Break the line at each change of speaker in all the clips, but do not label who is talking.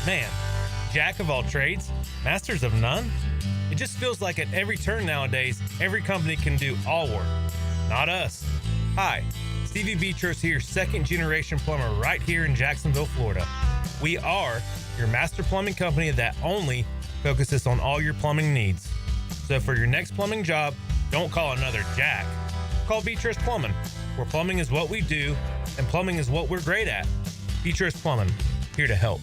Man, jack of all trades, masters of none? It just feels like at every turn nowadays, every company can do all work. Not us. Hi, Stevie Beatrice here, second generation plumber right here in Jacksonville, Florida. We are your master plumbing company that only focuses on all your plumbing needs. So for your next plumbing job, don't call another Jack. Call Beatrice Plumbing, where plumbing is what we do and plumbing is what we're great at. Beatrice Plumbing, here to help.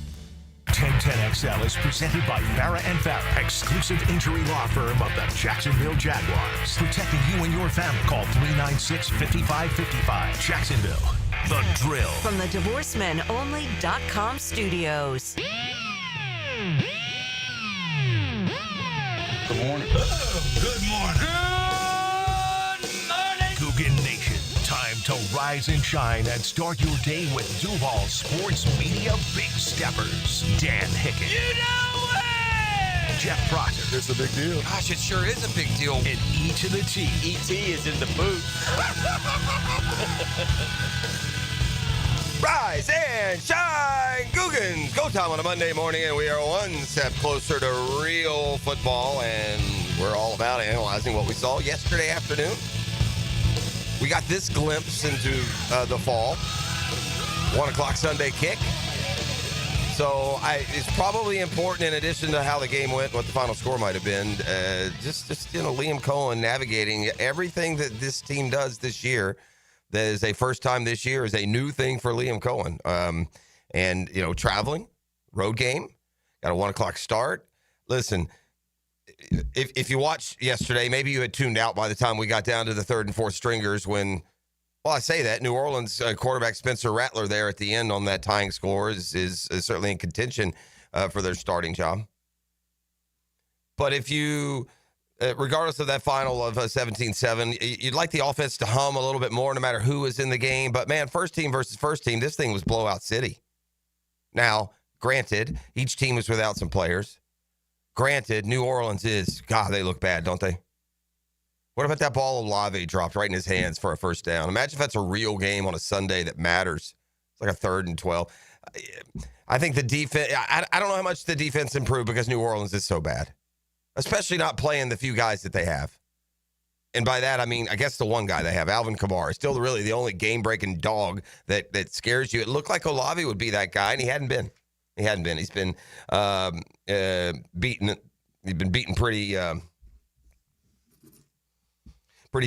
1010XL is presented by Farah & Farah, exclusive injury law firm of the Jacksonville Jaguars. Protecting you and your family. Call 396-5555. Jacksonville, The Drill.
From the DivorceMenOnly.com studios.
Good morning.
Good morning. Good morning. Coogan Nation. Time to rise and shine and start your day with Duval Sports Media Big Steppers. Dan Hicken.
You know it!
Jeff Proctor.
It's a big deal.
Gosh, it sure is a big deal.
And E to the T.
E.T. is in the booth.
Rise and shine, Googans. Go time on a Monday morning, and we are one step closer to real football, and we're all about analyzing what we saw yesterday afternoon. We got this glimpse into the fall. 1 o'clock Sunday kick. So it's probably important, in addition to how the game went, what the final score might have been, just Liam Cohen navigating everything that this team does this year. That is a first time this year, is a new thing for Liam Cohen. And, traveling, road game, got a 1 o'clock start. Listen, if you watched yesterday, maybe you had tuned out by the time we got down to the third and fourth stringers when, well, I say that, New Orleans quarterback Spencer Rattler there at the end on that tying score is certainly in contention for their starting job. But if you, regardless of that final of 17-7, you'd like the offense to hum a little bit more no matter who is in the game. But, man, first team versus first team, this thing was blowout city. Now, granted, each team was without some players. Granted, New Orleans is, God, they look bad, don't they? What about that ball Olave dropped right in his hands for a first down? Imagine if that's a real game on a Sunday that matters. It's like a 3rd and 12. I think the defense, I don't know how much the defense improved because New Orleans is so bad, especially not playing the few guys that they have. And by that, I mean, I guess the one guy they have, Alvin Kamara, is still really the only game-breaking dog that scares you. It looked like Olave would be that guy, and he hadn't been. He's been beaten. He's been beaten pretty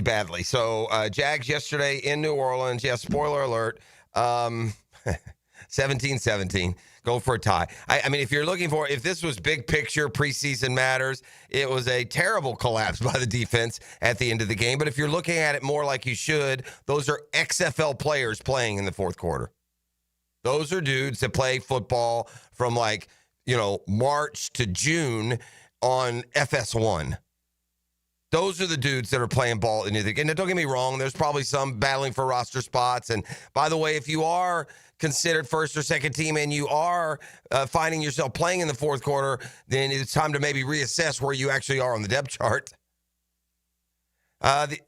badly. So Jags yesterday in New Orleans. Yeah, spoiler alert. 17-17. Go for a tie. I mean, if you're looking for, if this was big picture, preseason matters, it was a terrible collapse by the defense at the end of the game. But if you're looking at it more like you should, those are XFL players playing in the fourth quarter. Those are dudes that play football from March to June on FS1. Those are the dudes that are playing ball in the game. And don't get me wrong, there's probably some battling for roster spots. And by the way, if you are considered first or second team and you are finding yourself playing in the fourth quarter, then it's time to maybe reassess where you actually are on the depth chart. But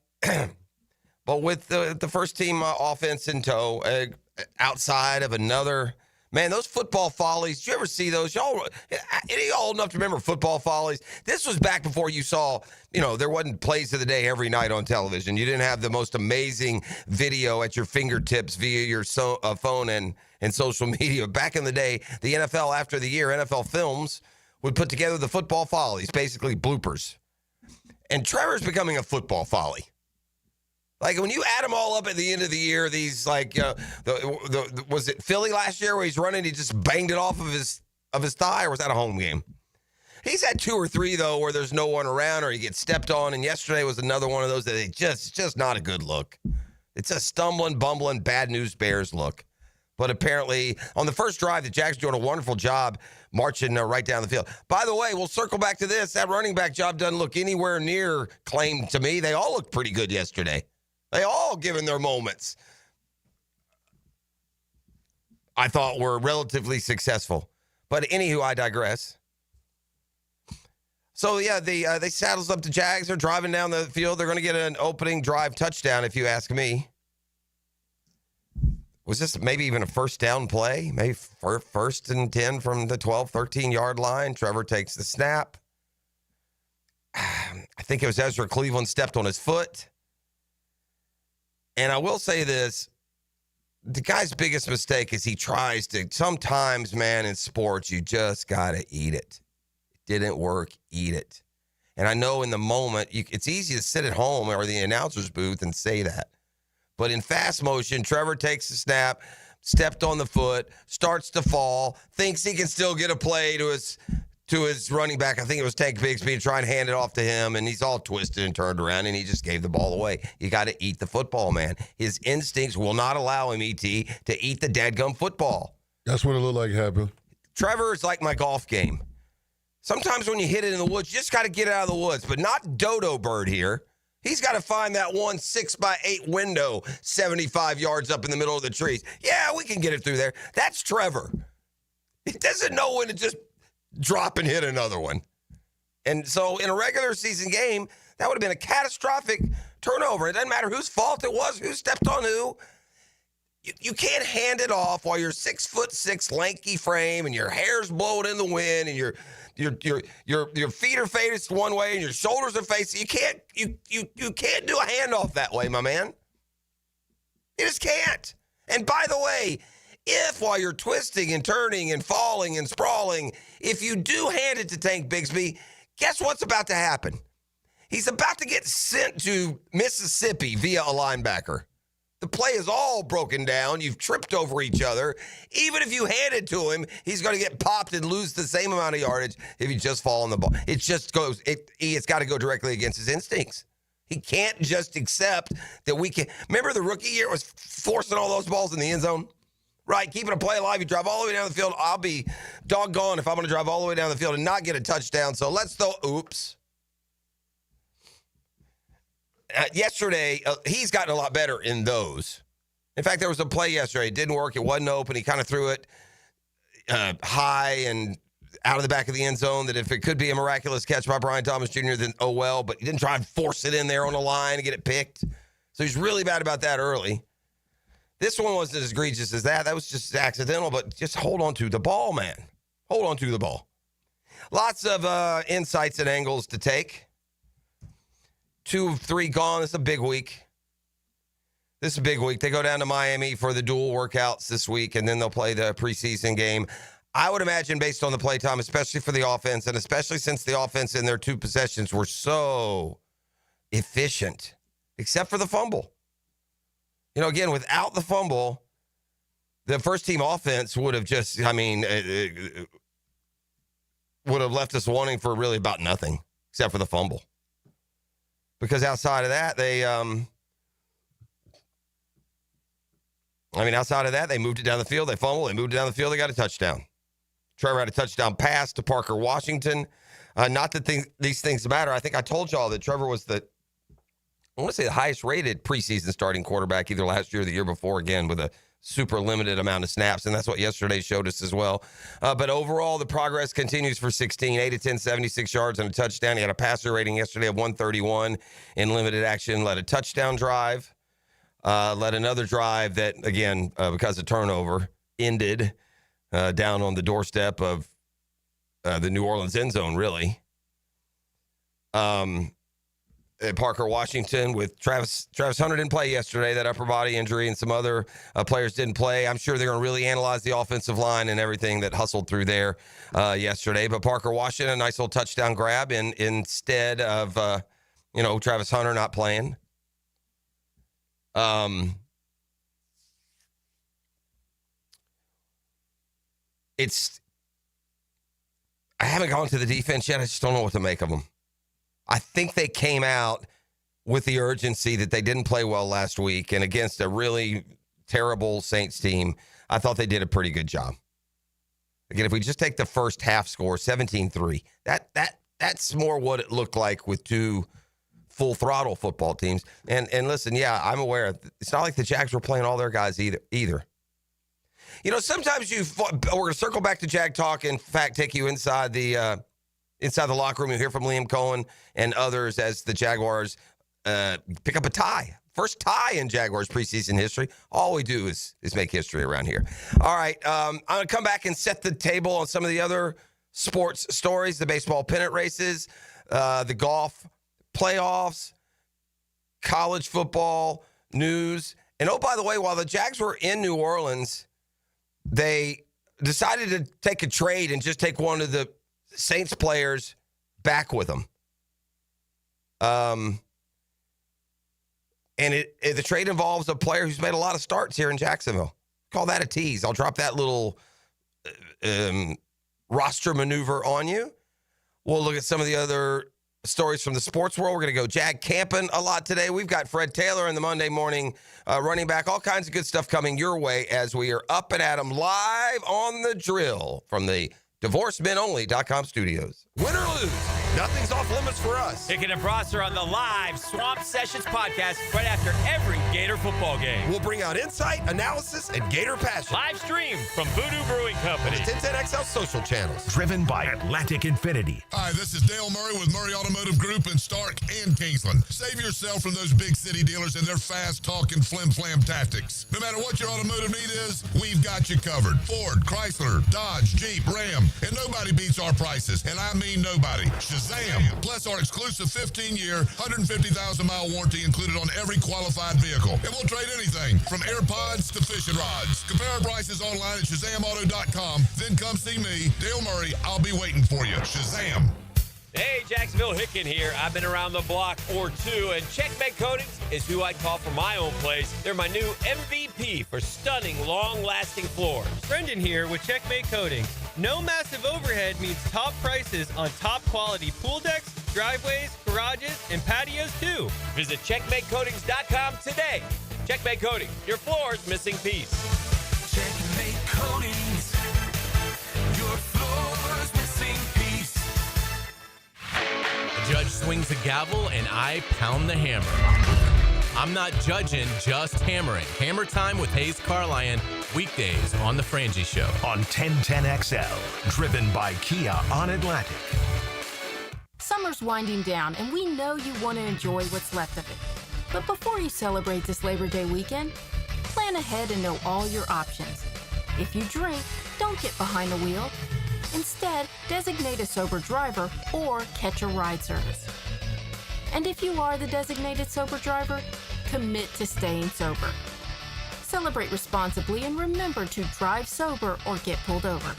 with the first team offense in tow, outside of another, man, those football follies, did you ever see those? Any y'all old enough to remember football follies? This was back before you saw, there wasn't plays of the day every night on television. You didn't have the most amazing video at your fingertips via your phone and social media. Back in the day, the NFL, after the year, NFL Films would put together the football follies, basically bloopers. And Trevor's becoming a football folly. Like, when you add them all up at the end of the year, these, was it Philly last year where he's running, he just banged it off of his thigh, or was that a home game? He's had 2 or 3, though, where there's no one around or he gets stepped on, and yesterday was another one of those that it's just not a good look. It's a stumbling, bumbling, bad news Bears look. But apparently, on the first drive, the Jags doing a wonderful job marching right down the field. By the way, we'll circle back to this. That running back job doesn't look anywhere near claimed to me. They all looked pretty good yesterday. They all given their moments, I thought, were relatively successful. But anywho, I digress. So, yeah, they saddles up the Jags. They're driving down the field. They're going to get an opening drive touchdown, if you ask me. Was this maybe even a first down play? Maybe first and 10 from the 12, 13-yard line. Trevor takes the snap. I think it was Ezra Cleveland stepped on his foot. And I will say this. The guy's biggest mistake is he tries to, sometimes, man, in sports, you just got to eat it. It didn't work, eat it. And I know in the moment, it's easy to sit at home or the announcer's booth and say that. But in fast motion, Trevor takes the snap, stepped on the foot, starts to fall, thinks he can still get a play to his running back. I think it was Tank Bigsby, try and hand it off to him, and he's all twisted and turned around, and he just gave the ball away. You got to eat the football, man. His instincts will not allow him, E.T., to eat the dadgum football.
That's what it looked like happened.
Trevor is like my golf game. Sometimes when you hit it in the woods, you just got to get out of the woods, but not Dodo Bird here. He's got to find that 6x8 window 75 yards up in the middle of the trees. Yeah, we can get it through there. That's Trevor. He doesn't know when to just drop and hit another one. And so in a regular season game, that would have been a catastrophic turnover. It doesn't matter whose fault it was, who stepped on who. You can't hand it off while you're 6'6", lanky frame, and your hair's blowing in the wind, and your feet are faced one way, and your shoulders are facing. You can't do a handoff that way, my man. You just can't. And by the way, if while you're twisting and turning and falling and sprawling, if you do hand it to Tank Bigsby, guess what's about to happen? He's about to get sent to Mississippi via a linebacker. The play is all broken down. You've tripped over each other. Even if you hand it to him, he's going to get popped and lose the same amount of yardage if you just fall on the ball. It just goes, it's got to go directly against his instincts. He can't just accept that we can. Remember the rookie year was forcing all those balls in the end zone? Right, keeping a play alive. You drive all the way down the field. I'll be doggone if I'm going to drive all the way down the field and not get a touchdown. So let's throw, oops. Yesterday, he's gotten a lot better in those. In fact, there was a play yesterday. It didn't work. It wasn't open. He kind of threw it high and out of the back of the end zone that if it could be a miraculous catch by Brian Thomas Jr., then oh well. But he didn't try and force it in there on the line and get it picked. So he's really bad about that early. This one wasn't as egregious as that. That was just accidental, but just hold on to the ball, man. Hold on to the ball. Lots of insights and angles to take. 2 of 3 gone. This is a big week. They go down to Miami for the dual workouts this week, and then they'll play the preseason game. I would imagine based on the play time, especially for the offense, and especially since the offense in their 2 possessions were so efficient, except for the fumble. You know, again, without the fumble, the first-team offense would have just, would have left us wanting for really about nothing, except for the fumble. Because outside of that, they moved it down the field. They fumbled. They moved it down the field. They got a touchdown. Trevor had a touchdown pass to Parker Washington. Not that these things matter. I think I told y'all that Trevor was the highest rated preseason starting quarterback either last year or the year before, again, with a super limited amount of snaps, and that's what yesterday showed us as well. But overall, the progress continues for 16, 8 of 10, 76 yards and a touchdown. He had a passer rating yesterday of 131 in limited action, led a touchdown drive, led another drive that, again, because of turnover, ended down on the doorstep of the New Orleans end zone, really. Parker Washington with Travis Hunter didn't play yesterday, that upper body injury, and some other players didn't play. I'm sure they're going to really analyze the offensive line and everything that hustled through there yesterday. But Parker Washington, a nice little touchdown grab instead of, Travis Hunter not playing. I haven't gone to the defense yet. I just don't know what to make of them. I think they came out with the urgency that they didn't play well last week, and against a really terrible Saints team, I thought they did a pretty good job. Again, if we just take the first half score, 17-3, that's more what it looked like with 2 full throttle football teams. And listen, yeah, I'm aware. It's not like the Jags were playing all their guys either. You know, sometimes we're going to circle back to Jag Talk and, in fact, take you inside the locker room. You'll hear from Liam Cohen and others as the Jaguars pick up a tie First tie in Jaguars preseason history. All we do is make history around here. All right, I'm going to come back and set the table on some of the other sports stories, the baseball pennant races, the golf playoffs, college football news. And oh, by the way, while the Jags were in New Orleans, they decided to take a trade and just take one of the Saints players back with them. And the trade involves a player who's made a lot of starts here in Jacksonville. Call that a tease. I'll drop that little roster maneuver on you. We'll look at some of the other stories from the sports world. We're going to go Jag camping a lot today. We've got Fred Taylor in the Monday morning running back. All kinds of good stuff coming your way as we are up and at 'em live on the drill from the DivorceMenOnly.com studios.
Win or lose, nothing's off limits for us.
Picking a Prosser on the live Swamp Sessions podcast right after every Gator football game.
We'll bring out insight, analysis, and Gator passion.
Live stream from Voodoo Brewing Company.
1010XL social channels.
Driven by Atlantic Infinity.
Hi, this is Dale Murray with Murray Automotive Group in Stark and Kingsland. Save yourself from those big city dealers and their fast-talking flim-flam tactics. No matter what your automotive need is, we've got you covered. Ford, Chrysler, Dodge, Jeep, Ram, and nobody beats our prices, and I mean nobody. Shazam! Plus our exclusive 15-year, 150,000-mile warranty included on every qualified vehicle. And we'll trade anything from AirPods to fishing rods. Compare our prices online at ShazamAuto.com. Then come see me, Dale Murray. I'll be waiting for you. Shazam!
Hey, Jacksonville Hicken here. I've been around the block or two, and Checkmate Coatings is who I'd call for my own place. They're my new MVP for stunning, long-lasting floors.
Brendan here with Checkmate Coatings. No massive overhead means top prices on top quality pool decks, driveways, garages, and patios too.
Visit CheckmateCoatings.com today. Checkmate Coatings, your floor's missing piece.
Checkmate Coatings, your floor's missing piece.
The judge swings the gavel and I pound the hammer. I'm not judging, just hammering. Hammer time with Hayes Carlyon, weekdays on The Frangie Show.
On 1010XL, driven by Kia on Atlantic.
Summer's winding down, and we know you want to enjoy what's left of it. But before you celebrate this Labor Day weekend, plan ahead and know all your options. If you drink, don't get behind the wheel. Instead, designate a sober driver or catch a ride service. And if you are the designated sober driver, commit to staying sober. Celebrate responsibly and remember to drive sober or get pulled over.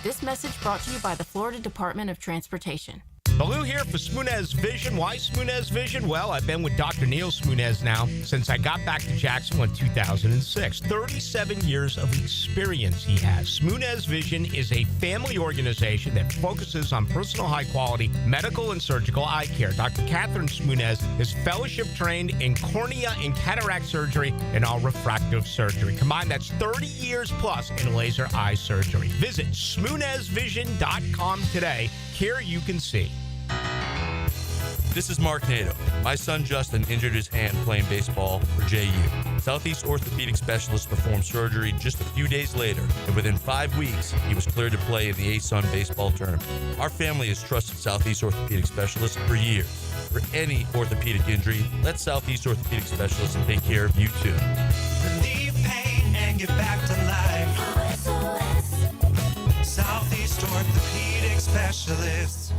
This message brought to you by the Florida Department of Transportation.
Baloo here for Smoonez Vision. Why Smoonez Vision? Well, I've been with Dr. Neil Smoonez now since I got back to Jacksonville in 2006. 37 years of experience he has. Smoonez Vision is a family organization that focuses on personal high-quality medical and surgical eye care. Dr. Catherine Smoonez is fellowship trained in cornea and cataract surgery and all refractive surgery. Combined, that's 30 years plus in laser eye surgery. Visit SmoonezVision.com today. Care you can see.
This is Mark Nato. My son Justin injured his hand playing baseball for JU. Southeast Orthopedic Specialist performed surgery just a few days later, and within 5 weeks, he was cleared to play in the ASUN baseball tournament. Our family has trusted Southeast Orthopedic Specialists for years. For any orthopedic injury, let Southeast Orthopedic Specialists take care of you too.
Relieve pain and get back to life. Southeast Orthopedic Specialists.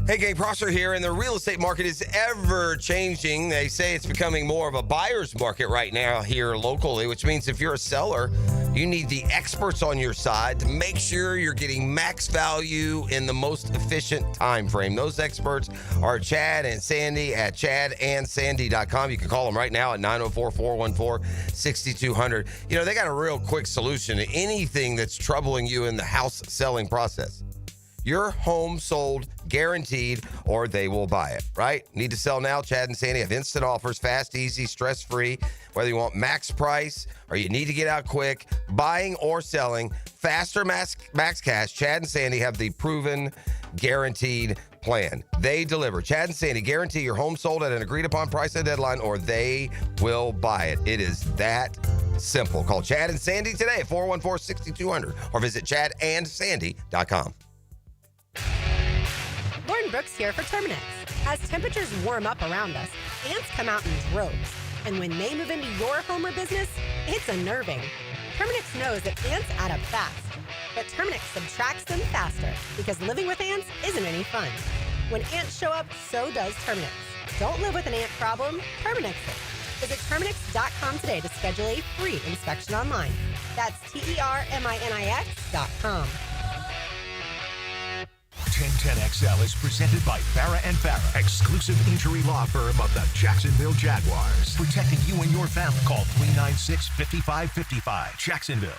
Hey, gang, Prosser here, and the real estate market is ever changing. They say it's becoming more of a buyer's market right now here locally, which means if you're a seller, you need the experts on your side to make sure you're getting max value in the most efficient time frame. Those experts are Chad and Sandy at chadandsandy.com. You can call them right now at 904-414-6200. You know, they got a real quick solution to anything that's troubling you in the house selling process. Your home sold guaranteed, or they will buy it, right? Need to sell now? Chad and Sandy have instant offers, fast, easy, stress-free. Whether you want max price or you need to get out quick, buying or selling, faster max cash, Chad and Sandy have the proven guaranteed plan. They deliver. Chad and Sandy guarantee your home sold at an agreed-upon price and deadline, or they will buy it. It is that simple. Call Chad and Sandy today at 414-6200 or visit chadandsandy.com.
Lauren Brooks here for Terminix. As temperatures warm up around us, Ants come out in droves, and when they move into your home or business, it's unnerving. Terminix knows that ants add up fast, but Terminix subtracts them faster because living with ants isn't any fun. When ants show up, so does Terminix. Don't live with an ant problem, Terminix it. Visit Terminix.com today to schedule a free inspection online. That's TERMINIX.com.
1010XL is presented by Farah & Farah, exclusive injury law firm of the Jacksonville Jaguars. Protecting you and your family. Call 396-5555. Jacksonville.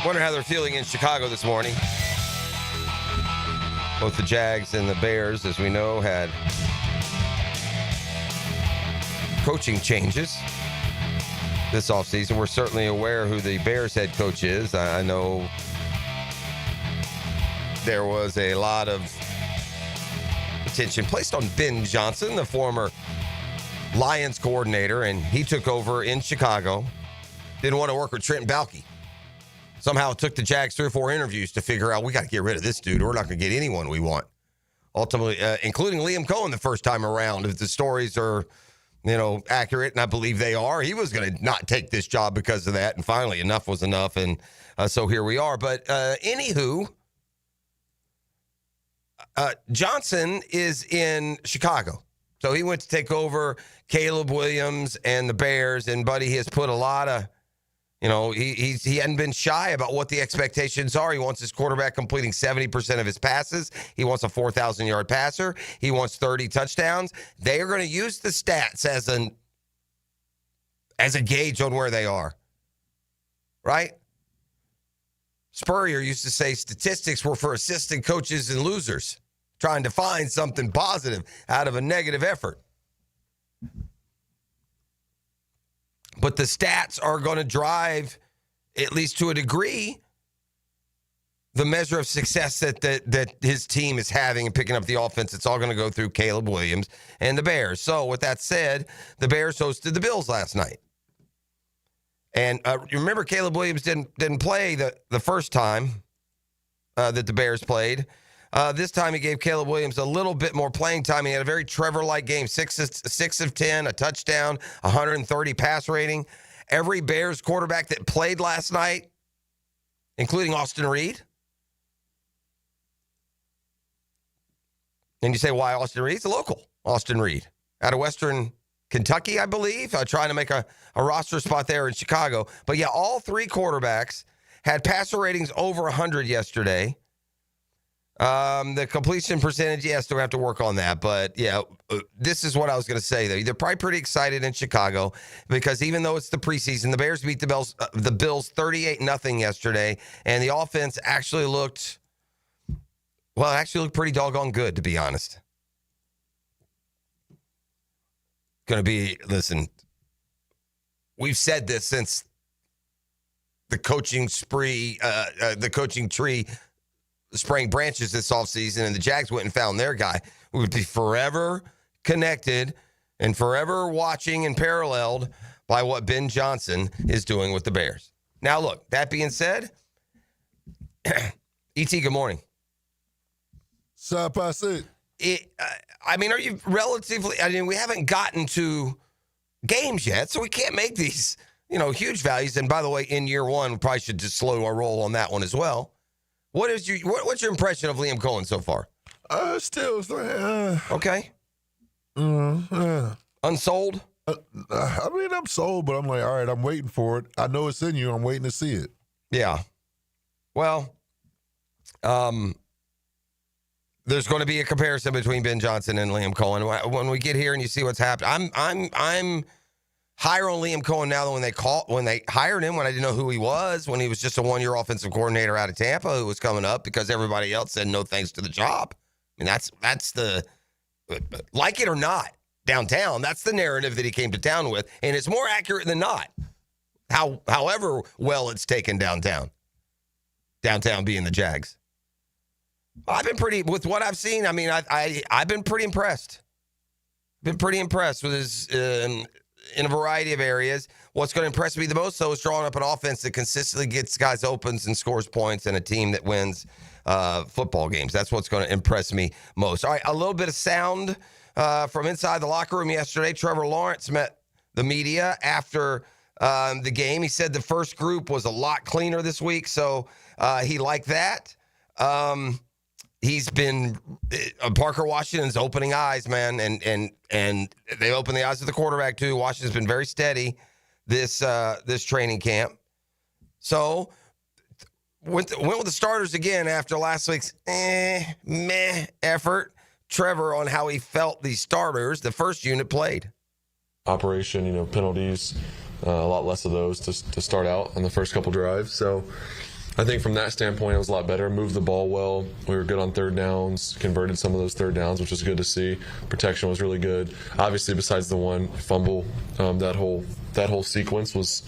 Wonder how they're feeling in Chicago this morning. Both the Jags and the Bears, as we know, had coaching changes this offseason. We're certainly aware who the Bears head coach is. I know there was a lot of attention placed on Ben Johnson, the former Lions coordinator, and he took over in Chicago. Didn't want to work with Trent Baalke. Somehow it took the Jags 3 or 4 interviews to figure out we got to get rid of this dude. We're not going to get anyone we want. Ultimately, including Liam Cohen the first time around. If the stories are, accurate, and I believe they are, he was going to not take this job because of that. And finally, enough was enough, and so here we are. But anywho, Johnson is in Chicago. So he went to take over Caleb Williams and the Bears, and Buddy has put a lot of, he hadn't been shy about what the expectations are. He wants his quarterback completing 70% of his passes. He wants a 4,000-yard passer. He wants 30 touchdowns. They are going to use the stats as a gauge on where they are, right? Spurrier used to say statistics were for assistant coaches and losers, trying to find something positive out of a negative effort. But the stats are going to drive, at least to a degree, the measure of success that his team is having and picking up the offense. It's all going to go through Caleb Williams and the Bears. So with that said, the Bears hosted the Bills last night. And remember, Caleb Williams didn't play the first time that the Bears played. This time he gave Caleb Williams a little bit more playing time. He had a very Trevor-like game, 6 of 10, a touchdown, 130 pass rating. Every Bears quarterback that played last night, including Austin Reed. And you say, why Austin Reed? He's a local Austin Reed out of Western Kentucky, I believe, trying to make a roster spot there in Chicago. But yeah, all 3 quarterbacks had passer ratings over 100 yesterday. The completion percentage, still have to work on that. But, this is what I was going to say, though. They're probably pretty excited in Chicago because even though it's the preseason, the Bears beat the Bills 38-0 yesterday, and the offense actually looked pretty doggone good, to be honest. Listen, we've said this since the coaching tree spraying branches this offseason, and the Jags went and found their guy. We would be forever connected and forever watching and paralleled by what Ben Johnson is doing with the Bears. Now, look, that being said, E.T., good morning.
Are
you relatively, we haven't gotten to games yet, so we can't make these, huge values. And by the way, in year one, we probably should just slow our roll on that one as well. What's your impression of Liam Cohen so far? Okay. Unsold?
I'm sold, but I'm like, all right, I'm waiting for it. I know it's in you. I'm waiting to see it.
Yeah. Well, there's going to be a comparison between Ben Johnson and Liam Cohen. When we get here and you see what's happened, I'm higher on Liam Cohen now than when they hired him, when I didn't know who he was, when he was just a one-year offensive coordinator out of Tampa who was coming up because everybody else said no thanks to the job. That's the, like it or not, downtown, that's the narrative that he came to town with, and it's more accurate than not. However well it's taken downtown being the Jags. I've been with what I've seen, I've been pretty impressed. Been pretty impressed with in a variety of areas. What's going to impress me the most, though, is drawing up an offense that consistently gets guys opens and scores points, and a team that wins football games. That's what's going to impress me most. All right, a little bit of sound from inside the locker room yesterday. Trevor Lawrence met the media after the game. He said the first group was a lot cleaner this week, so he liked that. He's been Parker Washington's opening eyes, man, and they opened the eyes of the quarterback too. Washington's been very steady this training camp. So went with the starters again after last week's meh effort. Trevor on how he felt the starters, the first unit, played.
Operation, penalties, a lot less of those to start out on the first couple drives. So I think from that standpoint, it was a lot better. Moved the ball well. We were good on third downs, converted some of those third downs, which was good to see. Protection was really good. Obviously, besides the one fumble, that whole sequence was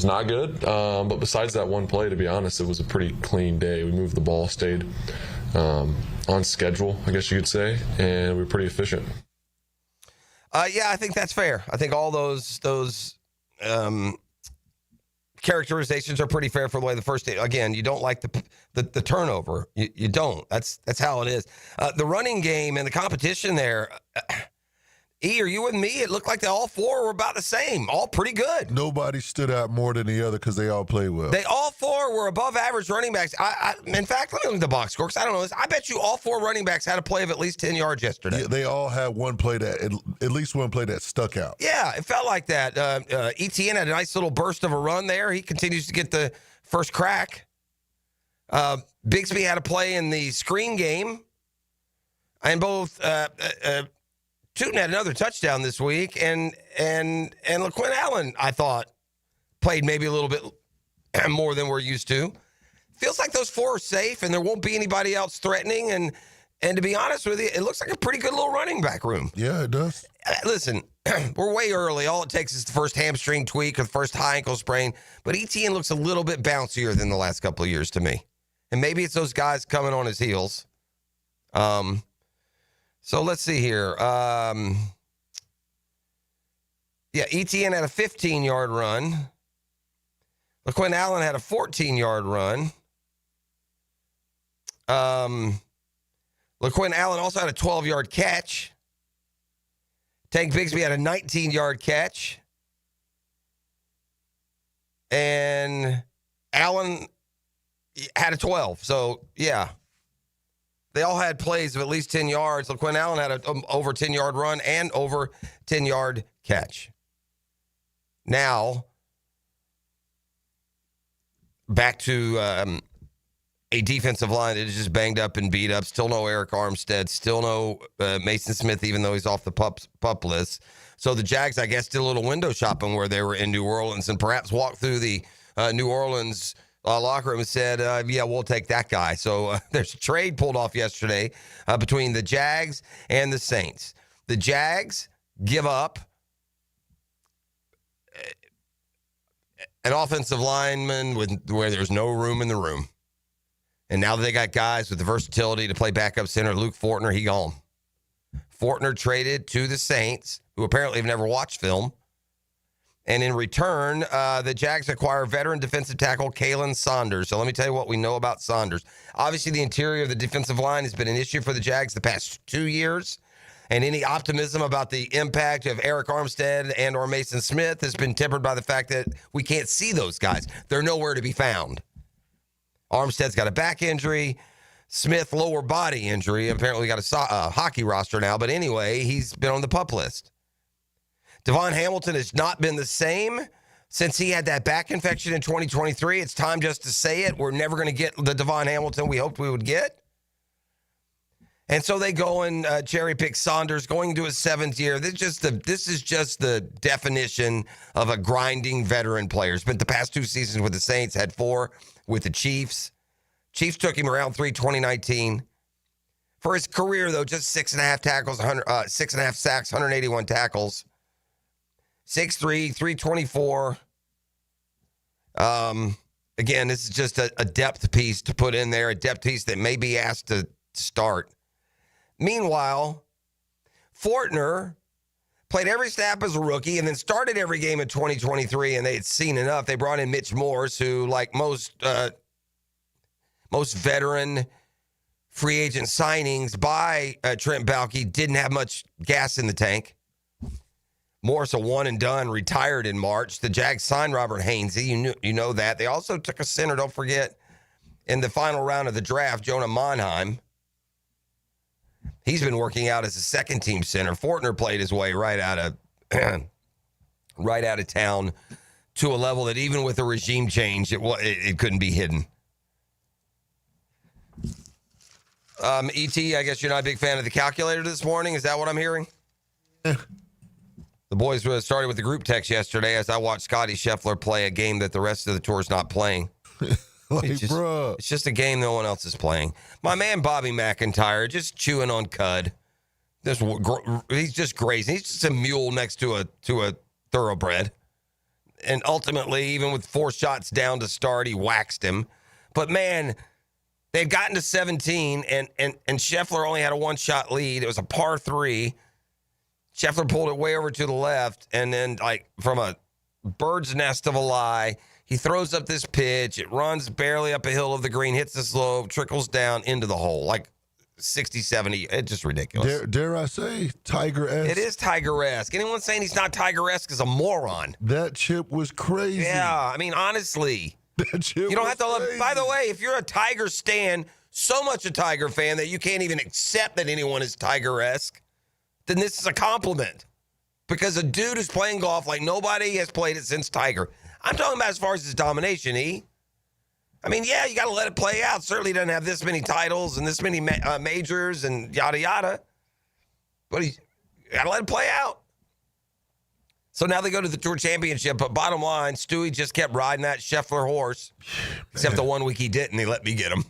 not good. But besides that one play, to be honest, it was a pretty clean day. We moved the ball, stayed on schedule, I guess you could say, and we were pretty efficient.
Yeah, I think that's fair. I think all those characterizations are pretty fair for the way the first day. Again, you don't like the turnover. You don't. That's how it is. The running game and the competition there. E, are you with me? It looked like all four were about the same. All pretty good.
Nobody stood out more than the other because they all played well.
They all four were above average running backs. In fact, let me look at the box score because I don't know this. I bet you all four running backs had a play of at least 10 yards yesterday.
Yeah, they all had one play at least one play that stuck out.
Yeah, it felt like that. Etienne had a nice little burst of a run there. He continues to get the first crack. Bigsby had a play in the screen game. And both Tootin had another touchdown this week, and LaQuinn Allen, I thought, played maybe a little bit more than we're used to. Feels like those four are safe, and there won't be anybody else threatening. And to be honest with you, it looks like a pretty good little running back room.
Yeah, it does.
Listen, we're way early. All it takes is the first hamstring tweak or the first high ankle sprain. But Etienne looks a little bit bouncier than the last couple of years to me. And maybe it's those guys coming on his heels. So let's see here. Etienne had a 15-yard run. LaQuinn Allen had a 14-yard run. LaQuinn Allen also had a 12-yard catch. Tank Bigsby had a 19-yard catch. And Allen had a 12. So, yeah. They all had plays of at least 10 yards. LaQuinn Allen had an over 10-yard run and over 10-yard catch. Now, back to a defensive line that is just banged up and beat up. Still no Eric Armstead. Still no Mason Smith, even though he's off the pup list. So the Jags, I guess, did a little window shopping where they were in New Orleans and perhaps walked through the New Orleans locker room and said, yeah, we'll take that guy. So there's a trade pulled off yesterday between the Jags and the Saints. The Jags give up an offensive lineman where there's no room in the room. And now that they got guys with the versatility to play backup center, Luke Fortner, he gone. Fortner traded to the Saints, who apparently have never watched film. And in return, the Jags acquire veteran defensive tackle Kalen Saunders. So let me tell you what we know about Saunders. Obviously, the interior of the defensive line has been an issue for the Jags the past 2 years. And any optimism about the impact of Eric Armstead and or Mason Smith has been tempered by the fact that we can't see those guys. They're nowhere to be found. Armstead's got a back injury. Smith, lower body injury. Apparently got a hockey roster now. But anyway, he's been on the PUP list. Devon Hamilton has not been the same since he had that back infection in 2023. It's time just to say it. We're never going to get the Devon Hamilton we hoped we would get. And so they go and cherry pick Saunders going into his 7th year. This is just the definition of a grinding veteran player. Spent the past 2 seasons with the Saints, had 4 with the Chiefs. Chiefs took him around 2019. For his career, though, just 6.5 tackles, 6.5 sacks, 181 tackles. 6'3", 324. Again, this is just a depth piece to put in there, a depth piece that may be asked to start. Meanwhile, Fortner played every snap as a rookie, and then started every game in 2023, and they had seen enough. They brought in Mitch Morse, who, like most veteran free agent signings by Trent Baalke, didn't have much gas in the tank. Morse, a one-and-done, retired in March. The Jags signed Robert Hainsey. You know that. They also took a center, don't forget, in the final round of the draft, Jonah Monheim. He's been working out as a second-team center. Fortner played his way right out of town to a level that even with a regime change, it couldn't be hidden. E.T., I guess you're not a big fan of the calculator this morning. Is that what I'm hearing? The boys started with the group text yesterday as I watched Scotty Scheffler play a game that the rest of the tour is not playing. It's just a game no one else is playing. My man Bobby McIntyre just chewing on cud. He's just grazing. He's just a mule next to a thoroughbred. And ultimately, even with 4 shots down to start, he waxed him. But man, they'd gotten to 17, and Scheffler only had a 1-shot lead. It was a par 3. Scheffler pulled it way over to the left, and then, like, from a bird's nest of a lie, he throws up this pitch. It runs barely up a hill of the green, hits the slope, trickles down into the hole, like 60, 70. It's just ridiculous.
Dare I say Tiger-esque?
It is Tiger-esque. Anyone saying he's not Tiger-esque is a moron.
That chip was crazy.
Yeah, I mean, honestly.
That chip
you don't have to
was
love.
crazy.
By the way, if you're a Tiger stan, so much a Tiger fan that you can't even accept that anyone is Tiger-esque, then this is a compliment. Because a dude who's playing golf like nobody has played it since Tiger. I'm talking about as far as his domination, E. I mean, yeah, you got to let it play out. Certainly doesn't have this many titles and this many majors and yada, yada. But you got to let it play out. So now they go to the Tour Championship. But bottom line, Stewie just kept riding that Scheffler horse. Except the 1 week he didn't. He let me get him.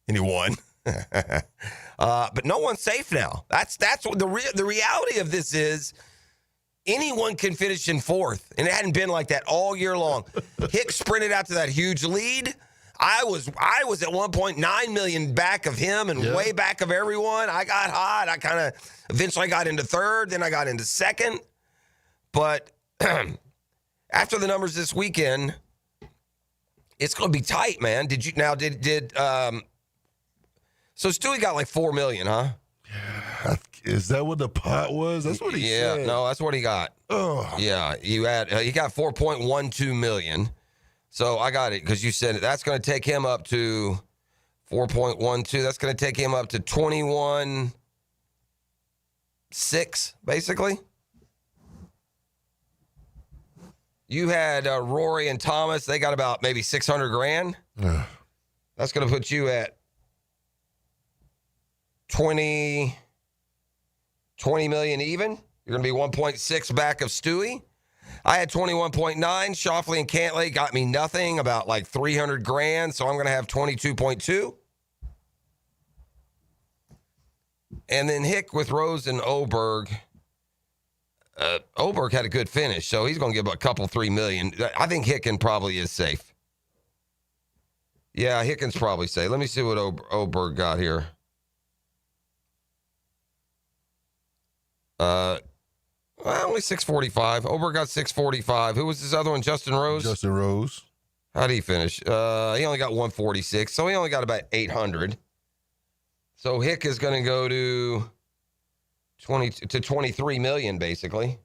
And he won. But no one's safe now. That's what the reality of this is. Anyone can finish in 4th, and it hadn't been like that all year long. Hicks sprinted out to that huge lead. I was at 1.9 million back of him and way back of everyone. I got hot. I kind of eventually got into 3rd, then I got into 2nd. But after the numbers this weekend, it's going to be tight, man. So Stewie got like 4 million, huh?
Is that what the pot was? That's what he said.
Yeah, no, that's what he got.
Oh.
Yeah, he got 4.12 million. So I got it because you said it. That's going to take him up to 4.12. That's going to take him up to 21.6, basically. You had Rory and Thomas. They got about maybe 600 grand. That's going to put you at 20 million even. You're going to be 1.6 back of Stewie. I had 21.9. Schauffele and Cantlay got me nothing, about like 300 grand. So I'm going to have 22.2. And then Hick with Rose and Oberg. Oberg had a good finish, so he's going to give a couple, 3 million. I think Hicken probably is safe. Yeah, Hicken's probably safe. Let me see what Oberg got here. Only 645. Oberg got 645. Who was this other one? Justin Rose?
Justin Rose.
How'd he finish? He only got 146, so he only got about 800. So Hick is going to go to 23 million, basically.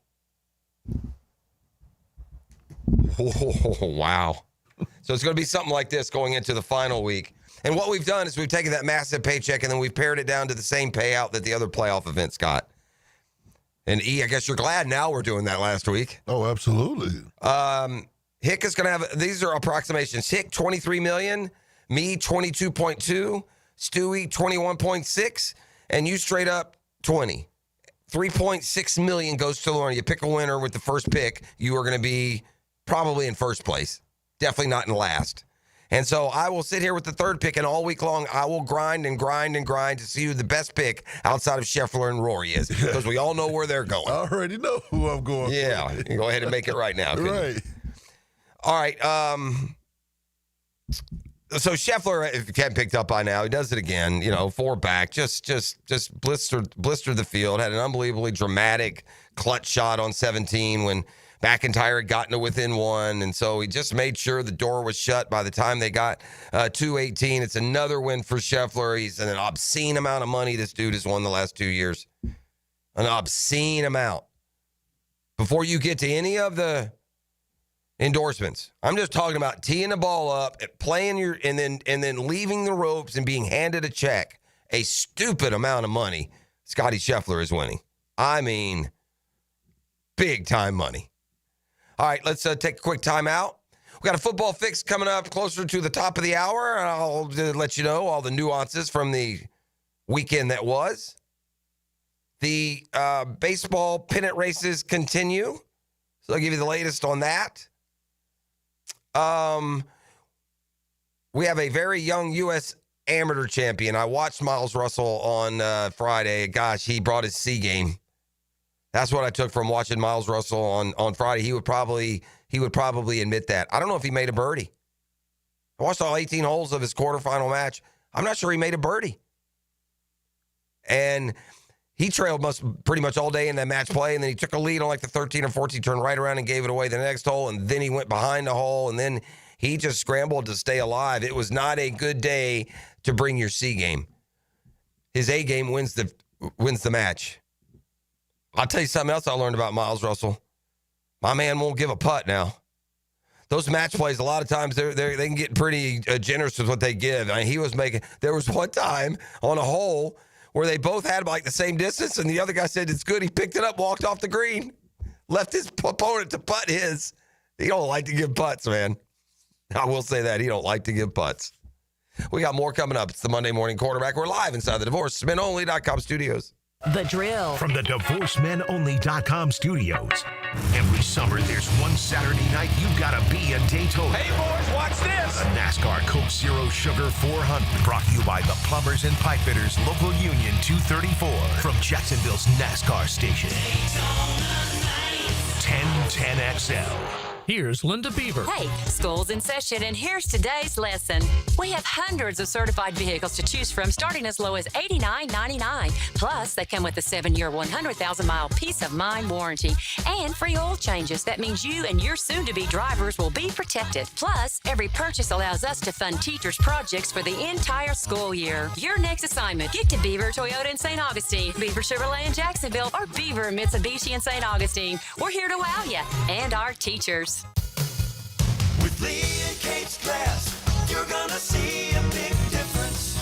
Oh, wow. So it's going to be something like this going into the final week. And what we've done is we've taken that massive paycheck and then we've pared it down to the same payout that the other playoff events got. And E, I guess you're glad now we're doing that last week.
Oh, absolutely.
Hick is going to have, these are approximations. Hick, 23 million. Me, 22.2. Stewie, 21.6. And you straight up 20. 3.6 million goes to Lauren. You pick a winner with the first pick, you are going to be probably in first place. Definitely not in last. And so I will sit here with the third pick, and all week long, I will grind and grind and grind to see who the best pick outside of Scheffler and Rory is, because we all know where they're going.
I already know who I'm going
Yeah,
for.
you can go ahead and make it right now.
Right.
All right. So Scheffler, if you can't picked up by now, he does it again. 4 back, just blistered the field. Had an unbelievably dramatic clutch shot on 17 when McIntyre had gotten to within 1, and so he just made sure the door was shut by the time they got to 18. It's another win for Scheffler. He's an obscene amount of money this dude has won the last 2 years. An obscene amount. Before you get to any of the endorsements, I'm just talking about teeing the ball up, playing and then leaving the ropes and being handed a check. A stupid amount of money Scotty Scheffler is winning. I mean, big time money. All right, let's take a quick time out. We got a football fix coming up closer to the top of the hour. I'll let you know all the nuances from the weekend that was. The baseball pennant races continue, so I'll give you the latest on that. We have a very young U.S. amateur champion. I watched Miles Russell on Friday. Gosh, he brought his C game. That's what I took from watching Miles Russell on Friday. He would probably admit that. I don't know if he made a birdie. I watched all 18 holes of his quarterfinal match. I'm not sure he made a birdie. And he trailed pretty much all day in that match play, and then he took a lead on like the 13 or 14, turned right around and gave it away the next hole, and then he went behind the hole, and then he just scrambled to stay alive. It was not a good day to bring your C game. His A game wins the match. I'll tell you something else I learned about Miles Russell. My man won't give a putt now. Those match plays, a lot of times they can get pretty generous with what they give. I mean, there was one time on a hole where they both had like the same distance, and the other guy said it's good. He picked it up, walked off the green, left his opponent to putt his. He don't like to give putts, man. I will say that. He don't like to give putts. We got more coming up. It's the Monday Morning Quarterback. We're live inside the DivorceMenOnly.com studios.
The Drill.
From the DivorceMenOnly.com studios. Every summer, there's one Saturday night you gotta be in Daytona.
Hey, boys, watch this.
A NASCAR Coke Zero Sugar 400. Brought to you by the Plumbers and Pipe Fitters Local Union 234. From Jacksonville's NASCAR station. 1010XL.
Here's Linda Beaver.
Hey, school's in session, and here's today's lesson. We have hundreds of certified vehicles to choose from, starting as low as $89.99. Plus, they come with a 7-year, 100,000-mile peace of mind warranty and free oil changes. That means you and your soon-to-be drivers will be protected. Plus, every purchase allows us to fund teachers' projects for the entire school year. Your next assignment, get to Beaver Toyota in St. Augustine, Beaver Chevrolet in Jacksonville, or Beaver Mitsubishi in St. Augustine. We're here to wow you and our teachers.
With Lee and Kate's Glass, you're gonna see a big difference.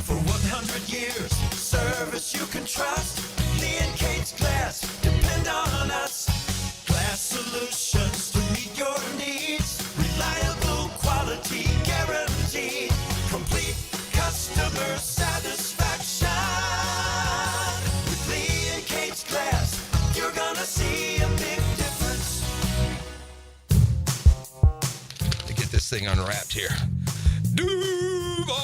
For 100 years, service you can trust. Lee and Kate's Glass, depend on us. Glass solutions to meet your needs. Reliable quality guaranteed. Complete customer satisfaction. With Lee and Kate's Glass, you're gonna see a big difference.
This thing unwrapped here. Duval!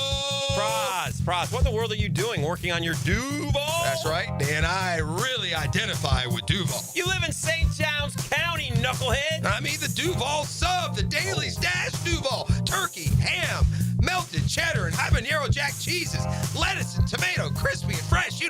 Praz, what in the world are you doing working on your Duval?
That's right, Dan. I really identify with Duval.
You live in St. John's County, knucklehead.
I mean the Duval sub, the Dailies Dash Duval. Turkey, ham, melted cheddar, and habanero jack cheeses. Lettuce and tomato, crispy and fresh,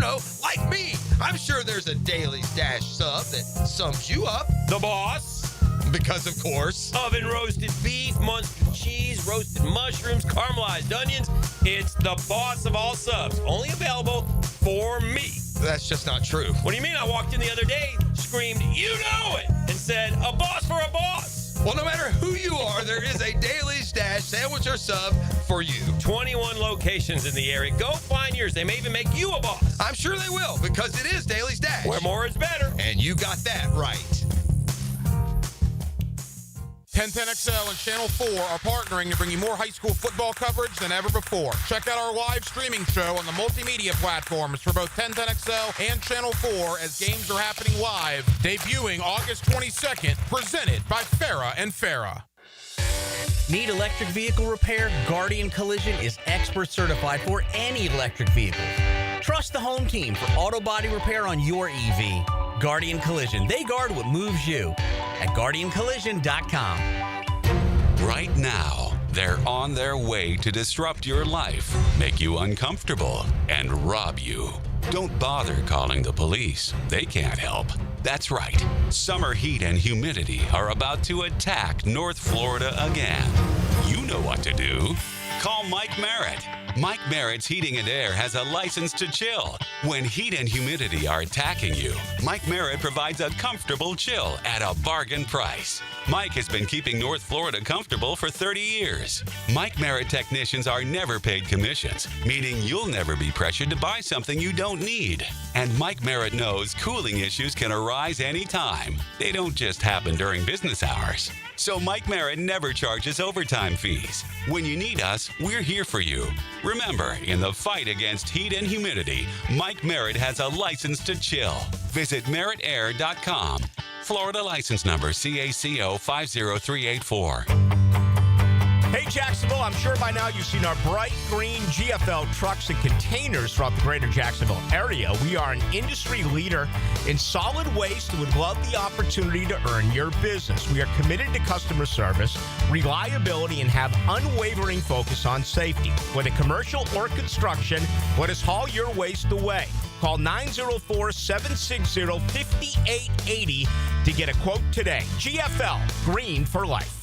like me. I'm sure there's a Dailies Dash sub that sums you up.
The boss.
Because, of course.
Oven roasted beef, Munster cheese, roasted mushrooms, caramelized onions. It's the boss of all subs. Only available for me.
That's just not true.
What do you mean? I walked in the other day, screamed, "You know it!" and said, "A boss for a boss."
Well, no matter who you are, there is a Dailies Dash sandwich or sub for you.
21 locations in the area. Go find yours. They may even make you a boss.
I'm sure they will, because it is Dailies Dash.
Where more is better.
And you got that right.
1010XL and Channel 4 are partnering to bring you more high school football coverage than ever before. Check out our live streaming show on the multimedia platforms for both 1010XL and Channel 4 as games are happening live, debuting August 22nd, presented by Farah and Farah.
Need electric vehicle repair? Guardian Collision is expert certified for any electric vehicle. Trust the home team for auto body repair on your EV. Guardian Collision. They guard what moves you at GuardianCollision.com.
Right now,
They're on their way to disrupt your life, make you uncomfortable, and rob you. Don't bother calling the police. They can't help. That's right. Summer heat and humidity are about to attack North Florida again. You know what to do. Call Mike Merritt. Mike Merritt's Heating and Air has a license to chill. When heat and humidity are attacking you, Mike Merritt provides a comfortable chill at a bargain price. Mike has been keeping North Florida comfortable for 30 years. Mike Merritt technicians are never paid commissions, meaning you'll never be pressured to buy something you don't need. And Mike Merritt knows cooling issues can arise anytime. They don't just happen during business hours. So Mike Merritt never charges overtime fees. When you need us, we're here for you. Remember, in the fight against heat and humidity, Mike Merritt has a license to chill. Visit merrittair.com. Florida license number CACO 50384.
Hey, Jacksonville, I'm sure by now you've seen our bright green GFL trucks and containers throughout the greater Jacksonville area. We are an industry leader in solid waste and would love the opportunity to earn your business. We are committed to customer service, reliability, and have unwavering focus on safety. Whether commercial or construction, let us haul your waste away. Call 904-760-5880 to get a quote today. GFL, green for life.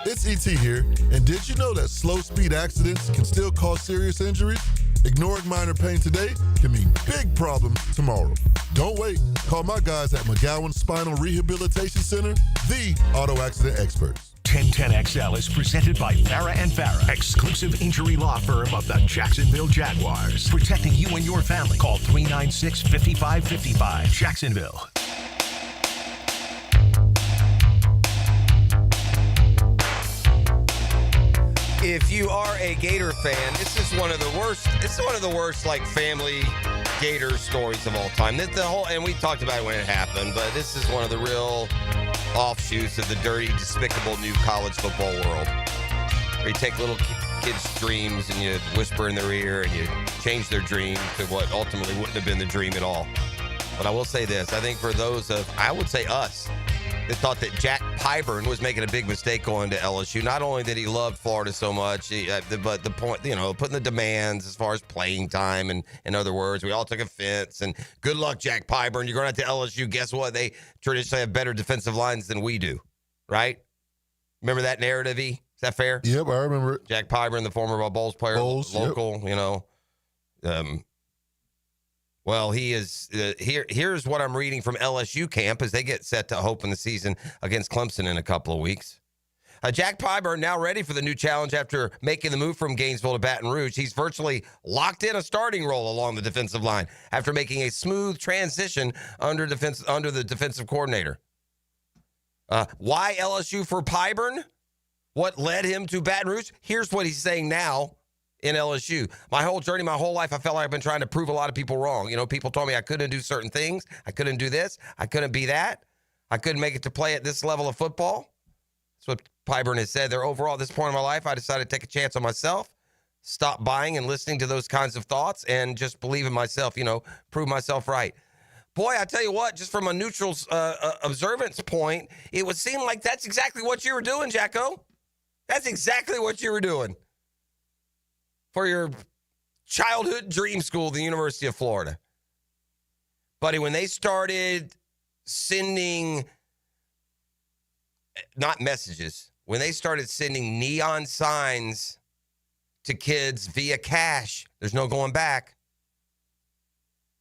It's ET here, and did you know that slow speed accidents can still cause serious injuries? Ignoring minor pain today can mean big problems tomorrow. Don't wait. Call my guys at McGowan Spinal Rehabilitation Center, the auto accident experts.
1010XL is presented by Farah & Farah, exclusive injury law firm of the Jacksonville Jaguars. Protecting you and your family. Call 396-5555. Jacksonville.
If you are a Gator fan, this is one of the worst like family Gator stories of all time. And we talked about it when it happened, but this is one of the real offshoots of the dirty, despicable new college football world. Where you take little kids' dreams and you whisper in their ear and you change their dream to what ultimately wouldn't have been the dream at all. But I will say this, I think for those of, I would say us, that thought that Jack Pyburn was making a big mistake going to LSU. Not only that he loved Florida so much, but the point, putting the demands as far as playing time, and in other words, we all took offense. And good luck, Jack Pyburn. You're going out to LSU. Guess what? They traditionally have better defensive lines than we do, right? Remember that narrative, E? Is that fair?
Yep, I remember it.
Jack Pyburn, the former Bulls player, local, yep. Well, he is here's what I'm reading from LSU camp as they get set to open the season against Clemson in a couple of weeks. Jack Pyburn now ready for the new challenge after making the move from Gainesville to Baton Rouge. He's virtually locked in a starting role along the defensive line after making a smooth transition under the defensive coordinator. Why LSU for Pyburn? What led him to Baton Rouge? Here's what he's saying now. In LSU. My whole journey, my whole life, I felt like I've been trying to prove a lot of people wrong. People told me I couldn't do certain things. I couldn't do this. I couldn't be that. I couldn't make it to play at this level of football. That's what Pyburn has said. There overall, at this point in my life, I decided to take a chance on myself, stop buying and listening to those kinds of thoughts, and just believe in myself, prove myself right. Boy, I tell you what, just from a neutral observance point, it would seem like that's exactly what you were doing, Jacko. That's exactly what you were doing for your childhood dream school, the University of Florida. Buddy, when they started sending, not messages, when they started sending neon signs to kids via cash, there's no going back.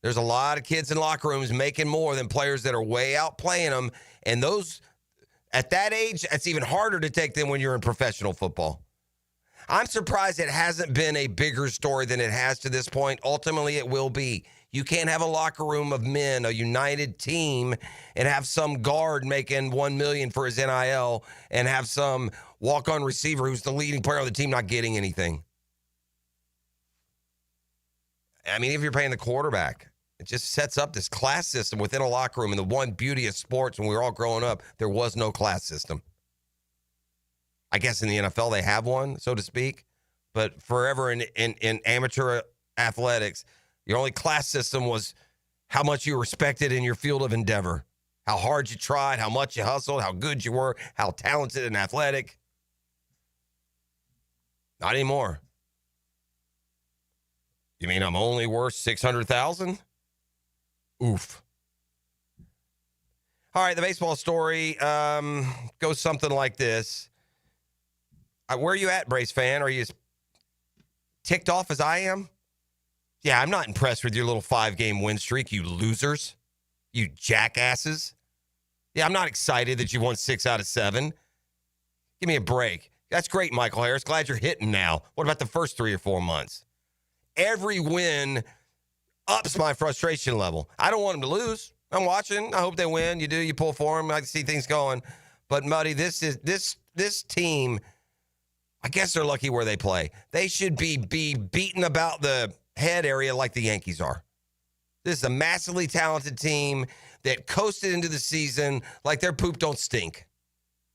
There's a lot of kids in locker rooms making more than players that are way out playing them. And those, at that age, that's even harder to take than when you're in professional football. I'm surprised it hasn't been a bigger story than it has to this point. Ultimately, it will be. You can't have a locker room of men, a united team, and have some guard making $1 million for his NIL and have some walk-on receiver who's the leading player on the team not getting anything. I mean, if you're paying the quarterback, it just sets up this class system within a locker room. And the one beauty of sports, when we were all growing up, there was no class system. I guess in the NFL they have one, so to speak, but forever in amateur athletics, your only class system was how much you respected in your field of endeavor, how hard you tried, how much you hustled, how good you were, how talented and athletic. Not anymore. You mean I'm only worth $600,000? Oof. All right, the baseball story goes something like this. Where are you at, Braves fan? Are you as ticked off as I am? Yeah, I'm not impressed with your little 5-game win streak, you losers. You jackasses. Yeah, I'm not excited that you won 6 out of 7. Give me a break. That's great, Michael Harris. Glad you're hitting now. What about the first 3 or 4 months? Every win ups my frustration level. I don't want them to lose. I'm watching. I hope they win. You do. You pull for them. I can see things going. But, Muddy, this team, I guess they're lucky where they play. They should be beaten about the head area like the Yankees are. This is a massively talented team that coasted into the season like their poop don't stink.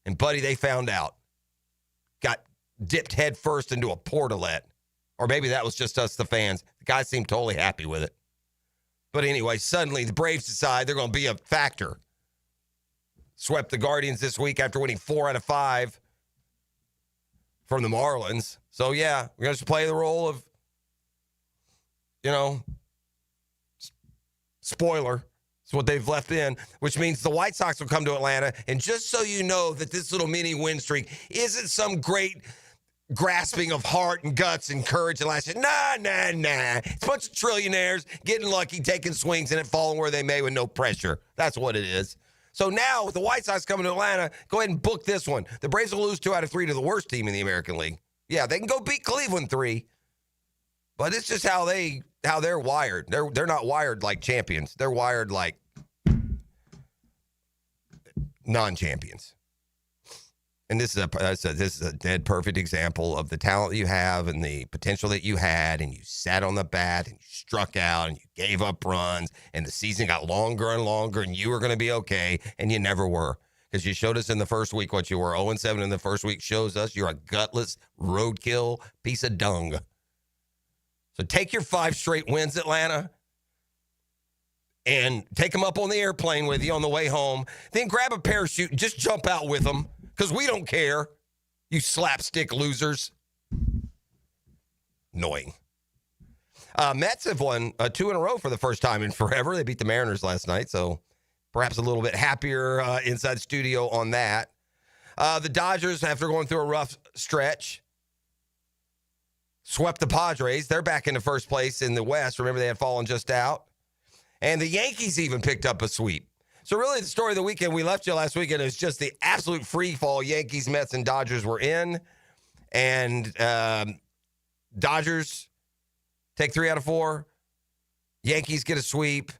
And, buddy, they found out. Got dipped head first into a portalet. Or maybe that was just us, the fans. The guys seemed totally happy with it. But anyway, suddenly the Braves decide they're going to be a factor. Swept the Guardians this week after winning 4 out of 5 from the Marlins. So, yeah, we're going to play the role of, spoiler. It's what they've left in, which means the White Sox will come to Atlanta. And just so you know that this little mini win streak isn't some great grasping of heart and guts and courage and last year. Nah. It's a bunch of trillionaires getting lucky, taking swings, and it falling where they may with no pressure. That's what it is. So now, with the White Sox coming to Atlanta, go ahead and book this one. The Braves will lose 2 out of 3 to the worst team in the American League. Yeah, they can go beat Cleveland 3. But it's just how they're wired. They're not wired like champions. They're wired like non-champions. And this is a dead perfect example of the talent you have and the potential that you had, and you sat on the bat and you struck out and you gave up runs, and the season got longer and longer, and you were going to be okay, and you never were. Because you showed us in the first week what you were. 0-7 in the first week shows us you're a gutless, roadkill piece of dung. So take your 5 straight wins, Atlanta, and take them up on the airplane with you on the way home. Then grab a parachute and just jump out with them. Because we don't care, you slapstick losers. Annoying. Mets have won 2 in a row for the first time in forever. They beat the Mariners last night, so perhaps a little bit happier inside the studio on that. The Dodgers, after going through a rough stretch, swept the Padres. They're back into first place in the West. Remember, they had fallen just out. And the Yankees even picked up a sweep. So really the story of the weekend, we left you last weekend, is just the absolute free fall Yankees, Mets, and Dodgers were in. And Dodgers take 3 out of 4. Yankees get a sweep.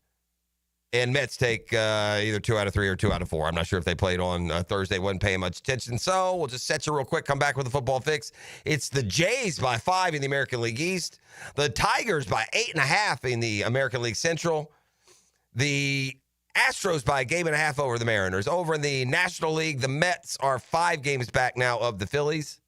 And Mets take either 2 out of 3 or 2 out of 4. I'm not sure if they played on Thursday. Wasn't paying much attention. So we'll just set you real quick. Come back with the football fix. It's the Jays by 5 in the American League East. The Tigers by 8.5 in the American League Central. The Astros by a 1.5 over the Mariners. Over in the National League, the Mets are 5 games back now of the Phillies.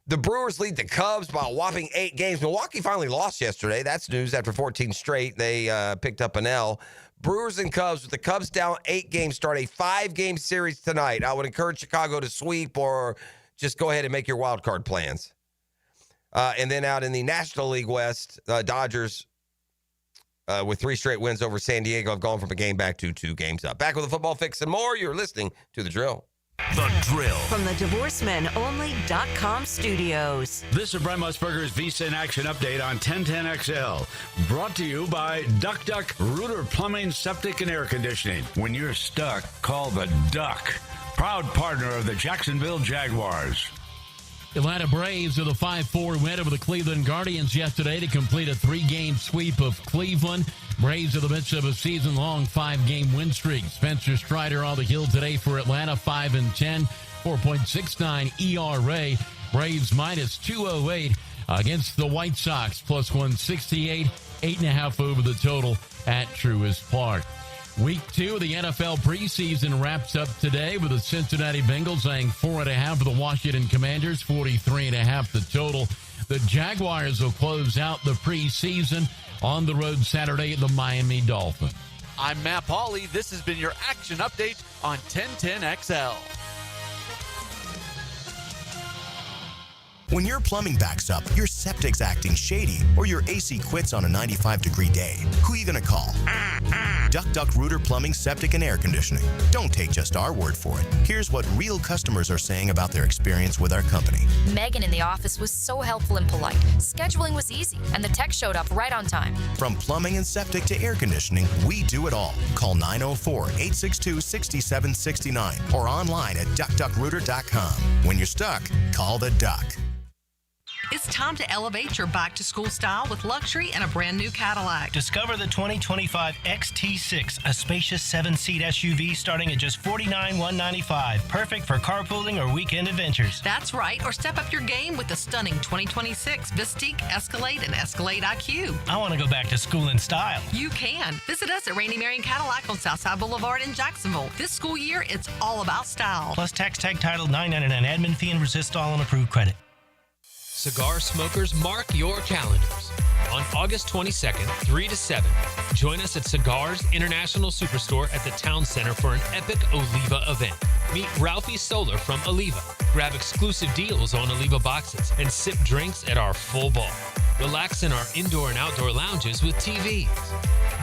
The Brewers lead the Cubs by a whopping 8 games. Milwaukee finally lost yesterday. That's news after 14 straight. They picked up an L. Brewers and Cubs, with the Cubs down 8 games, start a 5-game series tonight. I would encourage Chicago to sweep or just go ahead and make your wild card plans. And then out in the National League West, Dodgers, with 3 straight wins over San Diego, have gone from a game back to 2 games up. Back with the football fix and more. You're listening to The Drill.
The Drill.
From the DivorceMenOnly.com studios.
This is Brent Musburger's VSIN Action Update on 1010XL. Brought to you by Duck Duck Rooter Plumbing, Septic, and Air Conditioning. When you're stuck, call the Duck. Proud partner of the Jacksonville Jaguars.
Atlanta Braves with a 5-4 win over the Cleveland Guardians yesterday to complete a 3-game sweep of Cleveland. Braves in the midst of a season-long 5-game win streak. Spencer Strider on the hill today for Atlanta, 5-10, 4.69 ERA. Braves minus 208 against the White Sox, plus 168, 8.5 over the total at Truist Park. Week 2 of the NFL preseason wraps up today with the Cincinnati Bengals laying 4.5 for the Washington Commanders, 43.5 the total. The Jaguars will close out the preseason on the road Saturday at the Miami Dolphins.
I'm Matt Pauley. This has been your action update on 1010XL.
When your plumbing backs up, your septic's acting shady, or your AC quits on a 95-degree day, who you gonna call? Duck Rooter Plumbing, Septic, and Air Conditioning. Don't take just our word for it. Here's what real customers are saying about their experience with our company.
Megan in the office was so helpful and polite. Scheduling was easy, and the tech showed up right on time.
From plumbing and septic to air conditioning, we do it all. Call 904-862-6769 or online at duckduckrooter.com. When you're stuck, call the Duck.
It's time to elevate your back-to-school style with luxury and a brand-new Cadillac.
Discover the 2025 XT6, a spacious 7-seat SUV starting at just $49,195. Perfect for carpooling or weekend adventures.
That's right, or step up your game with the stunning 2026 Vistique, Escalade, and Escalade IQ.
I want to go back to school in style.
You can. Visit us at Rainy Marion Cadillac on Southside Boulevard in Jacksonville. This school year, it's all about style.
Plus tax tag title, $9.99 admin fee, and resist all on approved credit.
Cigar smokers, mark your calendars. On August 22nd, 3 to 7, join us at Cigars International Superstore at the Town Center for an epic Oliva event. Meet Ralphie Solar from Oliva. Grab exclusive deals on Oliva boxes and sip drinks at our full bar. Relax in our indoor and outdoor lounges with TVs.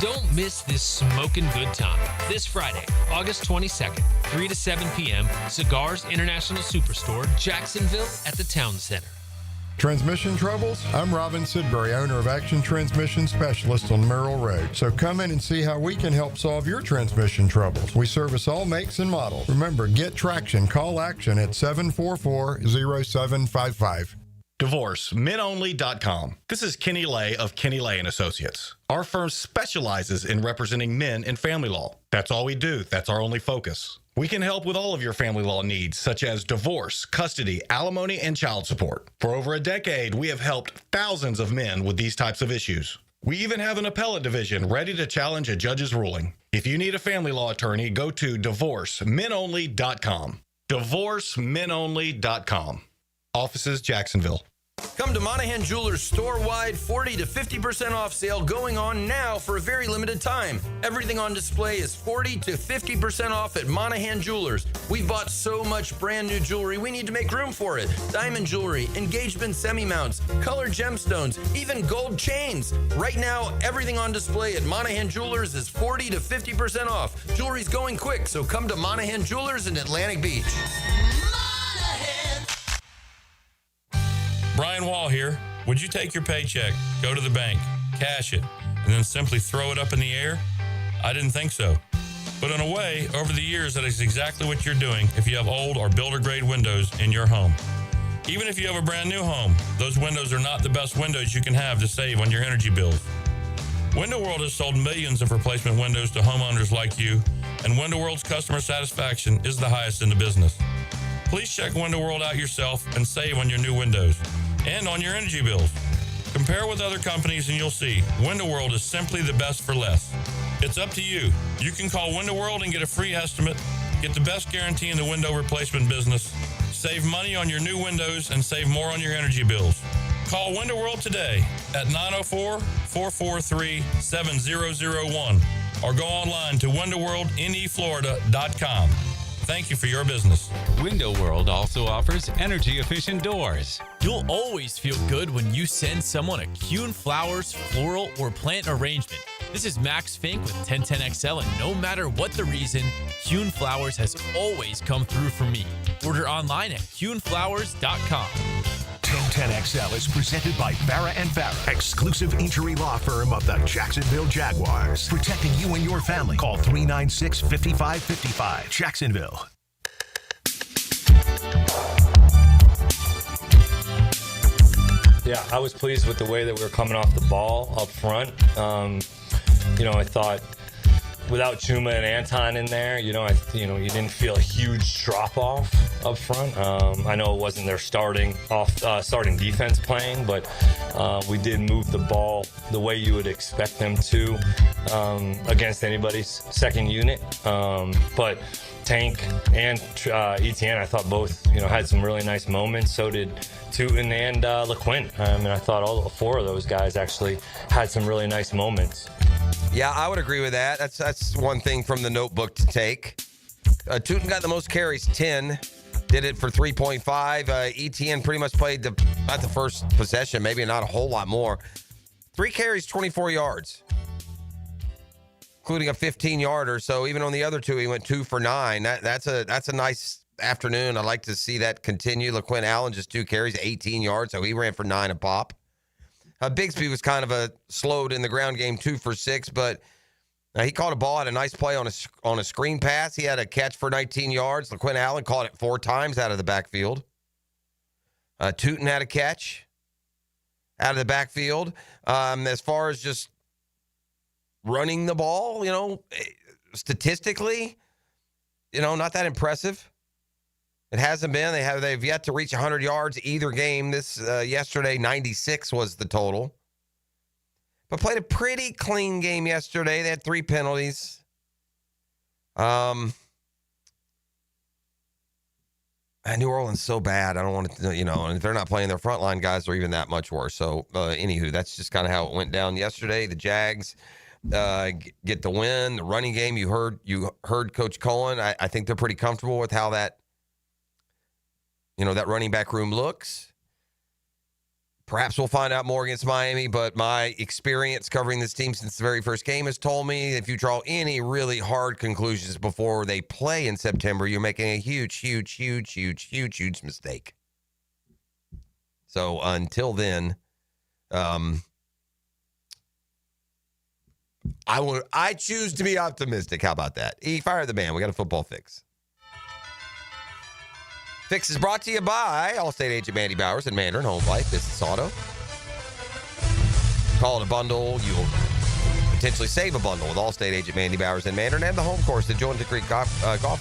Don't miss this smoking good time. This Friday, August 22nd, 3 to 7 p.m., Cigars International Superstore, Jacksonville at the Town Center.
Transmission troubles? I'm Robin Sidbury, owner of Action Transmission Specialist on Merrill Road. So come in and see how we can help solve your transmission troubles. We service all makes and models. Remember, get traction. Call Action at 744-0755.
DivorceMenOnly.com. This is Kenny Lay of Kenny Lay & Associates. Our firm specializes in representing men in family law. That's all we do. That's our only focus. We can help with all of your family law needs, such as divorce, custody, alimony, and child support. For over a decade, we have helped thousands of men with these types of issues. We even have an appellate division ready to challenge a judge's ruling. If you need a family law attorney, go to DivorceMenOnly.com. DivorceMenOnly.com. Offices, Jacksonville.
Come to Monahan Jewelers store-wide 40 to 50% off sale going on now for a very limited time. Everything on display is 40 to 50% off at Monahan Jewelers. We've bought so much brand new jewelry, we need to make room for it. Diamond jewelry, engagement semi-mounts, colored gemstones, even gold chains. Right now, everything on display at Monahan Jewelers is 40 to 50% off. Jewelry's going quick, so come to Monahan Jewelers in Atlantic Beach.
Brian Wall here. Would you take your paycheck, go to the bank, cash it, and then simply throw it up in the air? I didn't think so. But in a way, over the years, that is exactly what you're doing if you have old or builder-grade windows in your home. Even if you have a brand new home, those windows are not the best windows you can have to save on your energy bills. Window World has sold millions of replacement windows to homeowners like you, and Window World's customer satisfaction is the highest in the business. Please check Window World out yourself and save on your new windows and on your energy bills. Compare with other companies and you'll see Window World is simply the best for less. It's up to you. You can call Window World and get a free estimate, get the best guarantee in the window replacement business, save money on your new windows, and save more on your energy bills. Call Window World today at 904-443-7001 or go online to windowworldneflorida.com. Thank you for your business.
Window World also offers energy-efficient doors.
You'll always feel good when you send someone a Kuhn Flowers floral or plant arrangement. This is Max Fink with 1010XL, and no matter what the reason, Kuhn Flowers has always come through for me. Order online at KuhnFlowers.com.
1010XL is presented by Farah & Farah, exclusive injury law firm of the Jacksonville Jaguars. Protecting you and your family. Call 396-5555. Jacksonville.
Yeah, I was pleased with the way that we were coming off the ball up front. I thought without Chuma and Anton in there, you didn't feel a huge drop off up front. I know it wasn't their starting defense playing, but we did move the ball the way you would expect them to against anybody's second unit. But Tank and Etienne, I thought both had some really nice moments. So did Tootin and LeQuint. I thought all four of those guys actually had some really nice moments.
Yeah, I would agree with that. That's one thing from the notebook to take. Tootin got the most carries, 10. Did it for 3.5. ETN pretty much played about the first possession, maybe not a whole lot more. 3 carries, 24 yards, including a 15-yarder. So even on the other 2, he went 2 for 9. That's a nice afternoon. I'd like to see that continue. LaQuinn Allen, just 2 carries, 18 yards, so he ran for 9 a pop. Bigsby was kind of slowed in the ground game, 2 for 6, but he caught a ball, had a nice play on a screen pass. He had a catch for 19 yards. LaQuinn Allen caught it 4 times out of the backfield. Tootin had a catch out of the backfield. As far as just running the ball, statistically, not that impressive. It hasn't been. They've yet to reach 100 yards either game. Yesterday, 96 was the total. But played a pretty clean game yesterday. They had 3 penalties. New Orleans so bad. I don't want to, and if they're not playing their frontline guys, they're even that much worse. So, anywho, that's just kind of how it went down yesterday. The Jags get the win. The running game, you heard Coach Cohen. I think they're pretty comfortable with how that running back room looks. Perhaps we'll find out more against Miami, but my experience covering this team since the very first game has told me if you draw any really hard conclusions before they play in September, you're making a huge mistake. So until then, I choose to be optimistic. How about that? Fire the man. We got a football fix. Fix is brought to you by Allstate agent Mandy Bowers and Mandarin Home Life Business Auto. Call it a bundle. You'll potentially save a bundle with Allstate agent Mandy Bowers and Mandarin and the home course at Jointed Creek Golf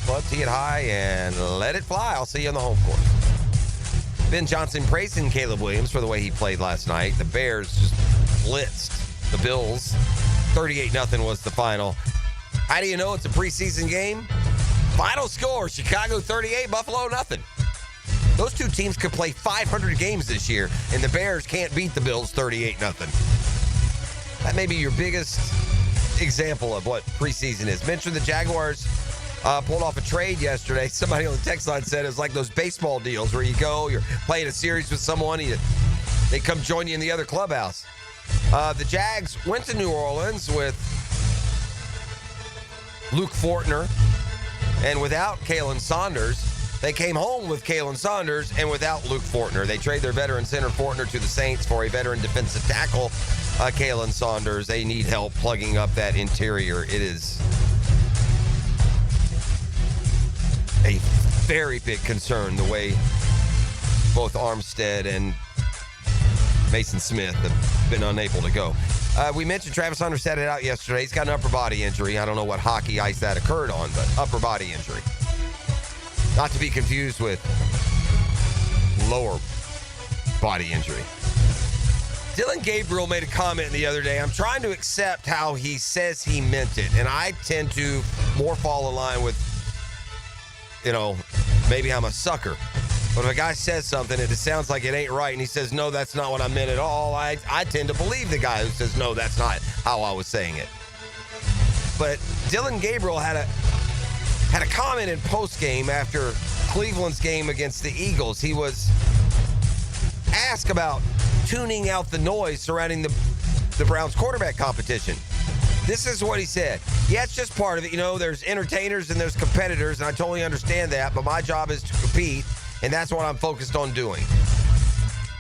Club. Tee it high and let it fly. I'll see you on the home course. Ben Johnson praising Caleb Williams for the way he played last night. The Bears just blitzed the Bills. 38-0 was the final. How do you know it's a preseason game? Final score, Chicago 38, Buffalo nothing. Those 2 teams could play 500 games this year, and the Bears can't beat the Bills 38-0. That may be your biggest example of what preseason is. Mentioned the Jaguars pulled off a trade yesterday. Somebody on the text line said it was like those baseball deals where you go, you're playing a series with someone, they come join you in the other clubhouse. The Jags went to New Orleans with Luke Fortner and without Kalen Saunders. They came home with Kalen Saunders and without Luke Fortner. They trade their veteran center Fortner to the Saints for a veteran defensive tackle, Kalen Saunders. They need help plugging up that interior. It is a very big concern the way both Armstead and Mason Smith have been unable to go. We mentioned Travis Hunter set it out yesterday. He's got an upper body injury. I don't know what hockey ice that occurred on, but upper body injury. Not to be confused with lower body injury. Dylan Gabriel made a comment the other day. I'm trying to accept how he says he meant it, and I tend to more fall in line with, maybe I'm a sucker. But if a guy says something and it sounds like it ain't right, and he says, no, that's not what I meant at all, I tend to believe the guy who says, no, that's not how I was saying it. But Dylan Gabriel had a comment in postgame after Cleveland's game against the Eagles. He was asked about tuning out the noise surrounding the Browns quarterback competition. This is what he said. Yeah, it's just part of it. There's entertainers and there's competitors, and I totally understand that, but my job is to compete, and that's what I'm focused on doing.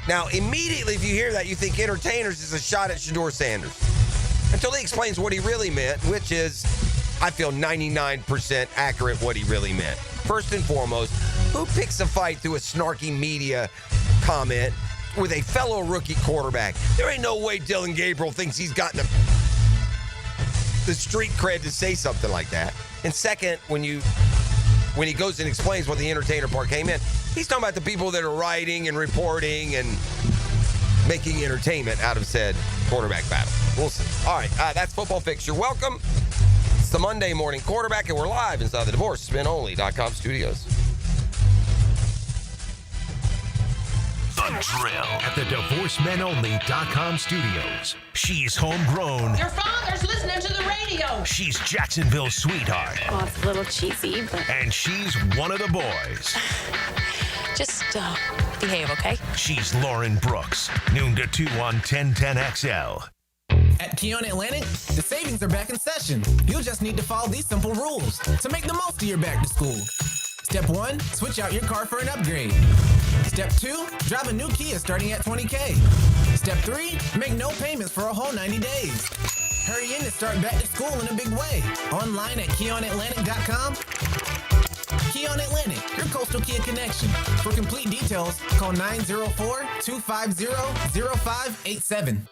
Now, immediately, if you hear that, you think entertainers is a shot at Shedeur Sanders. Until he explains what he really meant, which is, I feel 99% accurate what he really meant. First and foremost, who picks a fight through a snarky media comment with a fellow rookie quarterback? There ain't no way Dylan Gabriel thinks he's gotten the street cred to say something like that. And second, when he goes and explains what the entertainer part came in, he's talking about the people that are writing and reporting and making entertainment out of said quarterback battle. We'll see. All right, that's Football Fix. You're welcome. It's the Monday Morning Quarterback, and we're live inside the DivorceMenOnly.com studios.
The drill at the DivorceMenOnly.com studios. She's homegrown.
Your father's listening to the radio.
She's Jacksonville's sweetheart.
Oh, it's a little cheesy, but...
And she's one of the boys.
Just behave, okay?
She's Lauren Brooks. Noon to 2 on 1010XL.
At Keon Atlantic, the savings are back in session. You'll just need to follow these simple rules to make the most of your back to school. Step 1, switch out your car for an upgrade. Step 2, drive a new Kia starting at $20K. Step 3, make no payments for a whole 90 days. Hurry in to start back to school in a big way. Online at KeonAtlantic.com. Keon Atlantic, your coastal Kia connection. For complete details, call 904-250-0587.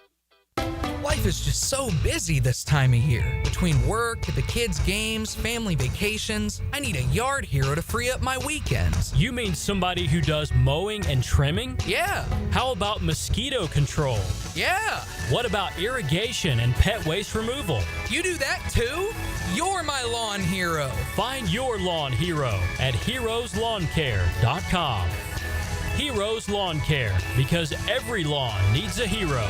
Life is just so busy this time of year. Between work, the kids' games, family vacations, I need a yard hero to free up my weekends.
You mean somebody who does mowing and trimming?
Yeah.
How about mosquito control?
Yeah.
What about irrigation and pet waste removal?
You do that too? You're my lawn hero.
Find your lawn hero at heroeslawncare.com. Heroes Lawn Care, because every lawn needs a hero.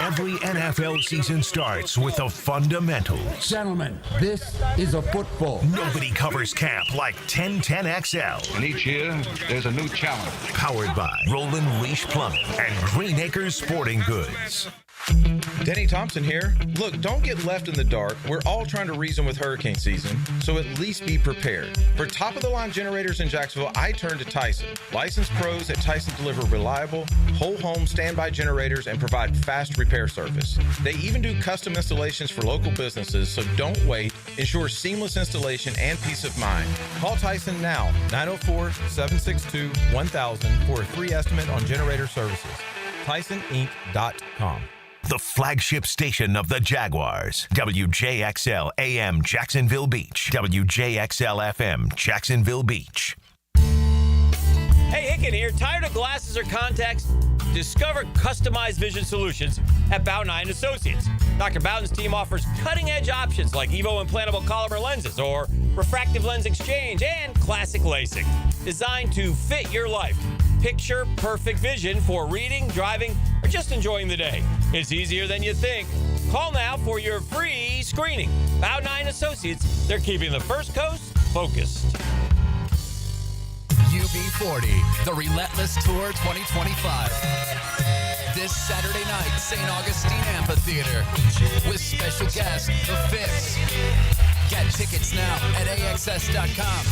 Every NFL season starts with the fundamentals.
Gentlemen, this is a football.
Nobody covers camp like 1010XL.
And each year, there's a new challenge.
Powered by Roland Leash Plumbing and Green Acres Sporting Goods.
Denny Thompson here. Look, don't get left in the dark. We're all trying to reason with hurricane season, so at least be prepared. For top-of-the-line generators in Jacksonville, I turn to Tyson. Licensed pros at Tyson deliver reliable, whole-home standby generators and provide fast repair service. They even do custom installations for local businesses, so don't wait. Ensure seamless installation and peace of mind. Call Tyson now, 904-762-1000 for a free estimate on generator services. TysonInc.com.
The flagship station of the Jaguars. WJXL AM Jacksonville Beach. WJXL FM Jacksonville Beach.
Hey, Hicken here. Tired of glasses or contacts? Discover customized vision solutions at Bowden Eye & Associates. Dr. Bowden's team offers cutting-edge options like EVO implantable Collamer lenses or refractive lens exchange and classic LASIK, designed to fit your life. Picture perfect vision for reading, driving, or just enjoying the day. It's easier than you think. Call now for your free screening. Bowden Eye & Associates, they're keeping the First Coast focused.
UB40, the Relentless Tour 2025. This Saturday night, St. Augustine Amphitheater, with special guest, The Fix. Get tickets now at AXS.com.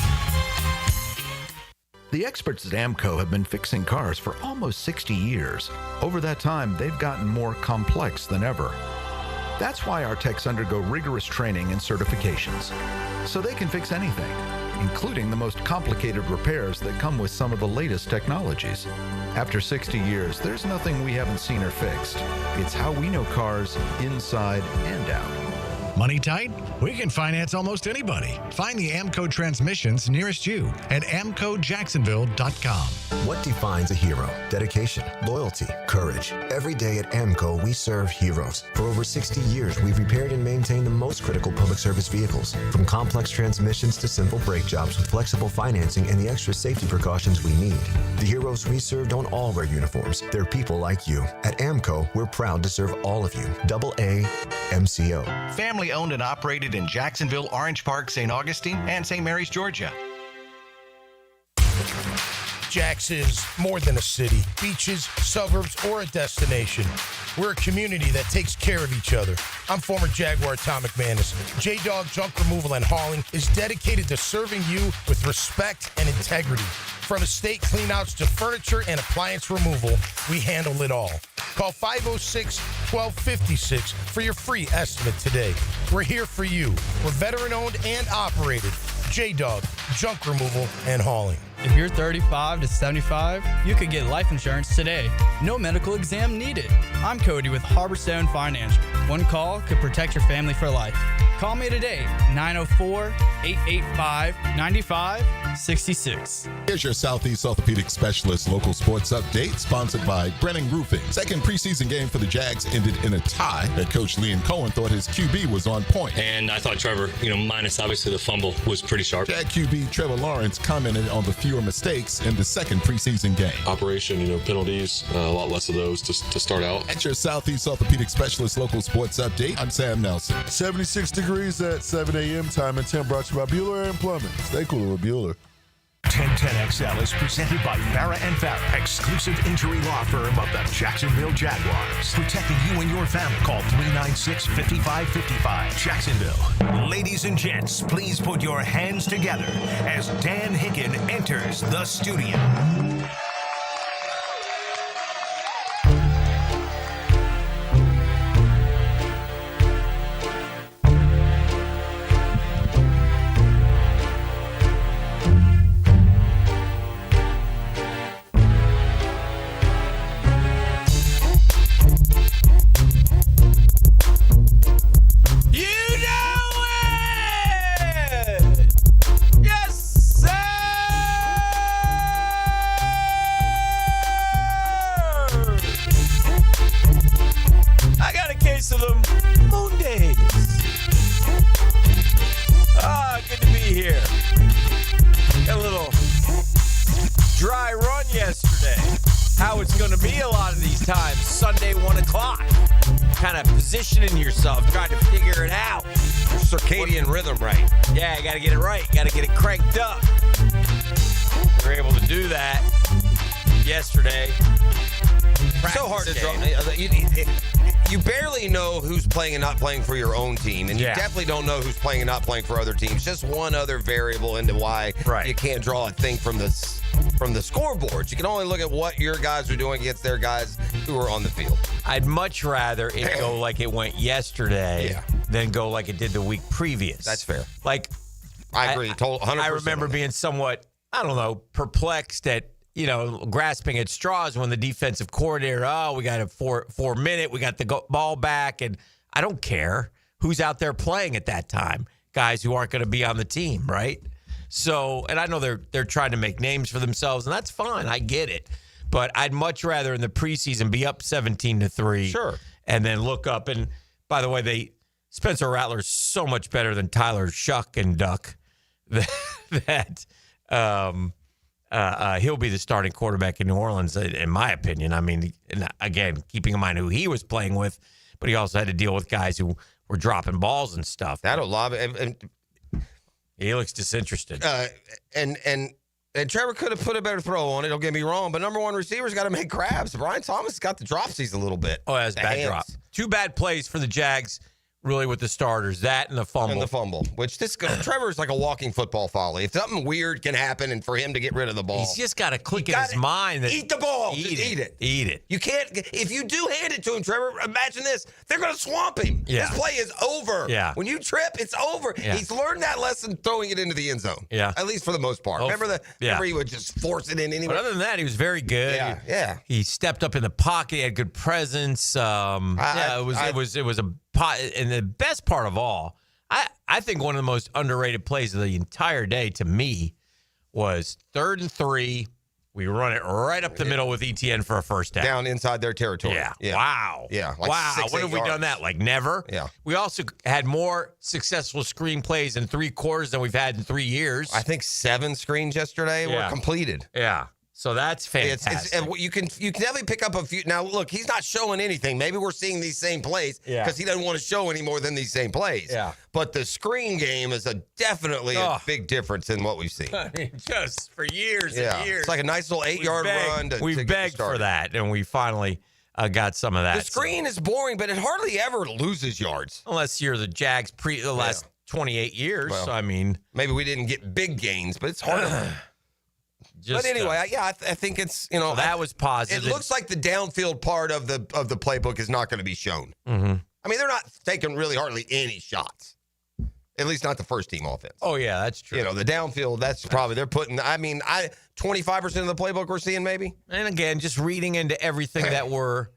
The experts at AMCO have been fixing cars for almost 60 years. Over that time, they've gotten more complex than ever. That's why our techs undergo rigorous training and certifications, so they can fix anything, including the most complicated repairs that come with some of the latest technologies. After 60 years, there's nothing we haven't seen or fixed. It's how we know cars inside and out.
Money tight? We can finance almost anybody. Find the AMCO transmissions nearest you at amcojacksonville.com.
What defines a hero? Dedication, loyalty, courage. Every day at AMCO, we serve heroes. For over 60 years, we've repaired and maintained the most critical public service vehicles, from complex transmissions to simple brake jobs with flexible financing and the extra safety precautions we need. The heroes we serve don't all wear uniforms. They're people like you. At AMCO, we're proud to serve all of you. AA MCO.
Family owned and operated in Jacksonville, Orange Park, St. Augustine, and St. Mary's, Georgia.
Jax is more than a city, beaches, suburbs, or a destination. We're a community that takes care of each other. I'm former Jaguar Tom McManus. J-Dog Junk Removal and Hauling is dedicated to serving you with respect and integrity. From estate cleanouts to furniture and appliance removal, we handle it all. Call 506-1256 for your free estimate today. We're here for you. We're veteran-owned and operated. J-Dog Junk Removal and Hauling.
If you're 35 to 75, you could get life insurance today. No medical exam needed. I'm Cody with Harborstone Financial. One call could protect your family for life. Call me today, 904-885-9566.
Here's your Southeast Orthopedic Specialist local sports update, sponsored by Brennan Roofing. Second preseason game for the Jags ended in a tie. Head coach Liam Cohen thought his QB was on point.
And I thought Trevor, minus obviously the fumble, was pretty sharp.
Jag QB Trevor Lawrence commented on the fewer mistakes in the second preseason game.
Operation, penalties, a lot less of those to start out.
At your Southeast Orthopedic Specialist local sports update, I'm Sam Nelson.
76 degrees at 7 a.m. time and 10 brought to you by Bueller and Plumbing. Stay cool with Bueller.
1010XL is presented by Farrah & Farrah, exclusive injury law firm of the Jacksonville Jaguars. Protecting you and your family. Call 396-5555. Jacksonville. Ladies and gents, please put your hands together as Dan Hicken enters the studio.
Positioning yourself, trying to figure it out.
Your circadian rhythm right.
Yeah, you got to get it right. Got to get it cranked up. We were able to do that yesterday.
So hard to draw. You barely know who's playing and not playing for your own team, and you definitely don't know who's playing and not playing for other teams. Just one other variable into why you can't draw a thing from the scoreboards. You can only look at what your guys are doing against their guys who are on the field.
I'd much rather it go like it went yesterday than go like it did the week previous.
That's fair.
Like,
I agree. 100%.
I remember being somewhat, perplexed at, grasping at straws when the defensive coordinator, we got a four minute, we got the ball back, and I don't care who's out there playing at that time. Guys who aren't going to be on the team, right? So, and I know they're trying to make names for themselves, and that's fine. I get it. But I'd much rather in the preseason be up 17-3.
Sure.
And then look up. And by the way, Spencer Rattler's so much better than Tyler Shuck and Duck that he'll be the starting quarterback in New Orleans, in my opinion. I mean, again, keeping in mind who he was playing with, but he also had to deal with guys who were dropping balls and stuff.
That'll love it. And
he looks disinterested.
And Trevor could have put a better throw on it, don't get me wrong, but number one receiver's got to make grabs. Brian Thomas got the dropsies a little bit.
Oh, that's bad drop. Two bad plays for the Jags, really, with the starters. That and the fumble.
Which Trevor's like a walking football folly. If something weird can happen and for him to get rid of the ball.
He's just got to click in his mind. That
eat the ball. Eat it. You can't, if you do hand it to him, Trevor, imagine this. They're going to swamp him.
Yeah.
His play is over.
Yeah.
When you trip, it's over.
Yeah.
He's learned that lesson throwing it into the end zone.
Yeah.
At least for the most part. Remember he would just force it in anyway?
But other than that, he was very good.
Yeah.
He stepped up in the pocket. He had good presence. It was a pot. And the best part of all, I think one of the most underrated plays of the entire day to me was 3rd and 3. We run it right up the middle with ETN for a first down.
Down inside their territory.
Yeah.
Wow. Yeah. Like
wow. When have we done that? Like never?
Yeah.
We also had more successful screen plays in 3 quarters than we've had in 3 years.
I think 7 screens yesterday were completed.
Yeah. So that's fantastic.
You can definitely pick up a few. Now, look, he's not showing anything. Maybe we're seeing these same plays because he doesn't want to show any more than these same plays.
Yeah.
But the screen game is definitely a big difference in what we've seen.
I mean, just for years and years.
It's like a nice little 8-yard run.
We've begged for that, and we finally got some of that.
The screen is boring, but it hardly ever loses yards.
Unless you're the Jags the last 28 years.
Well,
I mean.
Maybe we didn't get big gains, but it's harder. But anyway, I think it's,
so that was positive.
It looks like the downfield part of the playbook is not going to be shown.
Mm-hmm.
I mean, they're not taking really hardly any shots. At least not the first team offense.
Oh, yeah, that's true.
The downfield, that's probably, they're putting, 25% of the playbook we're seeing maybe.
And again, just reading into everything that we're,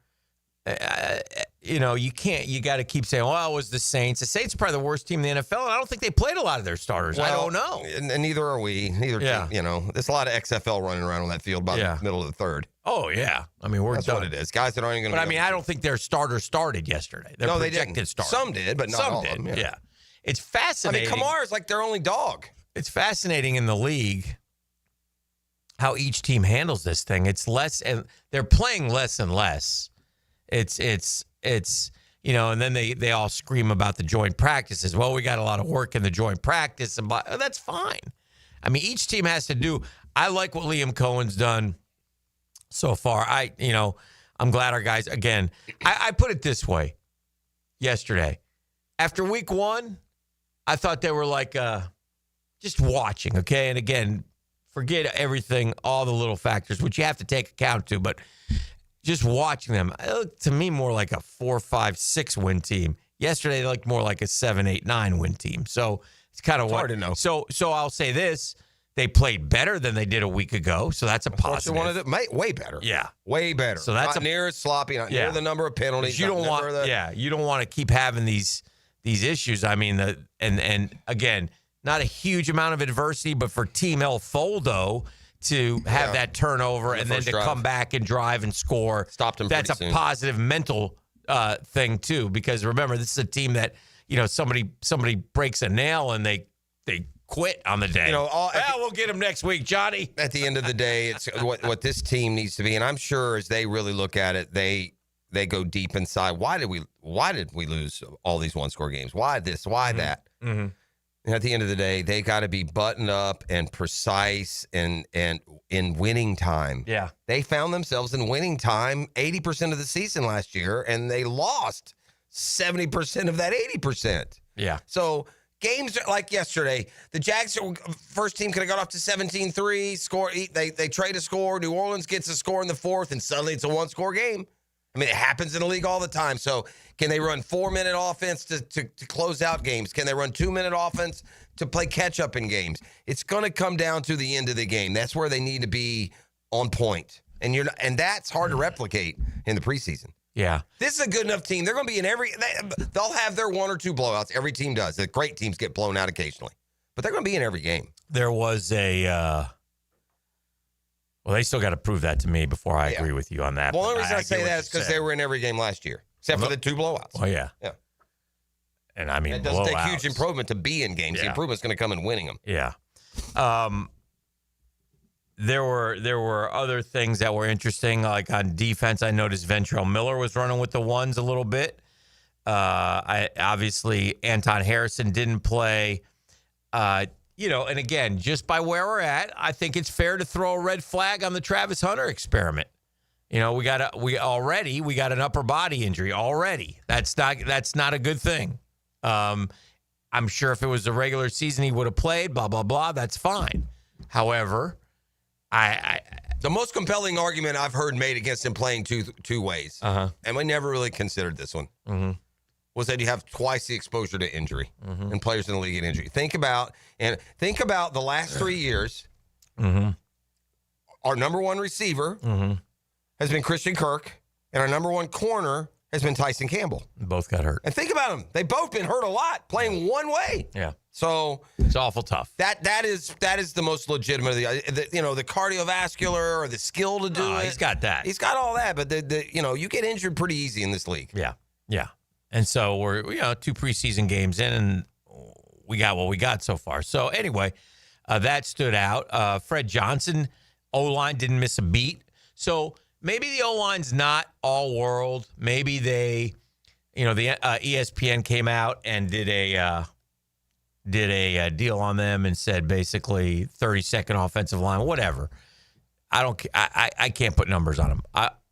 you can't. You got to keep saying, well, it was the Saints. The Saints are probably the worst team in the NFL, and I don't think they played a lot of their starters. I don't know.
And neither are we. Neither team, there's a lot of XFL running around on that field by the middle of the third.
Oh, yeah. I mean,
That's
done.
what it is. Guys that aren't even going to
But, I mean, I don't think their starters started yesterday. Their
No, they
projected
didn't.
starters.
Some did, but not all
did.
of them.
Yeah. It's fascinating.
I mean, Kamara's like their only dog.
It's fascinating in the league how each team handles this thing. It's less, and they're playing less and less. It's and then they all scream about the joint practices. Well, we got a lot of work in the joint practice, and that's fine. I mean, each team has to do. I like what Liam Cohen's done so far. I'm glad our guys, again, I put it this way yesterday. After week 1, I thought they were like just watching, okay? And again, forget everything, all the little factors, which you have to take account to, but just watching them, it looked to me more like a 4, 5, 6 win team. Yesterday, they looked more like a 7, 8, 9 win team. So it's kind of
hard to know.
So I'll say this. They played better than they did a week ago, so that's a positive.
Way better.
Yeah.
Way better.
So that's
not near as sloppy, not near the number of penalties.
You don't want to keep having these issues. I mean, and again, not a huge amount of adversity, but for Team El Foldo to have that turnover and then to come back and drive and score,
stopped him.
That's a
soon.
positive mental thing too, because remember, this is a team that somebody breaks a nail and they quit on the day. We'll get him next week, Johnny.
At the end of the day, it's what this team needs to be, and I'm sure as they really look at it, they go deep inside. Why did we lose all these one-score games? Why this? Why that?
Mm-hmm.
And at the end of the day, they got to be buttoned up and precise and in winning time.
Yeah.
They found themselves in winning time 80% of the season last year, and they lost 70% of that 80%.
Yeah.
So games like yesterday, the Jags first team could have got off to 17-3, score. They trade a score. New Orleans gets a score in the fourth, and suddenly it's a one-score game. I mean, it happens in the league all the time. So can they run 4-minute offense to close out games? Can they run 2-minute offense to play catch-up in games? It's going to come down to the end of the game. That's where they need to be on point. And that's hard to replicate in the preseason.
Yeah.
This is a good enough team. They're going to be they'll have their 1 or 2 blowouts. Every team does. The great teams get blown out occasionally. But they're going to be in every game.
There was well, they still got to prove that to me before I agree with you on that.
Well, the only reason I say that is because they were in every game last year, except for the 2 blowouts.
Oh, yeah.
Yeah.
And I mean,
it doesn't take huge improvement to be in games.
Yeah.
The improvement's going to come in winning them.
Yeah. There were other things that were interesting, like on defense. I noticed Ventrell Miller was running with the ones a little bit. Obviously, Anton Harrison didn't play. And again, just by where we're at, I think it's fair to throw a red flag on the Travis Hunter experiment. We got an upper body injury already. That's not a good thing. I'm sure if it was a regular season, he would have played. Blah blah blah. That's fine. However,
the most compelling argument I've heard made against him playing two ways, and we never really considered this one, was that you have twice the exposure to injury, and players in the league get injury. Think about the last 3 years. Our number one receiver has been Christian Kirk, and our number one corner has been Tyson Campbell.
Both got hurt.
And think about them. They've both been hurt a lot playing one way.
Yeah.
So
it's awful tough.
That is the most legitimate of the cardiovascular or the skill to do it.
He's got that.
He's got all that, but you get injured pretty easy in this league.
Yeah. Yeah. And so we're 2 preseason games in, and we got what we got so far. So anyway, that stood out. Fred Johnson, O-line didn't miss a beat. So maybe the O-line's not all world. Maybe they, the ESPN came out and did a deal on them and said basically 32nd offensive line, whatever. I can't put numbers on them.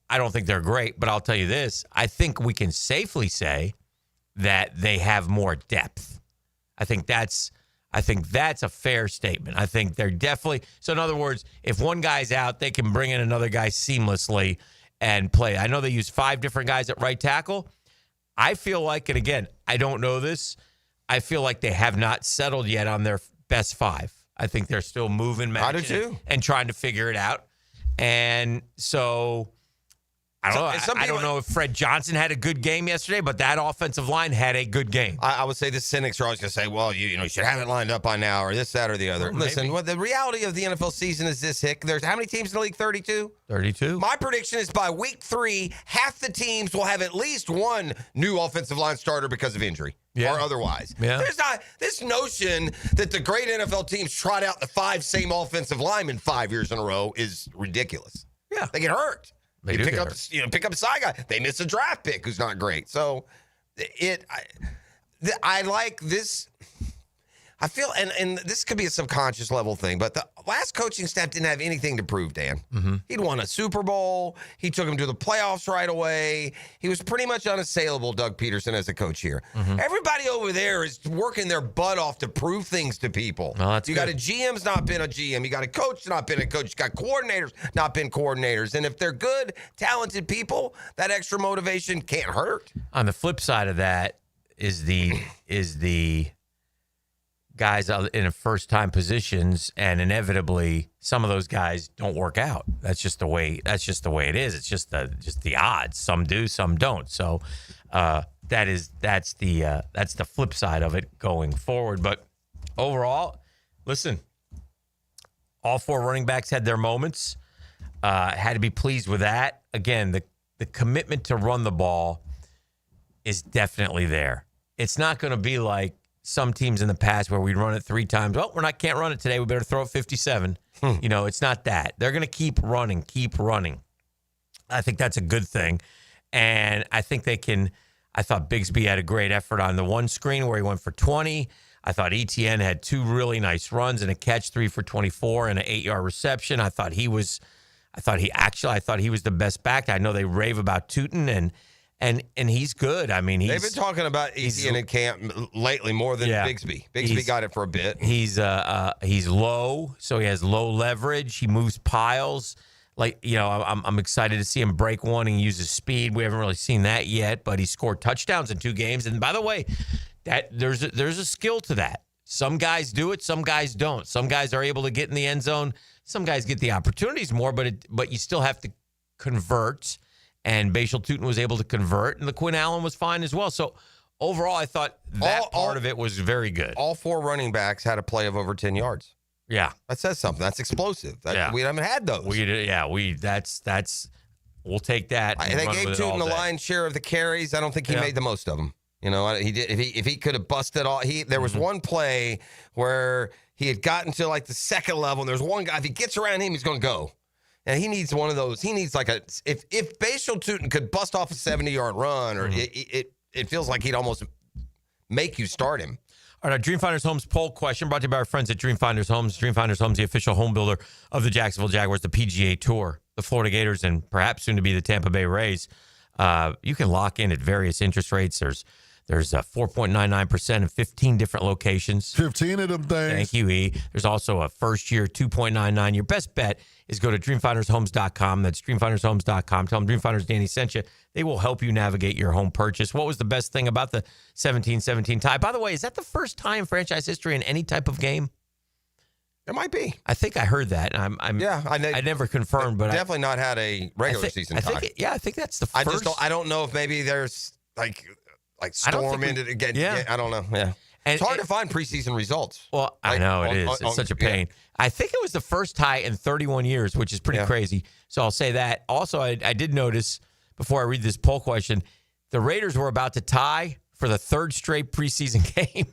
I don't think they're great, but I'll tell you this. I think we can safely say that they have more depth. I think that's a fair statement. I think they're definitely – so in other words, if one guy's out, they can bring in another guy seamlessly and play. I know they use 5 different guys at right tackle. I feel like, and again, I don't know this, I feel like they have not settled yet on their best 5. I think they're still moving, matching, and trying to figure it out. And so I don't know if Fred Johnson had a good game yesterday, but that offensive line had a good game.
I would say the cynics are always going to say, well, you should have it lined up by now, or this, that, or the other. Listen, the reality of the NFL season is this, Hick. There's how many teams in the league? 32?
32.
My prediction is by week 3, half the teams will have at least one new offensive line starter because of injury or otherwise.
Yeah.
There's not this notion that the great NFL teams trot out the 5 same offensive linemen 5 years in a row is ridiculous.
Yeah.
They get hurt.
They
pick up a side guy. They miss a draft pick who's not great. So I like this. I feel, and this could be a subconscious level thing, but the last coaching staff didn't have anything to prove, Dan.
Mm-hmm.
He'd won a Super Bowl. He took him to the playoffs right away. He was pretty much unassailable, Doug Peterson, as a coach here.
Mm-hmm.
Everybody over there is working their butt off to prove things to people.
No, that's
you got a GM's not been a GM. You got a coach not been a coach. You got coordinators not been coordinators. And if they're good, talented people, that extra motivation can't hurt.
On the flip side of that is the guys in first-time positions, and inevitably some of those guys don't work out. That's just the way it is. It's just the odds. Some do, some don't. So that's the flip side of it going forward. But overall, listen, all 4 running backs had their moments. Had to be pleased with that. Again, the commitment to run the ball is definitely there. It's not going to be like some teams in the past where we'd run it 3 times. Well, can't run it today. We better throw it 57. It's not that. They're going to keep running. I think that's a good thing. And I think they can. I thought Bigsby had a great effort on the one screen where he went for 20. I thought Etienne had 2 really nice runs and a catch, 3 for 24 and an 8-yard reception. I thought he was the best back. I know they rave about Tootin and he's good. I mean,
they've been talking about Etienne in camp lately more than Bigsby. Bigsby got it for a bit.
He's low, so he has low leverage. He moves piles. I'm excited to see him break one and use his speed. We haven't really seen that yet, but he scored touchdowns in 2 games. And by the way, that there's a skill to that. Some guys do it, some guys don't. Some guys are able to get in the end zone. Some guys get the opportunities more, but you still have to convert. And Bashal Tootin was able to convert, and the Quinn Allen was fine as well. So overall, I thought that part of it was very good.
All 4 running backs had a play of over 10 yards.
Yeah,
that says something. That's explosive. We haven't had those.
We'll take that.
They gave Tootin the lion's share of the carries. I don't think he made the most of them. He did. If he could have busted all, there was one play where he had gotten to like the second level, and there's one guy. If he gets around him, he's going to go. And he needs one of those. He needs like if Bashal Tootin could bust off a 70-yard run, or it feels like he'd almost make you start him.
All right, our Dream Finders Homes poll question brought to you by our friends at Dream Finders Homes. Dream Finders Homes, the official home builder of the Jacksonville Jaguars, the PGA Tour, the Florida Gators, and perhaps soon to be the Tampa Bay Rays. You can lock in at various interest rates. There's 4.99% in 15 different locations.
15 of them things.
Thank you, E. There's also a first year 2.99. Your best bet is go to dreamfindershomes.com. That's dreamfindershomes.com. Tell them Dreamfinders Danny sent you. They will help you navigate your home purchase. What was the best thing about the 17-17 tie? By the way, is that the first time in franchise history in any type of game?
It might be.
I think I heard that. I never confirmed, but
definitely not had a regular season tie.
I think that's the first.
I don't know if maybe there's like storm into it again. Yeah, I don't know. Yeah. And it's hard to find preseason results.
Well, I know it is. It's such a pain. Yeah. I think it was the first tie in 31 years, which is pretty crazy. So I'll say that. Also, I did notice, before I read this poll question, the Raiders were about to tie for the 3rd straight preseason game.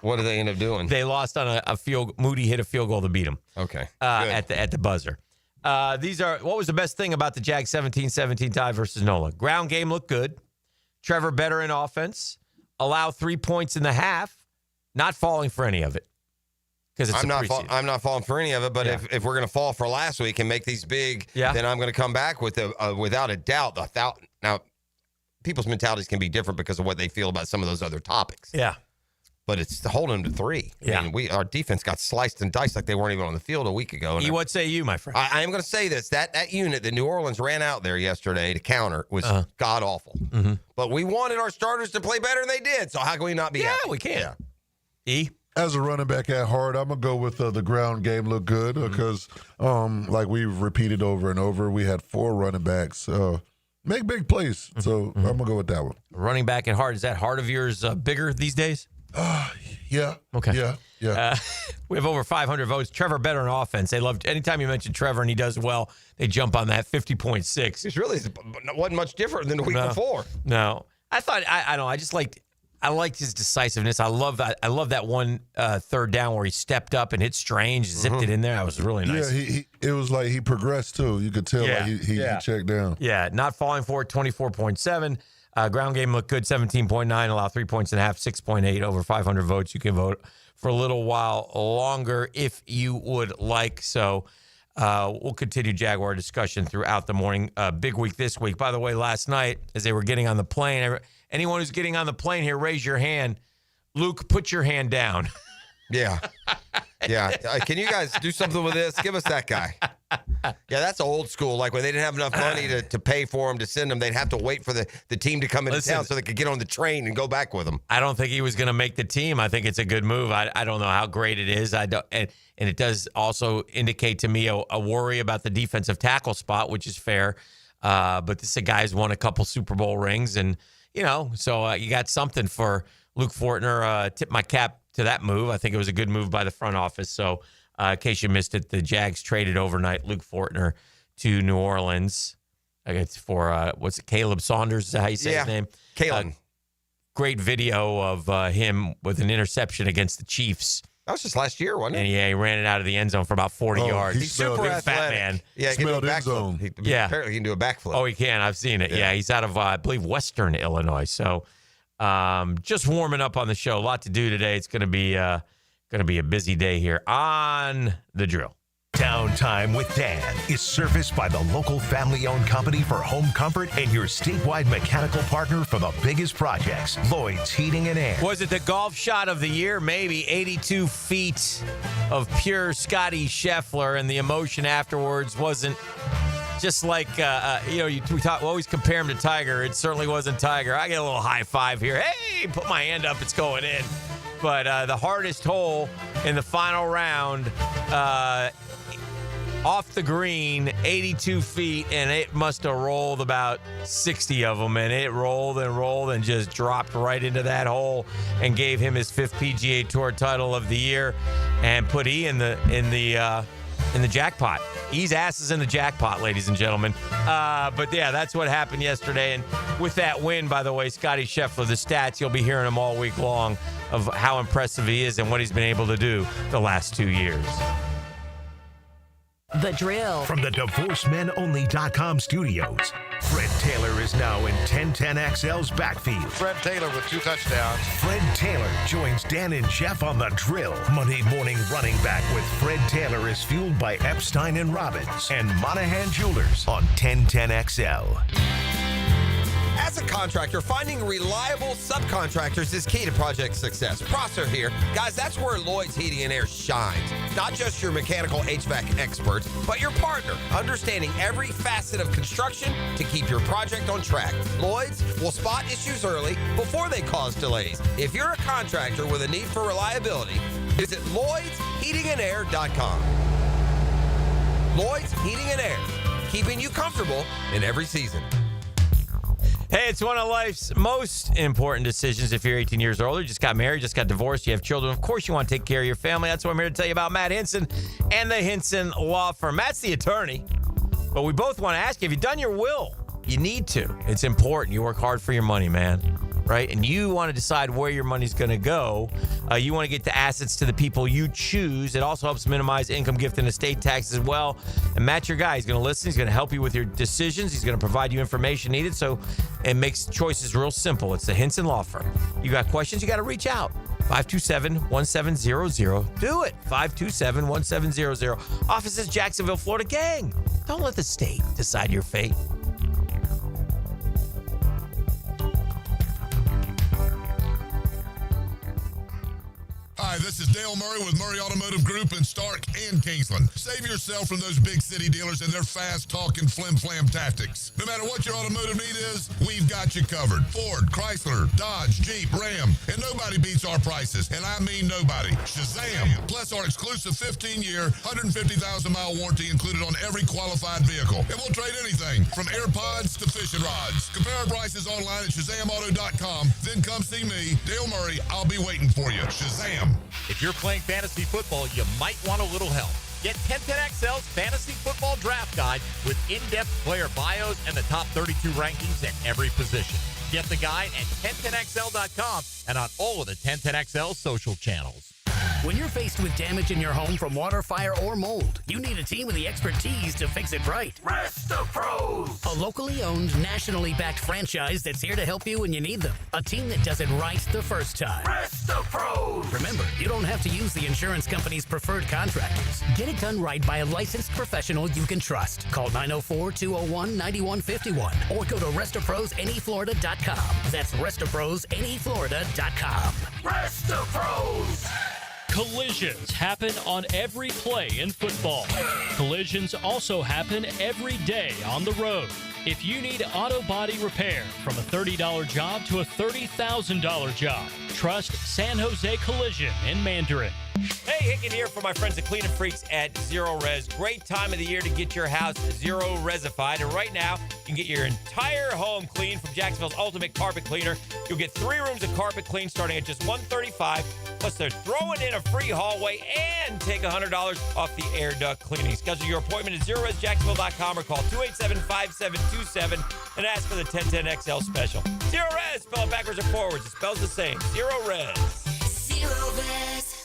What did they end up doing?
They lost on a field. Moody hit a field goal to beat them.
Okay.
At the buzzer. What was the best thing about the Jags 17-17 tie versus NOLA? Ground game looked good. Trevor better in offense. Allow 3 points in the half. Not falling for any of it. Because
I'm not falling for any of it. But if we're going to fall for last week and make these big, then I'm going to come back with without a doubt. Now, people's mentalities can be different because of what they feel about some of those other topics.
Yeah.
But it's holding them to 3. I mean, our defense got sliced and diced like they weren't even on the field a week ago.
What say you, my friend?
I am going to say this. That unit that New Orleans ran out there yesterday to counter was god-awful.
Mm-hmm.
But we wanted our starters to play better, and they did. So how can we not be happy?
We can.
Yeah.
E?
As a running back at heart, I'm going to go with the ground game look good because, like we've repeated over and over, we had 4 running backs make big plays. So I'm going to go with that one.
Running back at heart, is that heart of yours bigger these days?
Yeah.
Okay.
Yeah.
We have over 500 votes. Trevor better in offense. They love anytime you mention Trevor and he does well, they jump on that 50.6.
It really wasn't much different than the week before.
No. I thought I don't know. I liked his decisiveness. I love that one third down where he stepped up and hit Strange, zipped it in there. That was really nice.
Yeah, it was like he progressed too. You could tell like he checked down.
Yeah, not falling for it, 24.7. Ground game looked good, 17.9. Allow 3.5 points, 6.8. Over 500 votes. You can vote for a little while longer if you would like. So we'll continue Jaguar discussion throughout the morning. Big week this week. By the way, last night as they were getting on the plane, anyone who's getting on the plane here, raise your hand. Luke, put your hand down.
Yeah. Can you guys do something with this? Give us that guy. Yeah, that's old school. Like when they didn't have enough money to pay for him, to send them, they'd have to wait for the team to come into town so they could get on the train and go back with them.
I don't think he was going to make the team. I think it's a good move. I don't know how great it is. And it does also indicate to me a worry about the defensive tackle spot, which is fair. But this is a guy who's won a couple Super Bowl rings. And, so you got something for Luke Fortner. Tip my cap to that move. I think it was a good move by the front office. So in case you missed it, the Jags traded overnight Luke Fortner to New Orleans. It's for, Caleb Saunders? Is that how you say his name?
Caleb.
Great video of him with an interception against the Chiefs.
That was just last year, wasn't it?
And he ran it out of the end zone for about 40 yards.
He's super athletic.
Fat man.
Yeah, he can do a backflip. Apparently he can do a backflip.
Oh, he can. I've seen it. Yeah, he's out of, I believe, Western Illinois. So just warming up on the show. A lot to do today. It's going to be a busy day here on The Drill.
Downtime with Dan is serviced by the local family-owned company for home comfort and your statewide mechanical partner for the biggest projects, Lloyd's Heating and Air.
Was it the golf shot of the year? Maybe 82 feet of pure Scotty Scheffler, and the emotion afterwards wasn't just like, we always compare him to Tiger. It certainly wasn't Tiger. I get a little high five here. Hey, put my hand up. It's going in. But the hardest hole in the final round, off the green, 82 feet, and it must have rolled about 60 of them, and it rolled and just dropped right into that hole and gave him his 5th PGA Tour title of the year and put in the jackpot. E's ass is in the jackpot, ladies and gentlemen. But yeah, that's what happened yesterday. And with that win, by the way, Scotty Scheffler, the stats, you'll be hearing him all week long of how impressive he is and what he's been able to do the last 2 years.
The Drill. From the DivorceMenOnly.com studios, Fred Taylor is now in 1010XL's backfield.
Fred Taylor with 2 touchdowns.
Fred Taylor joins Dan and Jeff on The Drill. Monday morning running back with Fred Taylor is fueled by Epstein and Robbins and Monahan Jewelers on 1010XL.
As a contractor, finding reliable subcontractors is key to project success. Prosser here. Guys, that's where Lloyd's Heating and Air shines. Not just your mechanical HVAC experts, but your partner, understanding every facet of construction to keep your project on track. Lloyd's will spot issues early before they cause delays. If you're a contractor with a need for reliability, visit LloydsHeatingandAir.com. Lloyd's Heating and Air, keeping you comfortable in every season.
Hey, it's one of life's most important decisions. If you're 18 years or older, just got married, just got divorced, you have children, of course you want to take care of your family. That's why I'm here to tell you about Matt Hinson and the Hinson Law Firm. Matt's the attorney, but we both want to ask you, have you done your will? You need to. It's important. You work hard for your money, man, right? And you want to decide where your money's going to go. You want to get the assets to the people you choose. It also helps minimize income, gift, and estate taxes as well. And Matt's your guy. He's going to listen. He's going to help you with your decisions. He's going to provide you information needed, so it makes choices real simple. It's the Hinson Law Firm. You got questions, you got to reach out. 527-1700. Do it. 527-1700. Offices, Jacksonville, Florida. Gang, don't let the state decide your fate.
Hi, this this is Dale Murray with Murray Automotive Group in Stark and Kingsland. Save yourself from those big city dealers and their fast-talking flim-flam tactics. No matter what your automotive need is, we've got you covered. Ford, Chrysler, Dodge, Jeep, Ram, and nobody beats our prices, and I mean nobody. Shazam! Plus our exclusive 15-year, 150,000-mile warranty included on every qualified vehicle. And we'll trade anything from AirPods to fishing rods. Compare our prices online at ShazamAuto.com. Then come see me, Dale Murray. I'll be waiting for you. Shazam!
If you're playing fantasy football, you might want a little help. Get 1010XL's Fantasy Football Draft Guide with in-depth player bios and the top 32 rankings at every position. Get the guide at 1010XL.com and on all of the 1010XL social channels.
When you're faced with damage in your home from water, fire, or mold, you need a team with the expertise to fix it right. Rest-A-Pros! A locally owned, nationally backed franchise that's here to help you when you need them. A team that does it right the first time. Rest-A-Pros! Remember, you don't have to use the insurance company's preferred contractors. Get it done right by a licensed professional you can trust. Call 904-201-9151 or go to RestAProsNEFlorida.com. That's RestAProsNEFlorida.com. Rest-A-Pros!
Collisions happen on every play in football. Collisions also happen every day on the road. If you need auto body repair, from a $30 job to a $30,000 job, trust San Jose Collision in Mandarin.
Hey, Hicken here for my friends at Cleaning Freaks at Zero Res. Great time of the year to get your house Zero Resified. And right now, you can get your entire home clean from Jacksonville's Ultimate Carpet Cleaner. You'll get 3 rooms of carpet clean starting at just $135. Plus, they're throwing in a free hallway and take $100 off the air duct cleaning. Schedule your appointment at ZeroResJacksonville.com or call 287-5727 and ask for the 1010XL special. Zero Res, spell it backwards or forwards. It spells the same. Zero Res.
Zero Res.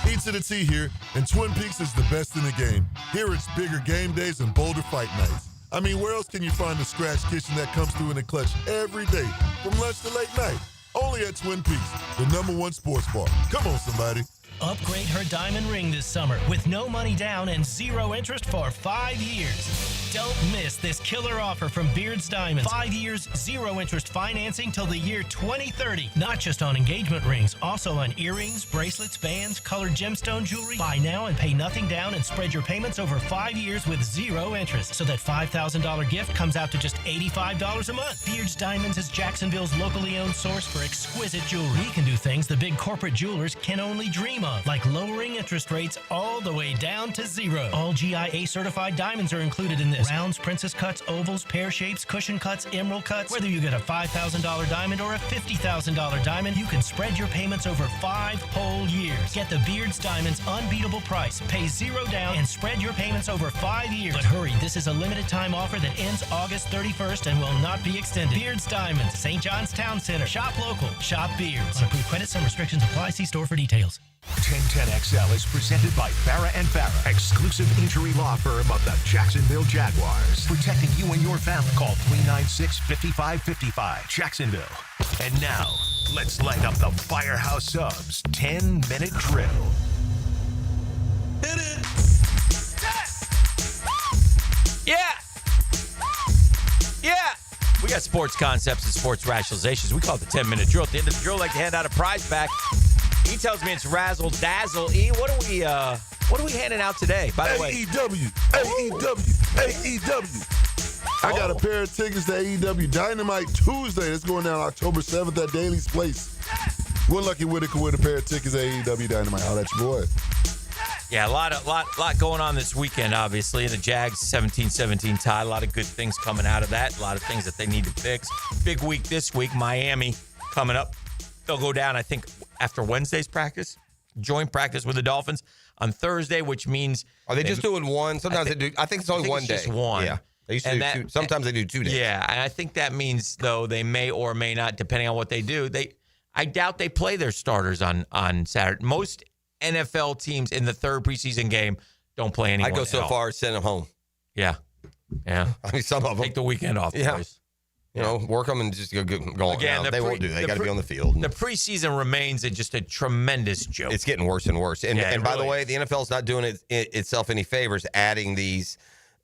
E to the T here, and Twin Peaks is the best in the game. Here it's bigger game days and bolder fight nights. I mean, where else can you find the scratch kitchen that comes through in the clutch every day, from lunch to late night? Only at Twin Peaks, the #1 sports bar. Come on, somebody.
Upgrade her diamond ring this summer with no money down and 0 interest for 5 years. Don't miss this killer offer from Beard's Diamonds. 5 years, 0 interest financing till the year 2030. Not just on engagement rings, also on earrings, bracelets, bands, colored gemstone jewelry. Buy now and pay nothing down and spread your payments over 5 years with 0 interest. So that $5,000 gift comes out to just $85 a month. Beard's Diamonds is Jacksonville's locally owned source for exquisite jewelry. We can do things the big corporate jewelers can only dream of, like lowering interest rates all the way down to 0. All GIA certified diamonds are included in this. Rounds, princess cuts, ovals, pear shapes, cushion cuts, emerald cuts. Whether you get a $5,000 diamond or a $50,000 diamond, you can spread your payments over 5 whole years. Get the Beard's Diamonds unbeatable price. Pay 0 down and spread your payments over 5 years. But hurry, this is a limited time offer that ends August 31st and will not be extended. Beard's Diamonds, St. John's Town Center. Shop local. Shop Beards. Unapproved credits and restrictions apply. See store for details.
1010XL is presented by Farah & Farah, exclusive injury law firm of the Jacksonville Jaguars. Protecting you and your family. Call 396-5555, Jacksonville. And now, let's light up the Firehouse Subs 10-minute drill.
Hit it! Yeah! Yeah! We got sports concepts and sports rationalizations. We call it the 10-minute drill. At the end of the drill, I like to hand out a prize pack. He tells me it's razzle dazzle. E, what are we handing out today? By the way,
AEW. I got a pair of tickets to AEW Dynamite Tuesday. That's going down October 7th at Daly's Place. One lucky winner could win a pair of tickets to AEW Dynamite. Holla at your boy.
Yeah, a lot going on this weekend, obviously. The Jags 17-17 tie. A lot of good things coming out of that. A lot of things that they need to fix. Big week this week. Miami coming up. They'll go down, I think, after Wednesday's practice. Joint practice with the Dolphins on Thursday, which means...
Are they just doing one? Sometimes they do. I think it's only one day.
Just one.
Yeah. They used to do two. Sometimes they do 2 days.
Yeah, and I think that means, though, they may or may not, depending on what they do. I doubt they play their starters on Saturday. Most NFL teams in the third preseason game don't play anyone.
I'd go so far as send them home.
Yeah. I
mean, some of them.
Take the weekend off.
Yeah.
Boys.
You know, work them and just go on.
Again,
they won't do that. They got to be on the field.
The preseason remains just a tremendous joke.
It's getting worse and worse. And by the way, the NFL's not doing itself any favors adding these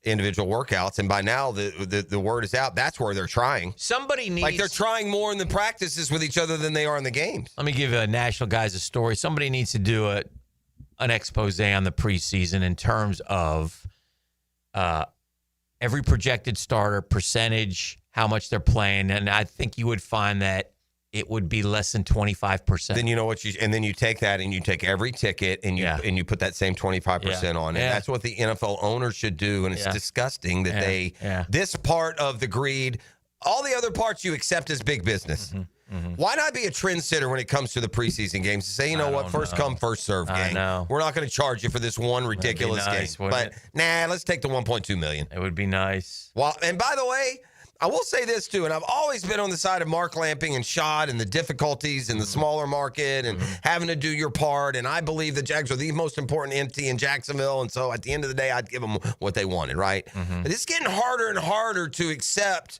individual workouts, and by now the word is out. That's where they're trying.
Somebody needs,
like, they're trying more in the practices with each other than they are in the games.
Let me give national guys a story. Somebody needs to do an expose on the preseason in terms of every projected starter, percentage, how much they're playing, and I think you would find that it would be less than 25%.
Then you know what and then you take that and you take every ticket and you put that same 25% on. And that's what the NFL owners should do. And it's disgusting that this part of the greed, all the other parts you accept as big business. Why not be a trendsetter when it comes to the preseason games? To say, you know what, first come, first serve game. We're not going to charge you for this one ridiculous game. But let's take the $1.2 million.
It would be nice.
Well, and by the way, I will say this, too, and I've always been on the side of Mark Lamping and Schott and the difficulties in the smaller market and having to do your part, and I believe the Jags are the most important entity in Jacksonville, and so at the end of the day, I'd give them what they wanted, right? But it's getting harder and harder to accept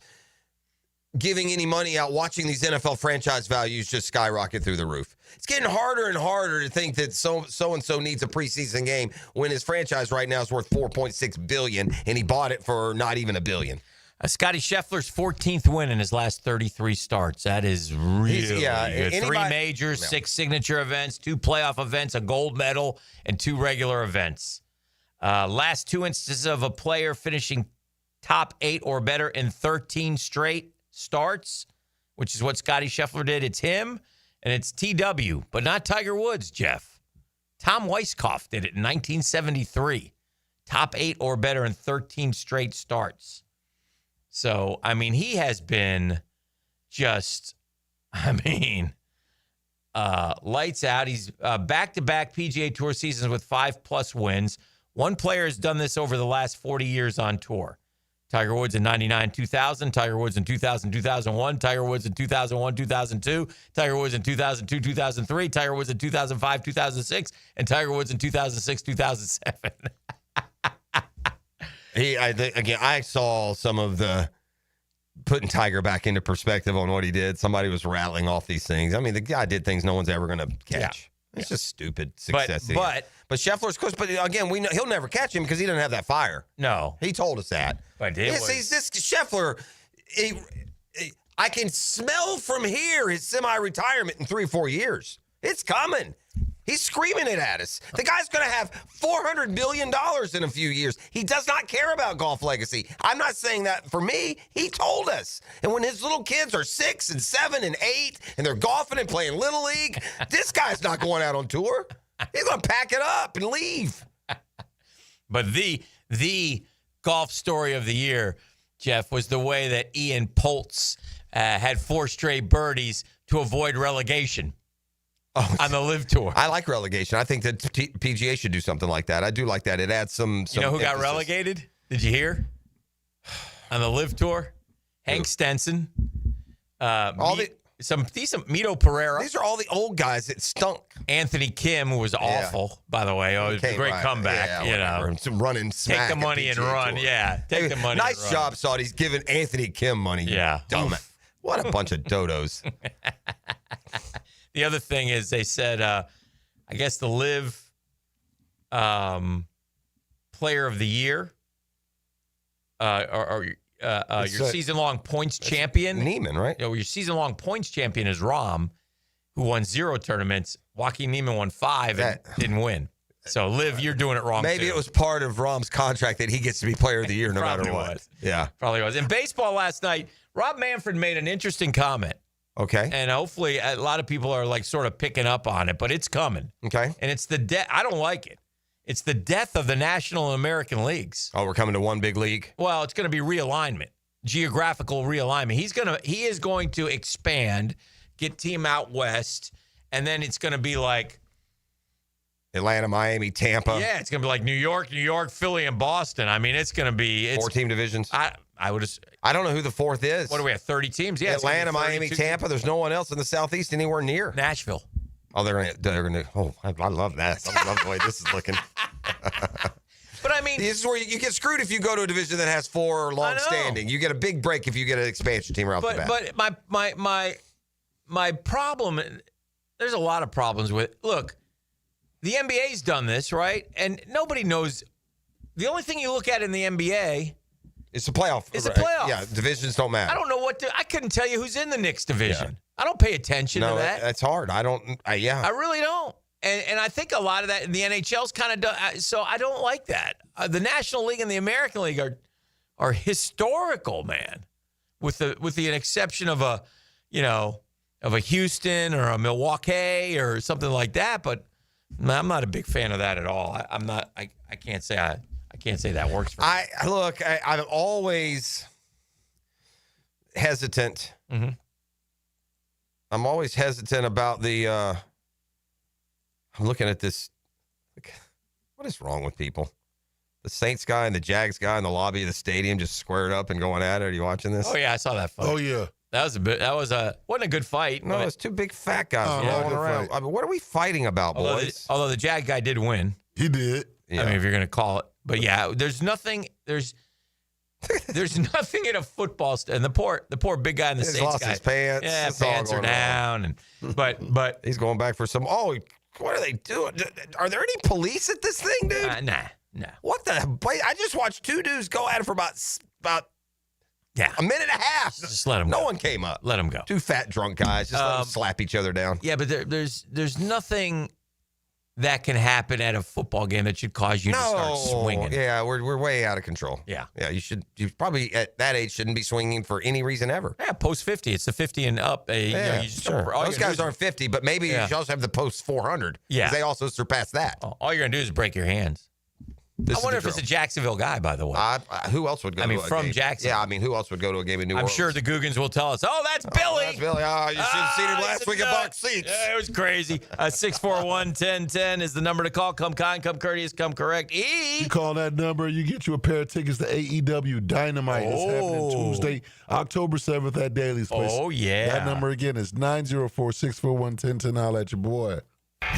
giving any money out, watching these NFL franchise values just skyrocket through the roof. It's getting harder and harder to think that so-and-so needs a preseason game when his franchise right now is worth $4.6 billion, and he bought it for not even $1 billion.
Scotty Scheffler's 14th win in his last 33 starts. That is really good. 3 majors, 6 signature events, 2 playoff events, a gold medal, and 2 regular events. Last 2 instances of a player finishing top 8 or better in 13 straight starts, which is what Scotty Scheffler did. It's him, and it's TW, but not Tiger Woods, Jeff. Tom Weiskopf did it in 1973. Top 8 or better in 13 straight starts. So, I mean, he has been just, lights out. He's back-to-back PGA Tour seasons with 5+ wins. One player has done this over the last 40 years on tour. Tiger Woods in 99, 2000, Tiger Woods in 2000, 2001, Tiger Woods in 2001, 2002, Tiger Woods in 2002, 2003, Tiger Woods in 2005, 2006, and Tiger Woods in 2006, 2007.
I saw some of the putting Tiger back into perspective on what he did. Somebody was rattling off these things. I mean, the guy did things no one's ever going to catch. It's just stupid success. But Scheffler's close. But again, we know he'll never catch him because he doesn't have that fire.
No,
he told us that.
But
this Scheffler, I can smell from here his semi-retirement in 3 or 4 years. It's coming. He's screaming it at us. The guy's going to have $400 billion in a few years. He does not care about golf legacy. I'm not saying that for me. He told us. And when his little kids are 6 and 7 and 8 and they're golfing and playing Little League, this guy's not going out on tour. He's going to pack it up and leave.
But the golf story of the year, Jeff, was the way that Ian Poltz had 4 straight birdies to avoid relegation. On the LIV Tour.
I like relegation. I think that PGA should do something like that. I do like that. It adds some
You know who got relegated? Did you hear? On the LIV Tour? Hank Stenson. Some decent Mito Pereira.
These are all the old guys that stunk.
Anthony Kim, who was awful, by the way. It was a great comeback.
Some running smack.
Take the money and run.
Tour.
Yeah. Take the money.
Nice job, Saudi's giving Anthony Kim money.
Yeah.
Dumb. What a bunch of dodos.
The other thing is they said, I guess the LIV Player of the Year or your season-long points champion.
Neiman, right?
Your season-long points champion is Rahm, who won 0 tournaments. Joaquin Neiman won 5 and didn't win. So, LIV, you're doing it wrong,
Maybe
too.
it was part of Rahm's contract that he gets to be Player of the Year no matter what. Yeah.
Probably was. In baseball last night, Rob Manfred made an interesting comment.
Okay.
And hopefully a lot of people are like sort of picking up on it, but it's coming.
Okay.
And it's the death. I don't like it. It's the death of the National and American leagues.
Oh, we're coming to one big league?
Well, it's going to be realignment, geographical realignment. He is going to expand, get team out west, and then it's going to be like
Atlanta, Miami, Tampa.
Yeah, it's going to be like New York, Philly, and Boston. I mean, it's going to be
4-team divisions.
I
don't know who the 4th is.
What do we have? 30 teams? Yeah,
Atlanta, Miami, Tampa. There's no one else in the Southeast anywhere near.
Nashville.
Oh, they're gonna. Oh, I love that. I love the way this is looking.
But I mean,
this is where you get screwed if you go to a division that has 4 long-standing. You get a big break if you get an expansion team right off the bat.
But my problem. There's a lot of problems with. Look, the NBA's done this, right? And nobody knows the only thing you look at in the NBA
it's a playoff.
It's a playoff.
Yeah, divisions don't matter.
I don't know I couldn't tell you who's in the Knicks division. Yeah. I don't pay attention to that.
That's hard. I
really don't. And I think a lot of that in the NHL's kind of so I don't like that. The National League and the American League are historical, man. With the exception of a Houston or a Milwaukee or something like that, but I'm not a big fan of that at all. I'm not. I can't say that works for me.
I'm always hesitant.
Mm-hmm.
I'm always hesitant about the. I'm looking at this. What is wrong with people? The Saints guy and the Jags guy in the lobby of the stadium just squared up and going at it. Are you watching this?
Oh yeah, I saw that fight.
Oh yeah.
Wasn't a good fight.
No, it's two big fat guys rolling around. I mean, what are we fighting about, boys?
Although the Jag guy did win.
He did.
Yeah. I mean, if you're going to call it. But yeah, there's nothing in a football and the poor big guy in the Saints
lost
guy.
His pants.
Yeah, pants are down but
he's going back for some what are they doing? Are there any police at this thing, dude?
Nah.
What the? I just watched two dudes go at it for about a minute and a half.
Just let them go.
No one came up.
Let them go.
Two fat drunk guys. Just let them slap each other down.
Yeah, but there's nothing that can happen at a football game that should cause you to start swinging.
Yeah, we're way out of control.
Yeah.
Yeah, you probably at that age shouldn't be swinging for any reason ever.
Yeah, post 50. It's the 50 and up.
Sure. Those guys aren't 50, but maybe you should also have the post 400.
Yeah.
They also surpass that.
All you're going to do is break your hands. I wonder if it's a Jacksonville guy, by the way.
Who else would go to a game?
from Jacksonville.
Yeah, who else would go to a game in New Orleans?
I'm sure the Googans will tell us, that's Billy.
That's Billy. You should have seen him last week at box seats.
Yeah, it was crazy. 641-1010 is the number to call. Come kind, come courteous, come correct.
You call that number, you get you a pair of tickets to AEW Dynamite. It's happening Tuesday, October 7th at Daly's Place.
Oh, yeah.
That number again is 904-641-1010. I'll at your boy.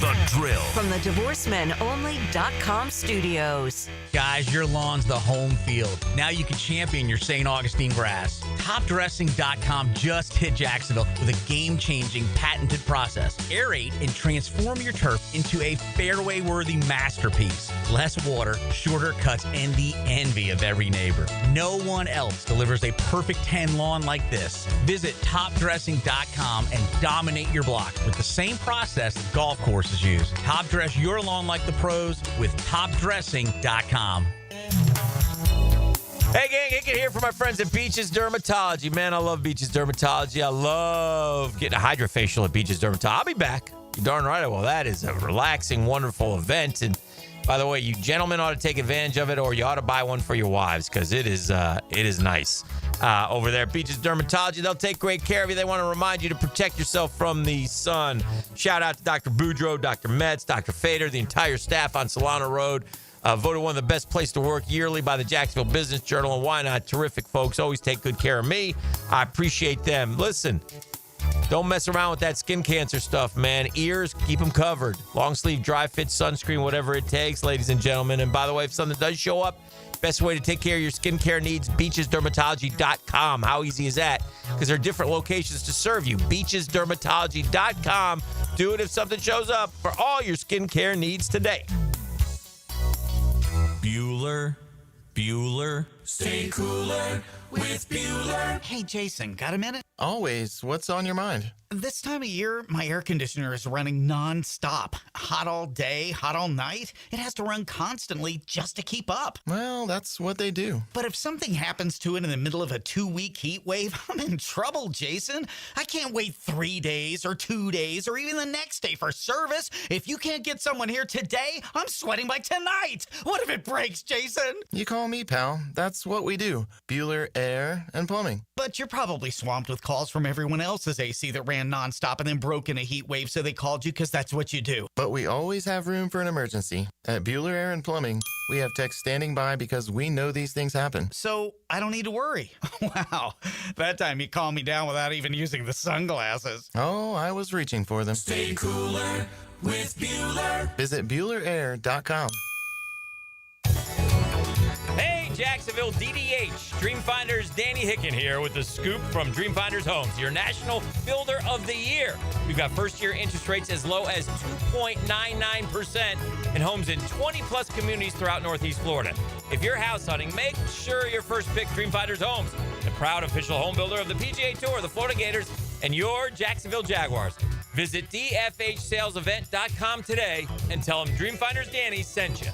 The Drill.
From the DivorceMenOnly.com studios.
Guys, your lawn's the home field. Now you can champion your St. Augustine grass. TopDressing.com just hit Jacksonville with a game-changing patented process. Aerate and transform your turf into a fairway-worthy masterpiece. Less water, shorter cuts, and the envy of every neighbor. No one else delivers a perfect 10 lawn like this. Visit TopDressing.com and dominate your block with the same process that golf courses use. Top dress your lawn like the pros with TopDressing.com.
Hey, gang, I can hear from my friends at Beaches Dermatology. Man, I love Beaches Dermatology. I love getting a hydrofacial at Beaches Dermatology. I'll be back. You're darn right. Well, that is a relaxing, wonderful event. And by the way, you gentlemen ought to take advantage of it, or you ought to buy one for your wives, because it is nice. Over there at Beaches Dermatology, they'll take great care of you. They want to remind you to protect yourself from the sun. Shout out to Dr. Boudreaux, Dr. Metz, Dr. Fader, the entire staff on Solano Road. Voted one of the best places to work yearly by the Jacksonville Business Journal. And why not? Terrific folks. Always take good care of me. I appreciate them. Listen, don't mess around with that skin cancer stuff, man. Ears, keep them covered. Long sleeve, dry fit, sunscreen, whatever it takes, ladies and gentlemen. And by the way, if something does show up, best way to take care of your skincare needs, beachesdermatology.com. How easy is that? Because there are different locations to serve you. Beachesdermatology.com. Do it if something shows up for all your skincare needs today.
Bueller. Stay cooler with Bueller.
Hey, Jason, got a minute?
Always. What's on your mind?
This time of year, my air conditioner is running nonstop. Hot all day, hot all night. It has to run constantly just to keep up.
Well, that's what they do.
But if something happens to it in the middle of a 2-week heat wave, I'm in trouble, Jason. I can't wait 3 days or 2 days or even the next day for service. If you can't get someone here today, I'm sweating by tonight. What if it breaks, Jason?
You call me, pal. That's what we do. Bueller Air and Plumbing.
But you're probably swamped with calls from everyone else's AC that ran nonstop and then broke in a heat wave, so they called you because that's what you do.
But we always have room for an emergency. At Bueller Air and Plumbing, we have techs standing by because we know these things happen.
So I don't need to worry. Wow. That time you calmed me down without even using the sunglasses.
Oh, I was reaching for them.
Stay cooler with Bueller.
Visit BuellerAir.com.
Hey, Jacksonville DDH. Dreamfinders Danny Hicken here with the scoop from Dreamfinders Homes, your national builder of the year. We've got first-year interest rates as low as 2.99% in homes in 20-plus communities throughout Northeast Florida. If you're house hunting, make sure your first pick Dreamfinders Homes, the proud official home builder of the PGA Tour, the Florida Gators, and your Jacksonville Jaguars. Visit dfhsalesevent.com today and tell them Dreamfinders Danny sent you.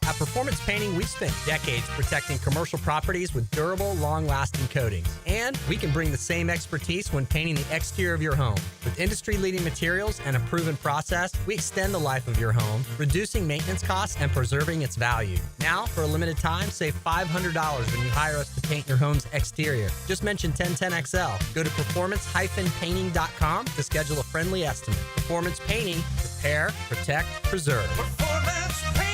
At Performance Painting, we've spent decades protecting commercial properties with durable, long-lasting coatings. And we can bring the same expertise when painting the exterior of your home. With industry-leading materials and a proven process, we extend the life of your home, reducing maintenance costs and preserving its value. Now, for a limited time, save $500 when you hire us to paint your home's exterior. Just mention 1010XL. Go to performancepainting.com to schedule a friendly estimate. Performance Painting. Repair, protect, preserve.
Performance Painting.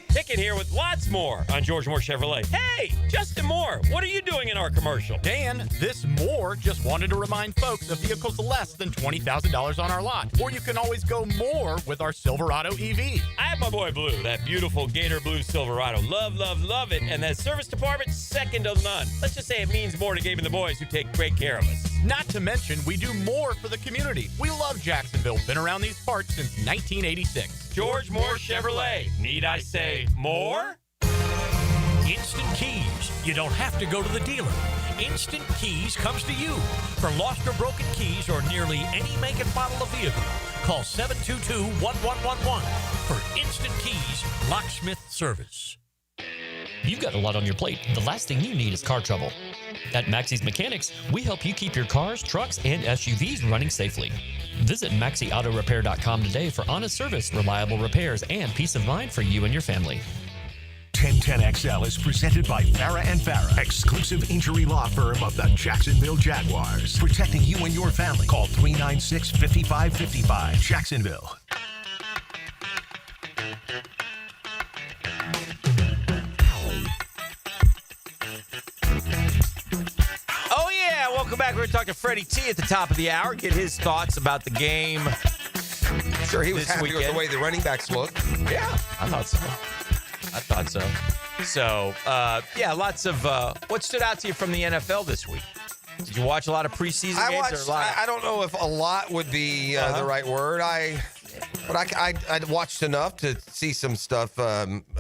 Pickett here with lots more on George Moore Chevrolet. Hey, Justin Moore, what are you doing in our commercial?
Dan, this Moore just wanted to remind folks of vehicles less than $20,000 on our lot. Or you can always go more with our Silverado EV.
I have my boy Blue, that beautiful Gator Blue Silverado. Love, love, love it. And that service department, second to none. Let's just say it means more to Gabe and the boys who take great care of us.
Not to mention, we do more for the community. We love Jacksonville. Been around these parts since 1986.
George Moore Chevrolet. Need I say more?
Instant Keys. You don't have to go to the dealer. Instant Keys comes to you. For lost or broken keys or nearly any make and model of vehicle, call 722-1111 for Instant Keys locksmith service.
You've got a lot on your plate. The last thing you need is car trouble. At Maxie's Mechanics, we help you keep your cars, trucks, and SUVs running safely. Visit MaxieAutoRepair.com today for honest service, reliable repairs, and peace of mind for you and your family.
1010XL is presented by Farah & Farah, exclusive injury law firm of the Jacksonville Jaguars. Protecting you and your family. Call 396-5555. Jacksonville.
Oh, yeah. Welcome back. We're going to talk to Freddie T at the top of the hour, get his thoughts about the game.
Sure, he was happy with the way the running backs looked.
Yeah, I thought so. So, yeah, lots of what stood out to you from the NFL this week? Did you watch a lot of preseason games?
I don't know if a lot would be the right word. But I watched enough to see some stuff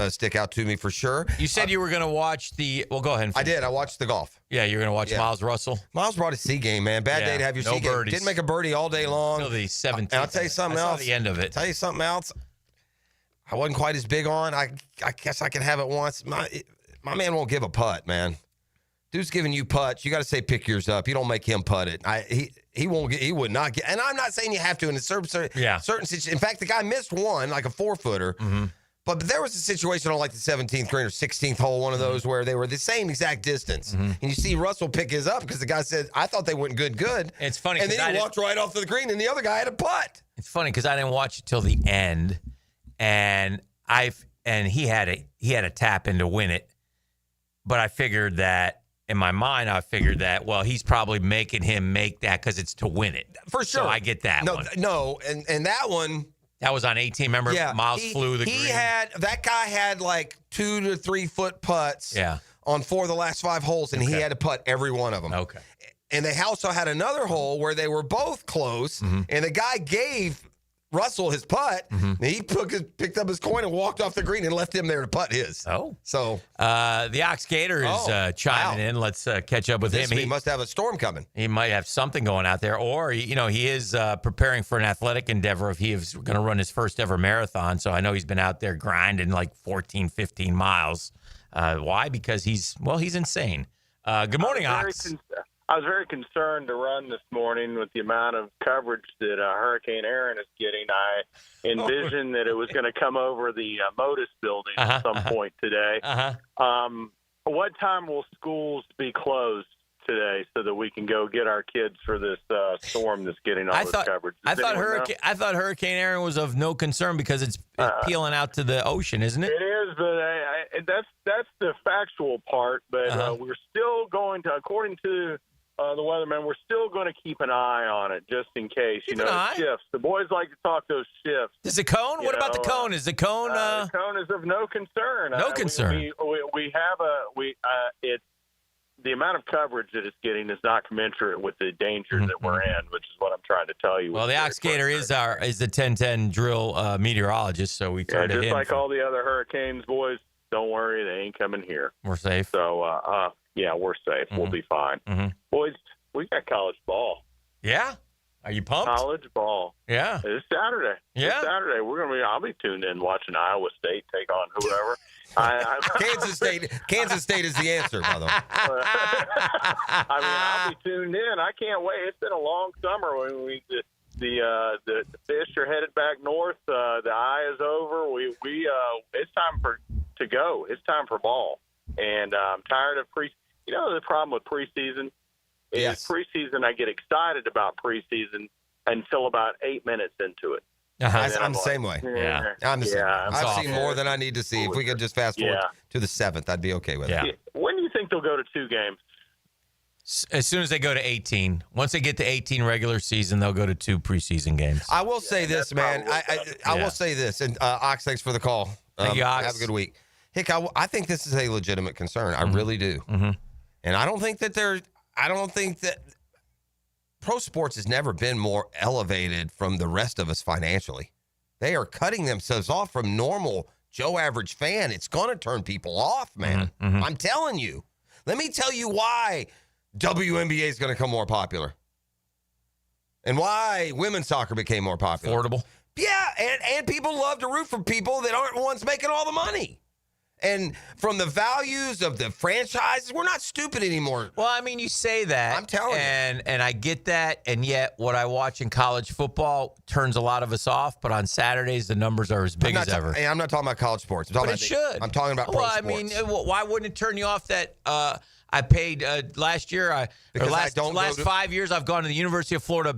stick out to me for sure.
You said you were going to watch the. Well, go ahead.
I did. I watched the golf.
Yeah, you're going to watch Miles Russell.
Miles brought a C game, man. Bad day to have your C game. Didn't make a birdie all day long.
Until the 17th.
And I'll tell you something else.
The end of it.
Tell you something else. I wasn't quite as big on. I guess I can have it once. My man won't give a putt, man. Dude's giving you putts. You got to say pick yours up. You don't make him putt it. He won't get. He would not get. And I'm not saying you have to in a certain situation. In fact, the guy missed one, like a 4-footer.
Mm-hmm.
But there was a situation on like the 17th green or 16th hole, one of those where they were the same exact distance.
Mm-hmm.
And you see Russell pick his up because the guy said, I thought they went good.
It's funny.
And then he walked right off to the green and the other guy had a putt.
It's funny because I didn't watch it till the end. And he had a tap in to win it. But I figured that, in my mind, well, he's probably making him make that because it's to win it.
For sure.
So I get that one.
No, and that one.
That was on 18. Remember, Miles flew the green.
That guy had like 2 to 3 foot putts on 4 of the last 5 holes, and he had to putt every one of them.
Okay.
And they also had another hole where they were both close, and the guy gave Russell his putt, and he picked up his coin and walked off the green and left him there to putt his.
Oh.
So.
The Ox Gator is chiming in. Let's catch up with him.
He must have a storm coming.
He might have something going out there. Or, he is preparing for an athletic endeavor if he is going to run his first ever marathon. So I know he's been out there grinding like 14, 15 miles. Why? Because he's insane. Good morning, Ox.
I was very concerned to run this morning with the amount of coverage that Hurricane Aaron is getting. I envisioned that it was going to come over the Modus building at some point today. What time will schools be closed today so that we can go get our kids for this storm that's getting all this coverage?
I thought Hurricane Aaron was of no concern because it's peeling out to the ocean, isn't it?
It is, but that's the factual part. But we're still going to, according to the weatherman, we're still going to keep an eye on it just in case. Shifts. The boys like to talk those shifts.
Is the cone? What about the cone? Is the cone?
The cone is of no concern.
No concern.
We have the amount of coverage that it's getting is not commensurate with the danger that we're in, which is what I'm trying to tell you.
Well, the Ox Gator is the 1010 drill meteorologist, so we turn to him.
Just like all the other hurricanes, boys, don't worry, they ain't coming here.
We're safe.
So, yeah, we're safe. We'll be fine. Boys, we got college ball.
Yeah? Are you pumped?
College ball.
Yeah.
It's Saturday.
Yeah.
It's Saturday. I'll be tuned in watching Iowa State take on whoever.
Kansas State is the answer, by the way.
I'll be tuned in. I can't wait. It's been a long summer. When the fish are headed back north. The eye is over. It's time to go. It's time for ball. And I'm tired of the problem with preseason is preseason. I get excited about preseason until about 8 minutes into it.
I'm the same way.
Yeah.
I'm the same way. I've seen more than I need to see. If we could just fast forward to the 7th, I'd be okay with it.
When do you think they'll go to 2 games?
As soon as they go to 18. Once they get to 18 regular season, they'll go to 2 preseason games.
I will say this, man. I will say this. And Ox, thanks for the call.
Thank you, Ox.
Have a good week. Hick, I think this is a legitimate concern. I really do. And I don't think that pro sports has never been more elevated from the rest of us financially. They are cutting themselves off from normal Joe average fan. It's going to turn people off, man. I'm telling you. Let me tell you why WNBA is going to become more popular and why women's soccer became more popular.
Affordable.
Yeah, and people love to root for people that aren't the ones making all the money. And from the values of the franchises, we're not stupid anymore.
Well, I mean, you say that.
I'm telling you.
And I get that. And yet what I watch in college football turns a lot of us off. But on Saturdays, the numbers are as big as ever.
I'm not talking about college sports. I'm talking
should.
I'm talking about pro sports.
Well, I mean, why wouldn't it turn you off that I paid last year? Last 5 years, I've gone to the University of Florida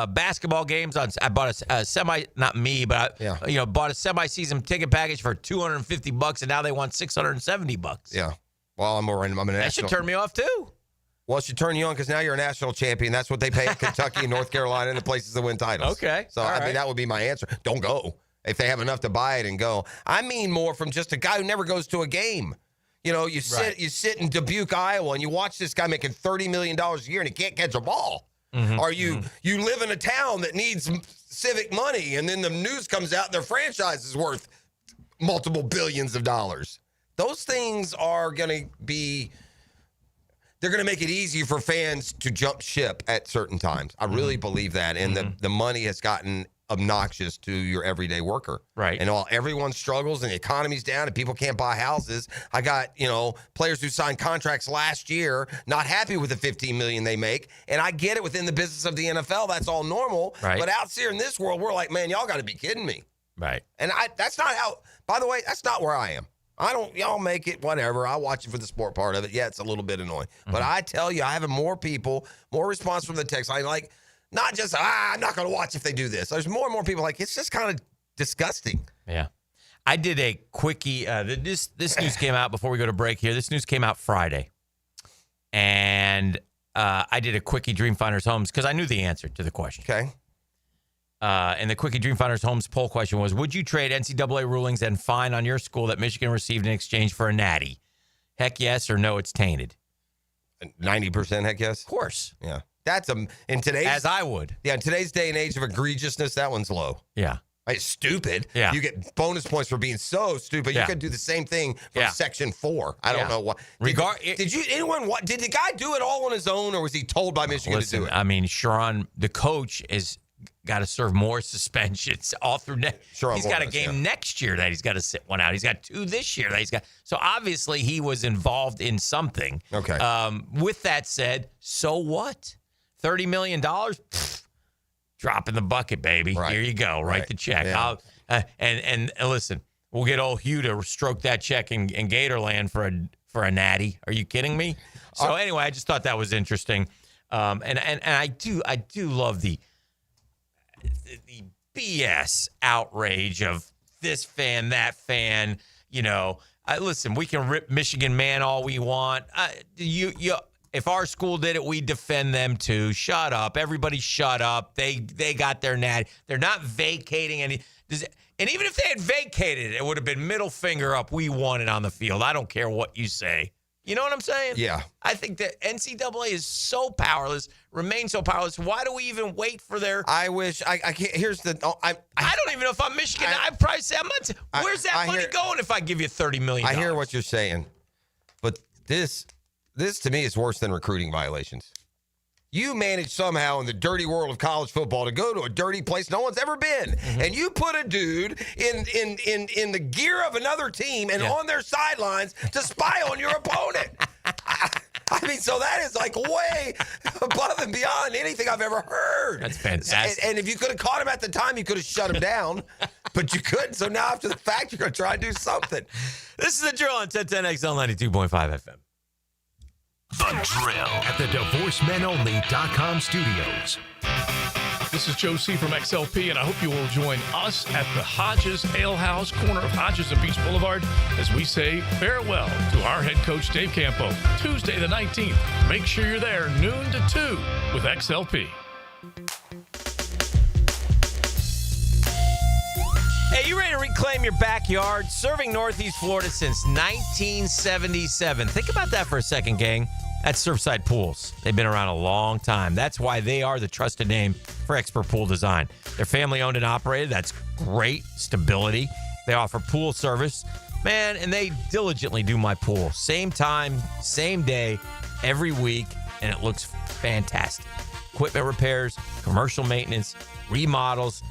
basketball games. I bought a semi, not me, but bought a semi-season ticket package for $250, and now they want $670.
Yeah. Well, I'm a national.
That should turn me off too.
Well, it should turn you on because now you're a national champion. That's what they pay at Kentucky and North Carolina and the places that win titles.
Okay.
So I mean, that would be my answer. Don't go if they have enough to buy it and go. I mean more from just a guy who never goes to a game. You sit in Dubuque, Iowa, and you watch this guy making $30 million a year and he can't catch a ball. Or you live in a town that needs civic money, and then the news comes out and their franchise is worth multiple billions of dollars. Those things are going to be – they're going to make it easy for fans to jump ship at certain times. I really believe that. And the money has gotten obnoxious to your everyday worker.
Right.
And while everyone struggles and the economy's down and people can't buy houses, I got, players who signed contracts last year not happy with the $15 million they make. And I get it within the business of the NFL. That's all normal.
Right.
But out here in this world, we're like, man, y'all got to be kidding me.
Right.
And that's not how, by the way, that's not where I am. Y'all make it, whatever. I watch it for the sport part of it. Yeah, it's a little bit annoying. But I tell you, I have more people, more response from the text line, like, not just, I'm not going to watch if they do this. There's more and more people like, it's just kind of disgusting.
Yeah. I did a quickie. This news came out before we go to break here. This news came out Friday. And I did a quickie Dreamfinders Homes because I knew the answer to the question.
Okay.
And the quickie Dreamfinders Homes poll question was, would you trade NCAA rulings and fine on your school that Michigan received in exchange for a natty? Heck yes or no, it's tainted.
90% heck yes?
Of course.
Yeah. That's in today's...
As I would.
Yeah, in today's day and age of egregiousness, that one's low.
Yeah.
It's stupid.
Yeah.
You get bonus points for being so stupid. You could do the same thing from Section 4. I don't know what. Did the guy do it all on his own, or was he told by Michigan to do it?
I mean, Sharon, the coach, is got to serve more suspensions all through next. He's got a game next year that he's got to sit one out. He's got 2 this year that he's got. So obviously he was involved in something.
Okay.
With that said, so what? $30 million? Pfft, drop in the bucket, baby.
Right.
Here you go. Write the check.
Yeah.
And listen, we'll get old Hugh to stroke that check in Gatorland for a natty. Are you kidding me? So anyway, I just thought that was interesting. And I do love the BS outrage of this fan, that fan. Listen, we can rip Michigan man all we want. If our school did it, we defend them too. Shut up. Everybody shut up. They got their natty. They're not vacating any. And even if they had vacated it, it would have been middle finger up. We won it on the field. I don't care what you say. You know what I'm saying?
Yeah.
I think that NCAA is so powerless, remains so powerless. Why do we even wait for their...
I wish, I can't, here's the...
I don't even know if I'm Michigan. I'd probably say, where's that money going if I give you $30 million?
I hear what you're saying, but this to me is worse than recruiting violations. You manage somehow in the dirty world of college football to go to a dirty place no one's ever been, and you put a dude in the gear of another team and on their sidelines to spy on your opponent. I mean, so that is like way above and beyond anything I've ever heard.
That's fantastic.
And if you could have caught him at the time, you could have shut him down, but you couldn't. So now after the fact, you're going to try and do something.
This is The Drill on 1010XL 92.5 FM.
The Drill at the DivorceMenOnly.com studios.
This is Joe C. from XLP, and I hope you will join us at the Hodges Ale House, corner of Hodges and Beach Boulevard, as we say farewell to our head coach, Dave Campo, Tuesday the 19th. Make sure you're there noon to 2 with XLP.
Hey, you ready to reclaim your backyard? Serving Northeast Florida since 1977. Think about that for a second, gang. That's Surfside Pools. They've been around a long time. That's why they are the trusted name for expert pool design. They're family owned and operated. That's great stability. They offer pool service, man, and they diligently do my pool. Same time, same day, every week, and it looks fantastic. Equipment repairs, commercial maintenance, remodels,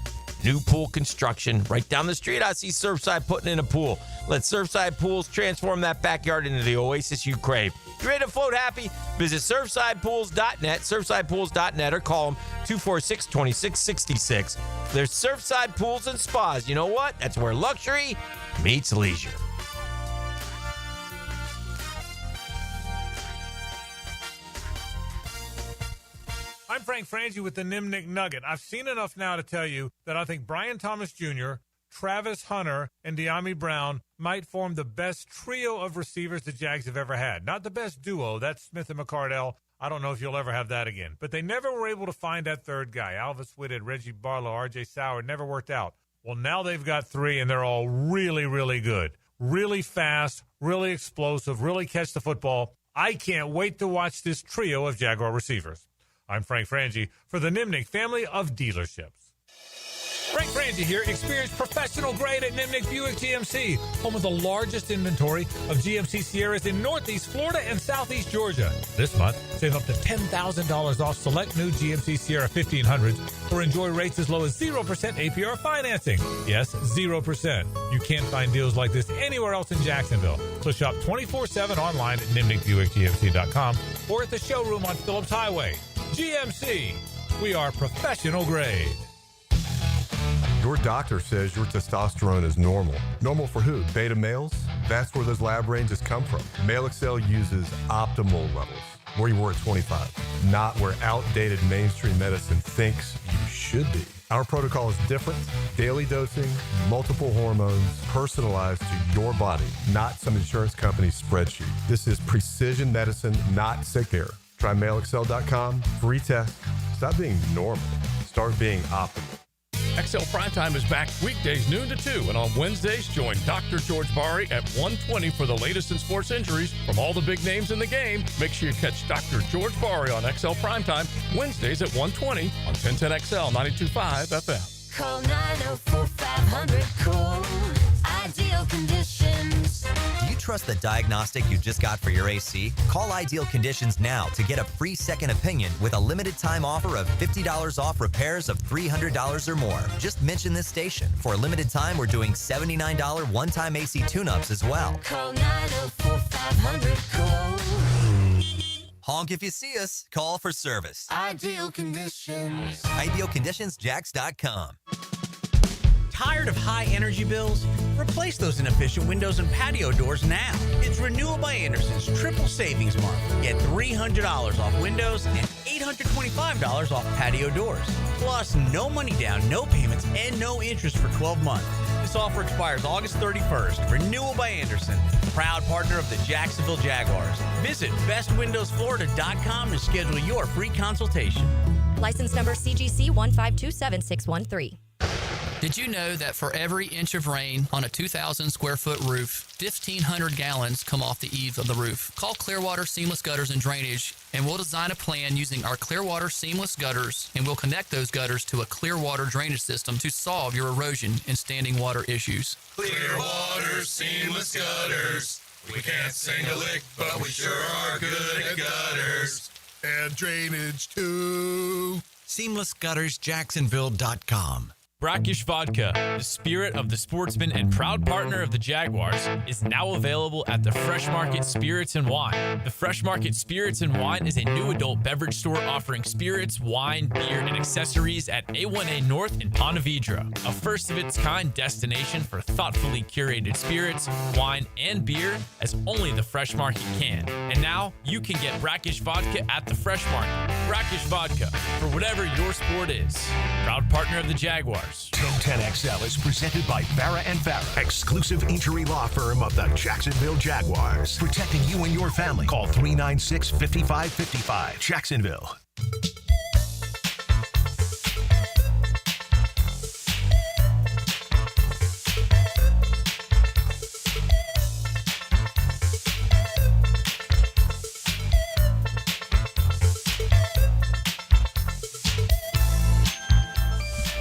new pool construction. Right down the street, I see Surfside putting in a pool. Let Surfside Pools transform that backyard into the oasis you crave. You ready to float happy? Visit surfsidepools.net, surfsidepools.net, or call them 246-2666. There's Surfside Pools and Spas. You know what? That's where luxury meets leisure.
I'm Frank Frangie with the Nimnik Nugget. I've seen enough now to tell you that I think Brian Thomas Jr., Travis Hunter, and De'Ami Brown might form the best trio of receivers the Jags have ever had. Not the best duo. That's Smith and McCardell. I don't know if you'll ever have that again. But they never were able to find that third guy. Alvis Whitted, Reggie Barlow, R.J. Sauer. Never worked out. Well, now they've got three, and they're all really, really good. Really fast, really explosive, really catch the football. I can't wait to watch this trio of Jaguar receivers. I'm Frank Frangie for the Nimnik family of dealerships. Frank Frangie here. Experience professional grade at Nimnik Buick GMC, home of the largest inventory of GMC Sierras in Northeast Florida and Southeast Georgia. This month, save up to $10,000 off select new GMC Sierra 1500s or enjoy rates as low as 0% APR financing. Yes, 0%. You can't find deals like this anywhere else in Jacksonville. So shop 24/7 online at NimnikBuickGMC.com or at the showroom on Phillips Highway. GMC, we are professional grade.
Your doctor says your testosterone is normal. Normal for who? Beta males? That's where those lab ranges come from. Male Excel uses optimal levels, where you were at 25, not where outdated mainstream medicine thinks you should be. Our protocol is different. Daily dosing, multiple hormones, personalized to your body, not some insurance company's spreadsheet. This is precision medicine, not sick care. Try MaleExcel.com, free test. Stop being normal. Start being optimal.
XL Primetime is back weekdays noon to 2, and on Wednesdays, join Dr. George Bari at 1:20 for the latest in sports injuries from all the big names in the game. Make sure you catch Dr. George Bari on XL Primetime Wednesdays at 1:20 on 1010XL 92.5 FM.
Call 904-500-COOL. Ideal Conditions.
Do you trust the diagnostic you just got for your AC? Call Ideal Conditions now to get a free second opinion with a limited time offer of $50 off repairs of $300 or more. Just mention this station. For a limited time, we're doing $79 one-time AC tune-ups as well.
Call 904-500-COOL.
Honk if you see us. Call for service.
Ideal Conditions.
IdealConditionsJax.com.
Tired of high energy bills? Replace those inefficient windows and patio doors now. It's Renewal by Anderson's Triple Savings Month. Get $300 off windows and $825 off patio doors. Plus, no money down, no payments, and no interest for 12 months. This offer expires August 31st. Renewal by Anderson, proud partner of the Jacksonville Jaguars. Visit bestwindowsflorida.com to schedule your free consultation.
License number CGC 1527613.
Did you know that for every inch of rain on a 2,000 square foot roof, 1,500 gallons come off the eaves of the roof? Call Clearwater Seamless Gutters and Drainage, and we'll design a plan using our Clearwater Seamless Gutters, and we'll connect those gutters to a Clearwater drainage system to solve your erosion and standing water issues.
Clearwater Seamless Gutters. We can't sing a lick, but we sure are good at gutters.
And drainage, too.
SeamlessGuttersJacksonville.com.
Brackish Vodka, the spirit of the sportsman and proud partner of the Jaguars, is now available at the Fresh Market Spirits and Wine. The Fresh Market Spirits and Wine is a new adult beverage store offering spirits, wine, beer, and accessories at A1A North in Ponte Vedra, a first-of-its-kind destination for thoughtfully curated spirits, wine, and beer as only the Fresh Market can. And now, you can get Brackish Vodka at the Fresh Market. Brackish Vodka, for whatever your sport is. Proud partner of the Jaguars.
1010XL is presented by Farah & Farah, exclusive injury law firm of the Jacksonville Jaguars. Protecting you and your family. Call 396-5555. Jacksonville.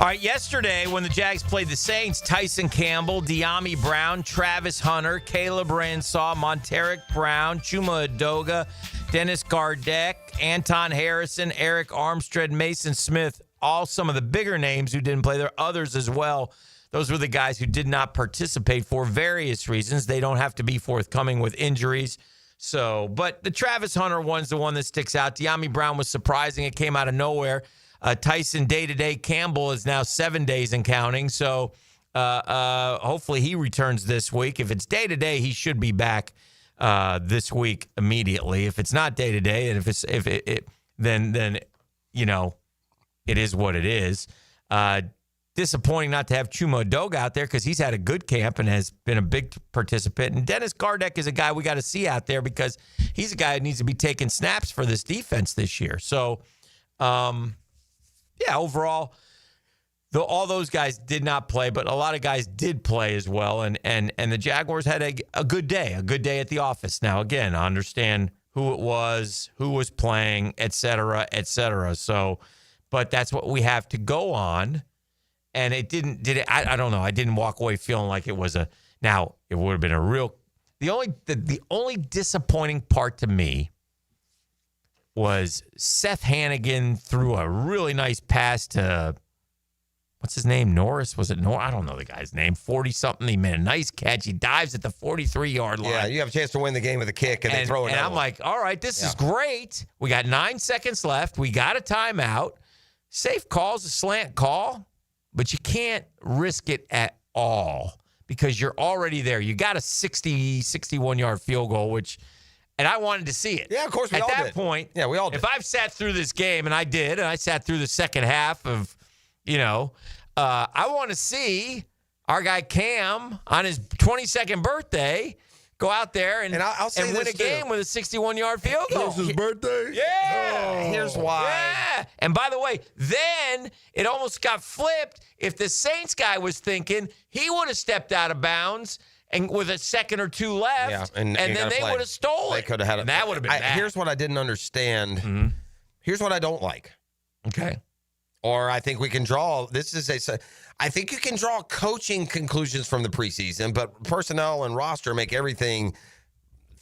All right, yesterday when the Jags played the Saints, Tyson Campbell, De'Ami Brown, Travis Hunter, Caleb Ransaw, Monteric Brown, Chuma Edoga, Dennis Gardeck, Anton Harrison, Eric Armstead, Mason Smith, all some of the bigger names who didn't play. There are others as well. Those were the guys who did not participate for various reasons. They don't have to be forthcoming with injuries. But the Travis Hunter one's the one that sticks out. De'Ami Brown was surprising. It came out of nowhere. Tyson day-to-day Campbell is now 7 days and counting, so hopefully he returns this week. If it's day-to-day, he should be back this week immediately. If it's not day-to-day, and then you know, it is what it is. Disappointing not to have Chuma Edoga out there because he's had a good camp and has been a big participant. And Dennis Gardeck is a guy we got to see out there because he's a guy who needs to be taking snaps for this defense this year. So, yeah, overall, all those guys did not play, but a lot of guys did play as well. And the Jaguars had a good day at the office. Now, again, I understand who it was, who was playing, et cetera, et cetera. So, but that's what we have to go on. And it did it? I don't know. I didn't walk away feeling like it was now it would have been a real, the only disappointing part to me was Seth Hannigan threw a really nice pass to, what's his name, Norris? Was it Norris? I don't know the guy's name. 40-something. He made a nice catch. He dives at the 43-yard line.
Yeah, you have a chance to win the game with a kick, and they throw it out.
And I'm like, all right, this is great. We got 9 seconds left. We got a timeout. Safe call's a slant call, but you can't risk it at all because you're already there. You got a 61-yard field goal, which – and I wanted to see it.
Yeah, of course we all did.
At that point,
yeah, we all did.
If I've sat through this game, and I did, and I sat through the second half of, I want to see our guy Cam on his 22nd birthday go out there and win a game with a 61-yard field goal.
It was his birthday?
Yeah.
Oh. Here's why.
Yeah. And by the way, then it almost got flipped. If the Saints guy was thinking, he would have stepped out of bounds and with a second or two left, and then they would have stolen it.
They could have had it.
That would have been bad.
Here's what I didn't understand.
Mm-hmm.
Here's what I don't like.
Okay.
Or I think we can draw. I think you can draw coaching conclusions from the preseason, but personnel and roster make everything,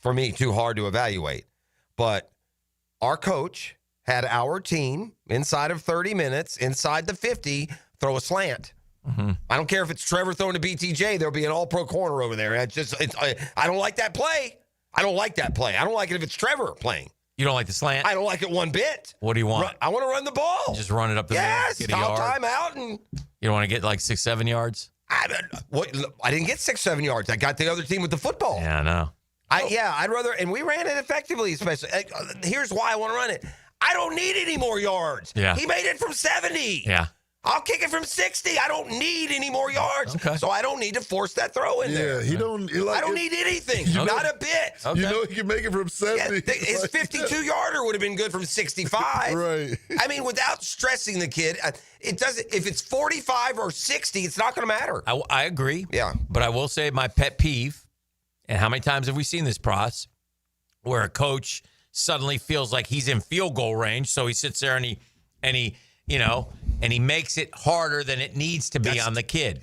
for me, too hard to evaluate. But our coach had our team inside of 30 minutes, inside the 50, throw a slant.
Mm-hmm.
I don't care if it's Trevor throwing to BTJ. There'll be an all-pro corner over there. I don't like that play. I don't like that play. I don't like it if it's Trevor playing.
You don't like the slant?
I don't like it one bit.
What do you want?
I want to run the ball.
Just run it up the middle.
Yes, call timeout. And
you don't want to get like 6-7 yards?
I didn't get 6-7 yards. I got the other team with the football.
Yeah, I know.
I'd rather, and we ran it effectively, especially. Here's why I want to run it. I don't need any more yards.
Yeah.
He made it from 70.
Yeah.
I'll kick it from 60. I don't need any more yards.
Okay.
So I don't need to force that throw in there.
Yeah,
I don't need anything. Not a bit.
Okay.
You know he can make it from 70.
His 52-yarder would have been good from 65.
Right.
I mean, without stressing the kid, it doesn't. If it's 45 or 60, it's not going to matter.
I agree.
Yeah.
But I will say my pet peeve, and how many times have we seen this, Pros, where a coach suddenly feels like he's in field goal range, so he sits there and he makes it harder than it needs to be on the kid.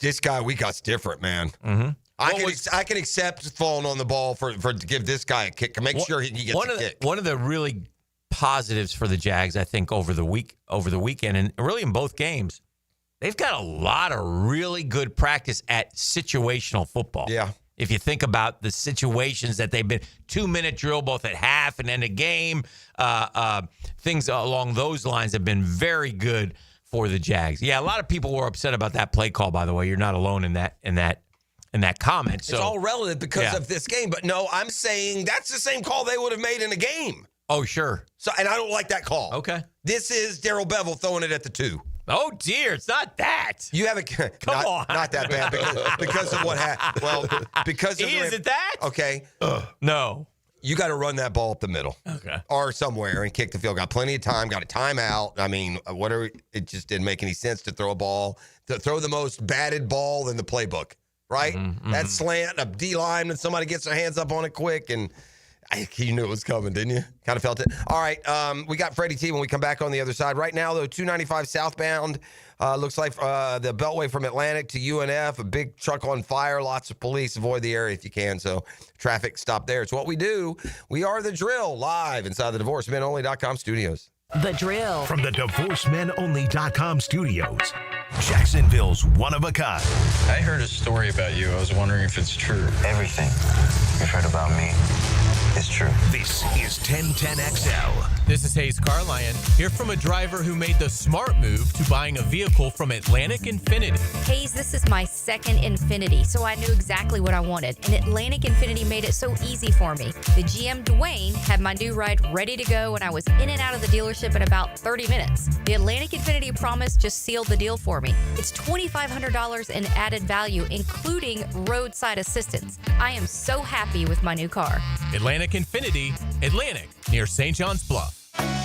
This guy we got's different, man.
Mm-hmm.
I can accept falling on the ball for to give this guy a kick. Make sure he gets a kick.
One of the really positives for the Jags, I think, over the weekend, and really in both games, they've got a lot of really good practice at situational football.
Yeah.
If you think about the situations that they've been, 2-minute drill both at half and end of game, things along those lines have been very good for the Jags. Yeah, a lot of people were upset about that play call, by the way. You're not alone in that comment. So,
it's all relative because of this game. But no, I'm saying that's the same call they would have made in a game.
Oh, sure.
So, and I don't like that call.
Okay.
This is Darrell Bevel throwing it at the 2.
Oh, dear. It's not that.
You haven't.
Come on.
Not that bad because of what happened. Well, because of.
Is it that?
Okay.
No.
You got to run that ball up the middle.
Okay.
Or somewhere and kick the field. Got plenty of time. Got a timeout. I mean, it just didn't make any sense to throw the most batted ball in the playbook, right?
Mm-hmm.
That slant, a D-line, and somebody gets their hands up on it quick, and you knew it was coming, didn't you? Kind of felt it. All right, we got Freddie T when we come back on the other side. Right now, though, 295 southbound. Looks like the Beltway from Atlantic to UNF, a big truck on fire, lots of police. Avoid the area if you can, so traffic stop there. It's what we do. We are The Drill, live inside the DivorceMenOnly.com studios.
The Drill. From the DivorceMenOnly.com studios. Jacksonville's one-of-a-kind.
I heard a story about you. I was wondering if it's true.
Everything you've heard about me is true.
This is 1010XL.
This is Hayes Carlion, here from a driver who made the smart move to buying a vehicle from Atlantic Infinity.
Hayes, this is my second Infinity, so I knew exactly what I wanted, and Atlantic Infinity made it so easy for me. The GM Dwayne had my new ride ready to go, and I was in and out of the dealership in about 30 minutes. The Atlantic Infinity promise just sealed the deal for me. It's $2,500 in added value, including roadside assistance. I am so happy with my new car.
Atlantic Infinity, Atlantic, near St. John's Bluff.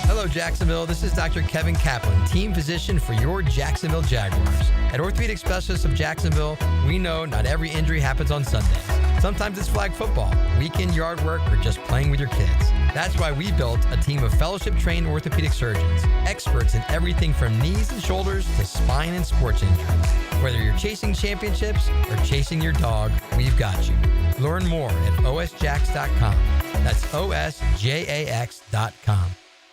Hello, Jacksonville. This is Dr. Kevin Kaplan, team physician for your Jacksonville Jaguars. At Orthopedic Specialists of Jacksonville, we know not every injury happens on Sundays. Sometimes it's flag football, weekend yard work, or just playing with your kids. That's why we built a team of fellowship-trained orthopedic surgeons, experts in everything from knees and shoulders to spine and sports injuries. Whether you're chasing championships or chasing your dog, we've got you. Learn more at osjax.com. That's osjax.com.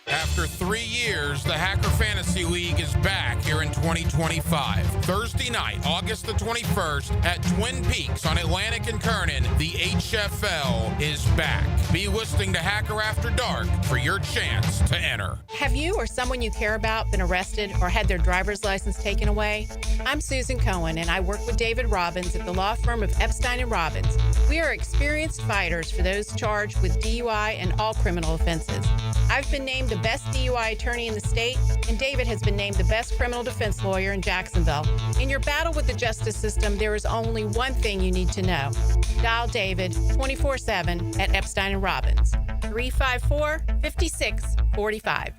After 3 years, the Hacker Fantasy League is back here in 2025. Thursday night, August the 21st at Twin Peaks on Atlantic and Kernan, the HFL is back. Be listening to Hacker After Dark for your chance to enter.
Have you or someone you care about been arrested or had their driver's license taken away? I'm Susan Cohen, and I work with David Robbins at the law firm of Epstein & Robbins. We are experienced fighters for those charged with DUI and all criminal offenses. I've been named the best DUI attorney in the state, and David has been named the best criminal defense lawyer in Jacksonville. In your battle with the justice system, there is only one thing you need to know. Dial David 24/7 at Epstein & Robbins, 354-5645.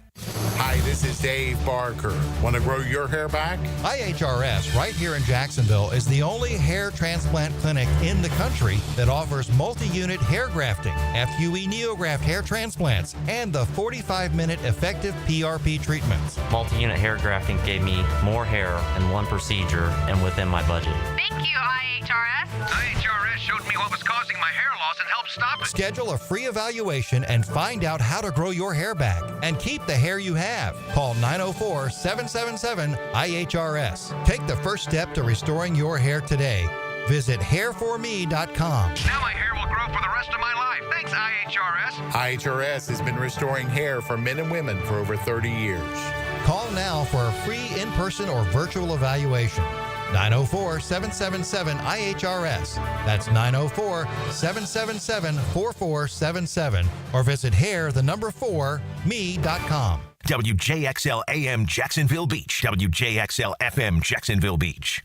Hi, this is Dave Barker. Want to grow your hair back?
IHRS, right here in Jacksonville, is the only hair transplant clinic in the country that offers multi-unit hair grafting, FUE NeoGraft hair transplants, and the 45-minute effective PRP treatments.
Multi-unit hair grafting gave me more hair in one procedure and within my budget.
Thank you, IHRS.
IHRS showed me what was causing my hair loss and helped stop it.
Schedule a free evaluation and find out how to grow your hair back and keep the hair you have. Call 904-777-IHRS. Take the first step to restoring your hair today. Visit hairforme.com.
Now my hair will grow for the rest of my life. Thanks, IHRS.
IHRS has been restoring hair for men and women for over 30 years.
Call now for a free in-person or virtual evaluation. 904-777-IHRS. That's 904-777-4477. Or visit hair4me.com.
WJXL AM Jacksonville Beach. WJXL FM Jacksonville Beach.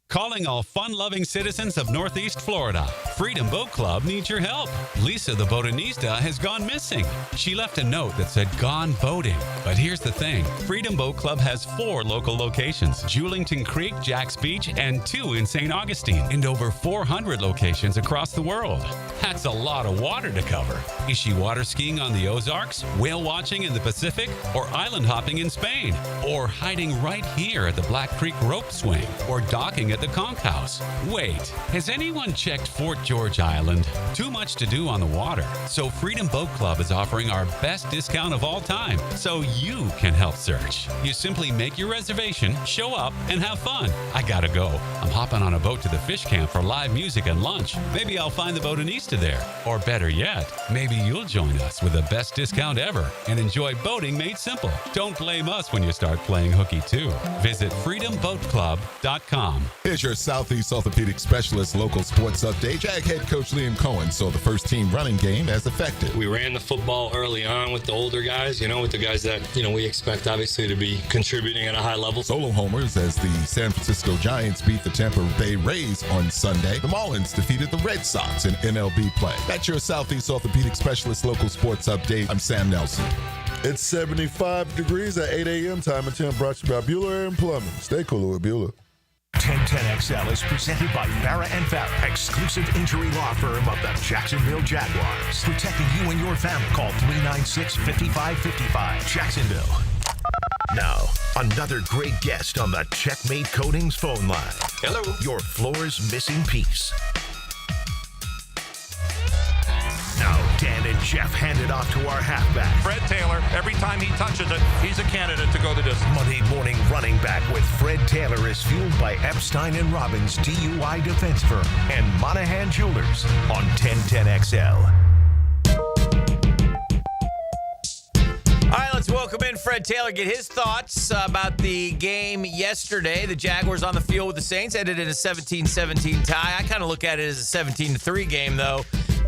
Calling all fun-loving citizens of Northeast Florida. Freedom Boat Club needs your help. Lisa the Botanista has gone missing. She left a note that said gone boating. But here's the thing. Freedom Boat Club has 4 local locations. Julington Creek, Jacks Beach, and 2 in St. Augustine. And over 400 locations across the world. That's a lot of water to cover. Is she water skiing on the Ozarks, whale watching in the Pacific, or island hopping in Spain? Or hiding right here at the Black Creek Rope Swing? Or docking at the Conch House? Wait, has anyone checked Fort George Island? Too much to do on the water. So Freedom Boat Club is offering our best discount of all time, so you can help search. You simply make your reservation, show up, and have fun. I gotta go. I'm hopping on a boat to the fish camp for live music and lunch. Maybe I'll find the Botanista there. Or better yet, maybe you'll join us with the best discount ever and enjoy boating made simple. Don't blame us when you start playing hooky too. Visit freedomboatclub.com.
Here's your Southeast Orthopedic Specialist local sports update. Jag head coach Liam Cohen saw the first team running game as effective.
We ran the football early on with the older guys, with the guys that, we expect obviously to be contributing at a high level.
Solo homers as the San Francisco Giants beat the Tampa Bay Rays on Sunday. The Marlins defeated the Red Sox in MLB play. That's your Southeast Orthopedic Specialist local sports update. I'm Sam Nelson.
It's 75 degrees at 8 a.m. Time and Temp, brought to you by Bueller Air and Plumbing. Stay cool with Bueller.
1010XL is presented by Farrah & Farrah, exclusive injury law firm of the Jacksonville Jaguars. Protecting you and your family. Call 396-5555. Jacksonville. Now, another great guest on the Checkmate Coatings phone line. Hello. Your floor's missing piece. Now, Dan and Jeff hand it off to our halfback.
Fred Taylor, every time he touches it, he's a candidate to go the distance.
Monday morning running back with Fred Taylor is fueled by Epstein & Robbins DUI Defense Firm and Monahan Jewelers on 1010XL.
All right, let's welcome in Fred Taylor, get his thoughts about the game yesterday. The Jaguars on the field with the Saints ended in a 17-17 tie. I kind of look at it as a 17-3 game, though.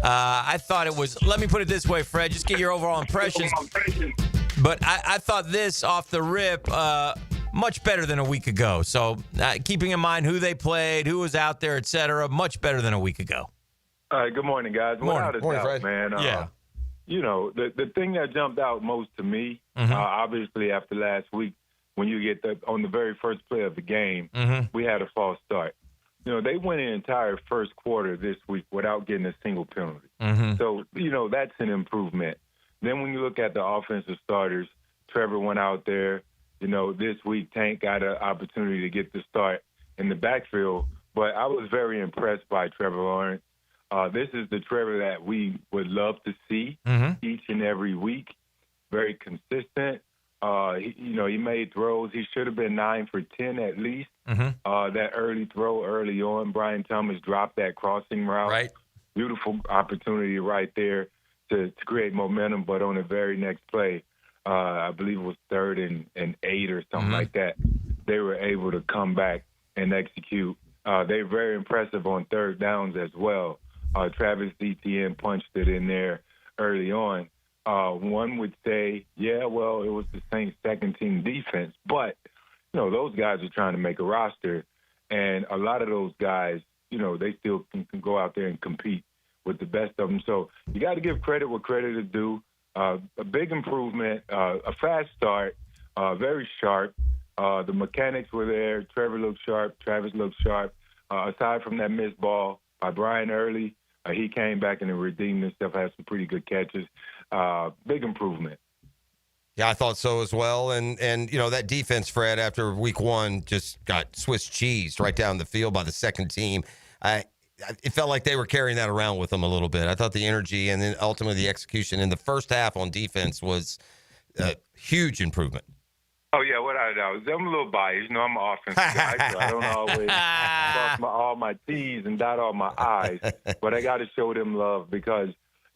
I thought it was, let me put it this way, Fred, just get your overall impressions. But I thought this off the rip, much better than a week ago. So keeping in mind who they played, who was out there, et cetera, much better than a week ago.
All right, good morning, guys.
Morning,
Fred. Man.
Yeah.
The thing that jumped out most to me, obviously after last week, when you get on the very first play of the game, we had a false start. They went an entire first quarter this week without getting a single penalty. So, that's an improvement. Then when you look at the offensive starters, Trevor went out there. This week Tank got an opportunity to get the start in the backfield. But I was very impressed by Trevor Lawrence. This is the Trevor that we would love to see each and every week. Very consistent. He made throws. He should have been 9 for 10 at least. That early throw early on, Brian Thomas dropped that crossing route.
Right.
Beautiful opportunity right there to create momentum. But on the very next play, I believe it was 3rd and 8 or something like that, they were able to come back and execute. They're very impressive on third downs as well. Travis Etienne punched it in there early on. One would say, it was the Saints' second-team defense. But, those guys are trying to make a roster. And a lot of those guys, they still can go out there and compete with the best of them. So you got to give credit where credit is due. A big improvement, a fast start, very sharp. The mechanics were there. Trevor looked sharp. Travis looked sharp. Aside from that missed ball by Brian Early, he came back and redeemed himself, had some pretty good catches. Big improvement.
Yeah, I thought so as well. And that defense, Fred, after week one, just got Swiss cheesed right down the field by the second team. It felt like they were carrying that around with them a little bit. I thought the energy and then ultimately the execution in the first half on defense was a huge improvement.
Oh, yeah, without a doubt. I'm a little biased. I'm an offensive guy, so I don't always cross all my T's and dot all my I's. But I got to show them love because,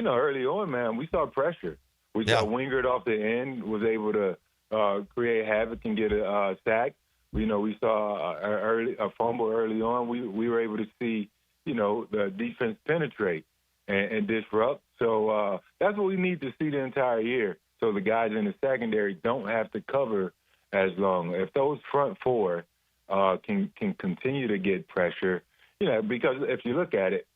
early on, man, we saw pressure. We saw Wingard off the end, was able to create havoc and get a sack. We saw a fumble early on. We were able to see, the defense penetrate and disrupt. So that's what we need to see the entire year. so the guys in the secondary don't have to cover as long. If those front four can continue to get pressure, because if you look at it,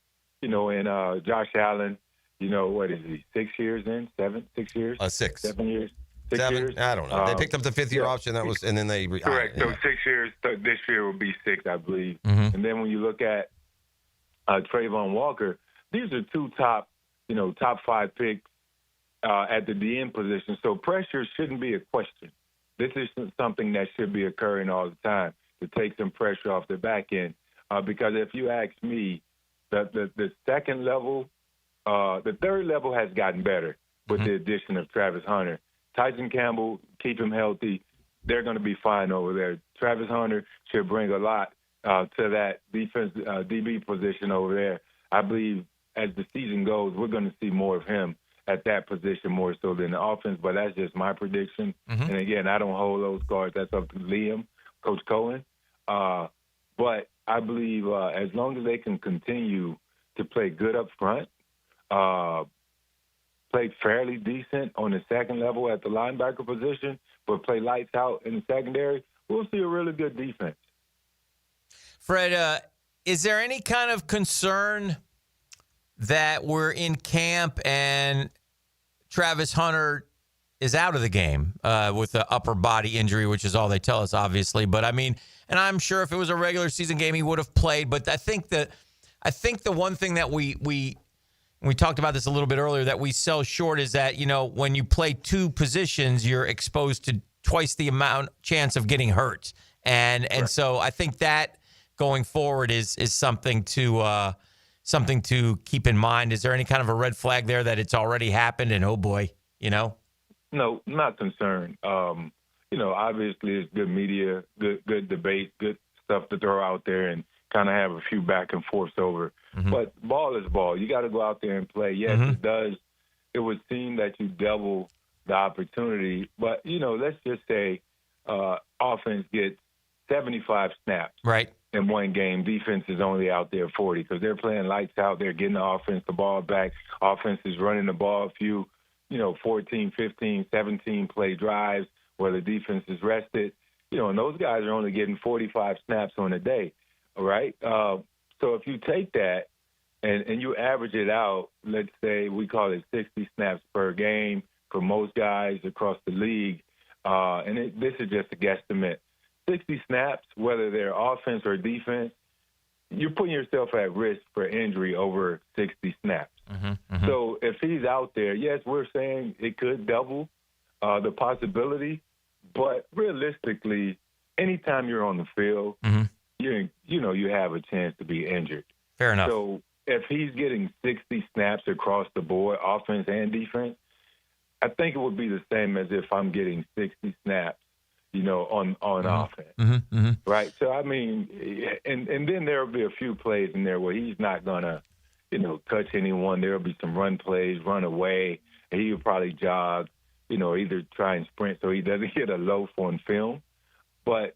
and Josh Allen, what is he, 6 years in? 6 years?
6.
7 years?
7?
Years?
I don't know. They picked up the fifth-year option. That was, and then they
correct. So 6 years. This year will be 6, I believe.
Mm-hmm.
And then when you look at Trayvon Walker, these are two top 5 picks at the DN position. So pressure shouldn't be a question. This is something that should be occurring all the time to take some pressure off the back end. Because if you ask me, the second level, the third level has gotten better with the addition of Travis Hunter. Tyson Campbell, keep him healthy. They're going to be fine over there. Travis Hunter should bring a lot to that defense DB position over there. I believe as the season goes, we're going to see more of him at that position more so than the offense, but that's just my prediction.
Mm-hmm.
And, again, I don't hold those cards. That's up to Liam, Coach Cohen. But I believe as long as they can continue to play good up front, play fairly decent on the second level at the linebacker position, but play lights out in the secondary, we'll see a really good defense.
Fred, is there any kind of concern that we're in camp and Travis Hunter is out of the game with an upper body injury, which is all they tell us, obviously. But, I mean, and I'm sure if it was a regular season game, he would have played. But I think the one thing that we talked about this a little bit earlier, that we sell short is that, when you play two positions, you're exposed to twice the amount chance of getting hurt. And so I think that going forward is something to keep in mind. Is there any kind of a red flag there that it's already happened and, oh boy,
No, not concerned. Obviously it's good media, good debate, good stuff to throw out there and kind of have a few back and forths over.
Mm-hmm.
But ball is ball. You got to go out there and play. Yes,
Mm-hmm.
it does. It would seem that you double the opportunity. But, let's just say offense gets 75 snaps.
Right.
In one game, defense is only out there 40 because they're playing lights out. They're getting the offense the ball back. Offense is running the ball a few, 14, 15, 17 play drives where the defense is rested. And those guys are only getting 45 snaps on a day, all right? So if you take that and you average it out, let's say we call it 60 snaps per game for most guys across the league, this is just a guesstimate. 60 snaps, whether they're offense or defense, you're putting yourself at risk for injury over 60 snaps.
Mm-hmm, mm-hmm.
So if he's out there, yes, we're saying it could double the possibility, but realistically, anytime you're on the field,
mm-hmm.
you have a chance to be injured.
Fair enough.
So if he's getting 60 snaps across the board, offense and defense, I think it would be the same as if I'm getting 60 snaps, on
mm-hmm.
offense.
Mm-hmm. Mm-hmm.
Right. So, I mean, and then there will be a few plays in there where he's not going to, touch anyone. There will be some run plays, run away, and he'll probably jog, either try and sprint so he doesn't get a loaf on film. But,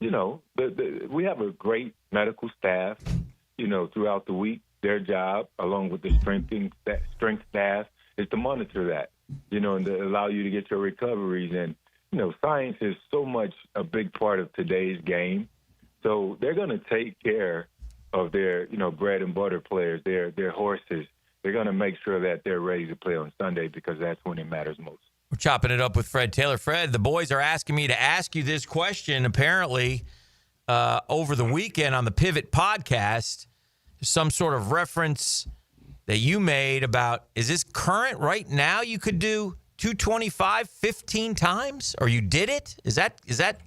we have a great medical staff, throughout the week. Their job, along with the strength staff, is to monitor that, and to allow you to get your recoveries. And, science is so much a big part of today's game. So they're going to take care of their, bread and butter players, their horses. They're going to make sure that they're ready to play on Sunday because that's when it matters most.
We're chopping it up with Fred Taylor. Fred, the boys are asking me to ask you this question. Apparently, over the weekend on the Pivot podcast, some sort of reference that you made about, is this current right now? You could do 225 15 times, or you did it? Is that?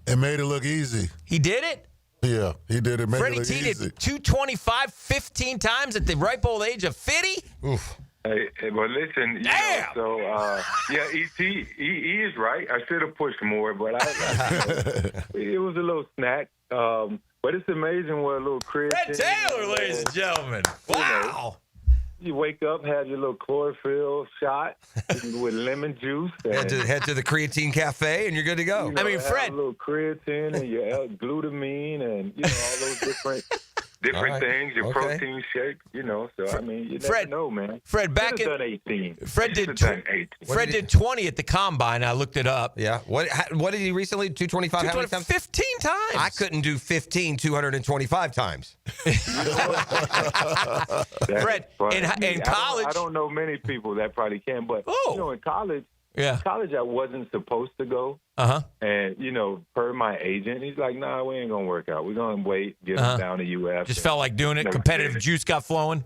It made it look easy.
He did it?
Yeah, he did it. Made
Freddie
it look
T
easy.
did 225 15 times at the ripe old age of 50?
Oof.
Hey, well, listen.
Damn!
He is right. I should have pushed more, but it was a little snack. But it's amazing what a little creatine.
Fred Taylor, ladies and gentlemen. Wow.
You wake up, have your little chlorophyll shot with lemon juice. And,
head to the creatine cafe, and you're good to go.
Fred,
a little creatine and your glutamine and all those different things, your
Okay.
protein shakes, you know. So, I mean, you
Fred-
never know, man.
Fred, back
Could've
in
done 18.
Fred did
Could've done 18.
Fred did 20 at the combine. I looked it up.
Yeah. What did he recently? 225? How many times?
15 times.
I couldn't do 15 225 times.
Fred, in college,
I don't know many people that probably can, but you know, in college, I wasn't supposed to go. And you know, per my agent, he's like, "Nah, we ain't gonna work out. We're gonna wait, get him down to UF."
Just felt like doing it. Competitive juice got flowing.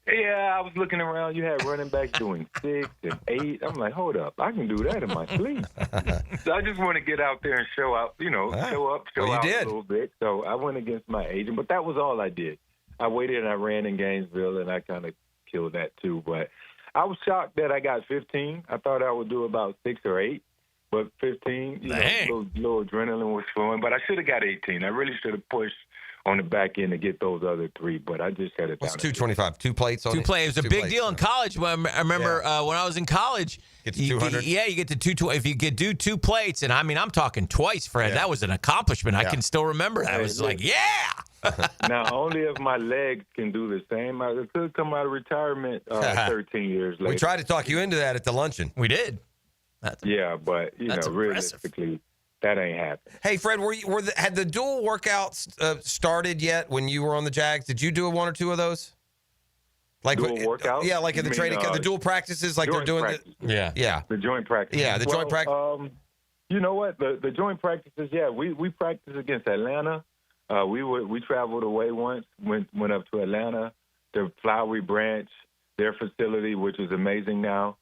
Yeah, I was looking around. You had running backs doing 6 and 8. I'm like, hold up, I can do that in my sleep. So I just want to get out there and show out, you know, show out a little bit. So I went against my agent, but that was all I did. I waited and I ran in Gainesville, and I kind of killed that too. But I was shocked that I got 15. I thought I would do about 6 or 8. But 15, you know, little adrenaline was flowing. But I should have got 18. I really should have pushed on the back end to get those other 3. But I just had it down.
What's 225? 2 plates on it?
2 plates. It was a big deal in college. I remember when I was in college.
Get to 200?
You get to 220. If you could do 2 plates, and I mean, I'm talking twice, Fred. That was an accomplishment. I can still remember that. I was like,
Now, only if my legs can do the same. I could come out of retirement 13 years later.
We tried to talk you into that at the luncheon.
We did.
But you know, realistically, that ain't happening.
Hey, Fred, had the dual workouts started yet when you were on the Jags? Did you do 1 or 2 of those? Like
dual workouts?
Yeah, like in the training, the dual practices, like they're doing.
The joint practice.
Yeah, the joint practice.
You know what? The joint practices. Yeah, we practiced against Atlanta. We traveled away once. Went up to Atlanta, the Flowery Branch, their facility, which is amazing now.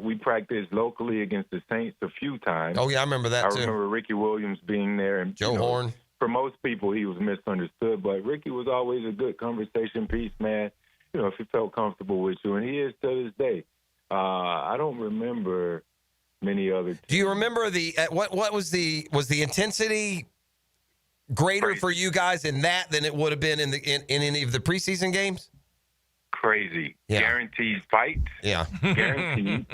We practiced locally against the Saints a few times.
Oh, yeah, I remember that, too.
I remember Ricky Williams being there. And
Joe Horn.
For most people, he was misunderstood, but Ricky was always a good conversation piece, man. You know, if he felt comfortable with you, and he is to this day. I don't remember many other teams.
Do you remember what was the intensity greater for you guys in that than it would have been in any of the preseason games?
Crazy. Guaranteed fights.
Yeah.
Guaranteed.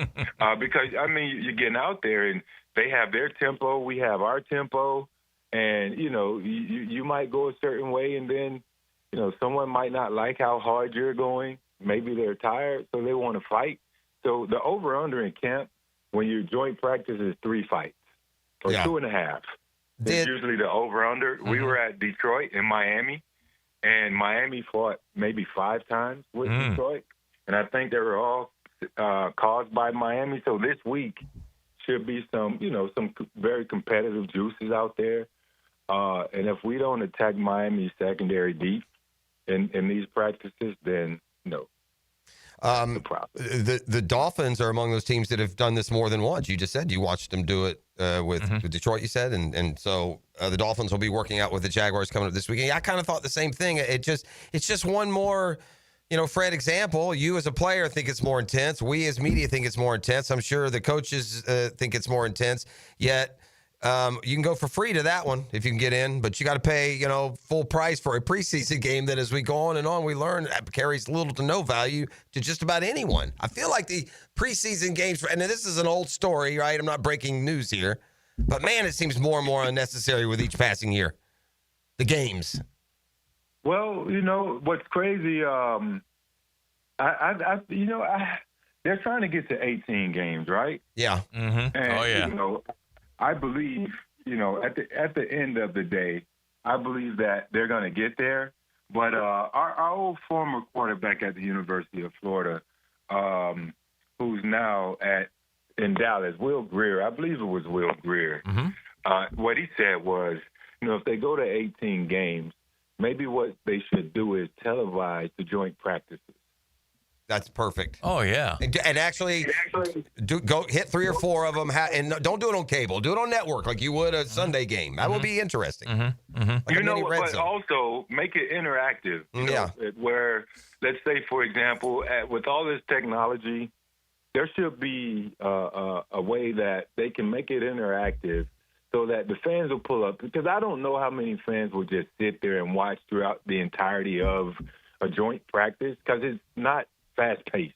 Because, I mean, you're getting out there, and they have their tempo, we have our tempo, and, you know, you might go a certain way, and then, you know, someone might not like how hard you're going. Maybe they're tired, so they want to fight. So the over-under in camp, when your joint practice is 3 fights, or 2.5. It's usually the over-under. We were at Detroit and Miami, and Miami fought maybe 5 times with Detroit, and I think they were all caused by Miami. So this week should be some very competitive juices out there. And if we don't attack Miami's secondary deep in these practices, then no.
The Dolphins are among those teams that have done this more than once. You just said you watched them do it with Detroit, you said, and so the Dolphins will be working out with the Jaguars coming up this weekend. I kind of thought the same thing. It's just one more, Fred, example. You as a player think it's more intense. We as media think it's more intense. I'm sure the coaches think it's more intense. Yet you can go for free to that one if you can get in, but you got to pay, full price for a preseason game that as we go on and on, we learn carries little to no value to just about anyone. I feel like the preseason games, and this is an old story, right? I'm not breaking news here, but man, it seems more and more unnecessary with each passing year. The games.
Well, what's crazy, they're trying to get to 18 games, right?
Yeah.
Mm-hmm.
And, I believe, at the end of the day, I believe that they're going to get there. But our old former quarterback at the University of Florida, who's now in Dallas, Will Greer, I believe it was Will Greer, what he said was, if they go to 18 games, maybe what they should do is televise the joint practices.
That's perfect.
Oh, yeah.
And actually, go hit 3 or 4 of them, and don't do it on cable. Do it on network like you would a Sunday game. That would be interesting. Like
but also make it interactive. Where, let's say, for example, with all this technology, there should be a way that they can make it interactive so that the fans will pull up. Because I don't know how many fans will just sit there and watch throughout the entirety of a joint practice because it's not fast-paced.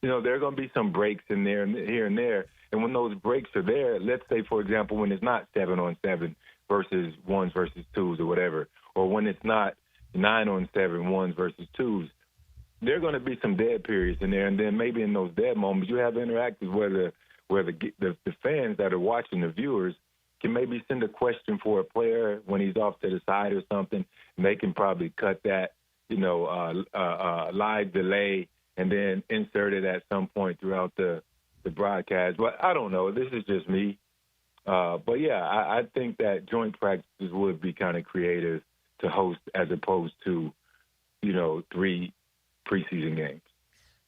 There are going to be some breaks in there and here and there. And when those breaks are there, let's say, for example, when it's not 7-on-7 versus 1s versus 2s or whatever, or when it's not, 9-on-7 ones versus twos. There are going to be some dead periods in there, and then maybe in those dead moments you have interactions where the fans that are watching, the viewers, can maybe send a question for a player when he's off to the side or something, and they can probably cut that, live delay and then insert it at some point throughout the broadcast. But I don't know. This is just me. But, yeah, I think that joint practices would be kind of creative to host as opposed to, 3 preseason games.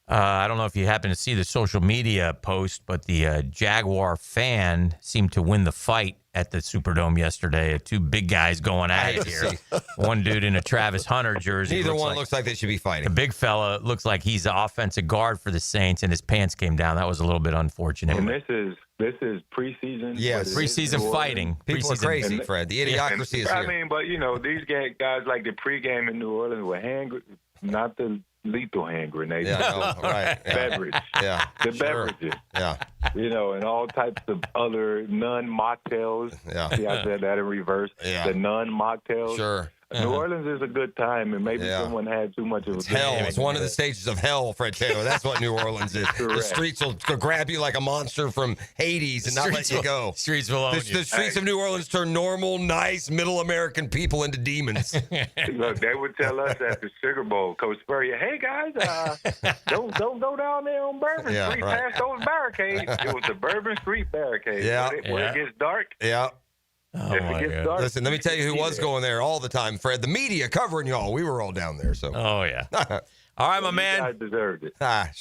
I don't know if you happen to see the social media post, but the Jaguar fan seemed to win the fight at the Superdome yesterday. 2 big guys going at it here. One dude in a Travis Hunter jersey.
Neither one looks like they should be fighting.
The big fella looks like he's the offensive guard for the Saints, and his pants came down. That was a little bit unfortunate.
And this is preseason.
Yes, preseason fighting.
People are crazy, Fred. The idiocracy is here.
I mean, but, these guys like the pregame in New Orleans were not the lethal hand grenades.
Yeah, no, right.
Beverage.
Yeah.
The beverages.
Yeah.
And all types of other non-mocktails.
Yeah.
See, I said that in reverse.
Yeah.
The non-mocktails.
Sure.
New Orleans is a good time, and maybe someone had too much of a
hell. It's one of the stages of hell, Fred Taylor. That's what New Orleans is. The streets will grab you like a monster from Hades and not let you go.
Streets will own you.
The streets of New Orleans turn normal, nice, middle American people into demons.
Look, they would tell us at the Sugar Bowl, Coach Spurrier, hey, guys, don't go down there on Bourbon Street past those barricades. It was the Bourbon Street barricades.
Yeah.
When it gets dark.
Yeah.
Oh, my God.
Listen, let me tell you who was going there all the time, Fred. The media covering y'all. We were all down there. So.
Oh, yeah. All right, my man.
I deserved it.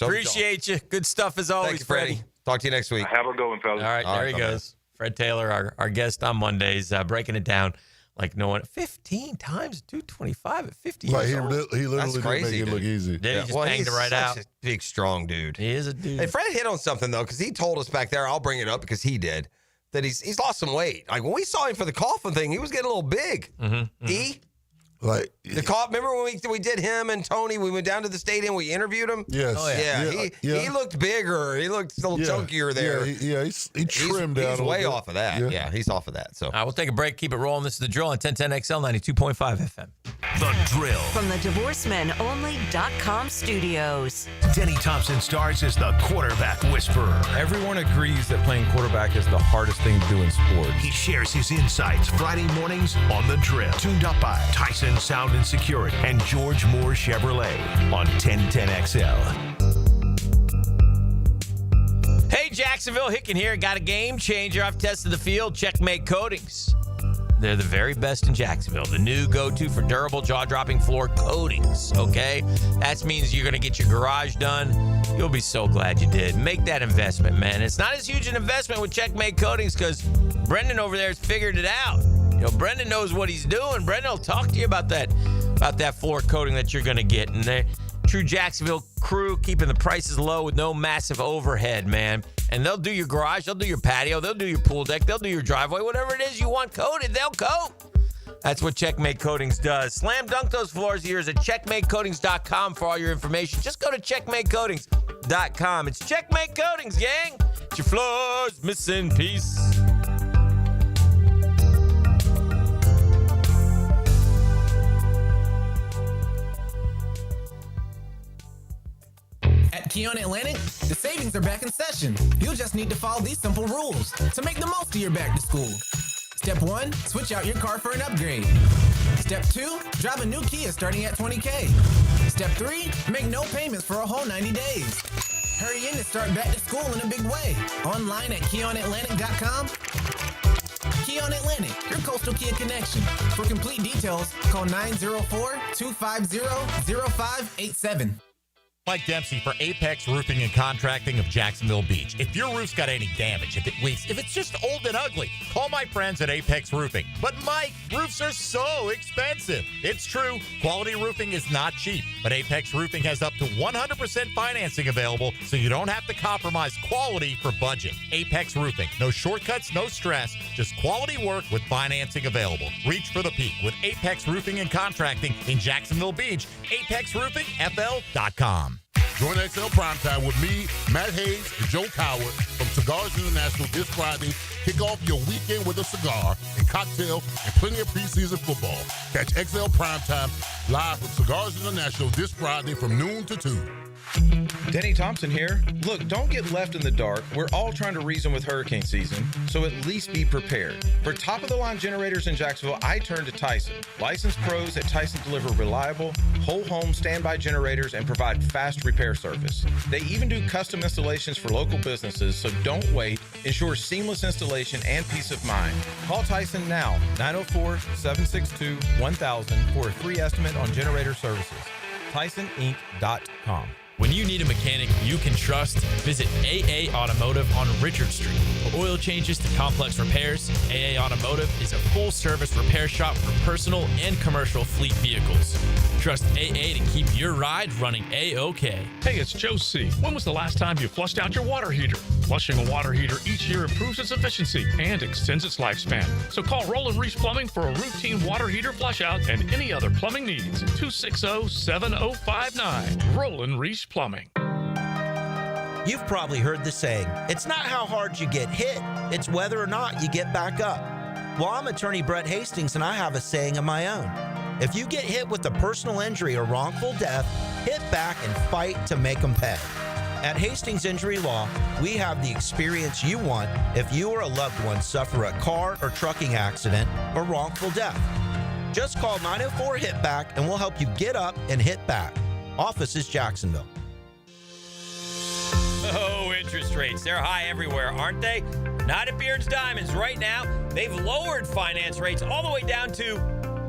Appreciate you. Good stuff as always,
Thank you, Freddie. Talk to you next week.
Have a good one, fellas.
All right, there he goes. Fred Taylor, our guest on Mondays, breaking it down like no one. 15 times 225 at 50 years old.
He literally did make it look easy.
Then he just banged it right out.
He's a big, strong dude.
He is a dude.
Hey, Fred hit on something, though, because he told us back there, I'll bring it up because he did, that he's lost some weight. Like, when we saw him for the coffin thing, he was getting a little big.
Like
the cop. Remember when we did him and Tony? We went down to the stadium. We interviewed him.
Yes.
Oh, yeah.
He looked bigger. He looked a little chunkier there.
He trimmed down.
He's way off of that. Yeah, he's off of that. So
we'll take a break. Keep it rolling. This is The Drill on 1010XL 92.5 FM.
The Drill.
From the DivorceMenOnly.com studios.
Denny Thompson stars as the quarterback whisperer.
Everyone agrees that playing quarterback is the hardest thing to do in sports.
He shares his insights Friday mornings on The Drill. Tuned up by Tyson Sound and Security and George Moore Chevrolet on 1010XL.
Hey, Jacksonville, Hicken here. Got a game changer. I've tested the field. Checkmate Coatings. They're the very best in Jacksonville. The new go-to for durable, jaw-dropping floor coatings, okay? That means you're going to get your garage done. You'll be so glad you did. Make that investment, man. It's not as huge an investment with Checkmate Coatings because Brendan over there has figured it out. Brendan knows what he's doing. Brendan will talk to you about that floor coating that you're going to get. And the true Jacksonville crew keeping the prices low with no massive overhead, man. And they'll do your garage, they'll do your patio, they'll do your pool deck, they'll do your driveway. Whatever it is you want coated, they'll coat. That's what Checkmate Coatings does. Slam dunk those floors of yours at checkmatecoatings.com for all your information. Just go to checkmatecoatings.com. It's Checkmate Coatings, gang. It's your floors missing piece.
At Keon Atlantic, the savings are back in session. You'll just need to follow these simple rules to make the most of your back to school. Step 1, switch out your car for an upgrade. Step 2, drive a new Kia starting at $20K. Step 3, make no payments for a whole 90 days. Hurry in to start back to school in a big way. Online at KeonAtlantic.com. Keon Atlantic, your coastal Kia connection. For complete details, call 904-250-0587.
Mike Dempsey for Apex Roofing and Contracting of Jacksonville Beach. If your roof's got any damage, if it leaks, if it's just old and ugly, call my friends at Apex Roofing. But Mike, roofs are so expensive. It's true, quality roofing is not cheap, but Apex Roofing has up to 100% financing available, so you don't have to compromise quality for budget. Apex Roofing, no shortcuts, no stress, just quality work with financing available. Reach for the peak with Apex Roofing and Contracting in Jacksonville Beach. ApexRoofingFL.com.
Join XL Primetime with me, Matt Hayes, and Joe Coward from Cigars International this Friday. Kick off your weekend with a cigar, a cocktail, and plenty of preseason football. Catch XL Primetime live from Cigars International this Friday from noon to 2.
Denny Thompson here. Look, don't get left in the dark. We're all trying to reason with hurricane season, so at least be prepared. For top-of-the-line generators in Jacksonville, I turn to Tyson. Licensed pros at Tyson deliver reliable, whole-home standby generators and provide fast repair service. They even do custom installations for local businesses, so don't wait. Ensure seamless installation and peace of mind. Call Tyson now, 904-762-1000 for a free estimate on generator services. TysonInc.com.
When you need a mechanic you can trust, visit AA Automotive on Richard Street. For oil changes to complex repairs, AA Automotive is a full-service repair shop for personal and commercial fleet vehicles. Trust AA to keep your ride running A-OK.
Hey, it's Joe C. When was the last time you flushed out your water heater? Flushing a water heater each year improves its efficiency and extends its lifespan. So call Roland Reese Plumbing for a routine water heater flush out and any other plumbing needs. 260-7059. Roland Reese Plumbing.
You've probably heard the saying, it's not how hard you get hit, it's whether or not you get back up. Well, I'm attorney Brett Hastings, and I have a saying of my own. If you get hit with a personal injury or wrongful death, hit back and fight to make them pay. At Hastings Injury Law, we have the experience you want if you or a loved one suffer a car or trucking accident or wrongful death. Just call 904-HIT-BACK and we'll help you get up and hit back. Office is Jacksonville.
Oh, interest rates. They're high everywhere, aren't they? Not at Beard's Diamonds. Right now, they've lowered finance rates all the way down to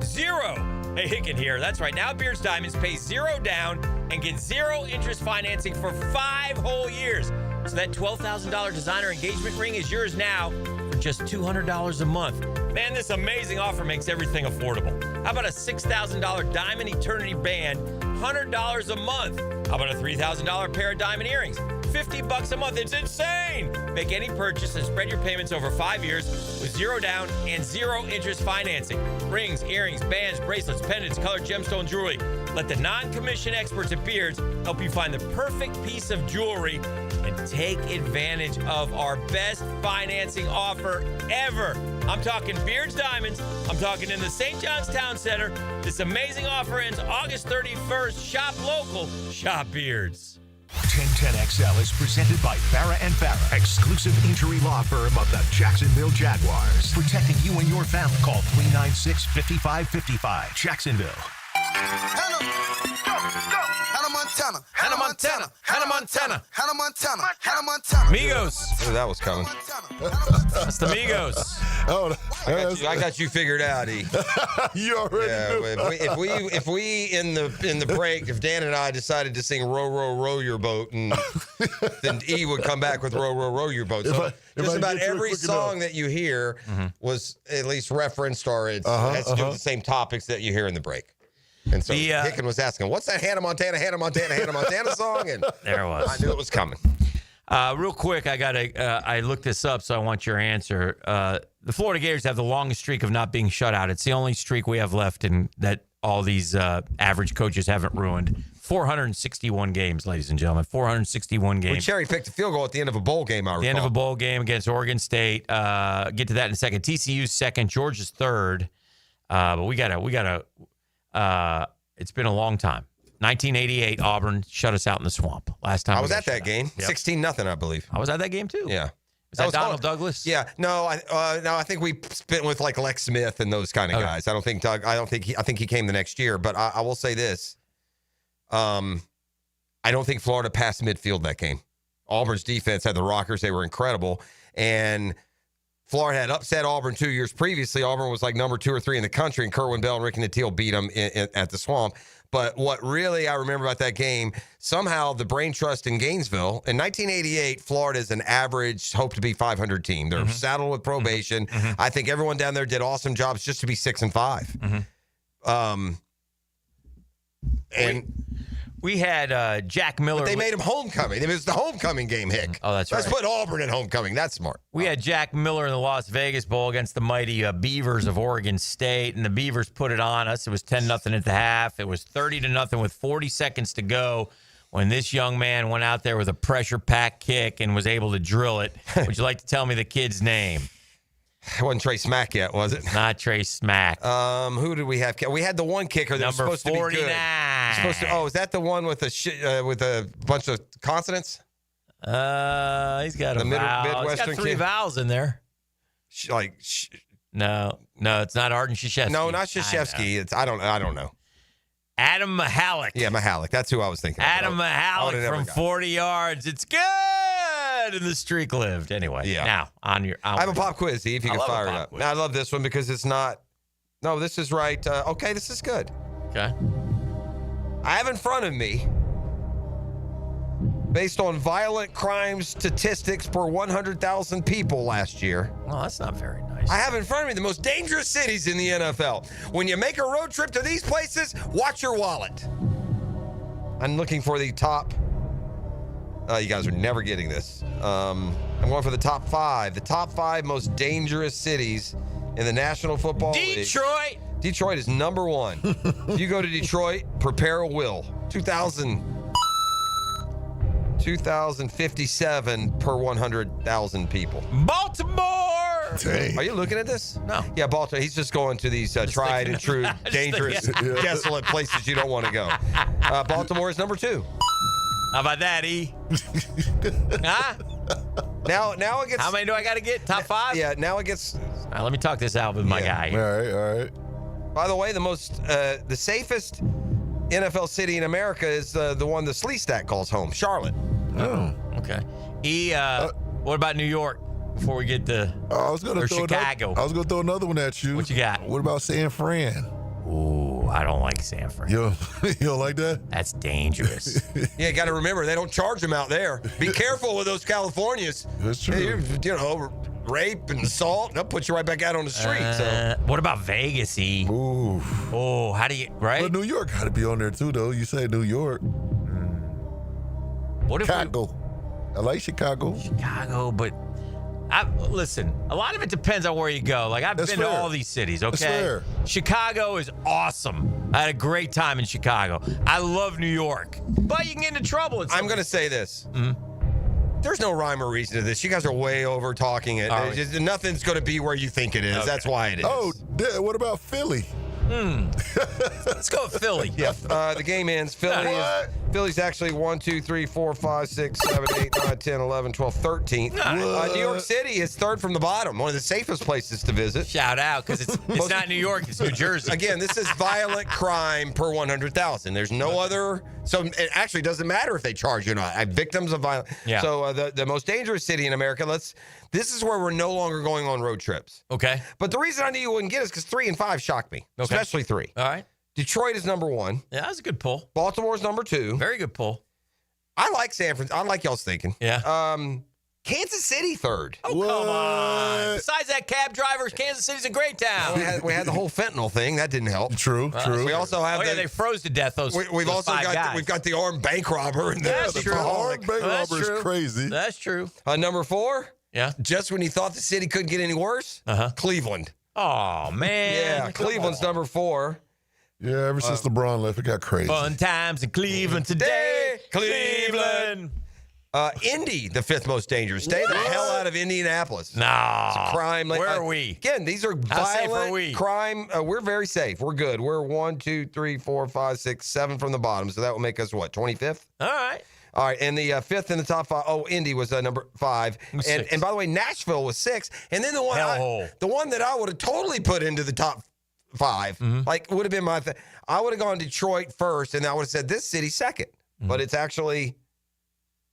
0. Hey, Hicken here. That's right. Now Beard's Diamonds pay 0 down and get 0 interest financing for 5 whole years. So that $12,000 designer engagement ring is yours now for just $200 a month. Man, this amazing offer makes everything affordable. How about a $6,000 diamond eternity band, $100 a month? How about a $3,000 pair of diamond earrings? $50 a month. It's insane. Make any purchase and spread your payments over 5 years with 0 down and 0 interest financing. Rings, earrings, bands, bracelets, pendants, colored gemstone jewelry. Let the non-commission experts at Beards help you find the perfect piece of jewelry and take advantage of our best financing offer ever. I'm talking Beards Diamonds. I'm talking in the St. John's Town Center. This amazing offer ends August 31st. Shop local. Shop Beards.
1010XL is presented by Farrah & Farrah, exclusive injury law firm of the Jacksonville Jaguars. Protecting you and your family. Call 396-5555. Jacksonville.
Hannah Montana.
Hannah Montana. Hannah Montana.
Hannah Montana. Hannah Montana.
Migos.
Oh, that was coming.
That's the Migos.
Oh,
I got you figured out, E.
You already knew.
If we in the break, if Dan and I decided to sing "Row, Row, Row Your Boat," and then E would come back with "Row, Row, Row Your Boat." So just about every song that you hear was at least referenced, or it has to do with the same topics that you hear in the break. And so Hicken was asking, "What's that Hannah Montana song?" And
there it was.
I knew it was coming.
Real quick, I looked this up, so I want your answer. The Florida Gators have the longest streak of not being shut out. It's the only streak we have left in that all these average coaches haven't ruined. 461 games, ladies and gentlemen. 461 games.
We cherry-picked a field goal at the end of a bowl game, I recall.
The end of a bowl game against Oregon State. Get to that in a second. TCU's second. Georgia's third. But we gotta. It's been a long time. 1988, Auburn shut us out in the swamp. Last time
I was at that game, 16-0, I believe.
I was at that game too.
Yeah.
Was that Donald Douglas?
Yeah. No, I think we spent with like Lex Smith and those kind of guys. I think he came the next year. But I will say this: I don't think Florida passed midfield that game. Auburn's defense had the rockers; they were incredible, and Florida had upset Auburn 2 years previously. Auburn was like number 2 or 3 in the country, and Kerwin Bell and Ricky Nattiel beat them at the Swamp. But what really I remember about that game, somehow the brain trust in Gainesville, in 1988, Florida is an average, hope to be 500 team. They're saddled with probation. I think everyone down there did awesome jobs just to be 6-5. And
we had Jack Miller.
But they made him homecoming. It was the homecoming game, Hick.
Oh, that's right.
Let's put Auburn in homecoming. That's smart.
We had Jack Miller in the Las Vegas Bowl against the mighty Beavers of Oregon State, and the Beavers put it on us. It was 10-0 at the half. It was 30-0 with 40 seconds to go. when this young man went out there with a pressure pack kick and was able to drill it. Would you like to tell me the kid's name?
It wasn't Trey Smack yet, was it?
Not Trey Smack.
Who did we have? We had the one kicker that was
Number
supposed to be
49.
good. Is that the one with a bunch of consonants?
He's got a vowel. He's got 3 vowels in there. No, it's not Arden Krzyzewski.
No, not Krzyzewski. I don't know.
Adam Mihalik.
Yeah, Mihalik. That's who I was thinking.
Adam Mihalik from 40 yards. It's good. And the streak lived. Anyway, now on your.
I have a pop quiz, Steve. You can fire it up. Now, I love this one because it's not. No, this is right. Okay, this is good.
Okay.
I have in front of me, based on violent crime statistics per 100,000 people last year.
Well, that's not very nice.
I have in front of me the most dangerous cities in the NFL. When you make a road trip to these places, watch your wallet. I'm looking for the top. You guys are never getting this. I'm going for the top 5. The top 5 most dangerous cities in the National Football League.
Detroit.
Detroit is number 1. If you go to Detroit, prepare a will. 2,057 per 100,000 people.
Baltimore.
Dang.
Are you looking at this?
No.
Yeah, Baltimore. He's just going to these tried and true, dangerous, desolate places you don't want to go. Baltimore is number 2.
How about that, E? Huh?
Now it gets.
How many do I got to get? Top 5?
Yeah. Now it gets.
All right, let me talk this out with my guy.
All right.
By the way, the safest NFL city in America is the one the Sleestak calls home, Charlotte.
Oh, okay. E, what about New York? Before we get to Chicago.
I was going to throw another one at you.
What you got?
What about San Fran?
Ooh, I don't like San Fran.
You don't like that?
That's dangerous.
Yeah, got to remember, they don't charge them out there. Be careful with those Californians.
That's true.
Rape and assault, they'll put you right back out on the street. So
what about Vegas, E?
Ooh.
Oh, how do you, right?
But New York got to be on there too, though. You say New York.
What if
Chicago? I like Chicago.
Chicago, but listen, a lot of it depends on where you go. Like, I've been to all these cities, okay?
That's fair.
Chicago is awesome. I had a great time in Chicago. I love New York. But you can get into trouble.
I'm going to say this.
Mm-hmm.
There's no rhyme or reason to this. You guys are way over talking it. Nothing's going to be where you think it is. Okay. That's why it is.
Oh, what about Philly?
Let's go with Philly.
Yeah. The game ends. Philly's actually 1, 2, 3, 4, 5, 6, 7, 8, 9, 10, 11, 12, 13th. New York City is 3rd from the bottom. One of the safest places to visit.
Shout out, because it's not New York, it's New Jersey.
Again, this is violent crime per 100,000. There's no other. So it actually doesn't matter if they charge you or not. Victims of violence.
Yeah.
So the most dangerous city in America. This is where we're no longer going on road trips.
Okay.
But the reason I knew you wouldn't get it is because 3 and 5 shocked me, especially 3.
All right.
Detroit is number 1.
Yeah, that's a good pull.
Baltimore's number 2.
Very good pull.
I like San Francisco. I like y'all's thinking.
Yeah.
Kansas City 3rd.
Oh, come on. Besides that, cab drivers, Kansas City's a great town.
We had the whole fentanyl thing. That didn't help.
True.
We also have
they froze to death those
We've also got the armed bank robber. And
That's true.
The armed bank robber is crazy.
That's true.
Number 4.
Yeah.
Just when you thought the city couldn't get any worse, Cleveland.
Oh, man.
Yeah, Cleveland's number 4.
Yeah, ever since LeBron left, it got crazy.
Fun times in Cleveland today. Cleveland.
Indy, the 5th most dangerous. Stay the hell out of Indianapolis.
No.
It's a crime.
Where are we?
Again, these are
How safe
violent
are we?
crime. We're very safe. We're good. We're 1, 2, 3, 4, 5, 6, 7 from the bottom. So that will make us, 25th?
All right.
All right, and the 5th in the top 5. Oh, Indy was number 5, and by the way, Nashville was 6, and then the one that I would have totally put into the top 5, would have been my thing. I would have gone Detroit first, and I would have said this city 2nd, but it's actually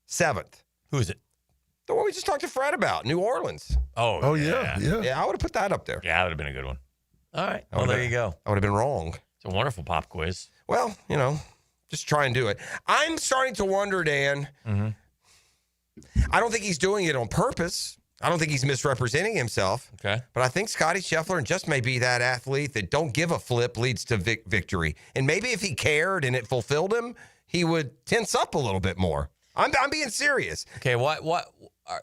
7th.
Who is it?
The one we just talked to Fred about, New Orleans.
Oh
yeah.
Yeah, I would have put that up there.
Yeah, that would have been a good one. All right. Well, there you go.
I would have been wrong.
It's a wonderful pop quiz.
Well, just try and do it. I'm starting to wonder, Dan. I don't think he's doing it on purpose. I don't think he's misrepresenting himself.
Okay.
But I think Scotty Scheffler just may be that athlete that don't give a flip leads to victory. And maybe if he cared and it fulfilled him, he would tense up a little bit more. I'm being serious.
Okay, what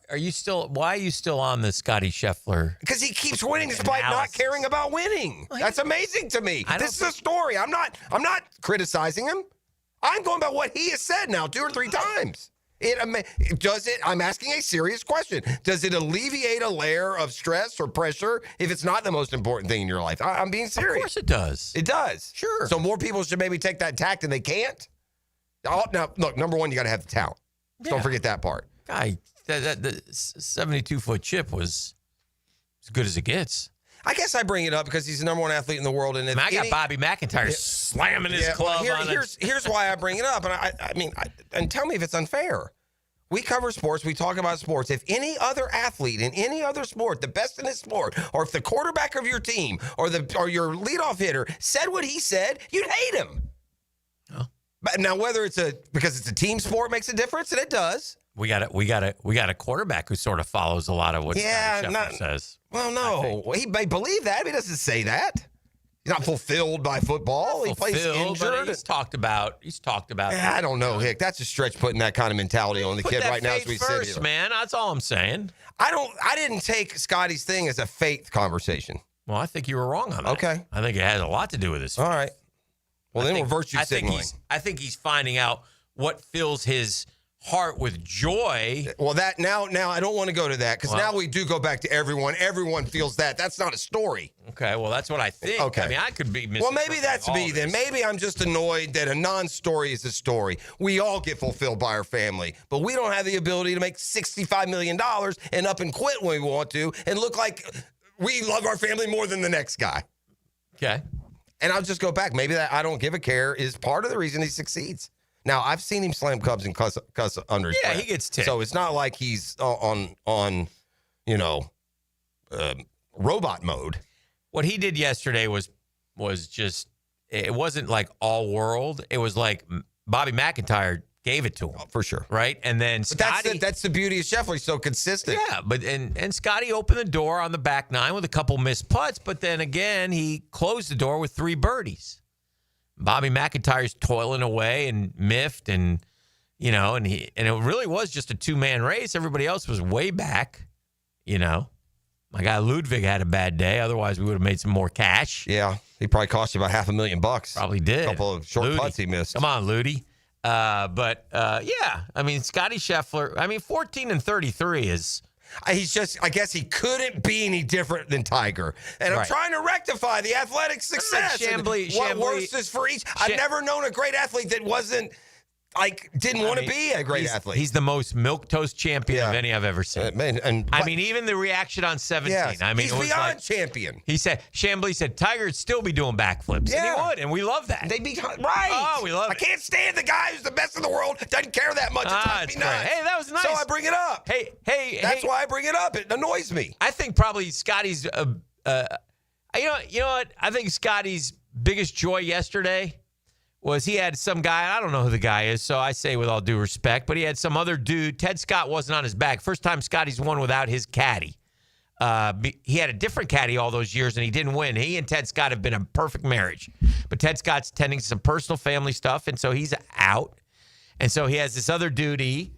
are you still? Why are you still on the Scotty Scheffler?
Because he keeps winning despite not caring about winning. That's amazing to me. This is a story. I'm not criticizing him. I'm going by what he has said now 2 or 3 times. I'm asking a serious question. Does it alleviate a layer of stress or pressure if it's not the most important thing in your life? I'm being serious.
Of course it does.
It does.
Sure.
So more people should maybe take that tact and they can't? Oh, now, look, number one, you got to have the talent.
Yeah.
Don't forget that part.
Guy, the 72-foot chip was as good as it gets.
I guess I bring it up because he's the number one athlete in the world. And
I got Bobby McIntyre slamming his club on it.
Here's why I bring it up. And and tell me if it's unfair. We cover sports. We talk about sports. If any other athlete in any other sport, the best in his sport, or if the quarterback of your team or your leadoff hitter said what he said, you'd hate him.
Oh.
But now, whether because it's a team sport makes a difference, and it does.
We got a quarterback who sort of follows a lot of what Scotty Scheffler says.
Well, no, he may believe that. But he doesn't say that. He's not fulfilled by football. He plays injured.
He's talked about.
I don't know, Hick. That's a stretch putting that kind of mentality on the kid right now as we sit here.
Man, that's all I'm saying.
I didn't take Scotty's thing as a faith conversation.
Well, I think you were wrong on that.
Okay.
I think it has a lot to do with this.
All right. Well, then we're virtue signaling.
I think he's finding out what fills his heart with joy.
Well, now I don't want to go to that because now we do go back to everyone. Everyone feels that. That's not a story.
Okay, well, that's what I think.
Okay.
I mean, I could be missing.
Well, maybe that's me then. Maybe I'm just annoyed that a non-story is a story. We all get fulfilled by our family, but we don't have the ability to make $65 million and up and quit when we want to and look like we love our family more than the next guy.
Okay.
And I'll just go back. Maybe that I don't give a care is part of the reason he succeeds. Now, I've seen him slam Cubs and cuss under his breath.
He gets ticked.
So it's not like he's on robot mode.
What he did yesterday was just, it wasn't like all world. It was like Bobby McIntyre gave it to him.
Oh, for sure.
Right? And then Scotty.
But that's the beauty of Scheffler. He's so consistent.
Yeah, but and Scotty opened the door on the back nine with a couple missed putts, but then again, he closed the door with 3 birdies. Bobby McIntyre's toiling away and miffed and it really was just a 2-man race. Everybody else was way back, My guy Ludwig had a bad day. Otherwise, we would have made some more cash.
Yeah, he probably cost you about $500,000.
Probably did.
A couple of short putts he missed.
Come on, Ludi. But I mean, Scotty Scheffler, 14 and 33 is...
He's just, I guess he couldn't be any different than Tiger. And I'm trying to rectify the athletic success. What worse is for each. I've never known a great athlete that wasn't, didn't want to be a great athlete.
He's the most milquetoast champion of any I've ever seen. Even the reaction on 17.
Yes, he's beyond champion.
He said, Chambly said, Tiger would still be doing backflips.
Yeah.
And he would, and we love that.
They'd be right.
Oh, we love it.
I can't stand the guy who's the best in the world, doesn't care that much. It drives me nuts.
Hey, that was nice.
So I bring it up.
Hey.
That's why I bring it up. It annoys me.
I think probably Scotty's, you know what? I think Scotty's biggest joy yesterday was he had some guy, I don't know who the guy is, so I say with all due respect, but he had some other dude. Ted Scott wasn't on his back. First time Scotty's won without his caddy. He had a different caddy all those years, and he didn't win. He and Ted Scott have been a perfect marriage. But Ted Scott's tending to some personal family stuff, and so he's out. And so he has this other dude,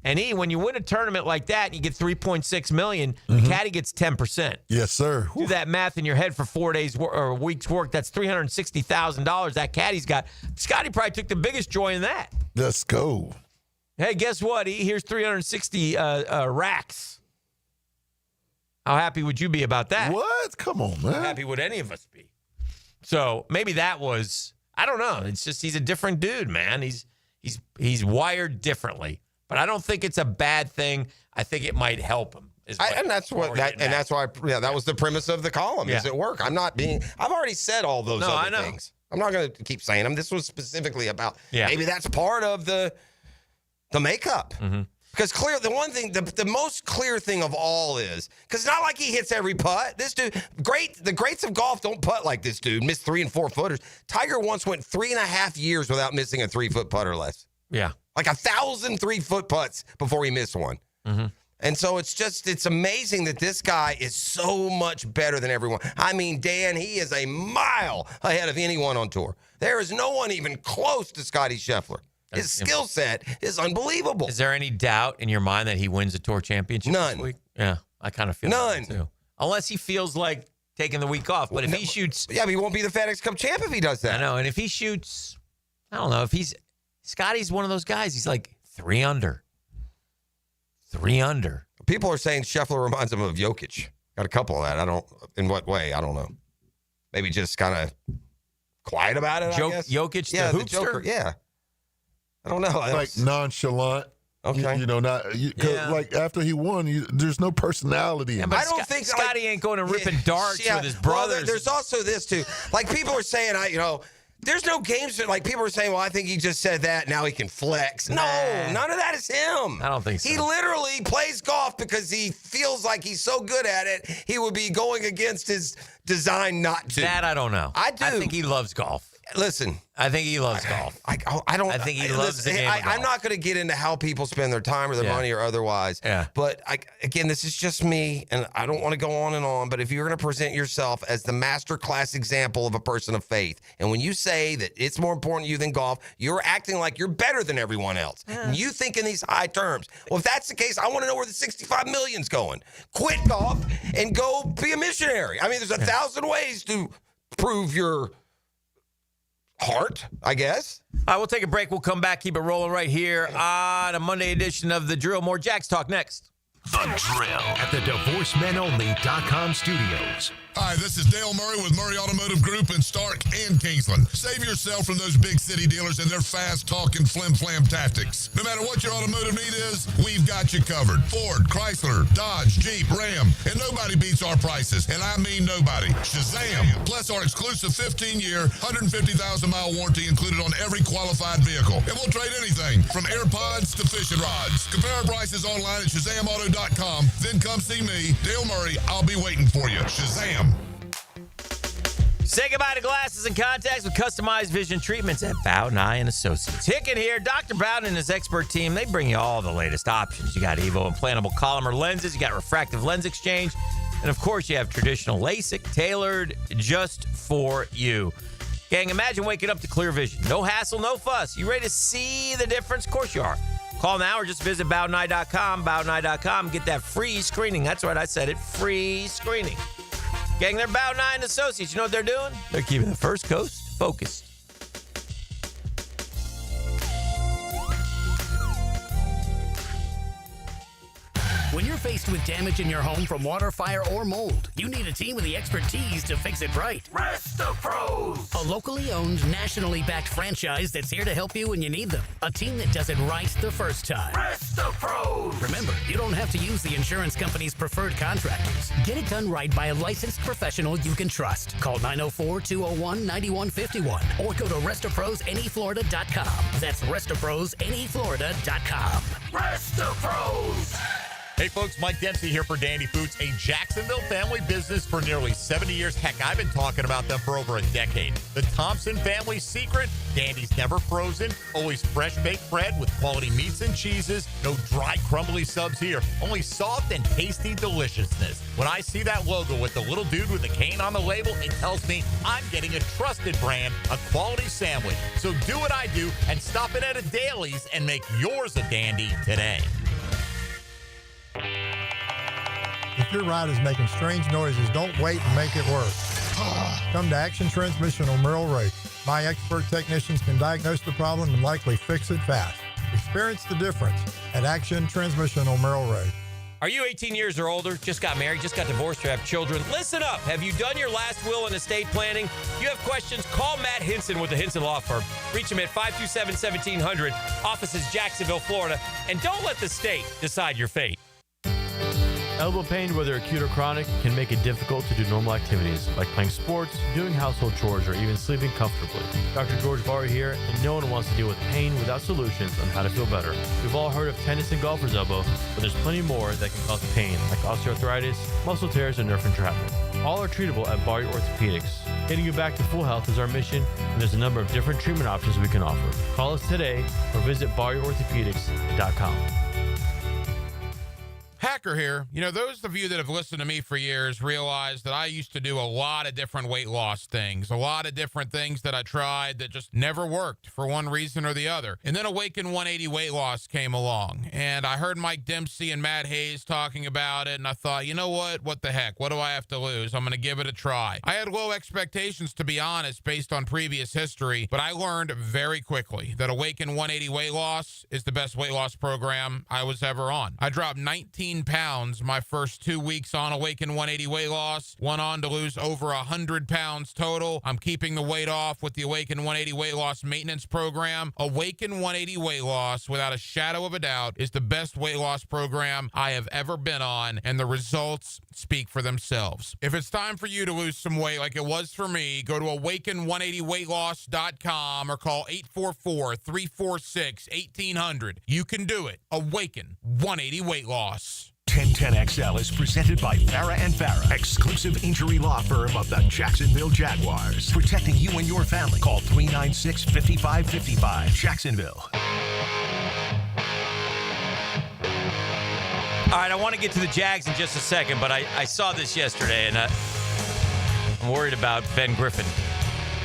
and when you win a tournament like that and you get $3.6 million, the caddy gets 10%.
Yes, sir.
Do that math in your head for 4 days or a week's work. That's $360,000 that caddy's got. Scotty probably took the biggest joy in that.
Let's go.
Hey, guess what? Here's 360 racks. How happy would you be about that?
What? Come on, man.
How happy would any of us be? So maybe that was, I don't know. It's just he's a different dude, man. He's wired differently. But I don't think it's a bad thing. I think it might help him.
That's why that was the premise of the column. Is it work? I've already said all those other things. I'm not going to keep saying them. This was specifically about maybe that's part of the makeup. Mm-hmm. Because clear, the one thing, the most clear thing of all is, because it's not like he hits every putt. This dude, the greats of golf don't putt like this dude, miss 3 and 4 footers. Tiger once went 3.5 years without missing a 3-foot putt or less.
Yeah.
Like 1,000 3-foot putts before he missed one.
Mm-hmm.
And so it's amazing that this guy is so much better than everyone. I mean, Dan, he is a mile ahead of anyone on tour. There is no one even close to Scotty Scheffler. His skill set is unbelievable.
Is there any doubt in your mind that he wins the tour championship
None.
this week? Yeah, I kind of feel
none
that too. Unless he feels like taking the week off. But if he shoots...
Yeah, but he won't be the FedEx Cup champ if he does that.
I know. And if he shoots... I don't know. If he's... Scotty's one of those guys. He's like 3 under. 3 under.
People are saying Scheffler reminds him of Jokic. Got a couple of that. In what way? I don't know. Maybe just kind of quiet about it, I guess.
Jokic, the hoopster?
Joker, yeah. I don't know.
Like nonchalant.
Okay.
Like after he won, there's no personality.
Yeah, but I don't think Scotty ain't going to ripping darts with his brothers.
Well, there's also this too. Like people are saying, there's no games. Like people are saying, well, I think he just said that. Now he can flex. No, none of that is him.
I don't think so.
He literally plays golf because he feels like he's so good at it. He would be going against his design not to.
That I don't know.
I do.
I think he loves golf.
Listen,
I think he loves golf.
I
think he loves the game of golf.
I'm not going to get into how people spend their time or their money or otherwise.
Yeah.
But again, this is just me, and I don't want to go on and on. But if you're going to present yourself as the master class example of a person of faith, and when you say that it's more important to you than golf, you're acting like you're better than everyone else. Yeah. And you think in these high terms. Well, if that's the case, I want to know where the $65 million's going. Quit golf and go be a missionary. I mean, there's 1,000 ways to prove your heart, I guess.
All right, we'll take a break. We'll come back. Keep it rolling right here on a Monday edition of The Drill. More Jacks talk next.
The Drill at the DivorceMenOnly.com studios.
Hi, this is Dale Murray with Murray Automotive Group in Stark and Kingsland. Save yourself from those big city dealers and their fast-talking flim-flam tactics. No matter what your automotive need is, we've got you covered. Ford, Chrysler, Dodge, Jeep, Ram, and nobody beats our prices, and I mean nobody. Shazam! Plus our exclusive 15-year, 150,000-mile warranty included on every qualified vehicle. And we'll trade anything from AirPods to fishing rods. Compare our prices online at ShazamAuto.com. Then come see me, Dale Murray. I'll be waiting for you. Shazam!
Say goodbye to glasses and contacts with customized vision treatments at Bowden Eye and Associates. Hicken here. Dr. Bowden and his expert team, they bring you all the latest options. You got Evo implantable Collamer lenses. You got refractive lens exchange. And, of course, you have traditional LASIK tailored just for you. Gang, imagine waking up to clear vision. No hassle, no fuss. You ready to see the difference? Of course you are. Call now or just visit BowdenEye.com. BowdenEye.com. Get that free screening. That's right, I said it. Free screening. Gang, they're Bowden Eye and Associates. You know what they're doing? They're keeping the First Coast focused.
When you're faced with damage in your home from water, fire, or mold, you need a team with the expertise to fix it right.
Rest-A-Pros!
A locally owned, nationally backed franchise that's here to help you when you need them. A team that does it right the first time.
Rest-A-Pros!
Remember, you don't have to use the insurance company's preferred contractors. Get it done right by a licensed professional you can trust. Call 904-201-9151 or go to RestaProsNEFlorida.com. That's RestaProsNEFlorida.com.
Rest-A-Pros!
Hey folks, Mike Dempsey here for Dandy Foods, a Jacksonville family business for nearly 70 years. Heck, I've been talking about them for over a decade. The Thompson family's secret, Dandy's never frozen, always fresh baked bread with quality meats and cheeses, no dry crumbly subs here, only soft and tasty deliciousness. When I see that logo with the little dude with the cane on the label, it tells me I'm getting a trusted brand, a quality sandwich. So do what I do and stop it at a Daly's and make yours a Dandy today.
If your ride is making strange noises, don't wait and make it worse. Come to Action Transmission on Merrill Road. My expert technicians can diagnose the problem and likely fix it fast. Experience the difference at Action Transmission on Merrill Road.
Are you 18 years or older, just got married, just got divorced, or have children? Listen up. Have you done your last will and estate planning? If you have questions, call Matt Hinson with the Hinson Law Firm. Reach him at 527-1700. Office is Jacksonville, Florida. And don't let the state decide your fate.
Elbow pain, whether acute or chronic, can make it difficult to do normal activities like playing sports, doing household chores, or even sleeping comfortably. Dr. George Barr here, and no one wants to deal with pain without solutions on how to feel better. We've all heard of tennis and golfer's elbow, but there's plenty more that can cause pain, like osteoarthritis, muscle tears, and nerve entrapment. All are treatable at Barr Orthopedics. Getting you back to full health is our mission, and there's a number of different treatment options we can offer. Call us today or visit BarrOrthopedics.com.
Hacker here. You know, those of you that have listened to me for years realize that I used to do a lot of different weight loss things, a lot of different things that I tried that just never worked for one reason or the other. And then Awaken 180 Weight Loss came along, and I heard Mike Dempsey and Matt Hayes talking about it, and I thought, you know what? What the heck? What do I have to lose? I'm going to give it a try. I had low expectations, to be honest, based on previous history, but I learned very quickly that Awaken 180 Weight Loss is the best weight loss program I was ever on. I dropped 19 pounds my first 2 weeks on Awaken 180 Weight Loss, went on to lose over 100 pounds total. I'm keeping the weight off with the Awaken 180 Weight Loss Maintenance Program. Awaken 180 Weight Loss, without a shadow of a doubt, is the best weight loss program I have ever been on, and the results speak for themselves. If it's time for you to lose some weight like it was for me, go to awaken180weightloss.com or call 844-346-1800. You can do it. Awaken 180 Weight Loss.
1010XL is presented by Farah and Farah, exclusive injury law firm of the Jacksonville Jaguars. Protecting you and your family. Call 396-5555. Jacksonville.
All right, I want to get to the Jags in just a second, but I saw this yesterday, and I'm worried about Ben Griffin,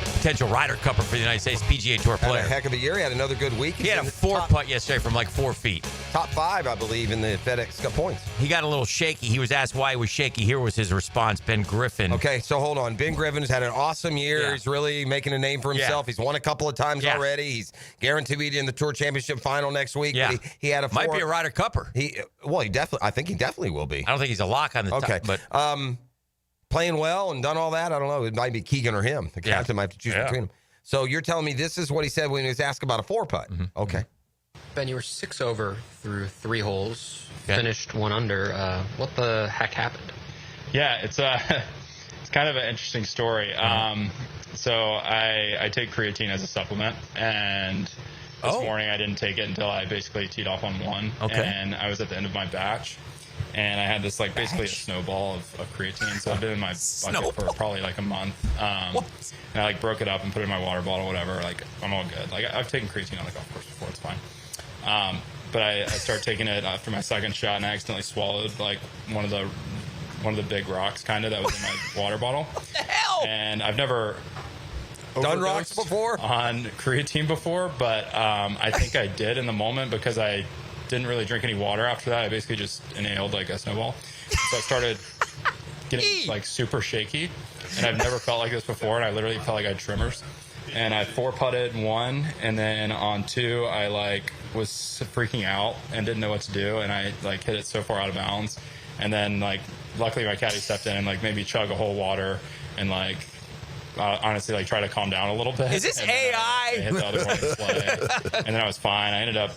potential Ryder Cupper for the United States PGA Tour player.
Had a heck of a year. He had another good week.
He had a 4-putt yesterday from like 4 feet.
Top 5, I believe, in the FedEx Cup points.
He got a little shaky. He was asked why he was shaky. Here was his response, Ben Griffin.
Okay, so hold on. Ben Griffin has had an awesome year.
Yeah.
He's really making a name for himself.
Yeah.
He's won a couple of times already. He's guaranteed to be in the Tour Championship final next week.
Yeah.
But he had a
Might be a Ryder Cupper.
I think he definitely will be.
I don't think he's a lock on the top, but
playing well and done all that, I don't know. It might be Keegan or him. The captain might have to choose between them. So you're telling me this is what he said when he was asked about a 4-putt. Mm-hmm. Okay.
Ben, you were 6 over through 3 holes, finished 1 under. What the heck happened?
Yeah, it's kind of an interesting story. So I take creatine as a supplement, and this morning I didn't take it until I basically teed off on 1.
Okay.
And I was at the end of my batch, and I had this basically a snowball of creatine. So I've been in my bucket for probably like a month. And I broke it up and put it in my water bottle, whatever. I'm all good. I've taken creatine on the golf course before, it's fine. But I started taking it after my second shot, and I accidentally swallowed one of the big rocks that was in my water bottle.
What the hell?
And I've never
done rocks before
on creatine before, but I think I did in the moment because I didn't really drink any water after that. I basically just inhaled a snowball. So I started getting super shaky, and I've never felt like this before, and I literally felt like I had tremors. And I 4-putted 1, and then on 2 I was freaking out and didn't know what to do, and I hit it so far out of bounds, and then luckily my caddy stepped in and made me chug a whole water and honestly try to calm down a little bit.
Is this AI?
I hit the other one of the sleigh, and then I was fine. I ended up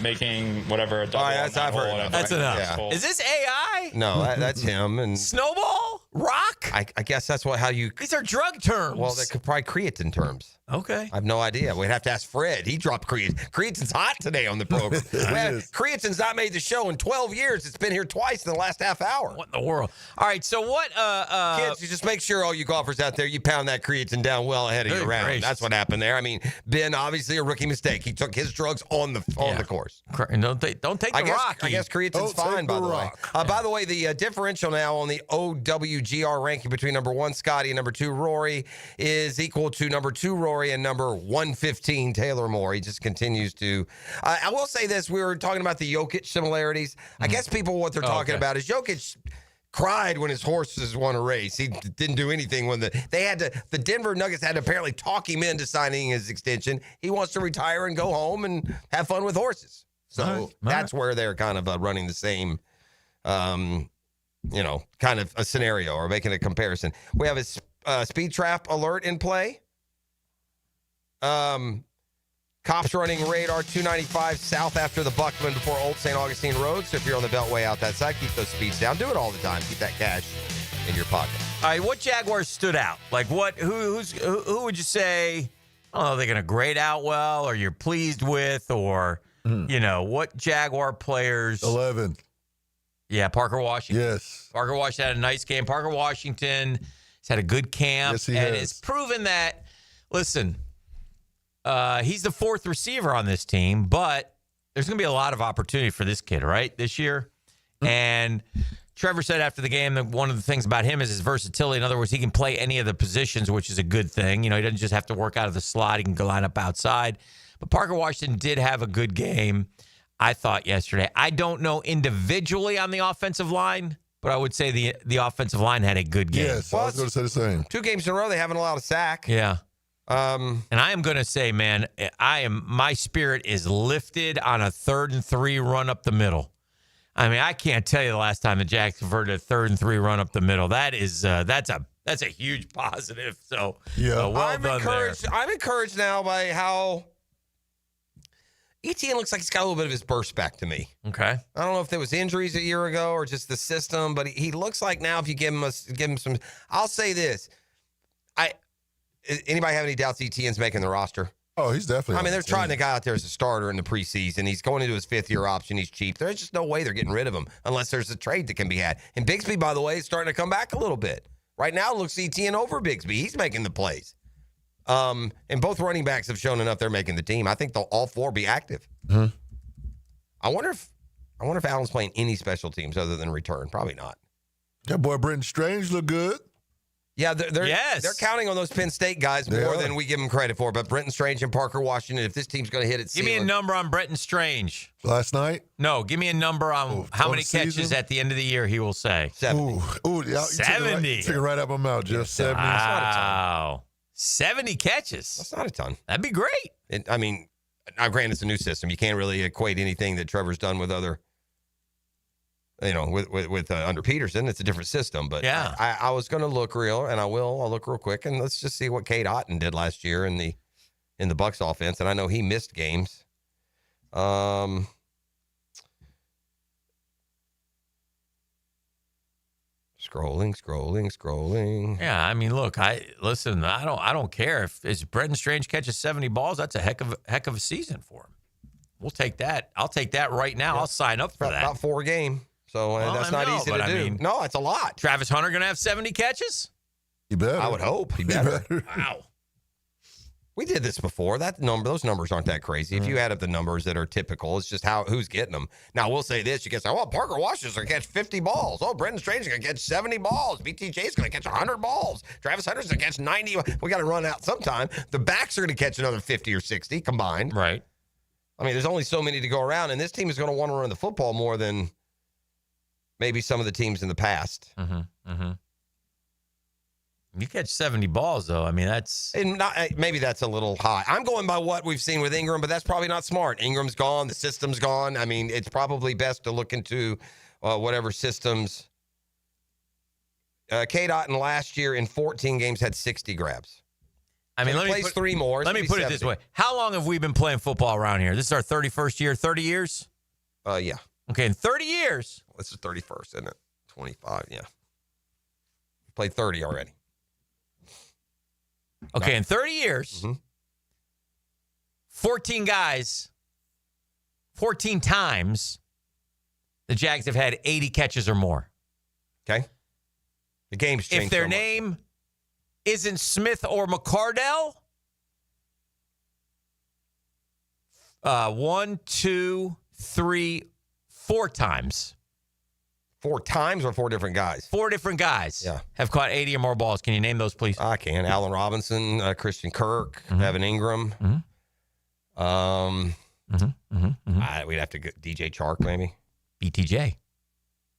making whatever a double on that hole.
That's enough.
Yeah.
Is this AI?
No, that's him. And
Snowball? Rock?
I guess that's how you...
These are drug terms.
Well, they could probably creatine terms.
Okay.
I have no idea. We'd have to ask Fred. He dropped creatine. Creatine's hot today on the program. Creatine's not made the show in 12 years. It's been here twice in the last half hour.
What in the world? All right, so what...
Kids, you just make sure all you golfers out there, you pound that creatine down well ahead of your round.
Gracious.
That's what happened there. I mean, Ben, obviously a rookie mistake. He took his drugs on the course.
Don't take the rock.
I guess creatine's fine, by the way. By the way, the differential now on the OWGR ranking between number 1, Scotty, and number 2, Rory, is equal to number 2, Rory, and number 115, Taylor Moore. He just continues to... I will say this. We were talking about the Jokic similarities. I guess what they're talking about is Jokic cried when his horses won a race. He didn't do anything when the Denver Nuggets had to apparently talk him into signing his extension. He wants to retire and go home and have fun with horses. So that's where they're kind of running the same, kind of a scenario or making a comparison. We have a speed trap alert in play. Cops running radar 295 south after the Buckman before Old St. Augustine Road. So if you're on the Beltway out that side, keep those speeds down. Do it all the time. Keep that cash in your pocket.
All right, what Jaguars stood out? Who would you say, they're going to grade out well, or you're pleased with, or, what Jaguar players?
11.
Yeah, Parker Washington.
Yes.
Parker Washington had a nice game. Parker Washington has had a good camp.
Yes, he
and
has.
it's proven that, listen, he's the 4th receiver on this team, but there's going to be a lot of opportunity for this kid, right, this year. And Trevor said after the game that one of the things about him is his versatility. In other words, he can play any of the positions, which is a good thing. He doesn't just have to work out of the slot. He can go line up outside. But Parker Washington did have a good game, I thought, yesterday. I don't know individually on the offensive line, but I would say the offensive line had a good game.
Yes, I was going to say the same.
2 games in a row, they haven't allowed a sack.
Yeah. And I am going to say, man, my spirit is lifted on a 3rd and 3 run up the middle. I mean, I can't tell you the last time the Jags converted a 3rd and 3 run up the middle. That is that's a huge positive. So well
I'm
done
encouraged.
there.
I'm encouraged now by how Etienne looks like he's got a little bit of his burst back to me.
Okay.
I don't know if there was injuries a year ago or just the system, but he looks like now if you give him some. I'll say this. Anybody have any doubts Etienne's making the roster?
Oh, he's definitely.
I mean, they're trying the guy out there as a starter in the preseason. He's going into his 5th-year option. He's cheap. There's just no way they're getting rid of him unless there's a trade that can be had. And Bigsby, by the way, is starting to come back a little bit. Right now, it looks Etienne over Bigsby. He's making the plays. And both running backs have shown enough they're making the team. I think they'll all 4 be active.
Mm-hmm.
I wonder if Allen's playing any special teams other than return. Probably not.
That boy Brenton Strange look good.
Yeah, they're counting on those Penn State guys more than we give them credit for. But Brenton Strange and Parker Washington, if this team's going to hit it,
give me a number on Brenton Strange.
Last night?
No, give me a number on how many catches
season?
at the end of the year he will say.
70.
Ooh,
70.
Took it right out of my mouth. Just 70.
Wow. 70 catches.
That's not a ton.
That'd be great.
Now granted, it's a new system. You can't really equate anything that Trevor's done with other. With under Peterson, it's a different system. But
yeah,
I was going to look I'll look real quick, and let's just see what Cade Otton did last year in the Bucs offense. And I know he missed games. Scrolling.
Yeah, I mean, look, I don't care if Brenton Strange catches 70 balls. That's a heck of a season for him. We'll take that. I'll take that right now. Yeah. I'll sign up for that.
About 4 games. So that's not easy to do. No, it's a lot.
Travis Hunter going to have 70 catches?
He better.
I would hope. He better. Wow. We did this before. Those numbers aren't that crazy. If you add up the numbers that are typical, it's just who's getting them. Now, we'll say this. You can say, Parker Washington's going to catch 50 balls. Brenton Strange is going to catch 70 balls. BTJ's going to catch 100 balls. Travis Hunter's going to catch 90. We got to run out sometime. The backs are going to catch another 50 or 60 combined.
Right.
I mean, there's only so many to go around, and this team is going to want to run the football more than maybe some of the teams in the past.
You catch 70 balls, though. I mean,
maybe that's a little high. I'm going by what we've seen with Ingram, but that's probably not smart. Ingram's gone. The system's gone. I mean, it's probably best to look into whatever systems. Cade Otton last year in 14 games had 60 grabs.
I mean,
he plays 3 more.
Let me put it this way. How long have we been playing football around here? This is our 31st year, 30 years?
Yeah.
Okay, in 30 years.
This is 31st, isn't it? 25, yeah. Played 30 already.
Okay, in 30 years, 14 guys, 14 times, the Jags have had 80 catches or more.
Okay. The game's changed.
If their name isn't Smith or McCardell, 1, 2, 3, 4 times.
4 times or 4 different guys?
4 different guys have caught 80 or more balls. Can you name those, please?
I can. Allen Robinson, Christian Kirk, Evan Ingram. We'd have to go DJ Chark, maybe.
BTJ.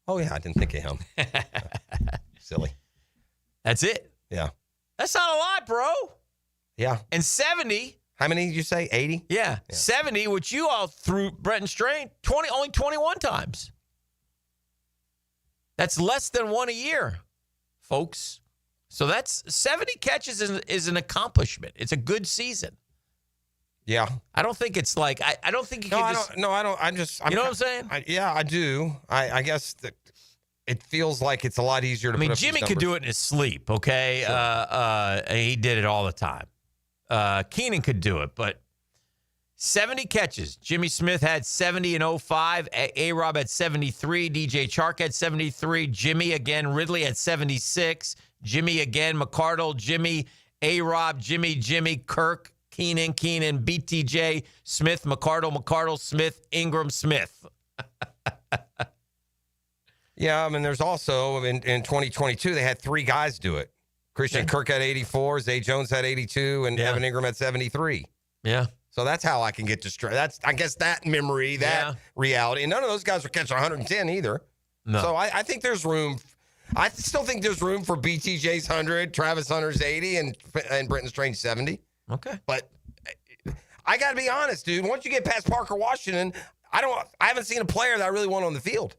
Oh, yeah. I didn't think of him. Silly.
That's it.
Yeah.
That's not a lot, bro.
Yeah.
And 70.
How many did you say? 80?
Yeah. 70, which you all threw Brenton Strange, only 21 times. That's less than 1 a year, folks. So that's 70 catches is an accomplishment. It's a good season.
Yeah.
I don't think it's like I don't think you can just.
I don't. I'm just.
You know what I'm saying?
I do. I guess that it feels like it's a lot easier to.
I mean, Jimmy could do it in his sleep. Okay. Sure. He did it all the time. Keenan could do it, but 70 catches. Jimmy Smith had 70 in 05. A-Rob had 73. DJ Chark had 73. Jimmy again. Ridley had 76. Jimmy again. McCardell. Jimmy. A-Rob. Jimmy. Kirk. Keenan. BTJ. Smith. McCardell. Smith. Ingram. Smith.
Yeah, I mean, there's also in 2022 they had 3 guys do it. Christian Kirk had 84, Zay Jones had 82, and Evan Ingram had 73.
Yeah.
So that's how I can get distracted. That's, I guess, that memory, that reality. And none of those guys were catching 110 either.
No.
So I think there's room. I still think there's room for BTJ's 100, Travis Hunter's 80, and Brenton Strange 70.
Okay.
But I got to be honest, dude. Once you get past Parker Washington, I haven't seen a player that I really want on the field.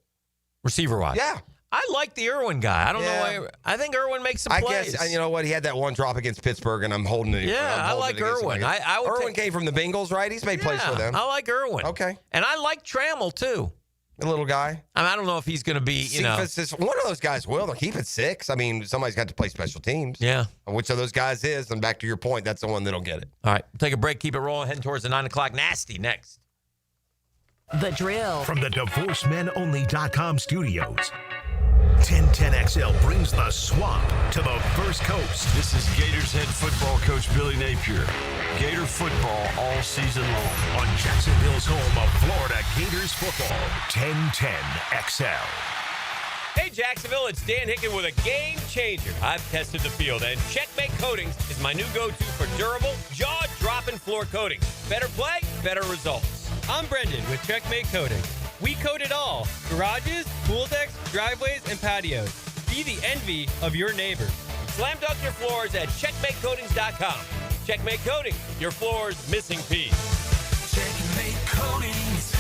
Receiver-wise.
Yeah.
I like the Irwin guy. I don't know why. I think Irwin makes some plays.
I guess, you know what? He had that one drop against Pittsburgh, and I'm holding it.
I like Irwin.
Irwin came from the Bengals, right? He's made plays for them.
I like Irwin.
Okay.
And I like Trammell, too.
The little guy.
I don't know if he's going to be,
Cephas is one of those guys will. They'll keep it 6. I mean, somebody's got to play special teams.
Yeah.
Which of those guys is? And back to your point, that's the one that'll get it.
All right. Take a break. Keep it rolling. Heading towards the 9 o'clock nasty next.
The Drill.
From the DivorceMenOnly.com studios, 1010XL brings the swamp to the First Coast.
This is Gators head football coach Billy Napier. Gator football all season long.
On Jacksonville's home of Florida Gators football, 1010XL.
Hey, Jacksonville, it's Dan Hicken with a game changer. I've tested the field, and Checkmate Coatings is my new go-to for durable, jaw-dropping floor coatings. Better play, better results.
I'm Brendan with Checkmate Coating. We coat it all: garages, pool decks, driveways, and patios. Be the envy of your neighbors.
Slam dunk your floors at checkmatecoatings.com. Checkmate Coatings, your floor's missing piece.
Checkmate Coatings,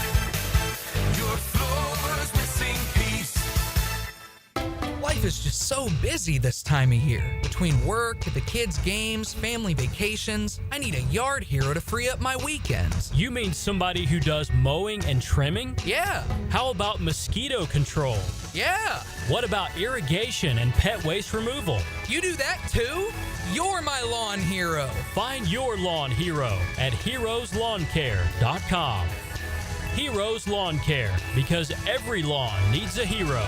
your floor's missing piece.
Life is just so busy this time of year. Between work, the kids' games, family vacations, I need a yard hero to free up my weekends.
You mean somebody who does mowing and trimming?
Yeah.
How about mosquito control?
Yeah.
What about irrigation and pet waste removal?
You do that too? You're my lawn hero.
Find your lawn hero at heroeslawncare.com. Heroes Lawn Care, because every lawn needs a hero.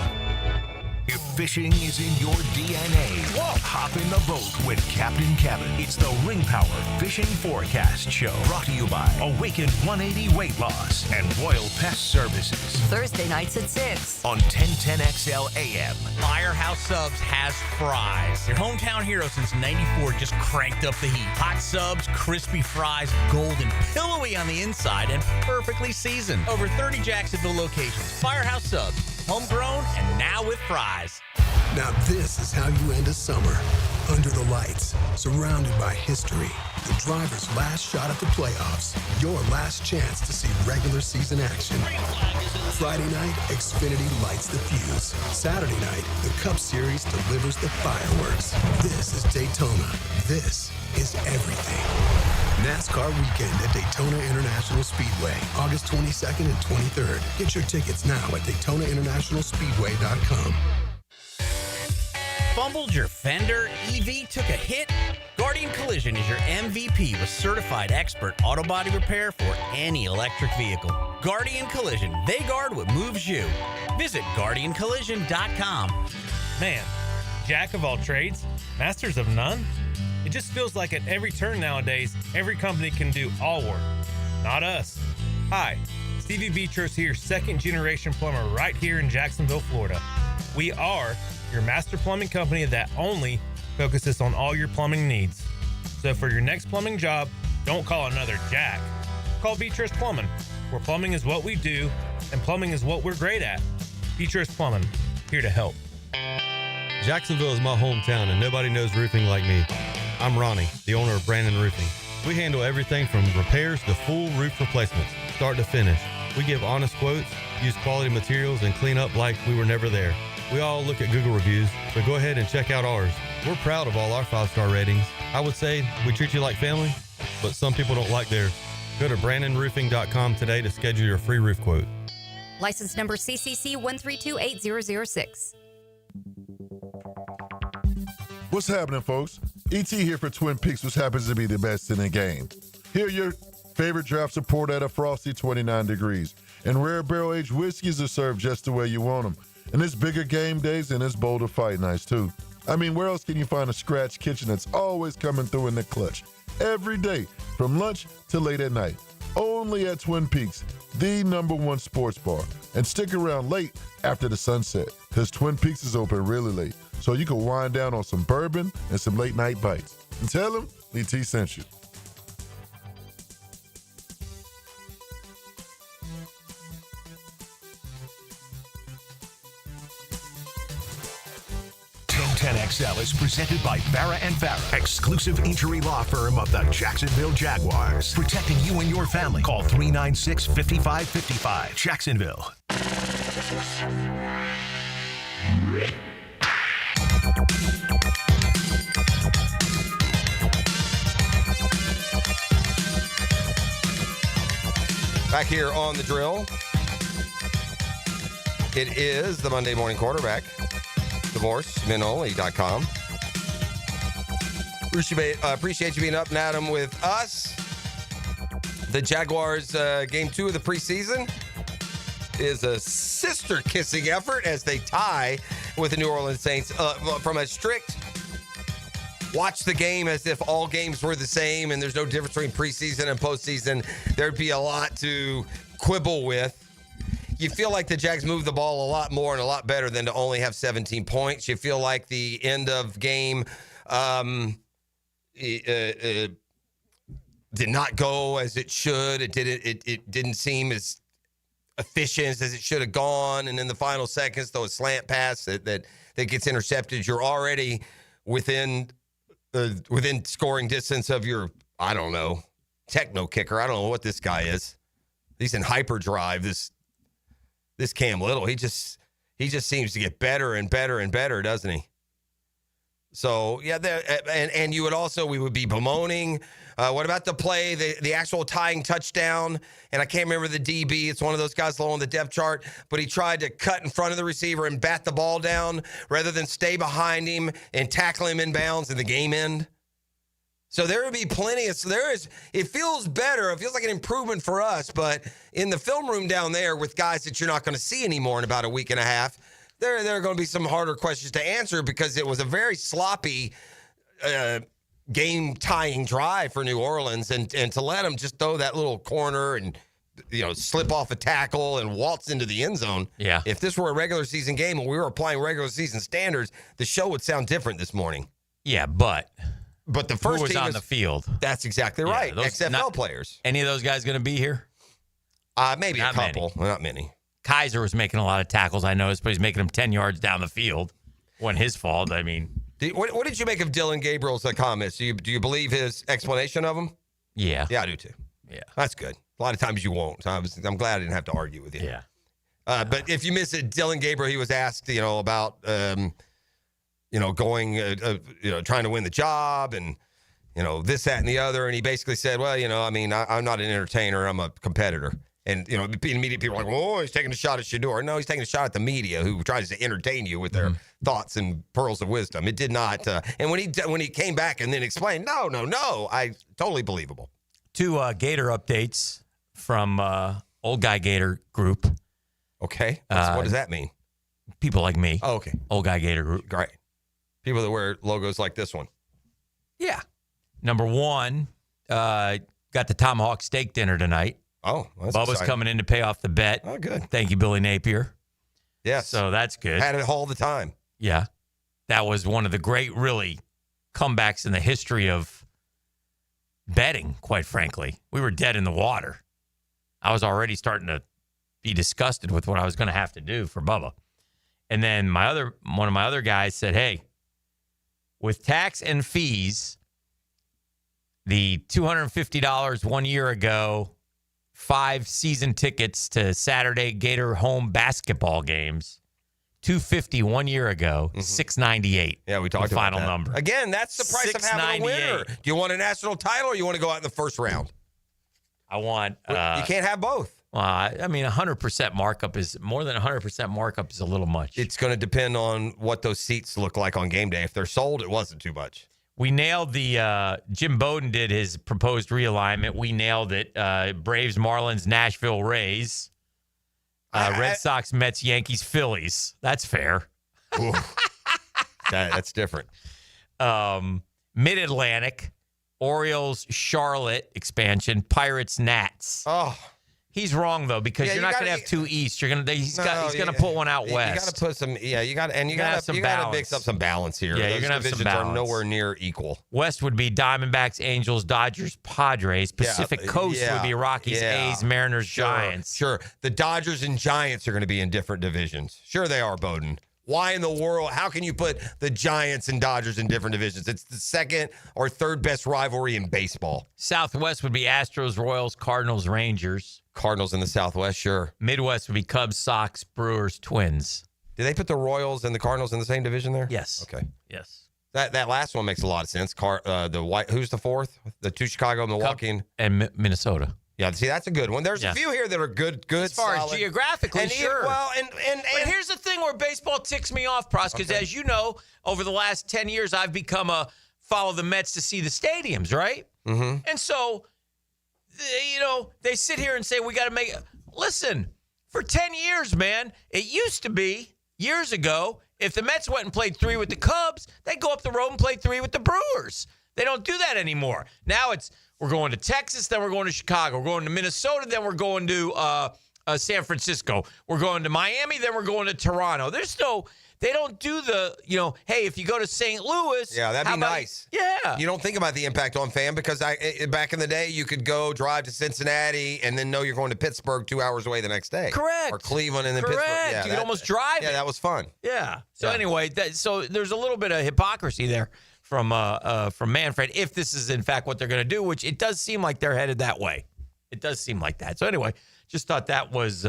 If fishing is in your DNA, hop in the boat with Captain Kevin. It's the Ring Power Fishing Forecast Show, brought to you by Awaken 180 Weight Loss and Royal Pest Services.
Thursday nights at 6
on 1010XL AM.
Firehouse Subs has fries. Your hometown hero since '94 just cranked up the heat. Hot subs, crispy fries, golden, pillowy on the inside, and perfectly seasoned. Over 30 Jacksonville locations. Firehouse Subs, homegrown and now with fries.
Now this is how you end a summer. Under the lights, surrounded by history. The driver's last shot at the playoffs. Your last chance to see regular season action. Friday night, Xfinity lights the fuse. Saturday night, the Cup Series delivers the fireworks. This is Daytona. This is everything. NASCAR weekend at Daytona International Speedway, August 22nd and 23rd. Get your tickets now at DaytonaInternationalSpeedway.com.
Fumbled your fender? EV took a hit? Guardian Collision is your MVP with certified expert auto body repair for any electric vehicle. Guardian Collision, they guard what moves you. Visit GuardianCollision.com.
Man, jack of all trades, masters of none? It just feels like at every turn nowadays, every company can do all work. Not us. Hi, Stevie Beatrice here, second generation plumber right here in Jacksonville, Florida. We are your master plumbing company that only focuses on all your plumbing needs. So for your next plumbing job, don't call another Jack. Call Beatrice Plumbing, where plumbing is what we do and plumbing is what we're great at. Beatrice Plumbing, here to help.
Jacksonville is my hometown and nobody knows roofing like me. I'm Ronnie, the owner of Brandon Roofing. We handle everything from repairs to full roof replacements, start to finish. We give honest quotes, use quality materials, and clean up like we were never there. We all look at Google reviews, so go ahead and check out ours. We're proud of all our 5-star ratings. I would say we treat you like family, but some people don't like theirs. Go to BrandonRoofing.com today to schedule your free roof quote.
License number CCC 1328006.
What's happening, folks? ET here for Twin Peaks, which happens to be the best in the game. Here, your favorite drafts are poured at a frosty 29 degrees, and rare barrel-aged whiskeys are served just the way you want them. And it's bigger game days, and it's bolder fight nights, too. I mean, where else can you find a scratch kitchen that's always coming through in the clutch? Every day, from lunch to late at night. only at Twin Peaks, the #1 sports bar. And stick around late after the sunset, because Twin Peaks is open really late, so you can wind down on some bourbon and some late-night bites. And tell them Lee T sent you.
XL is presented by Farah & Farah, exclusive injury law firm of the Jacksonville Jaguars. Protecting you and your family. Call 396-5555. Jacksonville.
Back here on the drill. It is the Monday Morning Quarterback. DivorceMenOnly.com. Appreciate you being up and at 'em with us. The Jaguars game 2 of the preseason is a sister-kissing effort as they tie with the New Orleans Saints from a strict watch the game as if all games were the same and there's no difference between preseason and postseason. There'd be a lot to quibble with. You feel like the Jags move the ball a lot more and a lot better than to only have 17 points. You feel like the end of game did not go as it should. It didn't seem as efficient as it should have gone. And in the final seconds, though, a slant pass that gets intercepted, you're already within scoring distance of your, I don't know, techno kicker. I don't know what this guy is. He's in hyperdrive. This Cam Little, he just seems to get better and better and better, doesn't he? So, yeah, and we would be bemoaning. What about the play, the actual tying touchdown? And I can't remember the DB. It's one of those guys low on the depth chart, but he tried to cut in front of the receiver and bat the ball down rather than stay behind him and tackle him in bounds in the game end. So there would be plenty of, it feels better. It feels like an improvement for us, but in the film room down there with guys that you're not going to see anymore in about a week and a half, there are going to be some harder questions to answer because it was a very sloppy game-tying drive for New Orleans, and to let them just throw that little corner and, slip off a tackle and waltz into the end zone.
Yeah.
If this were a regular season game and we were applying regular season standards, the show would sound different this morning.
Yeah, but
the first
who was
team
on the field?
That's exactly right. XFL players.
Any of those guys going to be here?
Maybe not a couple. Well, not many.
Kaiser was making a lot of tackles, I noticed, but he's making them 10 yards down the field. Wasn't his fault. I mean,
what did you make of Dylan Gabriel's comments? Do you believe his explanation of them?
Yeah.
Yeah, I do too.
Yeah.
That's good. A lot of times you won't. I'm glad I didn't have to argue with you.
Yeah.
But if you miss it, Dylan Gabriel, he was asked, about, going, trying to win the job and, this, that, and the other. And he basically said, well, I'm not an entertainer. I'm a competitor. And, immediate people are like, oh, he's taking a shot at Shador. No, he's taking a shot at the media who tries to entertain you with their thoughts and pearls of wisdom. It did not. And when he came back and then explained, no, I totally believable. 2
Gator updates from Old Guy Gator Group.
Okay. What does that mean?
People like me.
Oh, okay.
Old Guy Gator Group.
Great. People that wear logos like this one.
Yeah. Number 1, got the Tomahawk steak dinner tonight.
Oh, that's
Bubba's
exciting.
Coming in to pay off the bet.
Oh, good.
Thank you, Billy Napier.
Yes.
So that's good.
Had it all the time.
Yeah. That was one of the great, really, comebacks in the history of betting, quite frankly. We were dead in the water. I was already starting to be disgusted with what I was going to have to do for Bubba. And then one of my other guys said, hey, with tax and fees, the $250 1 year ago, 5 season tickets to Saturday Gator home basketball games, $250 1 year ago, $698.
Yeah, we talked
the
about
final
that.
number.
Again, that's the price of having a winner. Do you want a national title or you want to go out in the first round?
I want.
You can't have both.
I mean, 100% markup is more than 100% markup is a little much.
It's going to depend on what those seats look like on game day. If they're sold, it wasn't too much.
We nailed the Jim Bowden did his proposed realignment. We nailed it. Braves, Marlins, Nashville, Rays, Red Sox, Mets, Yankees, Phillies. That's fair.
That's different.
Mid-Atlantic, Orioles, Charlotte expansion, Pirates, Nats.
Oh.
He's wrong though, because you're not going to have two East. He's going to put one out west.
You got to put some. Yeah, you got to mix up some balance here.
Yeah,
Those
you're going to have some
divisions
balance.
are nowhere near equal.
West would be Diamondbacks, Angels, Dodgers, Padres. Pacific Coast would be Rockies, A's, Mariners, Giants.
Sure, the Dodgers and Giants are going to be in different divisions. Sure, they are, Bowden. Why in the world? How can you put the Giants and Dodgers in different divisions? It's the second or third best rivalry in baseball.
Southwest would be Astros, Royals, Cardinals, Rangers.
Cardinals in the Southwest, sure.
Midwest would be Cubs, Sox, Brewers, Twins.
Do they put the Royals and the Cardinals in the same division there?
Yes.
Okay.
Yes.
That last one makes a lot of sense. Who's the fourth? The two Chicago, Milwaukee,
and Minnesota.
Yeah, see, that's a good one. There's a few here that are good,
as far
solid.
as geographically,
and
sure.
But
here's the thing where baseball ticks me off, Pros, because as you know, over the last 10 years, I've become a follow the Mets to see the stadiums, right?
Mm-hmm.
And so, they sit here and say, we got to make it. Listen, for 10 years, man, it used to be, years ago, if the Mets went and played 3 with the Cubs, they'd go up the road and play 3 with the Brewers. They don't do that anymore. Now we're going to Texas, then we're going to Chicago. We're going to Minnesota, then we're going to San Francisco. We're going to Miami, then we're going to Toronto. They don't do the, hey, if you go to St. Louis.
Yeah, that'd be nice.
Yeah.
You don't think about the impact on fan because back in the day, you could go drive to Cincinnati and then know you're going to Pittsburgh 2 hours away the next day.
Correct.
Or Cleveland and then
Correct.
Pittsburgh. Yeah,
you could almost drive
Yeah,
it.
that was fun.
Yeah. So anyway, so there's a little bit of hypocrisy there from Manfred, if this is in fact what they're going to do, which it does seem like they're headed that way. It does seem like that. So anyway, just thought that was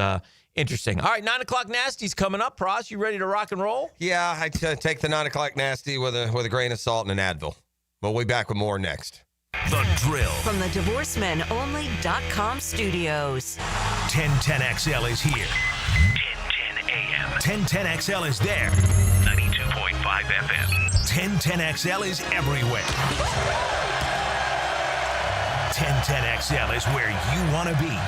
interesting. All right, 9 o'clock Nasty's coming up. Pros, you ready to rock and roll?
Yeah, I take the 9 o'clock Nasty with a grain of salt and an Advil. We'll be back with more next.
The Drill.
From the DivorceMenOnly.com studios.
1010XL is here. 1010 AM. 1010XL is there. 92.5 FM. 1010XL is everywhere. 1010XL is where you want to be.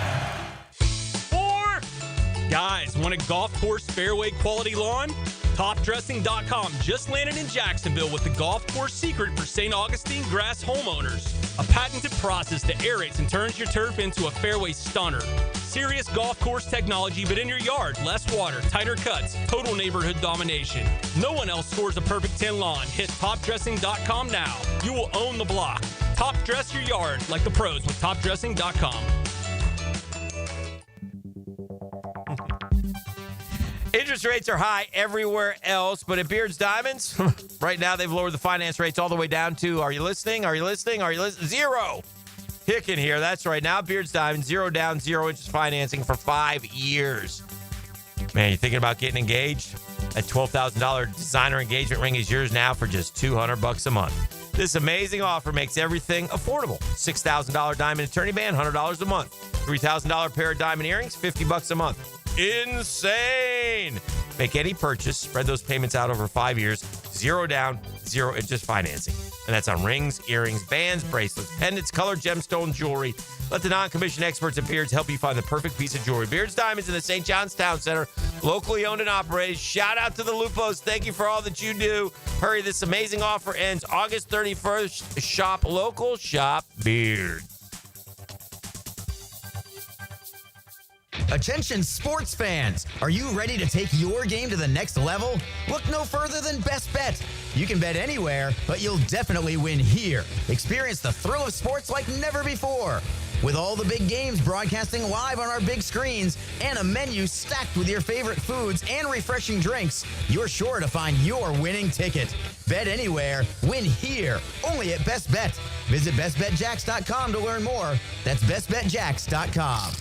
Guys, want a golf course fairway quality lawn? TopDressing.com just landed in Jacksonville with the golf course secret for St. Augustine grass homeowners. A patented process that aerates and turns your turf into a fairway stunner. Serious golf course technology, but in your yard. Less water, tighter cuts, total neighborhood domination. No one else scores a perfect 10 lawn. Hit TopDressing.com now. You will own the block. Top dress your yard like the pros with TopDressing.com.
Interest rates are high everywhere else, but at Beard's Diamonds, right now they've lowered the finance rates all the way down to, are you listening? Are you listening? Are you listening? Zero. Hicking here. That's right. Now Beard's Diamonds, 0 down, 0 interest financing for 5 years. Man, you thinking about getting engaged? That $12,000 designer engagement ring is yours now for just $200 a month. This amazing offer makes everything affordable. $6,000 diamond attorney band, $100 a month. $3,000 pair of diamond earrings, $50 a month. Insane. Make any purchase, spread those payments out over 5 years, 0 down, 0 interest financing. And that's on rings, earrings, bands, bracelets, pendants, colored gemstone jewelry. Let the non-commissioned experts at Beards help you find the perfect piece of jewelry. Beards Diamonds in the St. John's Town Center, locally owned and operated. Shout out to the Lupos. Thank you for all that you do. Hurry, this amazing offer ends August 31st. Shop local, shop Beard.
Attention sports fans, are you ready to take your game to the next level? Look no further than Best Bet. You can bet anywhere, but you'll definitely win here. Experience the thrill of sports like never before. With all the big games broadcasting live on our big screens and a menu stacked with your favorite foods and refreshing drinks, you're sure to find your winning ticket. Bet anywhere, win here, only at Best Bet. Visit bestbetjacks.com to learn more. That's bestbetjacks.com.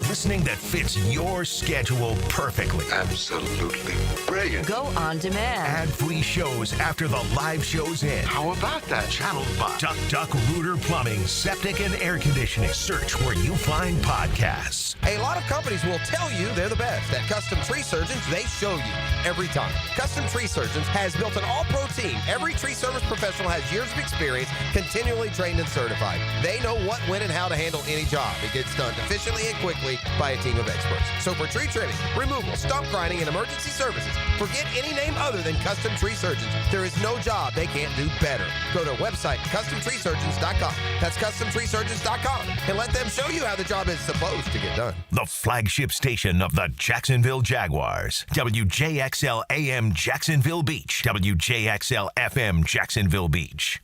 Listening that fits your schedule perfectly.
Absolutely brilliant. Go on demand.
Ad-free shows after the live shows end. How about that? Channeled by Duck Rooter Plumbing, Septic and Air Conditioning. Search where you find podcasts.
A lot of companies will tell you they're the best. At Custom Tree Surgeons, they show you every time. Custom Tree Surgeons has built an all-pro team. Every tree service professional has years of experience, continually trained and certified. They know what, when, and how to handle any job. It gets done efficiently and quickly quality by a team of experts. So for tree trimming, removal, stump grinding, and emergency services, forget any name other than Custom Tree Surgeons. There is no job they can't do better. Go to website CustomTreeSurgeons.com. That's CustomTreeSurgeons.com, and let them show you how the job is supposed to get done.
The flagship station of the Jacksonville Jaguars. WJXL AM Jacksonville Beach. WJXL FM Jacksonville Beach.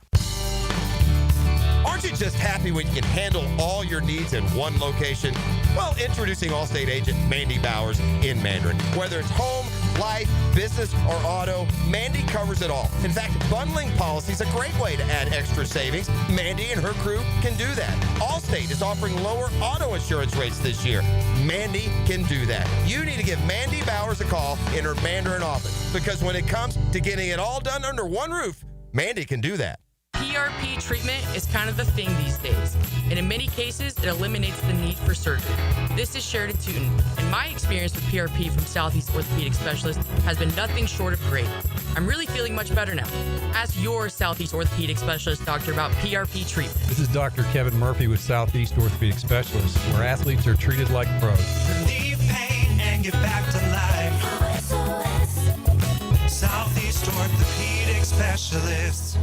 Aren't you just happy when you can handle all your needs in one location? Well, introducing Allstate agent Mandy Bowers in Mandarin. Whether it's home, life, business, or auto, Mandy covers it all. In fact, bundling policy is a great way to add extra savings. Mandy and her crew can do that. Allstate is offering lower auto insurance rates this year. Mandy can do that. You need to give Mandy Bowers a call in her Mandarin office, because when it comes to getting it all done under one roof, Mandy can do that.
PRP treatment is kind of the thing these days, and in many cases, it eliminates the need for surgery. This is Sheridan Tootin, and my experience with PRP from Southeast Orthopedic Specialist has been nothing short of great. I'm really feeling much better now. Ask your Southeast Orthopedic Specialist doctor about PRP treatment.
This is Dr. Kevin Murphy with Southeast Orthopedic Specialist, where athletes are treated like pros.
Relieve pain and get back to life. Southeast Orthopedic Specialists.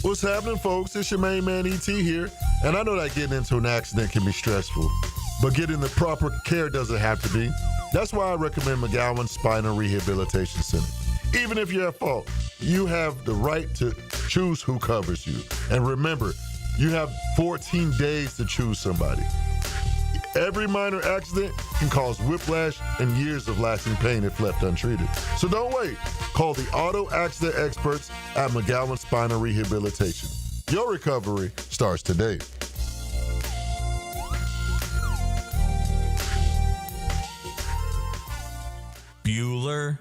What's happening, folks? It's your main man, ET here. And I know that getting into an accident can be stressful, but getting the proper care doesn't have to be. That's why I recommend McGowan Spine and Rehabilitation Center. Even if you're at fault, you have the right to choose who covers you. And remember, you have 14 days to choose somebody. Every minor accident can cause whiplash and years of lasting pain if left untreated. So don't wait. Call the auto accident experts at McGowan Spine and Rehabilitation. Your recovery starts today.
Bueller.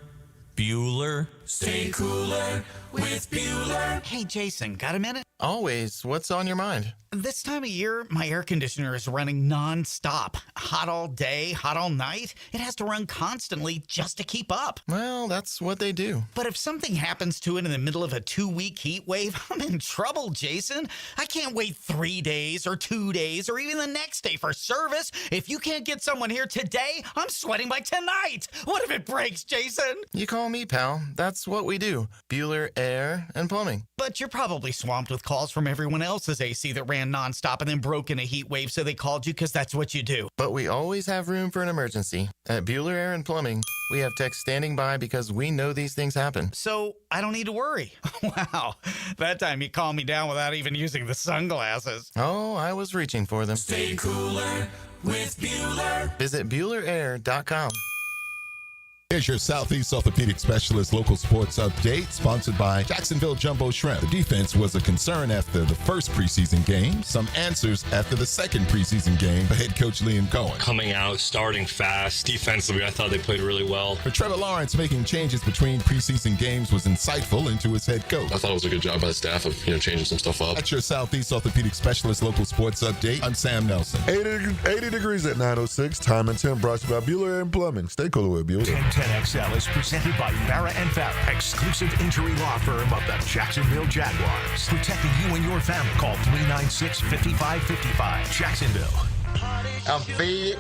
Stay cooler with Bueller.
Hey, Jason, got a minute?
Always. What's on your mind?
This time of year, my air conditioner is running non-stop. Hot all day, hot all night. It has to run constantly just to keep up.
Well, that's what they do.
But if something happens to it in the middle of a 2-week heat wave, I'm in trouble, Jason. I can't wait 3 days or 2 days or even the next day for service. If you can't get someone here today, I'm sweating by tonight. What if it breaks, Jason?
You call me, pal. That's what we do. Bueller Air and Plumbing.
But you're probably swamped with calls from everyone else's AC that ran nonstop and then broke in a heat wave, so they called you because that's what you do.
But we always have room for an emergency. At Bueller Air and Plumbing, we have techs standing by because we know these things happen.
So I don't need to worry. Wow. That time you calmed me down without even using the sunglasses.
Oh, I was reaching for them.
Stay cooler with Bueller.
Visit BuellerAir.com.
Here's your Southeast Orthopedic Specialist local sports update, sponsored by Jacksonville Jumbo Shrimp. The defense was a concern after the first preseason game. Some answers after the second preseason game for head coach Liam Cohen.
Coming out, starting fast. Defensively, I thought they played really well.
For Trevor Lawrence, making changes between preseason games was insightful into his head coach.
I thought it was a good job by the staff of changing some stuff up.
That's your Southeast Orthopedic Specialist local sports update. I'm Sam Nelson.
80 degrees at 9:06. Time and temp brought to you by Bueller Air and Plumbing. Stay cooler with Bueller.
10XL is presented by Farrah & Farrah, exclusive injury law firm of the Jacksonville Jaguars. Protecting you and your family. Call 396-5555. Jacksonville.
I'm fed,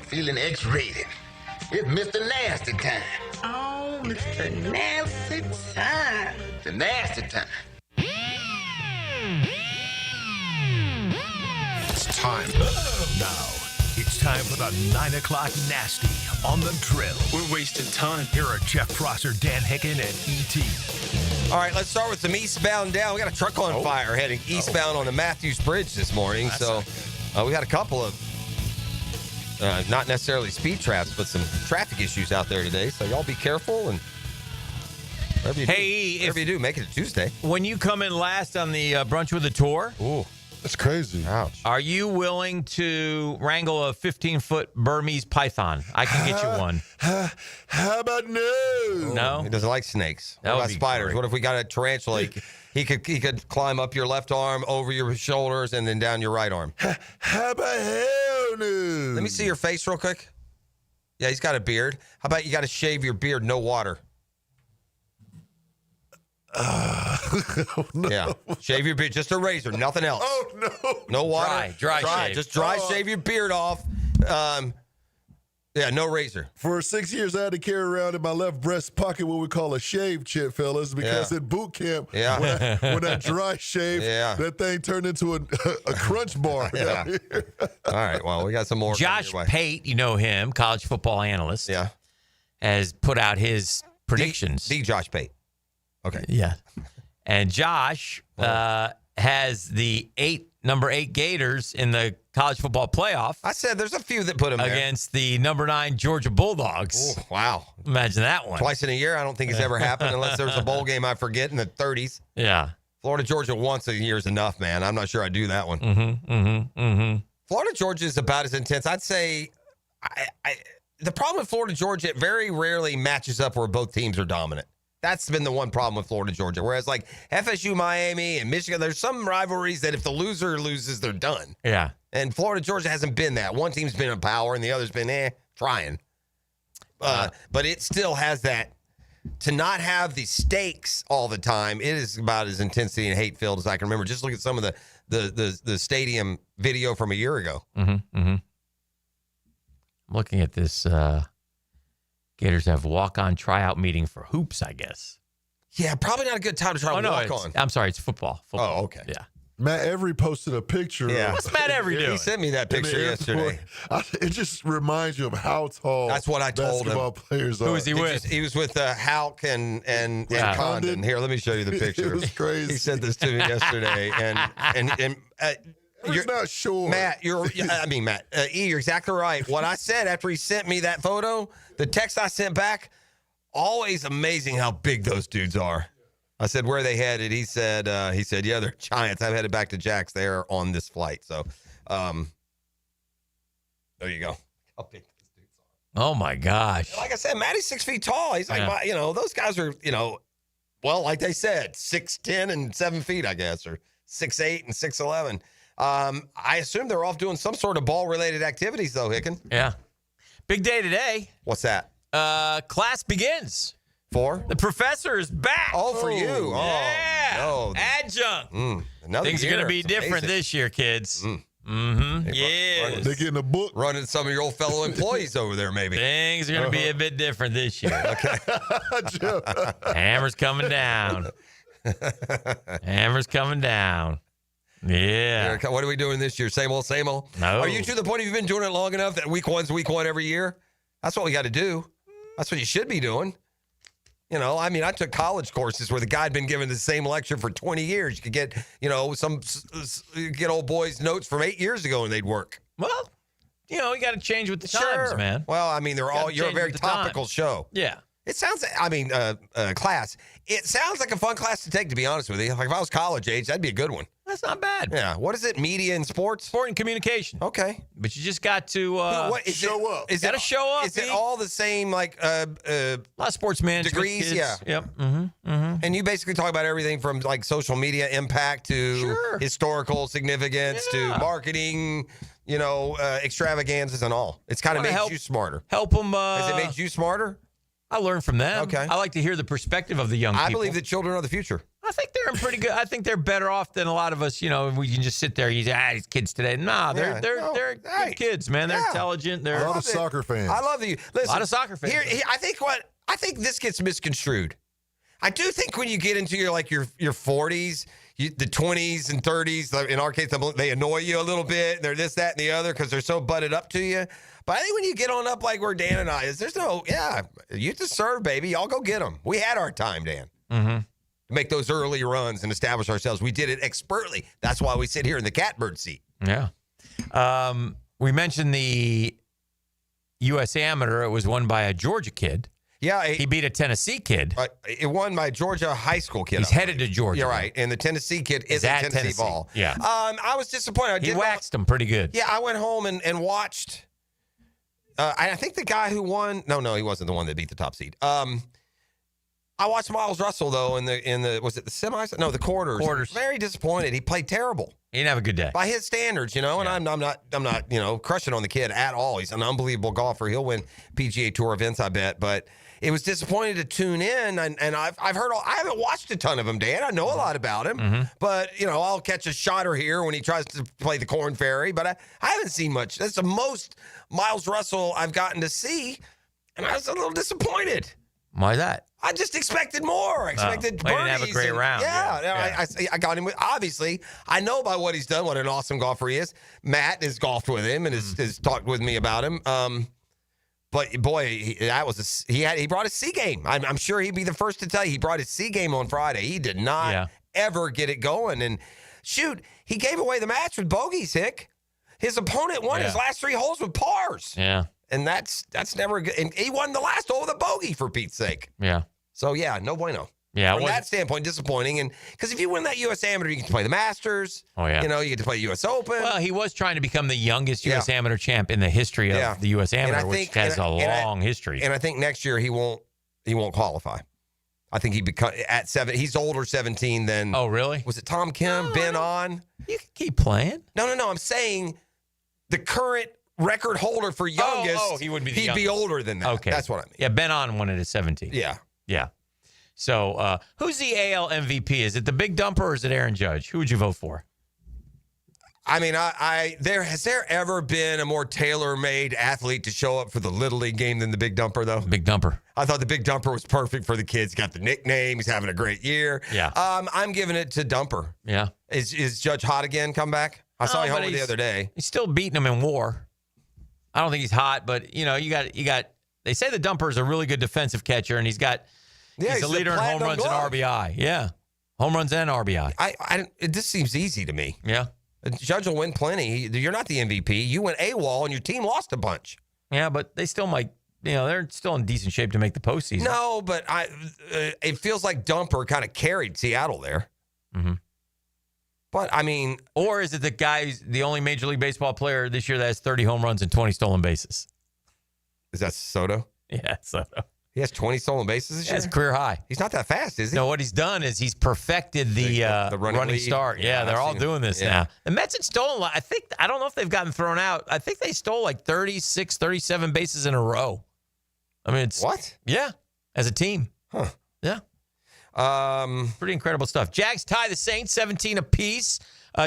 feeling X-rated. It's Mr. Nasty time. Oh, Mr. Nasty time. The nasty time.
It's time. Now, it's time for the 9 o'clock nasty on the drill.
We're wasting time.
Here are Jeff Prosser, Dan Hicken, and E.T.
All right, let's start with some eastbound down. We got a truck on fire heading eastbound on the Matthews Bridge this morning. So we got a couple of not necessarily speed traps, but some traffic issues out there today. So y'all be careful and whatever you do, make it a Tuesday.
When you come in last on the brunch with a tour,
that's crazy.
Ouch.
Are you willing to wrangle a 15-foot Burmese python? I can get you one.
How about no?
No?
He doesn't like snakes.
That
What
would
about
be
spiders?
great.
What if we got a tarantula? He could climb up your left arm, over your shoulders, and then down your right arm.
How about hell no?
Let me see your face real quick. Yeah, he's got a beard. How about you got to shave your beard, no water?
No.
Yeah. Shave your beard. Just a razor. Nothing else.
Oh, no.
No water.
Dry shave.
Just dry shave your beard off. Yeah, no razor.
For 6 years, I had to carry around in my left breast pocket what we call a shave chip, fellas, because at boot camp, when I dry shave, that thing turned into a crunch bar.
Yeah. All right, well, we got some more.
Josh Pate, you know him, college football analyst.
Yeah.
Has put out his predictions.
The Josh Pate. Okay.
Yeah. And Josh has the number 8 Gators in the college football playoff.
I said there's a few that put him
against the number 9 Georgia Bulldogs.
Ooh, wow.
Imagine that one.
Twice in a year. I don't think it's ever happened unless there's a bowl game I forget in the 30s.
Yeah.
Florida, Georgia once a year is enough, man. I'm not sure I do that one. Florida, Georgia is about as intense. I'd say the problem with Florida, Georgia, it very rarely matches up where both teams are dominant. That's been the one problem with Florida, Georgia. Whereas like FSU, Miami, and Michigan, there's some rivalries that if the loser loses, they're done.
Yeah.
And Florida, Georgia hasn't been that. One team's been in power and the other's been trying. But it still has that. To not have the stakes all the time, it is about as intensity and hate-filled as I can remember. Just look at some of the stadium video from a year ago.
I'm looking at this. Gators have walk-on tryout meeting for hoops, I guess.
Yeah, probably not a good time to try to walk on.
I'm sorry, it's football.
Oh, okay.
Yeah.
Matt Every posted a picture.
Yeah.
What's Matt Every doing?
He sent me that picture yesterday.
It just reminds you of how tall
That's what I told him.
basketball players are.
Who was he with?
He was with Halk and Condon. Here, let me show you the picture.
It was crazy.
He sent this to me yesterday, and
you're not sure.
Matt, you're exactly right. What I said after he sent me that photo, the text I sent back, always amazing how big those dudes are. I said, where are they headed? He said, yeah, they're giants. I'm headed back to Jack's. They're on this flight. So, there you go. How big these dudes are.
Oh, my gosh.
Like I said, Matty's 6 feet tall. He's like, those guys are, well, like they said, 6'10" and 7 feet, I guess, or 6'8" and 6'11". I assume they're off doing some sort of ball-related activities, though, Hicken.
Yeah. Big day today.
What's that?
Class begins.
For?
The professor is back.
Oh, for you.
Yeah.
Oh, no.
Adjunct. Things are
year.
going to be
It's
different
amazing.
this year, kids.
Yeah.
They're getting a book.
Running some of your old fellow employees over there, maybe.
Things are going to be a bit different this year.
Okay.
Hammer's coming down. Hammer's coming down. Yeah.
What are we doing this year? Same old, same old?
No.
Are you to the point you've been doing it long enough that week one's week one every year? That's what we got to do. That's what you should be doing. I took college courses where the guy had been giving the same lecture for 20 years. You could get, get old boys' notes from 8 years ago and they'd work.
Well, you got to change with the times, man.
Well, you're a very topical show.
Yeah.
It sounds, class. It sounds like a fun class to take, to be honest with you. Like if I was college age, that'd be a good one.
That's not bad.
Yeah. What is it? Media and sports?
Sport and communication.
Okay.
But you just got to
show up.
Got to show up.
Is it all the same, a
lot of sports management
degrees?
Kids.
Yeah.
Yep.
And you basically talk about everything from like social media impact to historical significance to marketing, extravaganzas and all. It's kind of made you smarter.
Help them.
Has it made you smarter?
I learn from them.
Okay.
I like to hear the perspective of the young people.
I believe that children are the future.
I think they're in pretty good. I think they're better off than a lot of us. We can just sit there and say, these kids today. Nah, they're good kids, man. They're intelligent. They're
a lot of soccer fans.
I love you. Listen,
a lot of soccer fans.
Here, I think this gets misconstrued. I do think when you get into your 40s, the 20s and 30s, in our case, they annoy you a little bit. They're this, that, and the other because they're so butted up to you. But I think when you get on up like where Dan and I is, there's you to serve, baby. Y'all go get them. We had our time, Dan.
Mm-hmm.
To make those early runs and establish ourselves. We did it expertly. That's why we sit here in the catbird seat.
Yeah. We mentioned the U.S. Amateur. It was won by a Georgia kid.
Yeah.
He beat a Tennessee kid.
It won by a Georgia high school kid.
He's headed to Georgia.
You're right. And the Tennessee kid is at Tennessee ball.
Yeah.
I was disappointed.
He waxed him pretty good.
Yeah, I went home and watched. I think the guy who won. No, he wasn't the one that beat the top seed. I watched Miles Russell though in the was it the semis? No, the quarters. Very disappointed. He played terrible.
He didn't have a good day
by his standards, and I'm not crushing on the kid at all. He's an unbelievable golfer. He'll win PGA Tour events, I bet. But it was disappointing to tune in. And I've heard I haven't watched a ton of him, Dan. I know a lot about him, but I'll catch a shot or here when he tries to play the Corn Ferry. But I haven't seen much. That's the most Miles Russell I've gotten to see, and I was a little disappointed.
Why that?
I just expected more. I expected birdies.
He didn't have a great round.
Yeah. I got him. Obviously, I know by what he's done, what an awesome golfer he is. Matt has golfed with him and has talked with me about him. But boy, he brought his C game. I'm sure he'd be the first to tell you he brought his C game on Friday. He did not ever get it going. And shoot, he gave away the match with bogeys, Hick. His opponent won his last 3 holes with pars.
Yeah.
And that's never good. And he won the last hole with a bogey, for Pete's sake.
Yeah.
So, no bueno.
Yeah.
From that standpoint, disappointing. And because if you win that U.S. Amateur, you get to play the Masters.
Oh, yeah.
You get to play the U.S. Open.
Well, he was trying to become the youngest U.S. Amateur champ in the history of the U.S. Amateur, which has a long history.
And I think next year he won't qualify. I think at 7. He's older 17 than.
Oh, really?
Was it Tom Kim, Ben On?
You can keep playing.
No. I'm saying the current record holder for youngest.
He would be.
He'd be older than that.
Okay,
that's what I mean.
Yeah, Ben On won it at 17.
Yeah.
So, who's the AL MVP? Is it the Big Dumper or is it Aaron Judge? Who would you vote for?
I mean, has there ever been a more tailor-made athlete to show up for the Little League game than the Big Dumper, though?
Big Dumper.
I thought the Big Dumper was perfect for the kids. Got the nickname. He's having a great year.
Yeah.
I'm giving it to Dumper.
Yeah.
Is Judge hot again? Come back? I saw him home the other day.
He's still beating him in WAR. I don't think he's hot, but you got. They say the Dumper is a really good defensive catcher, and he's a leader in home runs and RBI. Yeah, home runs and RBI.
It just seems easy to me.
Yeah,
Judge will win plenty. You're not the MVP. You went AWOL, and your team lost a bunch.
Yeah, but they still might. They're still in decent shape to make the postseason.
No, but it feels like Dumper kind of carried Seattle there.
Mm-hmm.
But, I mean...
Or is it the guy who's the only Major League Baseball player this year that has 30 home runs and 20 stolen bases?
Is that Soto?
Yeah, Soto.
He has 20 stolen bases this year?
That's career high.
He's not that fast, is he?
No, what he's done is he's perfected the running start. Yeah, they're all doing this now. The Mets had stolen, I don't know if they've gotten thrown out. I think they stole like 36, 37 bases in a row. I mean, it's...
What?
Yeah, as a team.
Huh.
Yeah. Pretty incredible stuff. Jags tie the Saints 17 apiece.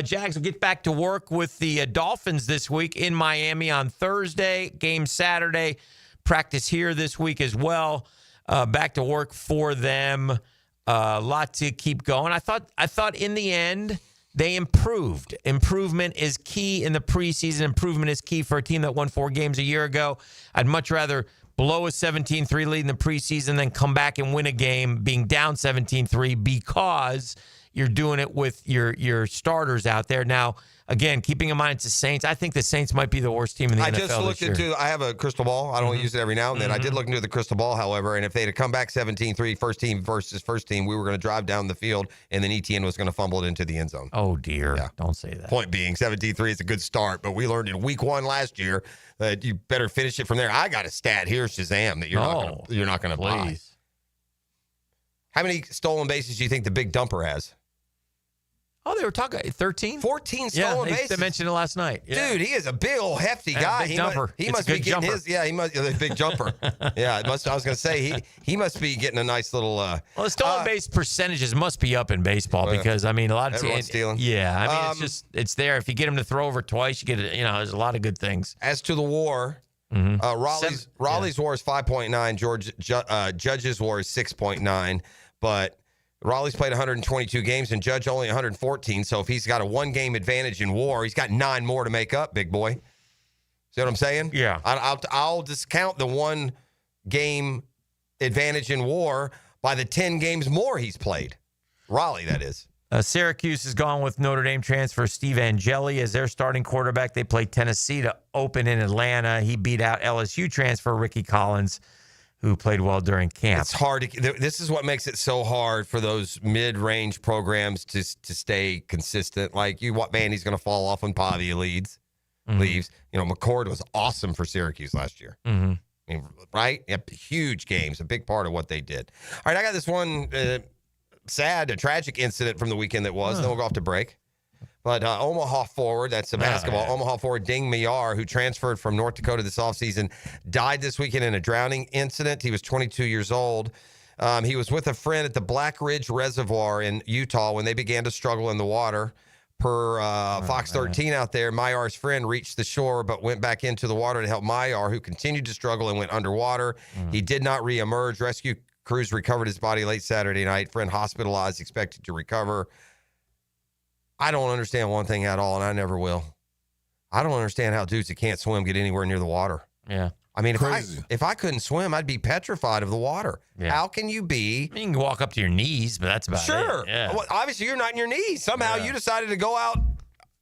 Jags will get back to work with the Dolphins this week in Miami on Thursday. Game Saturday. Practice here this week as well. Back to work for them. A lot to keep going. I thought in the end they improved. Improvement is key in the preseason. Improvement is key for a team that won 4 games a year ago. I'd much rather blow a 17-3 lead in the preseason, then come back and win a game being down 17-3 because you're doing it with your starters out there. Now, again, keeping in mind it's the Saints, I think the Saints might be the worst team in the NFL
just looked into, I have a crystal ball. I don't use it every now and then. I did look into the crystal ball, however, and if they'd have come back 17-3, first team versus first team, we were going to drive down the field, and then Etienne was going to fumble it into the end zone.
Oh, dear. Yeah. Don't say that.
Point being, 17-3 is a good start, but we learned in week 1 last year that you better finish it from there. I got a stat here, Shazam, that you're not going to buy. How many stolen bases do you think the Big Dumper has?
Oh, they were talking 13?
14 stolen bases.
They mentioned it last night. Yeah.
Dude, he is a big old hefty guy.
Big jumper.
He must be getting his. Yeah, he must. A big jumper. Yeah, I was going to say he must be getting a nice little. Well,
the stolen base percentages must be up in baseball because I mean a lot of
everyone's stealing.
Yeah, I mean it's there. If you get him to throw over twice, you get there's a lot of good things.
As to the WAR, Raleigh's WAR is 5.9. Judge's WAR is 6.9, but Raleigh's played 122 games and Judge only 114. So if he's got a 1-game advantage in WAR, he's got 9 more to make up, big boy. See what I'm saying?
Yeah.
I'll discount the 1-game advantage in WAR by the 10 games more he's played. Raleigh, that is.
Syracuse has gone with Notre Dame transfer Steve Angeli as their starting quarterback. They played Tennessee to open in Atlanta. He beat out LSU transfer Ricky Collins, who played well during camp.
It's hard to. This is what makes it so hard for those mid-range programs to stay consistent. Like Vandy's going to fall off when Pavia leaves. McCord was awesome for Syracuse last year.
Mm-hmm.
I mean, right? Yep, huge games, a big part of what they did. All right, I got this one a tragic incident from the weekend that was. Then we'll go off to break. But Omaha forward, that's the basketball, Omaha forward Ding Mayar, who transferred from North Dakota this offseason, died this weekend in a drowning incident. He was 22 years old. He was with a friend at the Black Ridge Reservoir in Utah when they began to struggle in the water. Per Fox 13 out there, Mayar's friend reached the shore but went back into the water to help Mayar, who continued to struggle and went underwater. He did not reemerge. Rescue crews recovered his body late Saturday night. Friend hospitalized, expected to recover. I don't understand one thing at all, and I never will. I don't understand how dudes that can't swim get anywhere near the water.
Yeah.
I mean, if I couldn't swim, I'd be petrified of the water. Yeah. How can you be?
You can walk up to your knees, but that's about it.
Sure.
Yeah.
Well, obviously, you're not in your knees. Somehow you decided to go out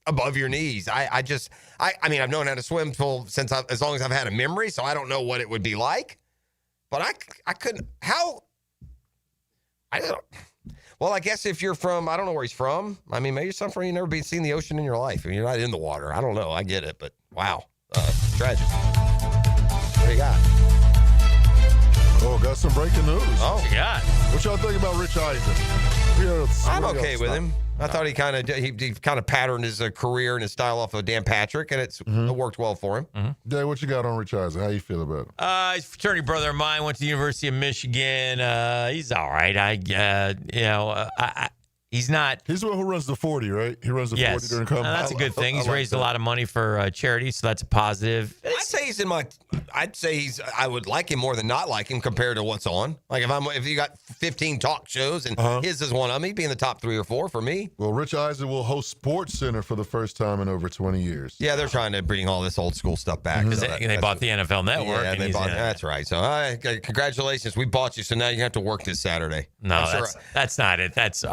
above your knees. I mean, I've known how to swim as long as I've had a memory, so I don't know what it would be like. But I couldn't. How? I don't. Well, I guess if you're from, I don't know where he's from. I mean, maybe somewhere you've never seen the ocean in your life. I mean, you're not in the water. I don't know. I get it, but wow. Tragic. What do you got?
Oh, got some breaking news.
Oh,
yeah.
What y'all think about Rich Eisen?
I'm okay with him. I thought he kind of patterned his career and his style off of Dan Patrick, and it worked well for him.
Dave, what you got on Rich Eisen? How you feel about him?
He's a fraternity brother of mine. Went to the University of Michigan. He's all right. He's not.
He's the one who runs the 40, right? He runs the 40 during combat.
That's a good thing. He's raised a lot of money for charity, so that's a positive.
I would like him more than not like him compared to what's on. Like if you got 15 talk shows and his is one of them, he'd be in the top 3 or 4 for me.
Well, Rich Eisen will host Sports Center for the first time in over 20 years.
Yeah, they're trying to bring all this old school stuff back.
Because they bought the NFL Network.
Yeah, that's right. So congratulations. We bought you, so now you have to work this Saturday.
No, that's not it. That's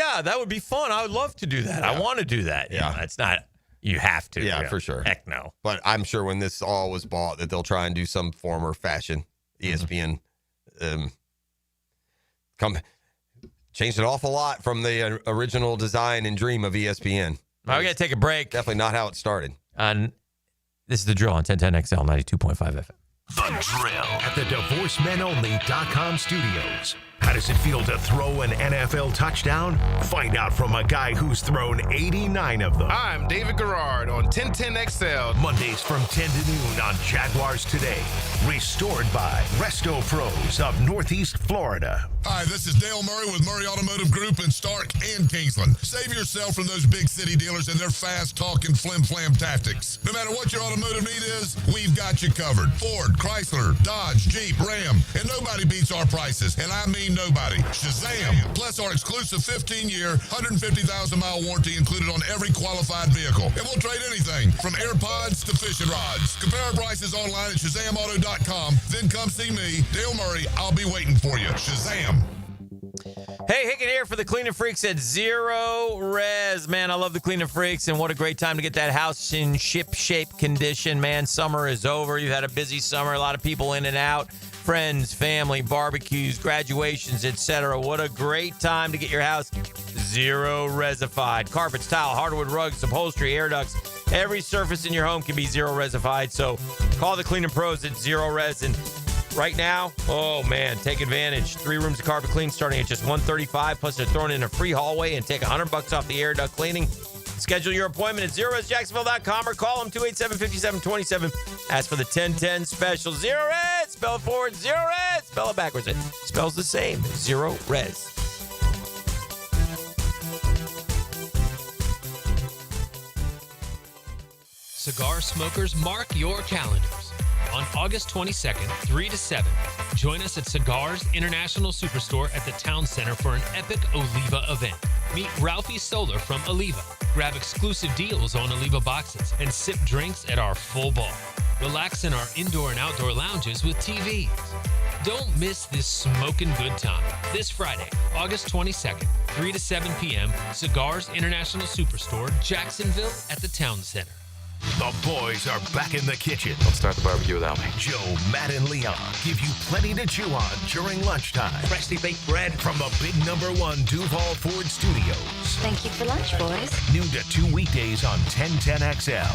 that would be fun. I would love to do that. Yeah. I want to do that. Yeah, that's not. You have to.
Yeah, for sure.
Heck no.
But I'm sure when this all was bought, that they'll try and do some form or fashion. ESPN changed an awful lot from the original design and dream of ESPN.
We got to take a break.
Definitely not how it started.
This is The Drill on 1010XL 92.5 FM.
The Drill at the DivorceMenOnly.com studios. How does it feel to throw an NFL touchdown? Find out from a guy who's thrown 89 of them.
I'm David Garrard on 1010XL.
Mondays from 10 to noon on Jaguars Today. Restored by Resto Pros of Northeast Florida.
Hi, this is Dale Murray with Murray Automotive Group in Stark and Kingsland. Save yourself from those big city dealers and their fast-talking flim-flam tactics. No matter what your automotive need is, we've got you covered. Ford, Chrysler, Dodge, Jeep, Ram, and nobody beats our prices, and I mean nobody. Shazam! Plus our exclusive 15-year, 150,000-mile warranty included on every qualified vehicle. And we'll trade anything from AirPods to fishing rods. Compare our prices online at ShazamAuto.com. Then come see me, Dale Murray. I'll be waiting for you. Shazam!
Hey, Hicken here for the Cleaning Freaks at Zero Res. Man, I love the Cleaning Freaks, and what a great time to get that house in ship-shape condition. Man, summer is over. You've had a busy summer, a lot of people in and out. Friends, family, barbecues, graduations, etc. What a great time to get your house Zero Resified. Carpets, tile, hardwood rugs, upholstery, air ducts. Every surface in your home can be Zero Resified. So call the cleaning pros at Zero Res. And right now, oh man, take advantage. 3 rooms of carpet clean starting at just $135. Plus they're throwing in a free hallway and take $100 off the air duct cleaning. Schedule your appointment at ZeroResJacksonville.com or call them 287-5727. Ask for the 1010 special. Zero Res. Spell it forward. Zero Res. Spell it backwards. It spells the same. Zero Res.
Cigar smokers, mark your calendars. On August 22nd, 3 to 7, join us at Cigars International Superstore at the Town Center for an epic Oliva event. Meet Ralphie Solar from Oliva. Grab exclusive deals on Oliva boxes and sip drinks at our full bar. Relax in our indoor and outdoor lounges with TVs. Don't miss this smoking good time. This Friday, August 22nd, 3 to 7 p.m., Cigars International Superstore, Jacksonville at the Town Center.
The boys are back in the kitchen.
Don't start the barbecue without me.
Joe, Matt, and Leon give you plenty to chew on during lunchtime. Freshly baked bread from the big #1 Duval Ford Studios.
Thank you for lunch, boys.
Noon to 2 weekdays on 1010XL.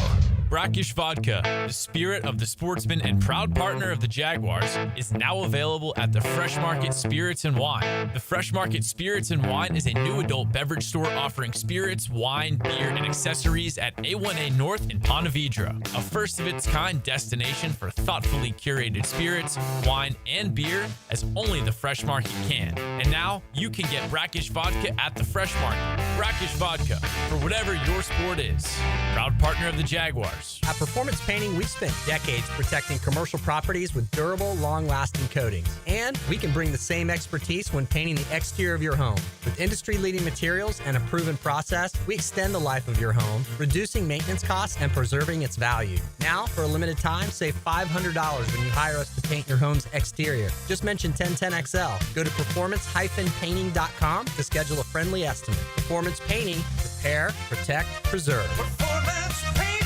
Brackish Vodka, the spirit of the sportsman and proud partner of the Jaguars, is now available at the Fresh Market Spirits and Wine. The Fresh Market Spirits and Wine is a new adult beverage store offering spirits, wine, beer, and accessories at A1A North in Ponte Vedra, a first-of-its-kind destination for thoughtfully curated spirits, wine, and beer as only the Fresh Market can. And now, you can get Brackish Vodka at the Fresh Market. Brackish Vodka, for whatever your sport is. Proud partner of the Jaguars.
At Performance Painting, we've spent decades protecting commercial properties with durable, long-lasting coatings. And we can bring the same expertise when painting the exterior of your home. With industry-leading materials and a proven process, we extend the life of your home, reducing maintenance costs and preserving its value. Now, for a limited time, save $500 when you hire us to paint your home's exterior. Just mention 1010XL. Go to performancepainting.com to schedule a friendly estimate. Performance Painting. Repair, protect, preserve.
Performance Painting.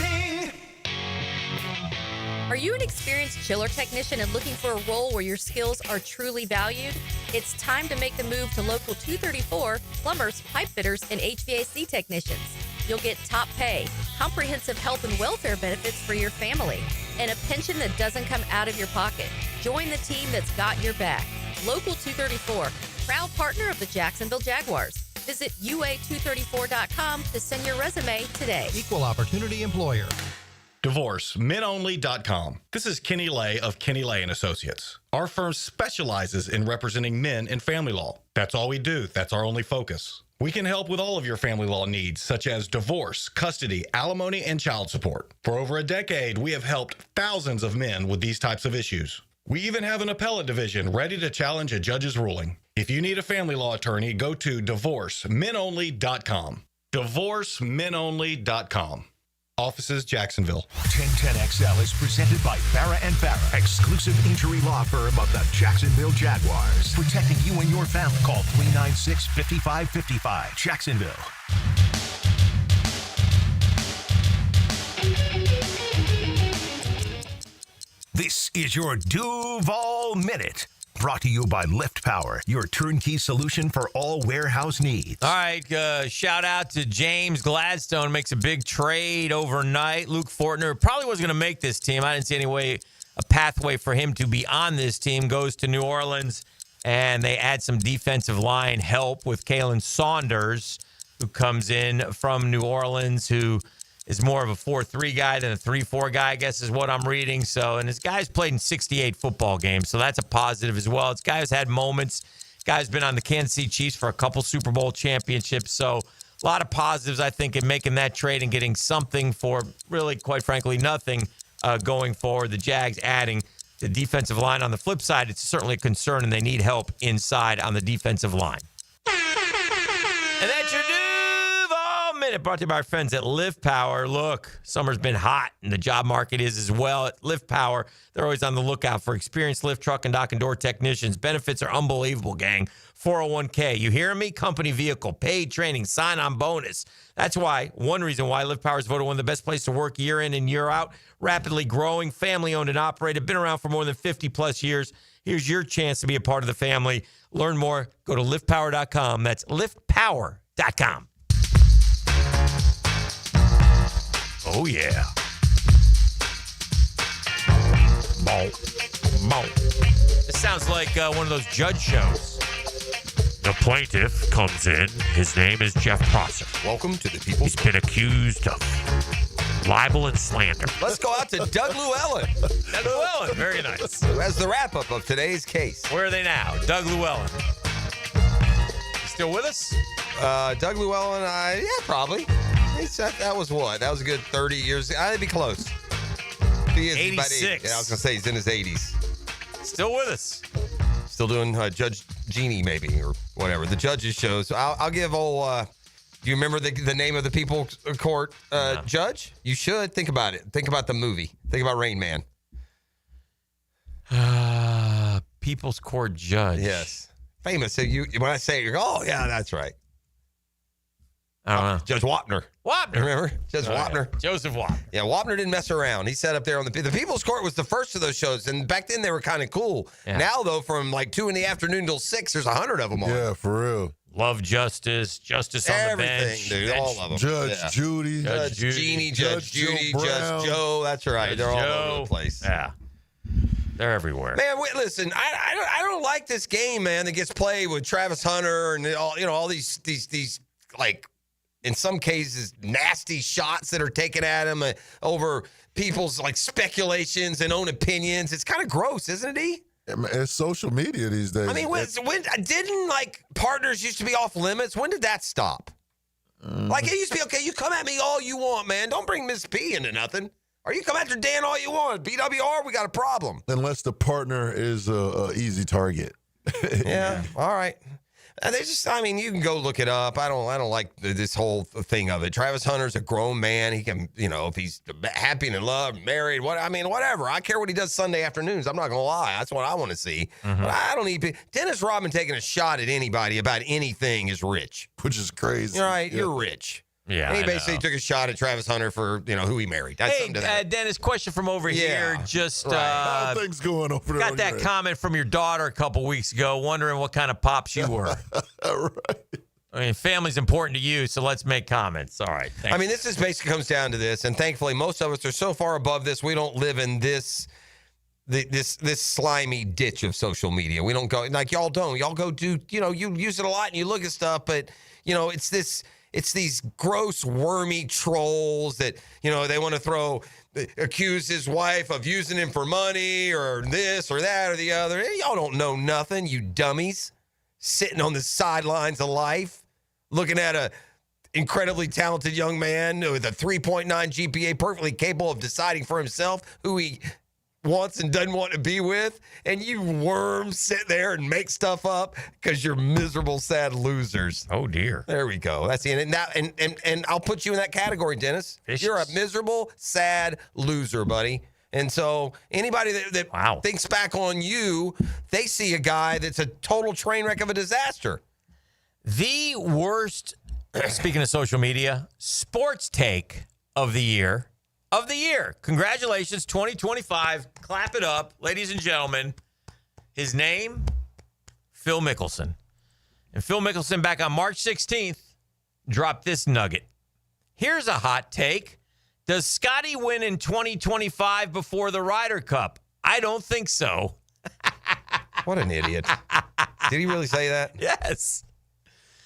Are you an experienced chiller technician and looking for a role where your skills are truly valued? It's time to make the move to Local 234, plumbers, pipe fitters, and HVAC technicians. You'll get top pay, comprehensive health and welfare benefits for your family, and a pension that doesn't come out of your pocket. Join the team that's got your back. Local 234, proud partner of the Jacksonville Jaguars. Visit UA234.com to send your resume today.
Equal opportunity employer.
DivorceMenOnly.com. This is Kenny Lay of Kenny Lay & Associates. Our firm specializes in representing men in family law. That's all we do. That's our only focus. We can help with all of your family law needs, such as divorce, custody, alimony, and child support. For over a decade, we have helped thousands of men with these types of issues. We even have an appellate division ready to challenge a judge's ruling. If you need a family law attorney, go to DivorceMenOnly.com. DivorceMenOnly.com. Offices, Jacksonville.
1010XL is presented by Farrah & Farrah, exclusive injury law firm of the Jacksonville Jaguars. Protecting you and your family. Call 396-5555. Jacksonville. This is your Duval Minute. Brought to you by Lift Power, your turnkey solution for all warehouse needs.
All right, shout out to James Gladstone. Makes a big trade overnight. Luke Fortner probably wasn't going to make this team. I didn't see a pathway for him to be on this team. Goes to New Orleans, and they add some defensive line help with Kalen Saunders, who comes in from New Orleans, who is more of a 4-3 guy than a 3-4 guy, I guess is what I'm reading. So, and this guy's played in 68 football games, so that's a positive as well. This guy's had moments. Guy's been on the Kansas City Chiefs for a couple Super Bowl championships. So, a lot of positives, I think, in making that trade and getting something for really, quite frankly, nothing going forward. The Jags adding the defensive line. On the flip side, it's certainly a concern, and they need help inside on the defensive line. And that's your Minute, brought to you by our friends at Lift Power. Look, summer's been hot, and the job market is as well. At Lift Power, they're always on the lookout for experienced lift, truck, and dock and door technicians. Benefits are unbelievable, gang. 401k, you hear me? Company vehicle, paid training, sign-on bonus. That's why, one reason why Lift Power is voted one of the best places to work year in and year out. Rapidly growing, family-owned and operated, been around for more than 50-plus years. Here's your chance to be a part of the family. Learn more, go to liftpower.com. That's liftpower.com.
Oh, yeah.
This sounds like one of those judge shows.
The plaintiff comes in. His name is Jeff Prosser.
Welcome to the People's
He's been accused of libel and slander.
Let's go out to Doug Llewellyn.
Doug Llewellyn, very nice.
Who has the wrap-up of today's case.
Where are they now? Doug Llewellyn. You still with us?
Doug Llewellyn, yeah, probably. That was what? That was a good 30 years. I'd be close. He is
86.
Yeah, I was going to say he's in his 80s.
Still with us.
Still doing Judge Jeannie, maybe, or whatever. The judges shows. I'll give old... do you remember the name of the People's Court judge? You should. Think about it. Think about the movie. Think about Rain Man.
People's Court judge.
Yes. Famous. So when I say it, you go, oh, yeah, that's right.
I don't know.
Judge Wapner. Remember? Judge Wapner.
Yeah. Joseph Wapner.
Yeah, Wapner didn't mess around. He sat up there on the People's Court was the first of those shows, and back then they were kind of cool. Yeah. Now, though, from like 2 in the afternoon till 6, there's 100 of them on.
Yeah, for real.
Love justice, justice on the bench.
Everything, dude. All of them.
Judge Judy.
Judge Jeannie, Judge Judy, Judge Joe. That's right. They're all over the place.
Yeah. They're everywhere.
Man, listen, I don't like this game, man, that gets played with Travis Hunter and all these like, in some cases, nasty shots that are taken at him over people's like speculations and own opinions. It's kind of gross, isn't it, E?
It's social media these days.
I mean, when didn't like partners used to be off limits? When did that stop? Like it used to be, okay, you come at me all you want, man. Don't bring Miss P into nothing. Or you come after Dan all you want. BWR, we got a problem.
Unless the partner is a easy target.
Yeah, all right. They just, I mean, you can go look it up. I don't like this whole thing of it. Travis Hunter's a grown man. He can, if he's happy and in love, married, whatever. I care what he does Sunday afternoons. I'm not going to lie. That's what I want to see.
Mm-hmm.
But I don't need Dennis Rodman taking a shot at anybody about anything is rich.
Which is crazy.
You're right.
Yeah.
You're rich.
Yeah,
and he basically took a shot at Travis Hunter for, who he married. That's something to that.
Dennis, question from over here. Just
a lot of things going over there.
Got that comment from your daughter a couple weeks ago, wondering what kind of pops you were.
Right.
I mean, family's important to you, so let's make comments. All right. Thanks.
I mean, this just basically comes down to this, and thankfully, most of us are so far above this, we don't live in this slimy ditch of social media. We don't go like y'all don't. Y'all go do. You use it a lot and you look at stuff, but it's these gross, wormy trolls that, they want to accuse his wife of using him for money or this or that or the other. Y'all don't know nothing, you dummies. Sitting on the sidelines of life, looking at a incredibly talented young man with a 3.9 GPA, perfectly capable of deciding for himself who he wants and doesn't want to be with, and you worms sit there and make stuff up because you're miserable, sad losers.
Oh dear.
There we go. That's the end. And I'll put you in that category, Dennis.
Vicious.
You're a miserable, sad loser, buddy. And so anybody that thinks back on you, they see a guy that's a total train wreck of a disaster.
The worst, speaking of social media, sports take of the year. Congratulations, 2025. Clap it up, ladies and gentlemen. His name, Phil Mickelson. And Phil Mickelson, back on March 16th, dropped this nugget. Here's a hot take. Does Scotty win in 2025 before the Ryder Cup? I don't think so.
What an idiot. Did he really say that?
Yes.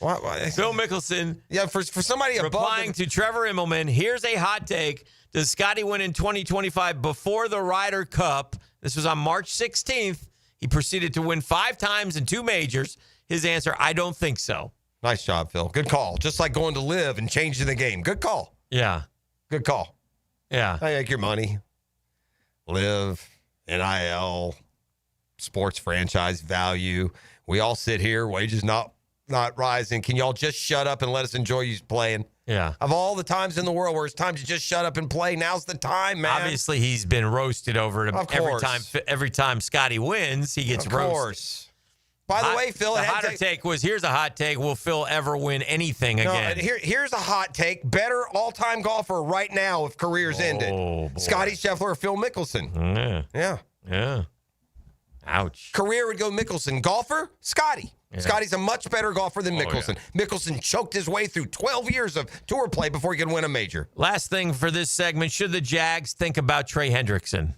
What?
Phil Mickelson.
Yeah, for somebody
replying to Trevor Immelman, here's a hot take. Does Scotty win in 2025 before the Ryder Cup? This was on March 16th. He proceeded to win 5 times in 2 majors. His answer, I don't think so.
Nice job, Phil. Good call. Just like going to live and changing the game. Good call.
Yeah.
Good call.
Yeah.
I make your money. Live, NIL, sports franchise value. We all sit here, wages not rising. Can y'all just shut up and let us enjoy you playing?
Yeah.
Of all the times in the world where it's time to just shut up and play, now's the time, man.
Obviously, he's been roasted over it.
Of course.
Every time Scotty wins, he gets roasted.
Of course. By the way, Phil,
the hotter take was, here's a hot take. Will Phil ever win anything again?
Here's a hot take. Better all-time golfer right now if career's ended.
Boy.
Scotty Scheffler or Phil Mickelson.
Yeah. Ouch.
Career would go Mickelson. Golfer, Scotty. Yeah. Scotty's a much better golfer than Mickelson. Yeah. Mickelson choked his way through 12 years of tour play before he could win a major.
Last thing for this segment, should the Jags think about Trey Hendrickson?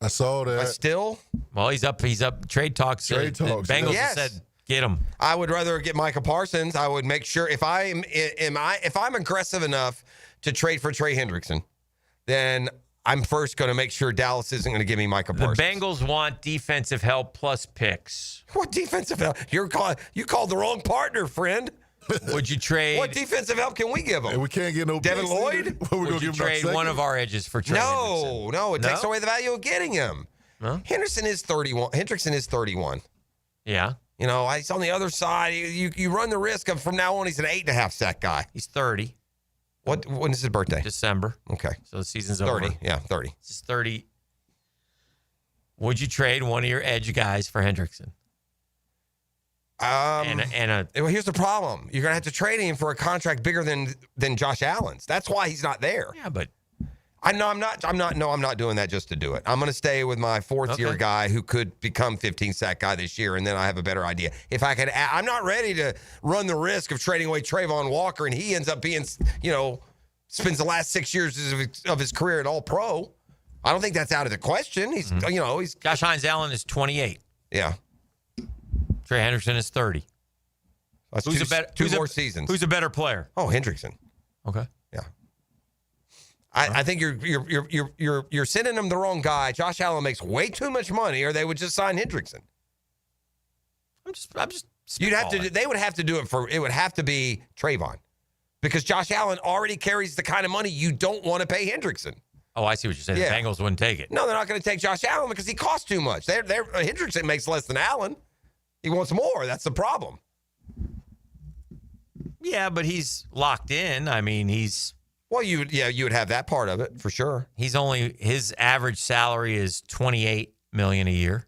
I saw that.
Still?
Well, he's up. Trade talks. Bengals said, get him.
I would rather get Micah Parsons. I would make sure if I'm aggressive enough to trade for Trey Hendrickson, then I'm first going to make sure Dallas isn't going to give me Micah Parsons.
The Bengals want defensive help plus picks.
What defensive help? You called the wrong partner, friend.
Would you trade?
What defensive help can we give them?
Hey, we can't get no
Devin Lloyd?
Would you trade one of our edges for Trey Hendrickson?
No. It takes away the value of getting him.
No?
Hendrickson is 31.
Yeah.
He's on the other side. You run the risk of from now on he's an 8.5 sack guy.
He's 30.
When is his birthday?
December.
Okay.
So the season's
30.
over.
Yeah, 30.
He's 30. Would you trade one of your edge guys for Hendrickson?
Well, here's the problem. You're going to have to trade him for a contract bigger than Josh Allen's. That's why he's not there.
Yeah, but
I'm not doing that just to do it. I'm going to stay with my fourth-year guy who could become 15-sack guy this year, and then I have a better idea. If I could, I'm not ready to run the risk of trading away Trayvon Walker, and he ends up being, spends the last 6 years of his career at All-Pro. I don't think that's out of the question. He's, he's
Josh Hines-Allen is 28.
Yeah.
Trey Hendrickson is 30.
That's two more seasons.
Who's a better player?
Oh, Hendrickson.
Okay.
Yeah. I think you're sending them the wrong guy. Josh Allen makes way too much money, or they would just sign Hendrickson.
I'm just.
They would have to do it it would have to be Trayvon, because Josh Allen already carries the kind of money you don't want to pay Hendrickson.
Oh, I see what you're saying.
Yeah.
The Bengals wouldn't take it.
No, they're not going to take Josh Allen because he costs too much. Hendrickson makes less than Allen. He wants more. That's the problem.
Yeah, but he's locked in. I mean, he's.
Well, you would have that part of it for sure.
His average salary is $28 million a year.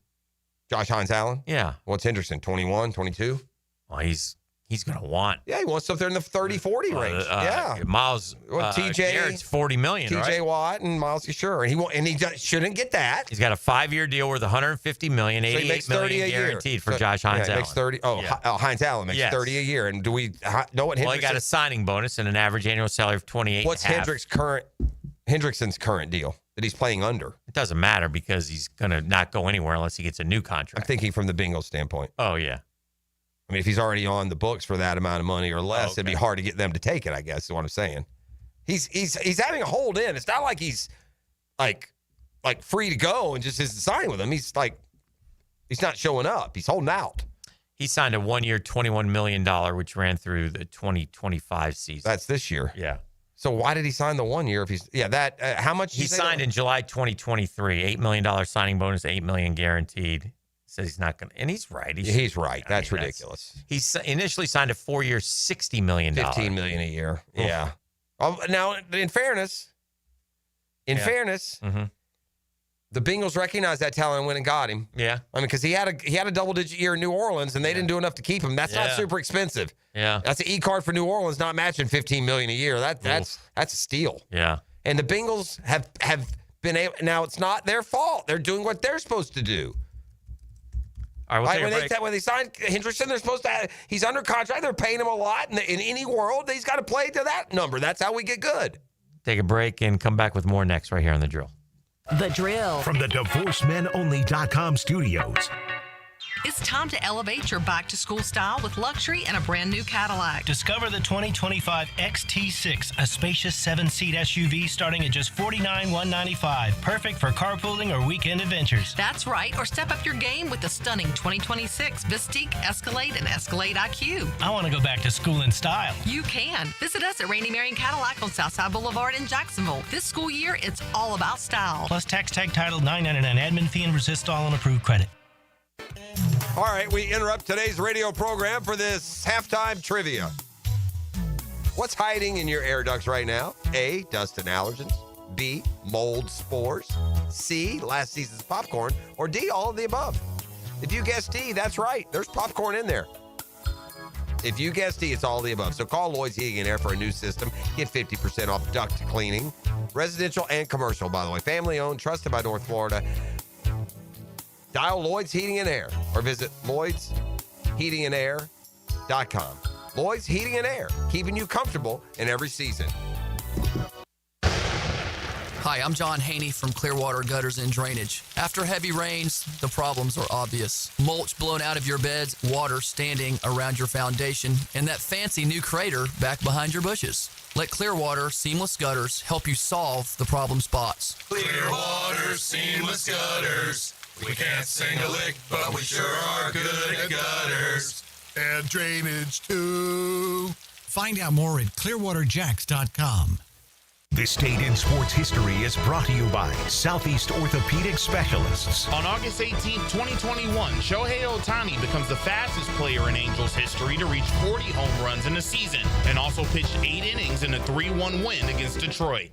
Josh Hines-Allen?
Yeah.
What's Hendrickson? 21, 22?
Well, he's going to want.
Yeah, he wants something in the 30, 40 range.
Miles Garrett's $40 million,
TJ
right?
Watt and Miles, sure. And he shouldn't get that.
He's got a 5-year deal worth $150 million, $88 million guaranteed for Josh Hines-Allen.
Yeah, he makes 30. Hines-Allen makes 30 a year. And do we know what Hendrickson?
Well, he got a signing bonus and an average annual salary of $28.
What's Hendrickson's current deal that he's playing under?
It doesn't matter because he's going to not go anywhere unless he gets a new contract.
I'm thinking from the Bengals standpoint.
Oh, yeah.
I mean, if he's already on the books for that amount of money or less, it'd be hard to get them to take it, I guess, is what I'm saying. He's having a hold in. It's not like he's like free to go and just isn't signing with them. He's not showing up. He's holding out.
He signed a 1-year, $21 million, which ran through the 2025 season.
That's this year.
Yeah.
So why did he sign the 1 year if he's how much?
He signed in July 2023, $8 million signing bonus, $8 million guaranteed. Says he's not going to, and he's right.
He's right. That's ridiculous.
He initially signed a 4-year, $60 million.
$15 million a year. Yeah. Now, in fairness,
Mm-hmm.
the Bengals recognized that talent and went and got him.
Yeah.
I mean, because he had a double-digit year in New Orleans, and they didn't do enough to keep him. That's not super expensive.
Yeah.
That's an E-card for New Orleans, not matching $15 million a year. That's a steal.
Yeah.
And the Bengals have been able. Now, it's not their fault. They're doing what they're supposed to do.
All right,
when they signed Hendrickson, they're supposed to. He's under contract. They're paying him a lot. In any world, he's got to play to that number. That's how we get good.
Take a break and come back with more next right here on The Drill.
The Drill. From the DivorceMenOnly.com studios.
It's time to elevate your back-to-school style with luxury and a brand-new Cadillac.
Discover the 2025 XT6, a spacious 7-seat SUV starting at just $49,195. Perfect for carpooling or weekend adventures.
That's right, or step up your game with the stunning 2026 Vistique, Escalade, and Escalade IQ.
I want to go back to school in style.
You can. Visit us at Randy Marion Cadillac on Southside Boulevard in Jacksonville. This school year, it's all about style.
Plus tax tag title $9.99 admin fee and resist all on approved credit.
All right, we interrupt today's radio program for this halftime trivia. What's hiding in your air ducts right now? A, dust and allergens. B, mold spores. C, last season's popcorn. Or D, all of the above. If you guessed D, that's right. There's popcorn in there. If you guessed D, it's all of the above. So call Lloyd's Heating and Air for a new system. Get 50% off duct cleaning. Residential and commercial, by the way. Family owned, trusted by North Florida. Dial Lloyd's Heating and Air or visit Lloyd'sHeatingandAir.com. Lloyd's Heating and Air, keeping you comfortable in every season.
Hi, I'm John Haney from Clearwater Gutters and Drainage. After heavy rains, the problems are obvious. Mulch blown out of your beds, water standing around your foundation, and that fancy new crater back behind your bushes. Let Clearwater Seamless Gutters help you solve the problem spots.
Clearwater Seamless Gutters. We can't sing a lick, but we sure are good at gutters.
And drainage, too.
Find out more at clearwaterjacks.com.
This Date in Sports History is brought to you by Southeast Orthopedic Specialists.
On August 18, 2021, Shohei Ohtani becomes the fastest player in Angels history to reach 40 home runs in a season and also pitched 8 innings in a 3-1 win against Detroit.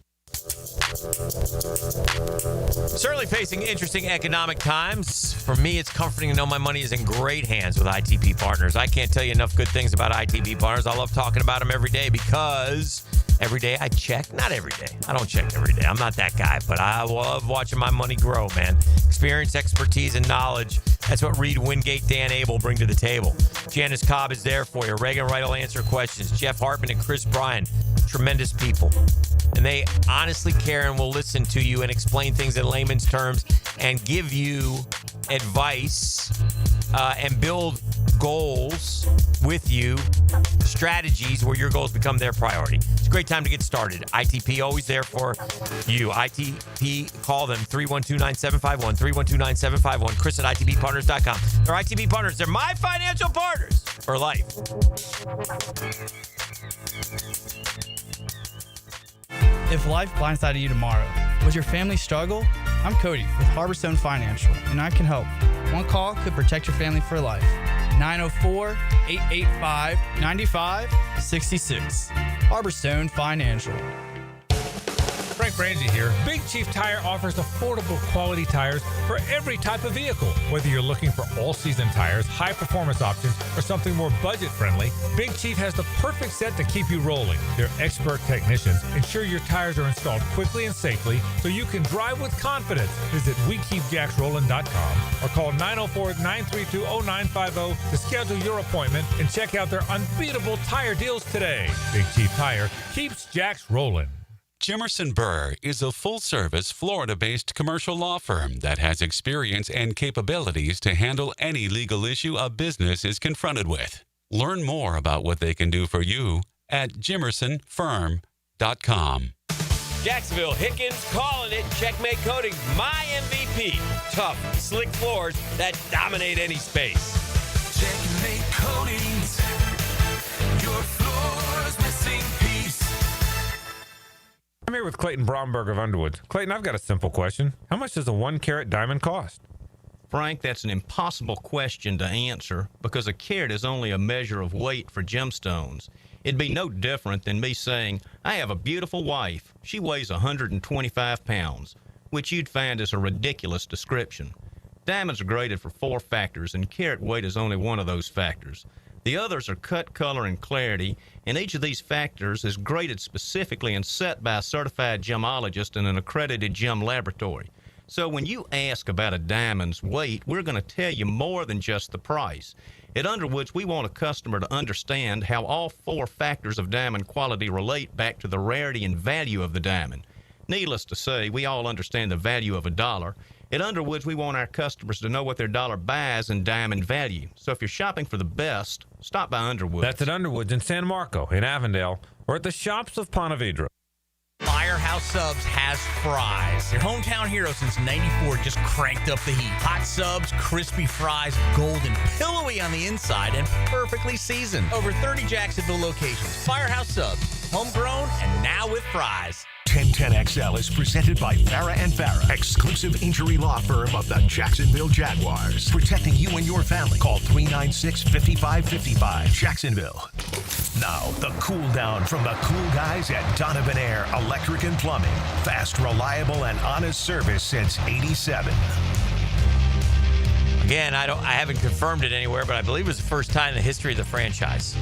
Certainly facing interesting economic times. For me, it's comforting to know my money is in great hands with ITP Partners. I can't tell you enough good things about ITP Partners. I love talking about them every day because Every day I check. Not every day. I don't check every day. I'm not that guy, but I love watching my money grow, man. Experience, expertise, and knowledge. That's what Reed Wingate, Dan Abel bring to the table. Janice Cobb is there for you. Reagan Wright will answer questions. Jeff Hartman and Chris Bryan, tremendous people. And they honestly care and will listen to you and explain things in layman's terms and give you advice and build goals with you, strategies where your goals become their priority. It's a great time to get started. ITP always there for you. ITP, call them 312-9751, 312-9751, Chris at ITPpartners.com. They're ITP partners. They're my financial partners for life.
If life blindsided you tomorrow, would your family struggle? I'm Cody with Harborstone Financial, and I can help. One call could protect your family for life. 904-885-9566. Harborstone Financial.
Frank Frangie here. Big Chief Tire offers affordable quality tires for every type of vehicle. Whether you're looking for all-season tires, high-performance options, or something more budget-friendly, Big Chief has the perfect set to keep you rolling. Their expert technicians ensure your tires are installed quickly and safely so you can drive with confidence. Visit WeKeepJacksRollin.com or call 904-932-0950 to schedule your appointment and check out their unbeatable tire deals today. Big Chief Tire keeps Jacks rolling.
Jimerson Burr is a full-service, Florida-based commercial law firm that has experience and capabilities to handle any legal issue a business is confronted with. Learn more about what they can do for you at jimersonfirm.com.
Jacksonville, Hickens calling it. Checkmate Coating, my MVP. Tough, slick floors that dominate any space.
Checkmate Coatings, your floor's missing piece.
I'm here with Clayton Bromberg of Underwood. Clayton, I've got a simple question. How much does a 1-carat diamond cost?
Frank, that's an impossible question to answer because a carat is only a measure of weight for gemstones. It'd be no different than me saying, I have a beautiful wife. She weighs 125 pounds, which you'd find is a ridiculous description. Diamonds are graded for 4 factors, and carat weight is only one of those factors. The others are cut, color, and clarity, and each of these factors is graded specifically and set by a certified gemologist in an accredited gem laboratory. So when you ask about a diamond's weight, we're going to tell you more than just the price. At Underwoods, we want a customer to understand how all 4 factors of diamond quality relate back to the rarity and value of the diamond. Needless to say, we all understand the value of a dollar. At Underwoods, we want our customers to know what their dollar buys in diamond value. So if you're shopping for the best, stop by Underwoods.
That's at Underwoods in San Marco, in Avondale, or at the shops of Ponte Vedra.
Firehouse Subs has fries. Your hometown hero since '94 just cranked up the heat. Hot subs, crispy fries, golden, pillowy on the inside, and perfectly seasoned. Over 30 Jacksonville locations. Firehouse Subs, homegrown and now with fries.
1010XL is presented by Farah & Farah, exclusive injury law firm of the Jacksonville Jaguars. Protecting you and your family. Call 396-5555, Jacksonville. Now, the cool down from the cool guys at Donovan Air Electric and Plumbing. Fast, reliable, and honest service since '87.
Again, I haven't confirmed it anywhere, but I believe it was the first time in the history of the franchise.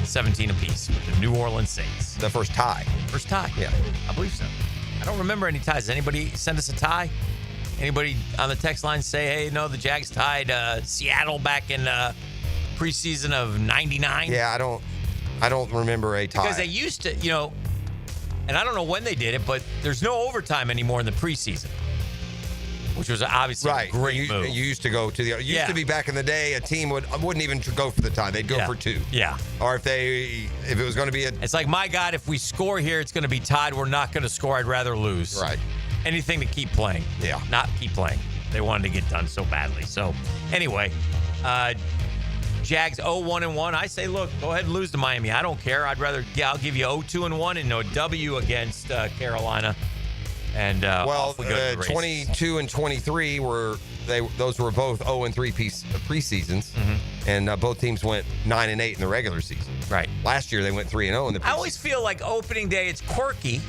17 apiece with the New Orleans Saints.
The first tie.
First tie.
Yeah.
I believe so. I don't remember any ties. Anybody send us a tie? Anybody on the text line say, hey, no, the Jags tied Seattle back in preseason of '99?
Yeah, I don't remember a tie.
Because they used to, and I don't know when they did it, but there's no overtime anymore in the preseason, which was obviously a great move.
You used to go to the. It used to be back in the day, a team wouldn't even go for the tie; they'd go for 2.
Yeah.
Or if it was going to be
it's like, my God, if we score here, it's going to be tied. We're not going to score. I'd rather lose.
Right.
Anything to keep playing.
Yeah.
Not keep playing. They wanted to get done so badly. So anyway, Jags 0-1-1. I say, look, go ahead and lose to Miami. I don't care. I'll give you 0-2-1 and a W against Carolina. And
22 and 23 those were both 0-3 preseasons, and both teams went 9-8 in the regular season.
Right.
Last year they went 3-0 in the preseason.
I always feel like opening day it's quirky,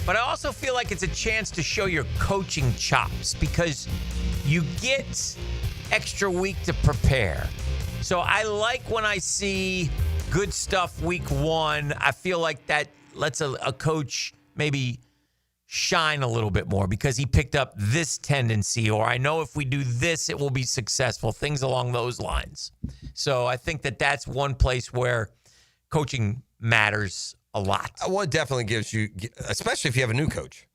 but I also feel like it's a chance to show your coaching chops because you get extra week to prepare. So I like when I see good stuff week 1. I feel like that lets a coach maybe shine a little bit more because he picked up this tendency, or I know if we do this, it will be successful, things along those lines. So I think that's one place where coaching matters a lot.
Well, it definitely gives you, especially if you have a new coach,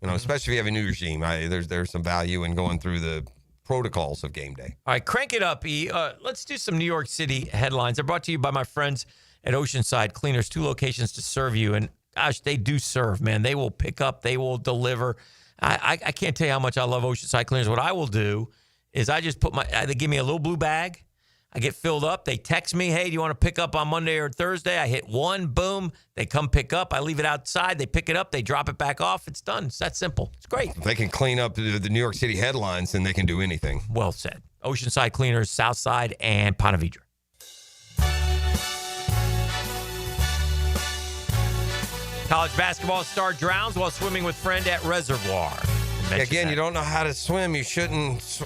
especially if you have a new regime, there's some value in going through the protocols of game day.
All right, crank it up, E. Let's do some New York City headlines. They're brought to you by my friends at Oceanside Cleaners, 2 locations to serve you. And gosh, they do serve, man. They will pick up, they will deliver. I can't tell you how much I love Oceanside Cleaners. What I will do is I just they give me a little blue bag. I get filled up. They text me, hey, do you want to pick up on Monday or Thursday? I hit 1, boom. They come pick up. I leave it outside. They pick it up. They drop it back off. It's done. It's that simple. It's great.
If they can clean up the New York City headlines, then they can do anything.
Well said. Oceanside Cleaners, Southside, and Ponte Vedra. College basketball star drowns while swimming with friend at reservoir.
Again, you don't know how to swim. You shouldn't.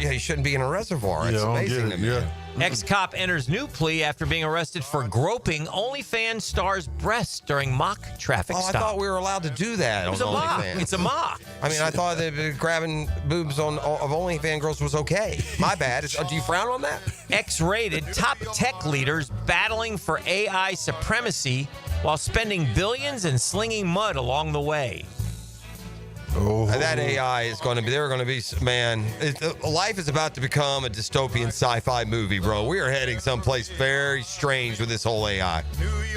You shouldn't be in a reservoir. It's amazing to me. Yeah.
Ex-cop enters new plea after being arrested for groping OnlyFans star's breasts during mock traffic stop.
I thought we were allowed to do that.
It was a mock. It's a mock.
I mean, I thought that grabbing boobs of OnlyFans girls was okay. My bad. Do you frown on that?
X-rated top tech leaders battling for AI supremacy while spending billions and slinging mud along the way.
That AI is going to be, they're going to be, man, life is about to become a dystopian sci-fi movie, bro. We are heading someplace very strange with this whole AI.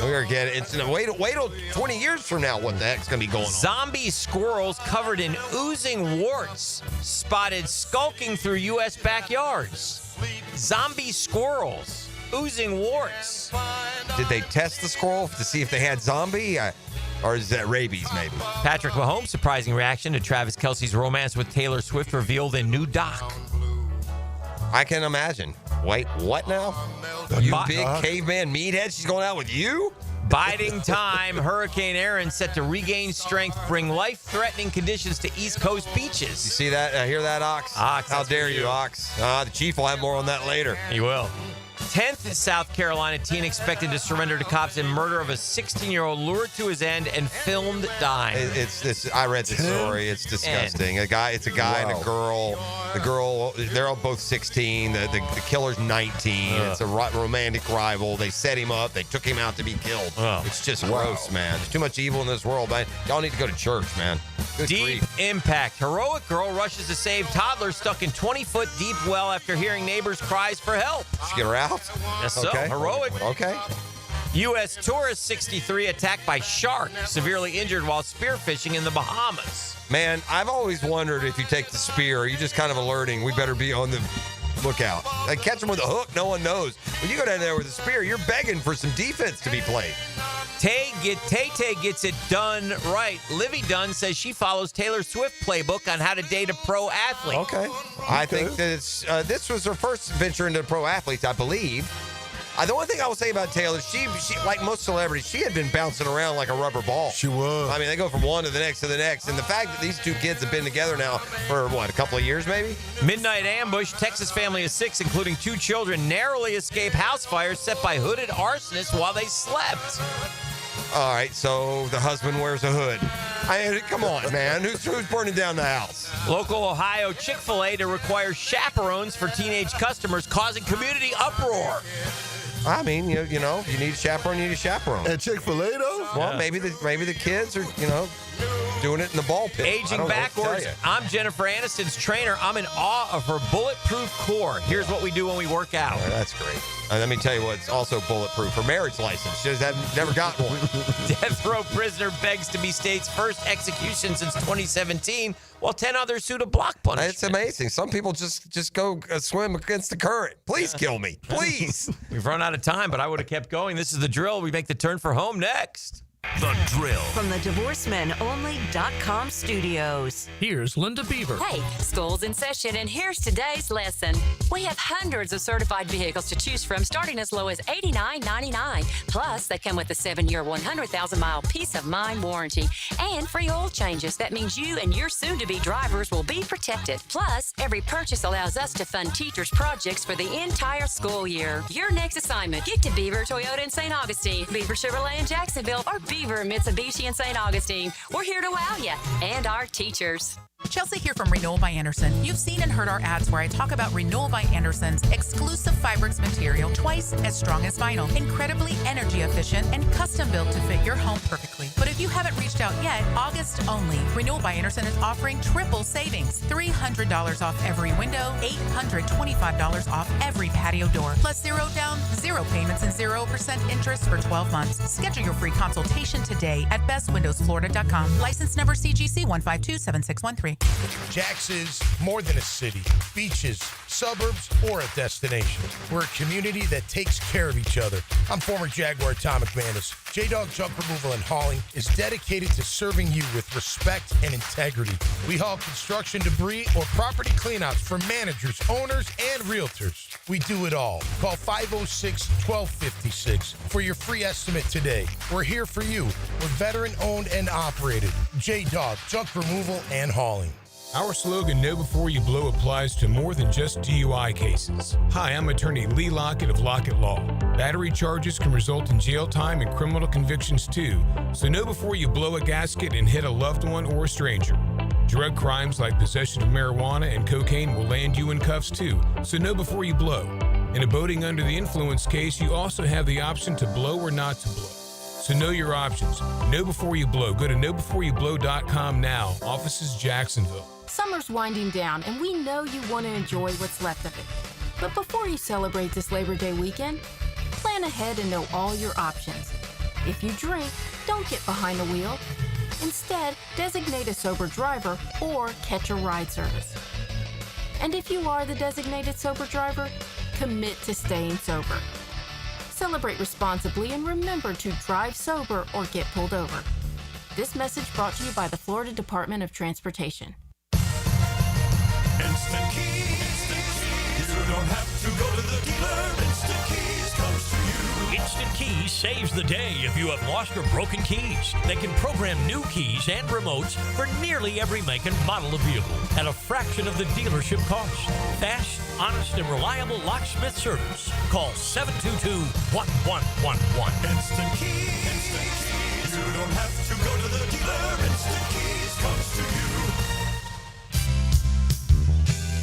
We are getting, wait till 20 years from now, what the heck's going to be going on?
Zombie squirrels covered in oozing warts spotted skulking through U.S. backyards. Zombie squirrels oozing warts.
Did they test the squirrel to see if they had zombie? Or is that rabies, maybe?
Patrick Mahomes' surprising reaction to Travis Kelce's romance with Taylor Swift revealed in new doc.
I can imagine. Wait, what now? You big caveman meathead? She's going out with you?
Biding time. Hurricane Aaron set to regain strength, bring life-threatening conditions to East Coast beaches.
You see that? Hear that, Ox?
Ox,
how dare you, Ox? The chief will have more on that later.
He will. 10th South Carolina teen expected to surrender to cops in murder of a 16-year-old lured to his end and filmed dying.
I read the story. It's disgusting. It's a guy and a girl. The girl, they're all both 16. The killer's 19. It's a romantic rival. They set him up. They took him out to be killed. It's just gross, man. There's too much evil in this world, man. Y'all need to go to church, man. Good
deep grief. Impact. Heroic girl rushes to save toddler stuck in 20-foot deep well after hearing neighbors' cries for help.
Did you get her out?
Yes, so. Heroic.
Okay.
U.S. tourist 63 attacked by shark, severely injured while spearfishing in the Bahamas.
Man, I've always wondered if you take the spear, are you just kind of alerting, we better be on the lookout. Like catch them with a hook, no one knows. When you go down there with a spear, you're begging for some defense to be played.
Tay gets it done right. Livy Dunn says she follows Taylor Swift playbook on how to date a pro athlete.
Okay. I think that this was her first venture into pro athletes, I believe. The one thing I will say about Taylor, she like most celebrities, she had been bouncing around like a rubber ball.
She was.
I mean, they go from one to the next to the next. And the fact that these two kids have been together now for, a couple of years maybe?
Midnight ambush. Texas family of 6, including 2 children, narrowly escape house fires set by hooded arsonists while they slept.
All right, so the husband wears a hood. Come on, man. Who's burning down the house?
Local Ohio Chick-fil-A to require chaperones for teenage customers, causing community uproar.
I mean, you know, you need a chaperone, you need a chaperone.
At Chick-fil-A, though?
Well, maybe the kids are, doing it in the ball pit.
Aging backwards. I'm Jennifer Aniston's trainer. I'm in awe of her bulletproof core. Here's what we do when we work out.
Oh, that's great. Let me tell you what's also bulletproof. Her marriage license. She just never got one.
Death row prisoner begs to be state's first execution since 2017, while 10 others sued a block punishment.
It's amazing. Some people just go swim against the current. Please kill me. Please.
We've run out of time, but I would have kept going. This is the drill. We make the turn for home next.
The Drill.
From the DivorceMenOnly.com studios.
Here's Linda Beaver.
Hey, school's in session, and here's today's lesson. We have hundreds of certified vehicles to choose from, starting as low as $89.99. Plus, they come with a 7-year, 100,000-mile peace of mind warranty and free oil changes. That means you and your soon-to-be drivers will be protected. Plus, every purchase allows us to fund teachers' projects for the entire school year. Your next assignment, get to Beaver Toyota in St. Augustine, Beaver Chevrolet in Jacksonville, or Beaver Mitsubishi in St. Augustine. We're here to wow you and our teachers.
Chelsea here from Renewal by Anderson. You've seen and heard our ads where I talk about Renewal by Anderson's exclusive Fiberx material, twice as strong as vinyl, incredibly energy efficient, and custom built to fit your home perfectly. But if you haven't reached out yet, August only, Renewal by Anderson is offering triple savings. $300 off every window, $825 off every patio door, plus 0 down, 0 payments, and 0% interest for 12 months. Schedule your free consultation today at bestwindowsflorida.com. License number CGC 1527613.
Jax is more than a city, beaches, suburbs, or a destination. We're a community that takes care of each other. I'm former Jaguar Tom McManus. J-Dog Junk Removal and Hauling is dedicated to serving you with respect and integrity. We haul construction debris or property cleanouts for managers, owners, and realtors. We do it all. Call 506-1256 for your free estimate today. We're here for you. We're veteran-owned and operated. J-Dog Junk Removal and Hauling.
Our slogan, Know Before You Blow, applies to more than just DUI cases. Hi, I'm attorney Lee Lockett of Lockett Law. Battery charges can result in jail time and criminal convictions too, so know before you blow a gasket and hit a loved one or a stranger. Drug crimes like possession of marijuana and cocaine will land you in cuffs too, so know before you blow. In a boating under the influence case, you also have the option to blow or not to blow. So know your options. Know before you blow. Go to knowbeforeyoublow.com now. Offices Jacksonville.
Summer's winding down, and we know you want to enjoy what's left of it. But before you celebrate this Labor Day weekend, plan ahead and know all your options. If you drink, don't get behind the wheel. Instead, designate a sober driver or catch a ride service. And if you are the designated sober driver, commit to staying sober. Celebrate responsibly and remember to drive sober or get pulled over. This message brought to you by the Florida Department of Transportation.
Instant Keys. You don't have to go to the dealer. Instant Keys comes to you.
Instant Keys saves the day if you have lost or broken keys. They can program new keys and remotes for nearly every make and model of vehicle at a fraction of the dealership cost. Fast, honest, and reliable locksmith service. Call 722-1111.
Instant Keys. Instant Keys. You don't have to go to the dealer. Instant Keys comes to you.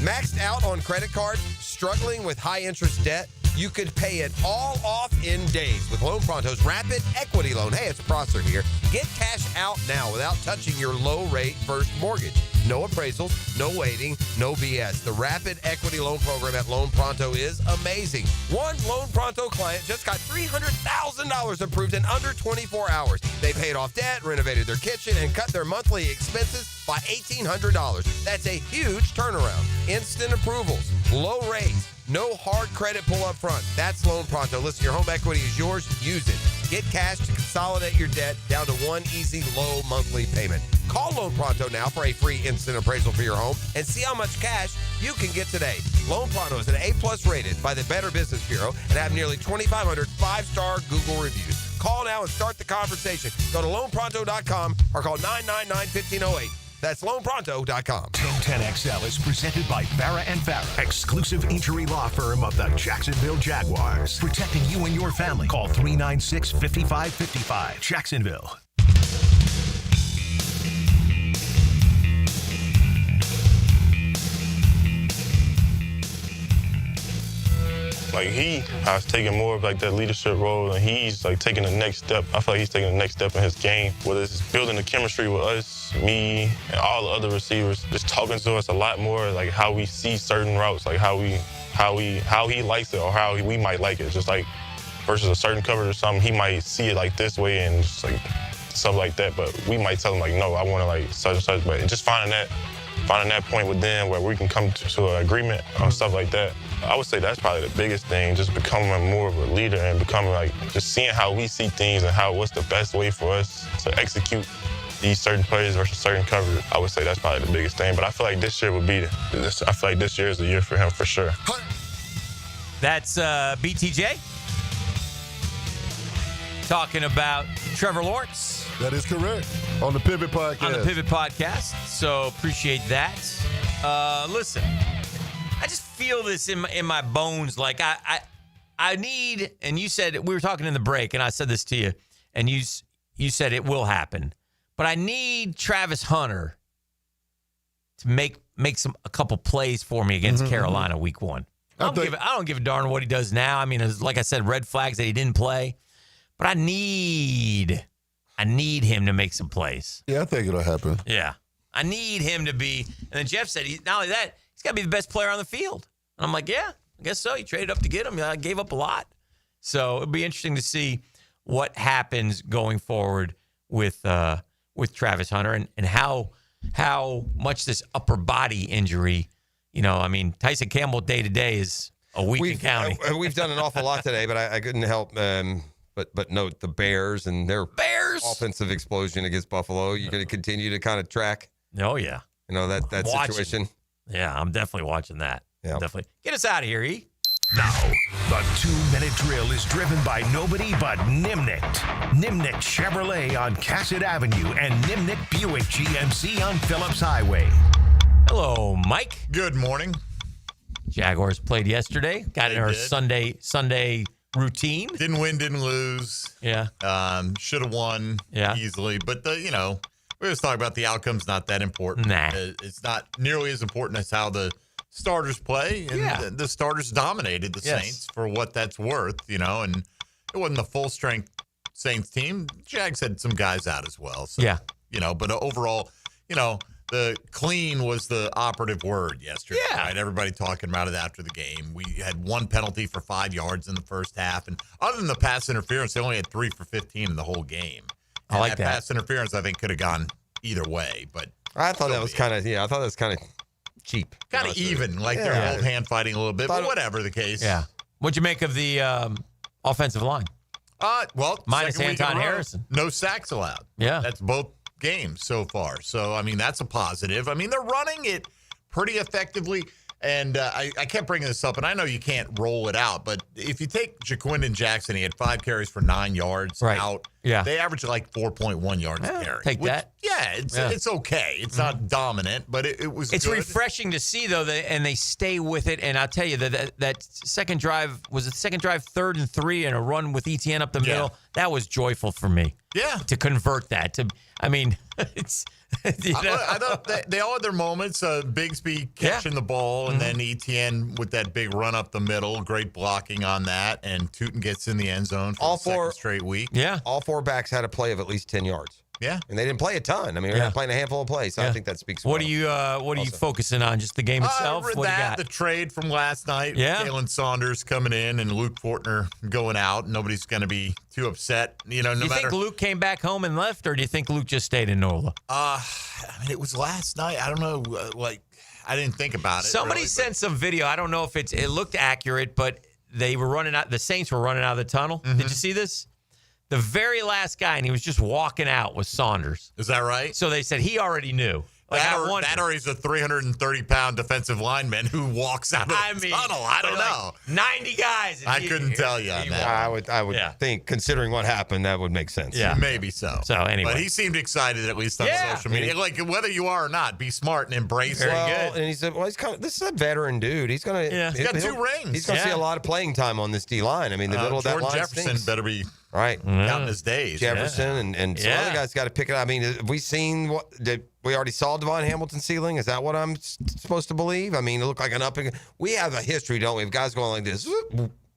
Maxed out on credit cards, struggling with high interest debt? You could pay it all off in days with Loan Pronto's Rapid Equity Loan. Hey, it's Prosser here. Get cash out now without touching your low-rate first mortgage. No appraisals, no waiting, no BS. The Rapid Equity Loan Program at Loan Pronto is amazing. One Loan Pronto client just got $300,000 approved in under 24 hours. They paid off debt, renovated their kitchen, and cut their monthly expenses by $1,800. That's a huge turnaround. Instant approvals, low rates, no hard credit pull up front. That's Loan Pronto. Listen, your home equity is yours. Use it. Get cash to consolidate your debt down to one easy, low monthly payment. Call Loan Pronto now for a free instant appraisal for your home and see how much cash you can get today. Loan Pronto is an A+ rated by the Better Business Bureau and have nearly 2,500 5-star Google reviews. Call now and start the conversation. Go to loanpronto.com or call 999-1508. That's loanpronto.com.
10XL is presented by Farah & Farah, exclusive injury law firm of the Jacksonville Jaguars. Protecting you and your family. Call 396-5555. Jacksonville.
Like, he has taken more of, like, that leadership role, and he's, like, taking the next step. I feel like he's taking the next step in his game, whether it's building the chemistry with us, me, and all the other receivers, just talking to us a lot more, like, how we see certain routes, like, how he likes it or how we might like it. Just, like, versus a certain coverage or something, he might see it, like, this way and just, like, stuff like that, but we might tell him, like, no, I want to, like, such and such, but just finding that point with them where we can come to an agreement on stuff like that. I would say that's probably the biggest thing, just becoming more of a leader and becoming just seeing how we see things and what's the best way for us to execute these certain plays versus certain coverage. I would say that's probably the biggest thing. But I feel like this year this year is the year for him for sure.
That's BTJ talking about Trevor Lawrence.
That is correct. On the Pivot Podcast.
So appreciate that. Listen, I just feel this in my bones. Like I need, and you said, we were talking in the break, and I said this to you, and you said it will happen. But I need Travis Hunter to make a couple plays for me against Carolina week 1. I don't give a darn what he does now. I mean, like I said, red flags that he didn't play. But I need him to make some plays.
Yeah, I think it'll happen.
Yeah. I need him to be. And then Jeff said, not only that, he's got to be the best player on the field. And I'm like, yeah, I guess so. You traded up to get him. I gave up a lot. So it'll be interesting to see what happens going forward with Travis Hunter and how much this upper body injury, I mean, Tyson Campbell day-to-day is a week in counting.
We've done an awful lot today, but I couldn't help but note the Bears and their offensive explosion against Buffalo. You're going to continue to kind of track?
Oh, yeah.
That situation?
Yeah, I'm definitely watching that.
Yeah.
Definitely. Get us out of here, E.
Now, the 2-minute drill is driven by nobody but Nimnicht. Nimnicht Chevrolet on Cassett Avenue and Nimnicht Buick GMC on Phillips Highway.
Hello, Mike.
Good morning.
Jaguars played yesterday. Got in our Sunday routine.
Didn't win, didn't lose.
Yeah.
Should have won easily. But, we always talk about the outcome's not that important.
Nah.
It's not nearly as important as how the starters play. And the starters dominated the Saints for what that's worth, and it wasn't a full-strength Saints team. Jags had some guys out as well. So, but overall, the clean was the operative word yesterday.
Yeah.
Right? Everybody talking about it after the game. We had one penalty for 5 yards in the first half. And other than the pass interference, they only had 3 for 15 in the whole game.
I like that.
Pass interference, I think, could have gone either way. But
I thought that was kind of cheap.
Kind of even. Like they're both hand fighting a little bit. But whatever the case.
Yeah. What'd you make of the offensive line?
Minus
Minus Anton Harrison.
No sacks allowed.
Yeah.
That's both games so far. So, I mean, that's a positive. I mean, they're running it pretty effectively. And I kept bringing this up, and I know you can't roll it out, but if you take Jaquindon Jackson, he had 5 carries for 9 yards out.
Yeah.
They average like 4.1 yards a carry.
Take that.
Yeah, it's okay. It's not dominant, but it was
It's
good.
refreshing to see, though, and they stay with it. And I'll tell you, that second drive, was it second drive, 3rd and 3, and a run with ETN up the middle? That was joyful for me.
Yeah.
To convert that. It's...
I thought they all had their moments. Bigsby catching the ball, and then ETN with that big run up the middle. Great blocking on that, and Tootin gets in the end zone for the second straight week.
Yeah.
All 4 backs had a play of at least 10 yards.
Yeah.
And they didn't play a ton. I mean, they're playing a handful of plays, so I think that speaks
What are you focusing on? Just the game itself? What do you got?
The trade from last night.
Yeah.
Kalen Saunders coming in and Luke Fortner going out. Nobody's going to be too upset.
Do you think Luke came back home and left, or do you think Luke just stayed in NOLA?
It was last night. I don't know. I didn't think about it.
Somebody sent some video. I don't know if it looked accurate, but they were running out. The Saints were running out of the tunnel.
Mm-hmm.
Did you see this? The very last guy, and he was just walking out, was Saunders.
Is that right?
So they said he already knew.
That or he's a 330-pound defensive lineman who walks out of the tunnel. I don't know.
90 guys.
I couldn't tell you on that.
I would think, considering what happened, that would make sense.
Yeah, maybe so.
So anyway,
but he seemed excited, at least on social media. Like, whether you are or not, be smart and embrace it.
And he said, "Well, this is a veteran dude. He's gonna.
He's got 2 rings.
He's gonna see a lot of playing time on this D line. I mean, the middle of that
Jordan
line
Jefferson
stinks.
better be
right
counting his days.
Jefferson and some other guys got to pick it up. I mean, have we seen what did we already saw Devon Hamilton's ceiling? Is that what I'm supposed to believe? I mean, it looked like an up. We have a history, don't we, of guys going like this?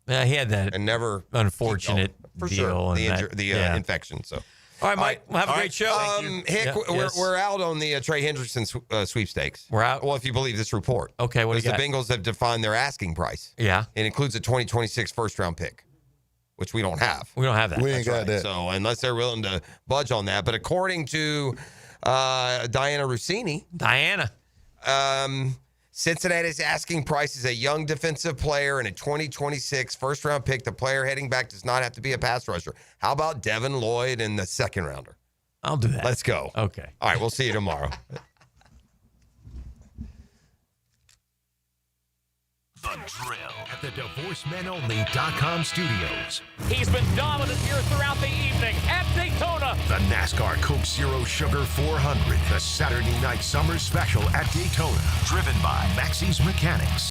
Yeah, he had that
and never
unfortunate
for
deal
sure
and
the infection. So.
All right, Mike. Well, have a great show.
Hick, we're out on the Trey Hendrickson sweepstakes.
We're out?
Well, if you believe this report.
Okay, what do you got?
The Bengals have defined their asking price.
Yeah.
It includes a 2026 first-round pick, which we don't have.
We don't have that.
We ain't got that.
So unless they're willing to budge on that. But according to Diana Rossini. Cincinnati's asking price is a young defensive player and a 2026 first-round pick. The player heading back does not have to be a pass rusher. How about Devin Lloyd in the second rounder?
I'll do that.
Let's go.
Okay.
All right, we'll see you tomorrow.
The Drill at the DivorceMenOnly.com studios.
He's been dominant here throughout the evening at Daytona.
The NASCAR Coke Zero Sugar 400, the Saturday night summer special at Daytona. Driven by Maxie's Mechanics.